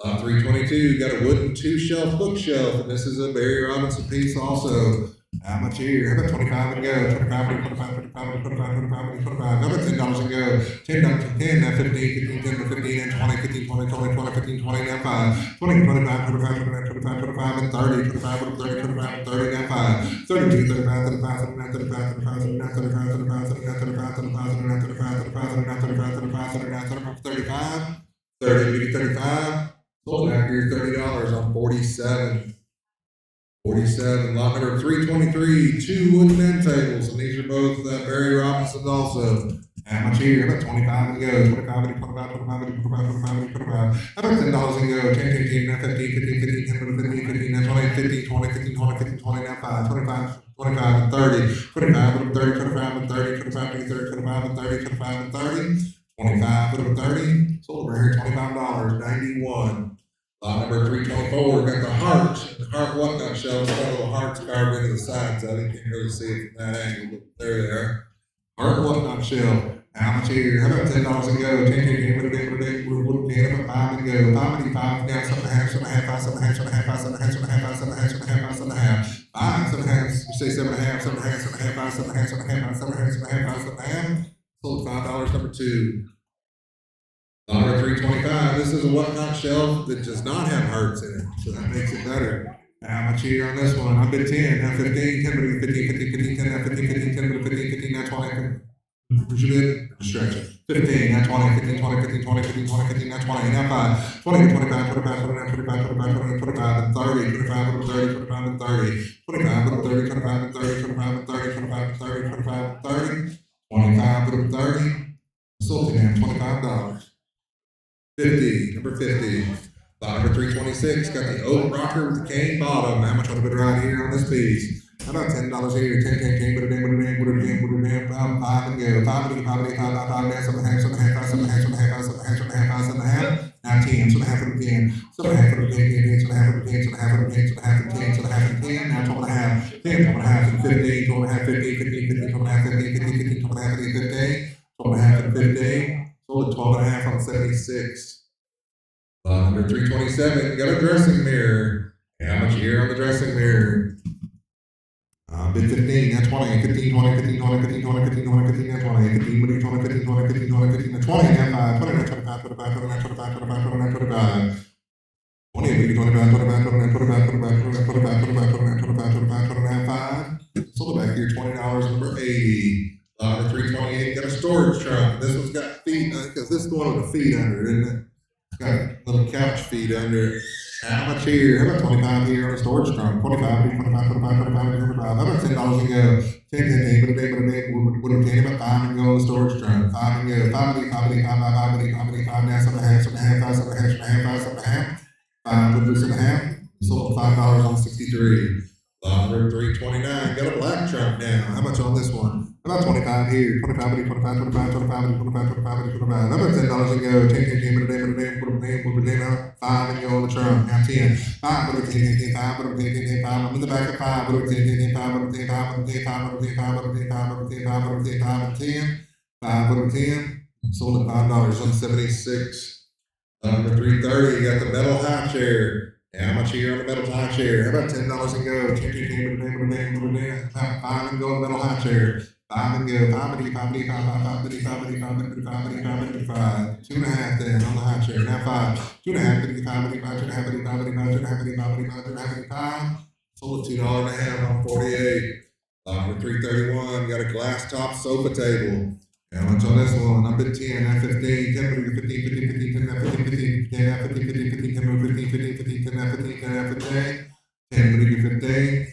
322, got a wooden 2-shelf bookshelf, and this is a Barry Robinson piece also. How much here? How about 25 and go? 25, 25, 25, 25, 25, 25. How about $10 and go? $10, 10, now 15, 15, 10, 15, and 20, 15, 20, 20, 20, 15, 20, now 5, 20, 25, 25, 25, 25, 25, and 30, 25, 30, 25, and 30, now 5, 30, 35, 35, 39, 35, 35, 39, 35, 35, 39, 35, 35, 39, 35, 35, 39, 35, 35, 39, 35, 35, 30, 35. Sold out here $30 on 47. 47, lot number 323, 2 wooden end tables, and these are both Barry Robinson's also. How much here? About 25 and go. 25, 25, 25, 25, 25. How about $10 and go? 10, 10, 10, now 15, 15, 15, 10, 15, 15, now 20, 15, 20, 15, 20, 15, 20, now 5, 25, 25, and 30, 25, 30, 25, and 30, 25, 30, 25, and 30, 25, and 30, 25, 30. Sold over here $25, 91. Number 324, got the heart whatnot shelf. Got little hearts carved into the sides of it. You can't really see it from that angle, but there they are. Heart whatnot shelf. How much here? How about $10 and go? 10, 10, put it in, about 5 and go. 5 and 5, down 7.5, 7.5, 5, 7.5, 7.5, 5, 7.5, 7.5, 7.5, 7.5, 5, 7.5, 5, 7.5, you say 7.5, 7.5, 7.5, 5, 7.5, 7.5, 7.5, 7.5, 5, 7.5. Sold $5, number 2. Number 325, this is a whatnot shelf that does not have hearts in it, so that makes it better. How much here on this one? I bid 10, now 15, 10, 15, 15, 15, 10, now 15, 15, 10, 15, 15, now 20. Where's your bid? Stretch it. 15, now 20, 15, 20, 15, 20, 15, 20, 15, now 20, now 5, 20, 25, 25, 29, 25, 25, 29, 25, and 30, 25, and 30, 25, and 30, 25, and 30, 25, and 30, 25, and 30, 25, and 30, 25, and 30, 25, and 30, sold to him, $25. 50, number 50. Number 326, got the oak rocker with the cane bottom. How much on the bid right here on this piece? How about $10 here? 10, 10, 10, put it in, put it in, put it in, put it in, 5 and go. 5 and 5, 5, 5, 5, 5, 7.5, 7.5, 7.5, 7.5, 7.5, 7.5, 7.5, now 10, 7.5 and 10, 7.5 and 10, 10, 7.5 and 10, 7.5 and 10, 7.5 and 10, 7.5 and 10, now 12.5, 10, 12.5 and 15, 12.5, 15, 15, 15, 12.5, 15, 15, 15, 12.5, 15, 15, 12.5 and 15, sold at 12.5 on 76. Number 327, got a dressing mirror. How much here on the dressing mirror? Bid 15, now 20, 15, 20, 15, 20, 15, 20, 15, 20, 15, now 20, 15, 20, 15, 20, 15, 20, 15, now 20, now 5, 20, now 25, 25, 29, 25, 25, 29, 25, 20, 25, 25, 29, 25, 25, 29, 25, 25, 29, 25, 25, 29, 5. Sold it back here, $20, number 80. Number 328, got a storage trunk. This one's got feet, because this is the one with the feet under it, isn't it? Got little couch feet under it. How much here? How about 25 here on the storage trunk? 25, 25, 25, 25, 25. How about $10 and go? 10, 10, 10, put it in, put it in, about 5 and go on the storage trunk. 5 and go. 5 and 5, 5 and 5, 5 and 5, 5 now 7.5, 7.5, 5, 7.5, 7.5, 5, 7.5. 5, put this in half. Sold $5 on 63. Number 329, got a black trunk now. How much on this one? About 25 here, 25, 25, 25, 25, 25, 25, 25. How about $10 and go? 10, 10, 10, put a name, put a name, 5 and go on the trunk. Now 10, 5, put a 10, 10, 5, put a 10, 10, 5. I'm in the back of 5, put a 10, 10, 5, put a 10, 5, put a 10, 5, put a 10, 5, put a 10, 5, put a 10, 5, put a 10, 5, and 10. 5, put a 10. Sold at $5 on 76. Number 330, you got the metal high chair. How much here on the metal high chair? How about $10 and go? 10, 10, 10, put a name, put a name. 5 and go on the metal high chair. 5 and go, 5, 5, 5, 5, 5, 5, 5, 5, 5, 5, 5, 5, 2.5 then on the high chair. Now 5, 2.5, 5, 2.5, 2.5, 2.5. Sold at $2.50 on 48. Number 331, got a glass top sofa table. How much on this one? I'm at 10, I'm 15, 10, 15, 15, 15, 10, 15, 15, 10, 15, 15, 15, 10, 15, 15, 15, 10, 15, 10, 15, 10, 15.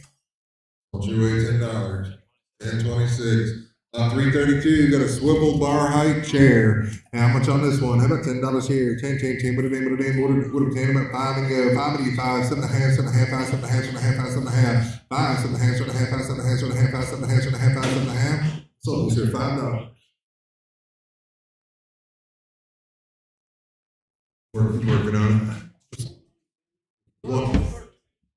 What's your way? $10. 1026. 332, got a swivel bar height chair. How much on this one? How about $10 here? 10, 10, 10, put it in, what a 10, about 5 and go. 5 and 5, 7.5, 7.5, 5, 7.5, 7.5, 5, 7.5, 5, 7.5, 7.5, 5, 7.5, 7.5, 5, 7.5, 7.5, 5, 7.5. So it's $5. Working on it.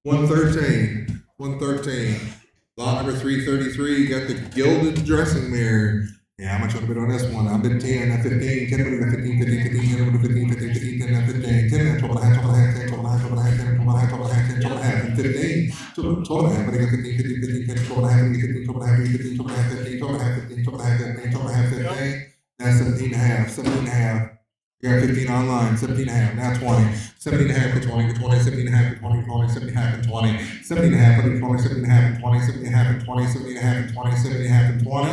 113. 113. Lot number 333, got the gilded dressing mirror. Yeah, how much on the bid on this one? I've been 10, at 15, 10, 15, 15, 15, 10, 15, 15, 15, 10, at 15, 10, 12 and a half, 12 and a half, 10, 12 and a half, 12 and a half, 10, 12 and a half, 12 and a half, 10, 12 and a half, and 15, 12 and a half, but I got 15, 15, 15, 10, 12 and a half, 15, 12 and a half, 15, 12 and a half, 15, 12 and a half, 15, 12 and a half, 15, 12 and a half, 15. That's 17 and a half, 17 and a half. You got 15 online, 17 and a half, now 20, 17 and a half to 20, to 20, 17 and a half to 20, 20, 17 and a half and 20, 17 and a half to 20, 17 and a half and 20, 17 and a half and 20, 17 and a half and 20, 17 and a half and 20,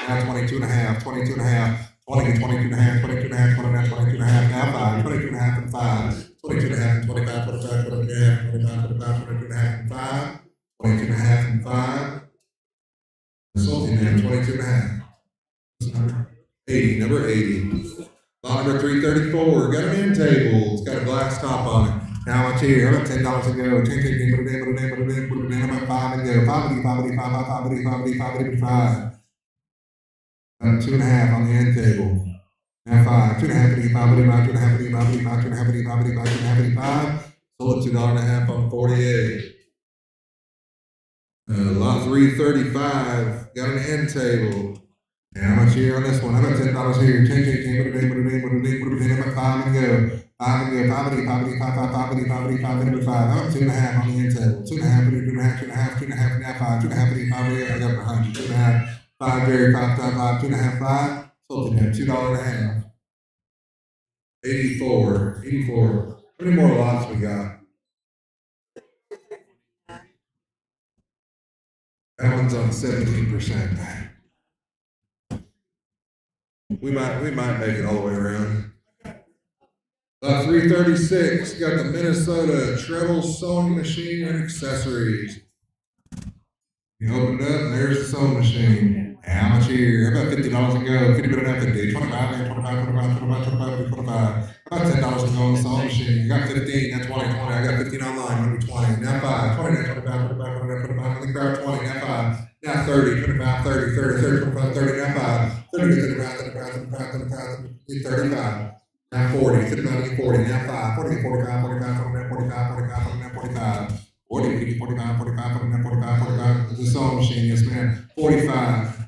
now 22 and a half, 22 and a half, 20 to 22 and a half, 22 and a half, 20 now 22 and a half, now 5, 22 and a half and 5, 22 and a half and 25, 25, 22 and a half, 25, 25, 22 and a half and 5, 22 and a half and 5, sold in there, 22 and a half. 80, number 80. Lot number 334, got an end table. It's got a glass top on it. How much here? How about $10 to go? 10, 10, 10, put it in, put it in, put it in, put it in. How about 5 and go? 5, 5, 5, 5, 5, 5, 5, 5. 2.5 on the end table. Now 5, 2.5, 5, 5, 2.5, 5, 5, 2.5, 5, 2.5, 5. Sold at $2.50 on 48. Lot 335, got an end table. How much here on this one? How about $10 here? 10, 10, 10, put it in, put it in, put it in, put it in. How about 5 and go? 5 and go, 5, 5, 5, 5, 5, 5, 5, 5, 5, 5. How about 2.5 on the end table? 2.5, 2.5, 2.5, 2.5, now 5, 2.5, 5, I got behind you. 2.5, 5, Jerry, 5, 5, 5, 2.5, 5. Sold to them, $2.50. 84, 84. How many more lots we got? That one's on 17%. We might make it all the way around. 336, got the Minnesota treble sewing machine and accessories. You open it up, and there's the sewing machine. How much here? How about $50 and go? 50 better than 50. 25, 25, 25, 25, 25, 25. About $10 and go on the sewing machine. You got 15, that's 20, 20. I got 15 online, maybe 20. Now 5, 20, now 25, 25, 25, 25. In the crowd, 20, now 5. Now 30, 25, 30, 30, 30, 25, 30, now 5. 30, 35, 35, 35, 35, 35. Now 40, 35, 40, now 5. 40, 45, 45, 49, 45, 45, 49, 45. 40, 50, 45, 45, 49, 45, 45. The sewing machine, yes ma'am. 45.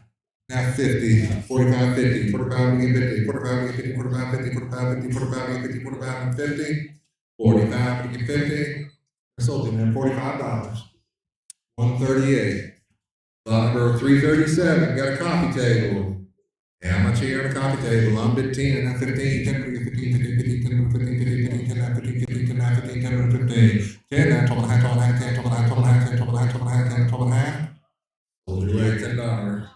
Now 50, 45, 50, 45, we get 50, 45, we get 50, 45, 50, 45, 50, 45, we get 50, 45, and 50, 45, we get 50. I sold it, man, $45. 138. Lot number 337, got a coffee table. How much here on a coffee table? I'm bid 10, now 15, 10, 15, 15, 15, 10, 15, 15, 15, 10, now 15, 15, 10, now 15, 10, 15, 10, now 12 and a half, 12 and a half, 10, 12 and a half, 12 and a half, 10, 12 and a half, 12 and a half, 10, 12 and a half. Sold your way, $10.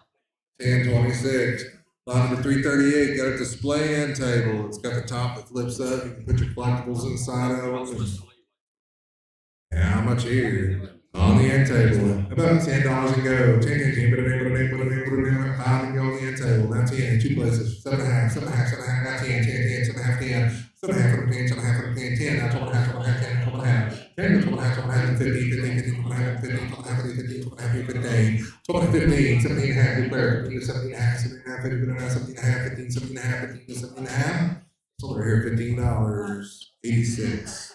1026. Lot number 338, got a display end table. It's got the top that flips up. You can put your collectibles inside of it. How much here? On the end table. About $10 and go. 10, 10, 10, put it in, 5 and go on the end table. Now 10, two places. 7.5, 7.5, 7.5, now 10, 10, 10, 7.5, 10, 7.5, 10, 7.5, 10, 10, now 12.5, 12.5, 10, 12.5. 10, 12 and a half, 12 and a half, 15, 15, 15, 12 and a half, 15, 12 and a half, 15, 12 and a half, 15, 12 and 15, 17 and a half, declare, 15 to 17 and a half, 17 and a half, 15 and a half, 17 and a half, 15, 17 and a half, 15 to 17 and a half. So over here, $15.86.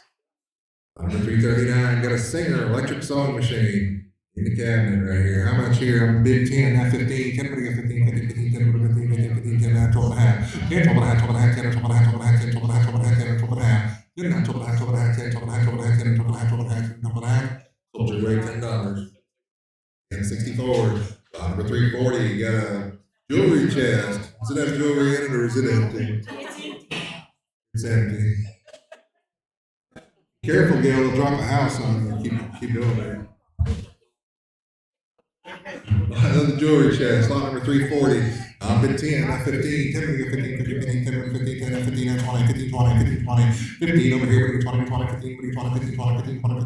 Number 339, got a Singer electric sewing machine in the cabinet right here. How much here? I'm bid 10, not 15. 10, we get 15, 15, 15, 10, 15, 15, 15, 10, 12 and a half. 10, 12 and a half, 12 and a half, 10, 12 and a half, 12 and a half, 10, 12 and a half, 12 and a half, 10, 12 and a half. 10 and a half, 12 and a half, 12 and a half, 10, 12 and a half, 12 and a half, 10, 12 and a half, 12 and a half, 12 and a half. Sold your way $10. And 64. Number 340, you got a jewelry chest. Does it have jewelry in it or is it empty? It's empty. Careful, Gail, they'll drop a house on you. Keep doing that. Another jewelry chest, lot number 340. Bid 10, not 15. 10, we get 15, 15, 15, 10, 15, 10, 15, 20, 15, 20, 15, 20, 15 over here, we get 20, 20, 15, 20, 15, 20, 15, 20, 15, 20,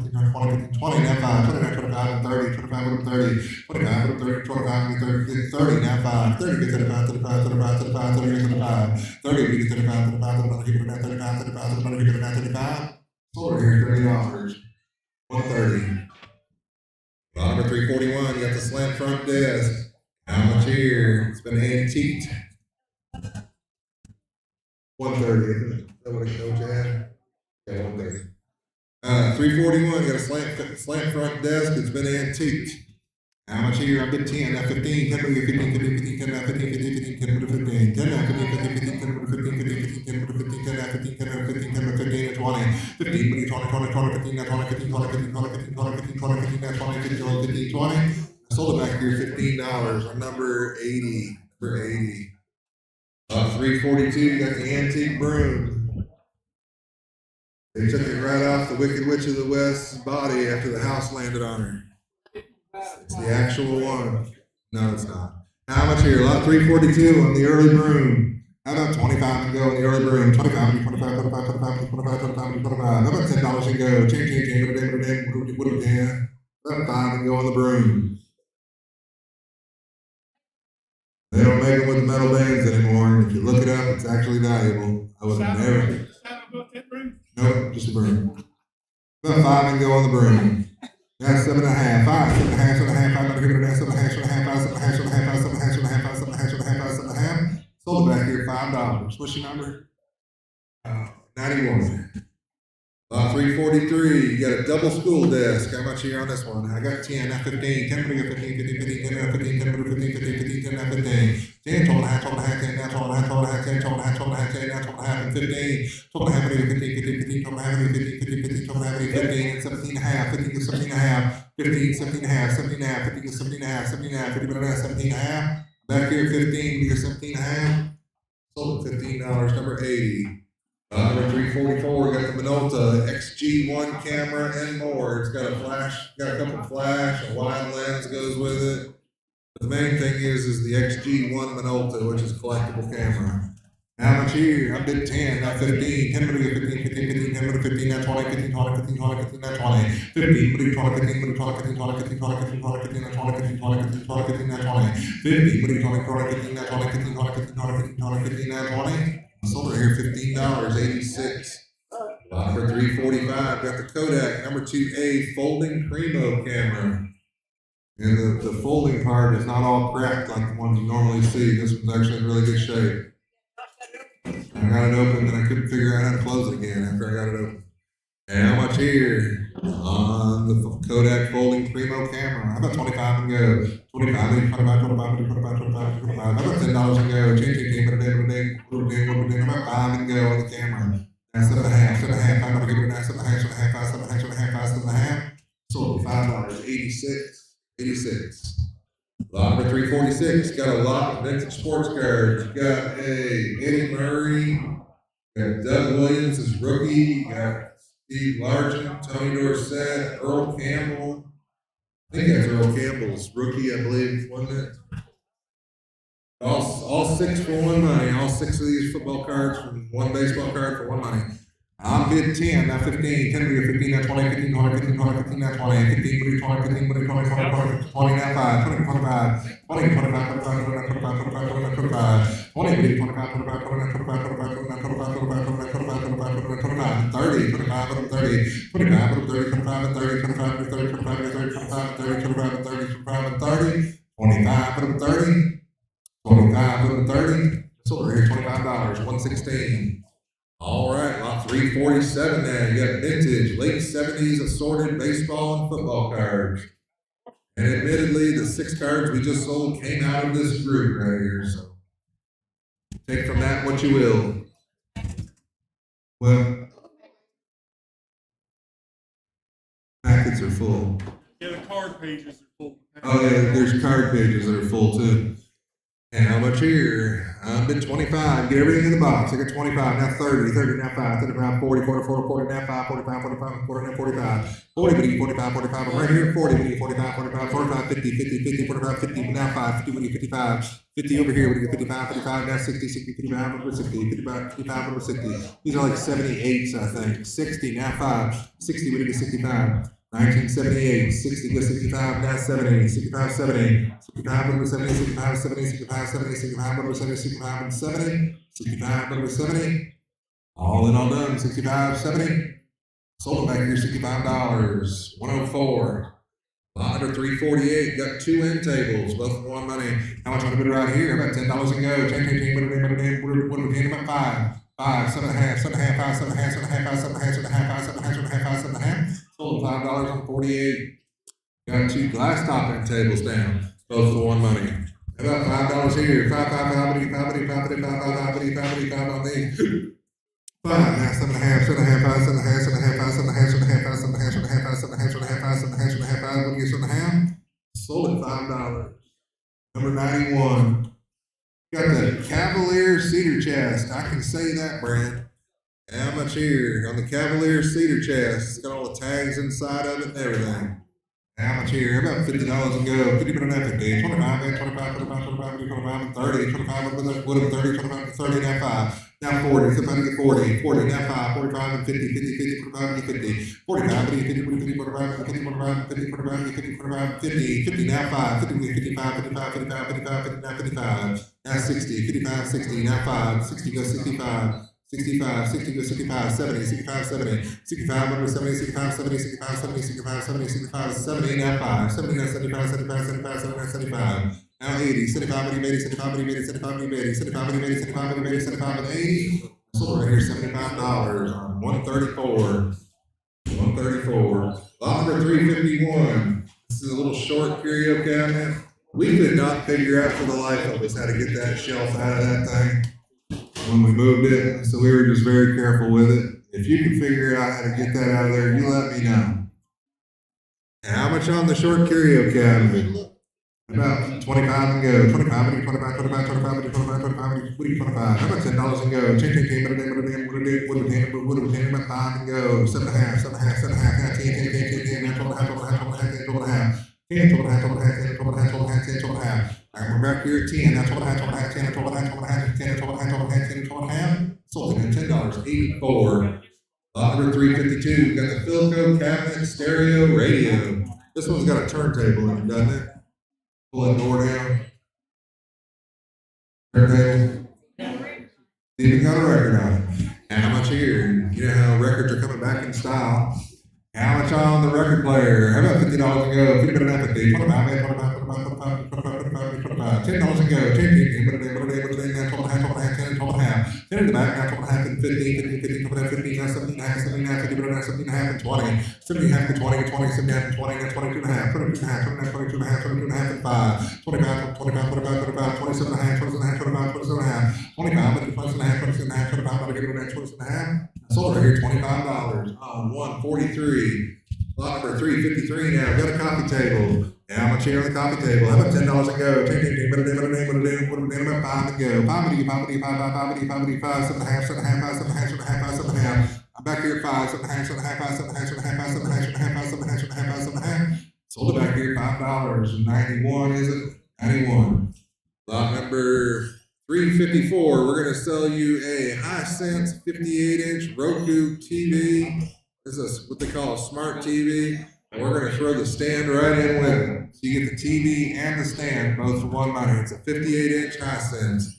15, 20, now 5, 29, 25, and 30, 25 over 30, 25 over 30, 25, and 30, 30, now 5, 30, get 35, 35, 35, 35, 30, get 35, 30, we get 35, 35, 35, keep it at 35, 35, 35, keep it at 35. Over here, $30, 130. Number 341, you got the slant front desk. How much here? It's been antiqued. 130, isn't it? Is that what you had? Yeah, 130. 341, you got a slant front desk. It's been antiqued. How much here? I bid 10, not 15. 10, 15, 15, 15, 10, 15, 15, 15, 10, 15, 10, 15, 15, 15, 10, 15, 15, 15, 10, 15, 10, 15, 10, 15, 10, 15, 20, 15, 20, 20, 20, 15, 20, 15, 20, 15, 20, 15, 20, 15, 20, 15, 20, 15, 15, 20. I sold it back here $15 on number 80. Number 80. 342, you got the antique broom. They took it right off the Wicked Witch of the West's body after the house landed on her. It's the actual one. No, it's not. How much here? Lot 342 on the early broom. How about 25 and go on the early broom? 25, 25, 25, 25, 25, 25, 25. How about $10 and go? Change, what do you about 5 and go on the broom. They don't make them with the metal bands anymore. If you look it up, it's actually valuable. I would have never. Nope, just a broom. About 5 and go on the broom. That's 7 and a half, 5, 7 and a half, 7 and a half, 5, 7 and a half, 7 and a half, 7 and a half, 7 and a half, 7 and a half, 7 and a half, 7 and a half, 7 and a half, 7 and a half, 7 and a half. Sold it back here $5. What's your number? 91. 343. You got a double school desk. How much are you on this one? I got 10, not 15. 10, 15, 15, 15, 10, 15, 10, 15, 15, 15, 10, 15. 10, 12 and a half, 12 and a half, 10, 12 and a half, 12 and a half, 10, 12 and a half, 12 and a half, 10, 12 and a half, and 15. 12 and a half, 15, 15, 15, 12 and a half, 15, 15, 15, 12 and a half, 15, and 17 and a half, 15 to 17 and a half, 15, 17 and a half, 17 and a half, 15 to 17 and a half, 17 and a half, 15 and a half, 17 and a half. Back here, 15, we got 17 and a half. Sold at $15, number 80. Number 344, we got the Minolta XG1 camera and more. It's got a flash, got a couple of flash, a wide lens goes with it. But the main thing is the XG1 Minolta, which is a collectible camera. How much here? I bid 10, not 15. 10, 15, 15, 15, 10, 15, not 20, 15, 20, 15, 20, 15, not 20. 15, 20, 20, 15, 20, 15, 20, 15, 20, 15, 20, 15, not 20, 15, 20, 15, 20, 15, not 20. 15, 20, 20, 15, not 20, 15, 20, 15, 20, 15, 20, 15, not 20. I sold it here $15.86. Number 345, got the Kodak number 2A folding Primo camera. And the folding part is not all cracked like the ones you normally see. This one's actually in really good shape. I got it open and I couldn't figure out how to close it again after I got it open. And how much here on the Kodak folding Primo camera? How about 25 and go? 25, 25, 25, 25, 25, 25. How about $10 and go? Change, about 5 and go on the camera. That's 7 and a half, 7 and a half. I'm gonna give it a 7 and a half, 7 and a half, 7 and a half, 7 and a half, 7 and a half. Sold $5, 86, 86. Lot number 346, got a lot of vintage sports cards. You got a Eddie Murray, you got Doug Williams as rookie, you got Steve Largent, Tony Dorsett, Earl Campbell. I think that's Earl Campbell's rookie, I believe, wasn't it? All 6 for one money. All 6 of these football cards from one baseball card for one money. I'm bid 10, not 15. 10 to 15, not 20, 15, 20, 15, 20, 15, not 20, 15, 20, 20, 15, 20, 20, 20, 20, 20, not 5, 20, 25, 20, 25, 25, 25, 25, 25, 25, 20, 25, 25, 25, 25, 25, 25, 25, 25, 25, 25, 25, 30, 25, 25 and 30, 25 and 30, 25 and 30, 25 and 30, 25 and 30, 25 and 30, 25 and 30, 25 and 30, 25 and 30, 25 and 30. So we're here, $25, 116. All right, lot 347 now. You got vintage, late 70s assorted baseball and football cards. And admittedly, the 6 cards we just sold came out of this group right here. So take from that what you will. Well, packets are full. Yeah, the card pages are full. Oh yeah, there's card pages that are full too. And how much here? I've been 25. Get everything in the box. I got 25, now 30, 30, now 5, 35, 40, 44, 40, now 5, 45, 45, 40, now 45. 40, we need 45, 45. I'm right here. 40, we need 45, 45, 45, 50, 50, 50, 45, 50, now 5, 50, we need 55. 50 over here, we get 55, 55, now 60, 60, 55, over 60, 55, 55, over 60. These are like 78s, I think. 60, now 5, 60, we need 65. 1978, 60 to 65, now 70, 65, 70, 65, over 70, 65, 70, 65, 70, 65, over 70, 65, and 70, 65, over 70. All in all done, 65, 70. Sold them back here, $65, 104. Lot under 348, got 2 end tables, both for one money. How much on the bid right here? About $10 and go. Change, what are we paying about 5? 5, 7.5, 7.5, 5, 7.5, 7.5, 5, 7.5, 7.5, 5, 7.5, 7.5, 7.5. Sold $5 on 48. Got 2 glass top end tables down, both for one money. About $5 here. 5, 5, 5, 5, 5, 5, 5, 5, 5, 5, 5 on these. 5, now 7.5, 7.5, 5, 7.5, 7.5, 5, 7.5, 7.5, 5, 7.5, 7.5, 5, 7.5, 7.5, 5, 7.5, 7.5, 5, what do you get 7.5? Sold at $5. Number 91. Got the Cavalier Cedar Chest. I can say that brand. How much here on the Cavalier Cedar Chest? It's got all the tags inside of it and everything. How much here? About $50 and go. 50 on that 50. 25, 25, 25, 25, 25, and 30. 25 with a 30, 25 and 30, now 5. Now 40. Somebody get 40. 40, now 5. 45 and 50, 50, 50, 45 and 50. 45, 50, 50, 50, 45, 50, 45, 50, 45, 50, 45, 50, 50, now 5. 50, 55, 55, 55, 55, 50, now 55. Now 60, 55, 60, now 5. 60 goes 65. 65, 60 to 65, 70, 65, 70, 65 over 70, 65, 70, 65, 70, 65, 70, 65, 70, now 5, 70, now 75, 75, 75, 79, 75, now 80, 75, 80, 75, 80, 75, 80, 75, 80, 75, 80, 75, and 80. Sold right here, $75 on 134. 134. Lot number 351. This is a little short curio cabinet. We could not figure out for the life of us how to get that shelf out of that thing when we moved it, so we were just very careful with it. If you can figure out how to get that out of there, you let me know. And how much on the short curio cabinet? About 25 and go. 25, 25, 25, 25, 25, 25, 25. How about $10 and go? Change, about 5 and go. 7.5, 7.5, 7.5, 10, 10, 12.5, 10, 12.5, 12.5. We're back here at 10, now 12.5, 10, 12.5, 10, 12.5, 12.5. Sold it at $10, 84. Lot number 352, we got the Philco cabinet stereo radio. This one's got a turntable in it, doesn't it? Pull that door down. Turntable. Even got a record on it. And how much here? You know how records are coming back in style. How much on the record player? How about $50 and go? 50 minute empathy. 25, 25, 25, 25, 25, 25, $10 and go. 10, 10, 12.5, 10 in the back, now 12.5 and 50, 50, 50, 50, now 17.5, 79, 50, 17.5 and 20, 70.5 and 20, 20, 79 and 20, now 22.5, 22.5, 22.5, 22.5 and 5, 25, 25, 25, 25, 27.5, 27.5, 25, 27.5, 25, 27.5, 27.5, 25, I'm going to get it at 27.5. Sold right here, $25 on 143. Lot number 353 now. Got a coffee table. How much here on the coffee table? How about $10 and go? About 5 and go. 5, 7.5. I'm back here at 5, 7.5. Sold it back here at $5. 91, is it? 91. Lot number 354. We're going to sell you a Hisense 58-inch Roku TV. This is what they call a smart TV. And we're going to throw the stand right in with it. So you get the TV and the stand both for one money. It's a 58-inch Hisense.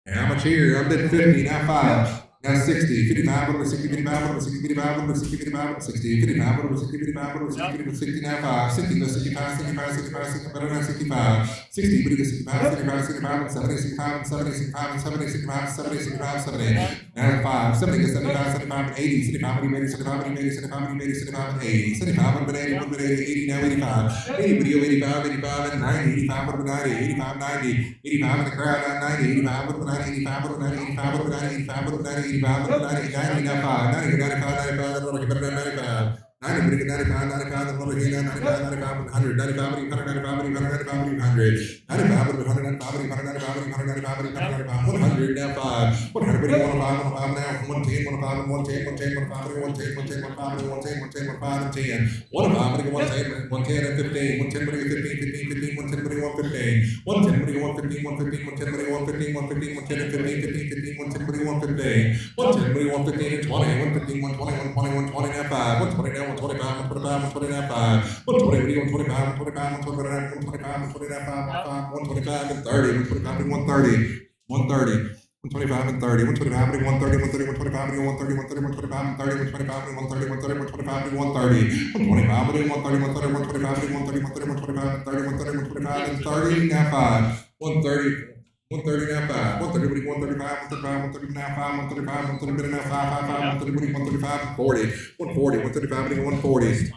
And how much here? I'm bidding 50, now 5. Now 60, 55, over 60, 55, over 60, 55, over 60, 55, over 60, 55, over 60, 55, over 60, 60, now 5, 60, no 65, 65, 65, 65, now 65, 60, but 65, 65, 65, 70, 65, 70, 65, 70, 65, 70, 65, 70, now 5, 70, 75, 75, 80, 75, 80, 75, 80, 75, 80, 75, 80, 75, 80, 80, now 85, 80, video 85, 85, and 90, 85, 90, 85, 90, 85 in the crowd, 90, 85, 90, 85, 90, 85, 90, 85, 90, 85, 90, 90, now 5, 90, 95, 95, then we'll get better than 95. 90, we get 95, 95, then we'll get 95, 95, 100, 95, 195, 195, 100, 95, 195, 195, 195, 195, 100, now 5, 100, 105, 105, now 110, 105, 110, 110, 105, 110, 110, 105, 110, 110, 105, and 10, 105, 110, 110, and 15, 110, 15, 15, 15, 110, 115, 110, 115, 115, 110, 115, 115, 110, and 15, 15, 15, 110, 115, 110, 115, and 20, 115, 120, 120, 120, now 5, 120, now 125, 125, 120, now 5, 120, 125, 125, 125, 125, 125, and 30, 125, and 130, 130. 125 and 30, 125 and 130, 130, 125 and 130, 130, 125 and 30, 125 and 130, 130, 125 and 130, 125 and 130, 130, 125 and 130, 130, 125 and 30, 130, 125 and 30, now 5, 130, 130 now 5, 130, 135, 135, 130 now 5, 135, 130 now 5, 135, 135 and 40, 140, 135 and 140.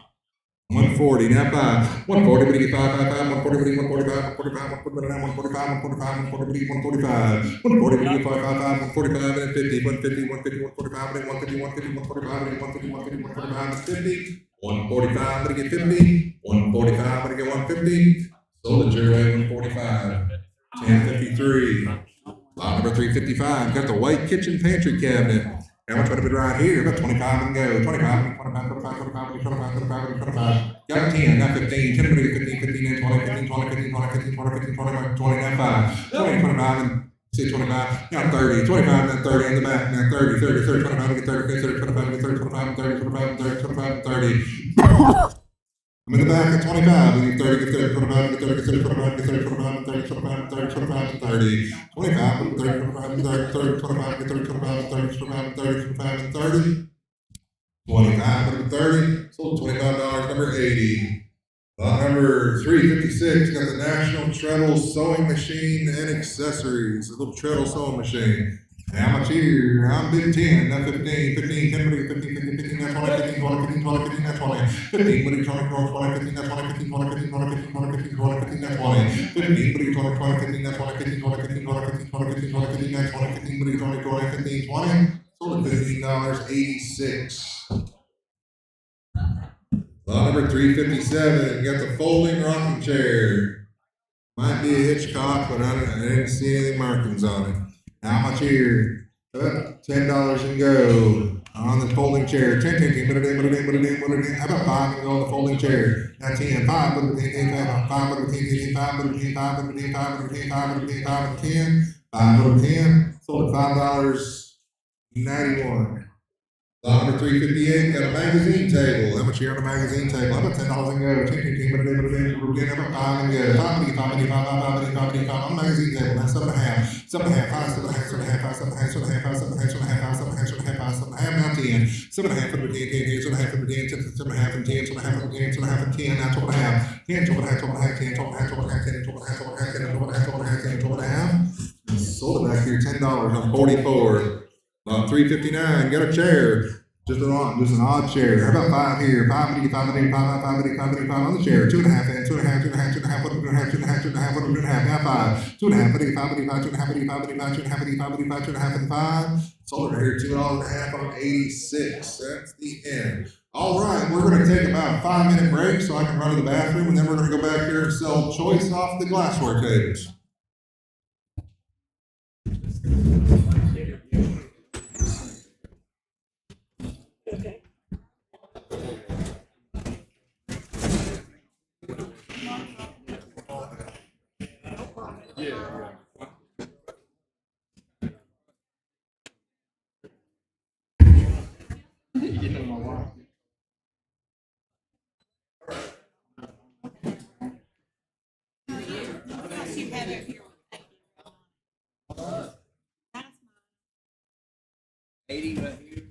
140, now 5, 140, but you get 5, 5, 5, 140, but you 145, 145, 145, 145, 145, 145, 140, but you get 5, 5, 5, 145, and 50, 150, 150, 145, and 150, 150, 145, and 150, 150, 145, and 50, 145, but you get 50, 145, but you get 150, sold at your way, 145, 1053, lot number 355, got the white kitchen pantry cabinet. How much would have been right here? About 25 and go. 25, 25, 25, 25, 25, 25, 25. Got 10, not 15. 10, 15, 15, and 20, 15, 20, 15, 20, 15, 20, 15, 20, 20, now 5. 20, 25, and 6, 25, now 30. 25, and 30 in the back. Now 30, 30, 30, 25, and 30, 30, 25, and 30, 25, and 30, 25, and 30, 25, and 30. I'm in the back at 25, we get 30, get 30, 25, get 30, get 30, 25, get 30, 25, and 30, 25, and 30, 25, and 30, 25, and 30, 25, and 30, 30, 25, get 30, 25, and 30, 25, and 30, 25, and 30, 25, and 30, sold $25, number 80. Number 356, got the National Treadle Sewing Machine and Accessories, a little treadle sewing machine. How much here? I'm bid 10, not 15, 15, 10, 15, 15, 15, now 20, 15, 20, 15, 20, 15, now 20, 15, 20, 20, 20, 15, now 20, 15, 20, 15, 20, 15, 20, 15, 20, 15, now 20, 15, 20, 20, 20, 15, now 20, 15, 20, 15, 20, 15, 20, 15, 20, 15, now 20, 15, 20, 20, 20, 15, 20, sold at $15.86. Lot number 357, got the folding rocking chair. Might be a Hitchcock, but I didn't see any markings on it. How much here? $10 and go on the folding chair. 10, 10, 10, how about 5 and go on the folding chair? Now 10, 5, 5, 10, 5, 5, 10, 5, 10, 5, 10, 5, 10, 5, 10, 5, 10, 5, 10, sold at $5.91. Lot number 358, got a magazine table. How much here on the magazine table? How about $10 and go? 10, 10, 10, how about 5 and go? 5, on the magazine table. Now 7.5, 7.5, 5, 7.5, 7.5, 5, 7.5, 7.5, 7.5, 5, 7.5, 7.5, now 10, 7.5, 10, 10, 7.5, and 10, 7.5, and 10, 7.5, and 10, now 12.5, 10, 12.5, 12.5, 10, 12.5, 12.5, 10, 12.5, 12.5, 10, 12.5, 12.5, 10, 12.5. Sold it back here, $10 on 44. 359, got a chair. Just an odd chair. How about 5 here? 5, 5, 5, 5, 5, 5 on the chair. 2.5 and 2.5, 2.5, 2.5, 2.5, 2.5, 2.5, 2.5, now 5. 2.5, 5, 5, 2.5, 2.5, 2.5, 2.5, and 5. Sold over here, $2.50 on 86. That's the end. All right, we're going to take about a 5-minute break so I can run to the bathroom, and then we're going to go back here and sell choice off the glassware tables. Okay. Yeah. 80 right here.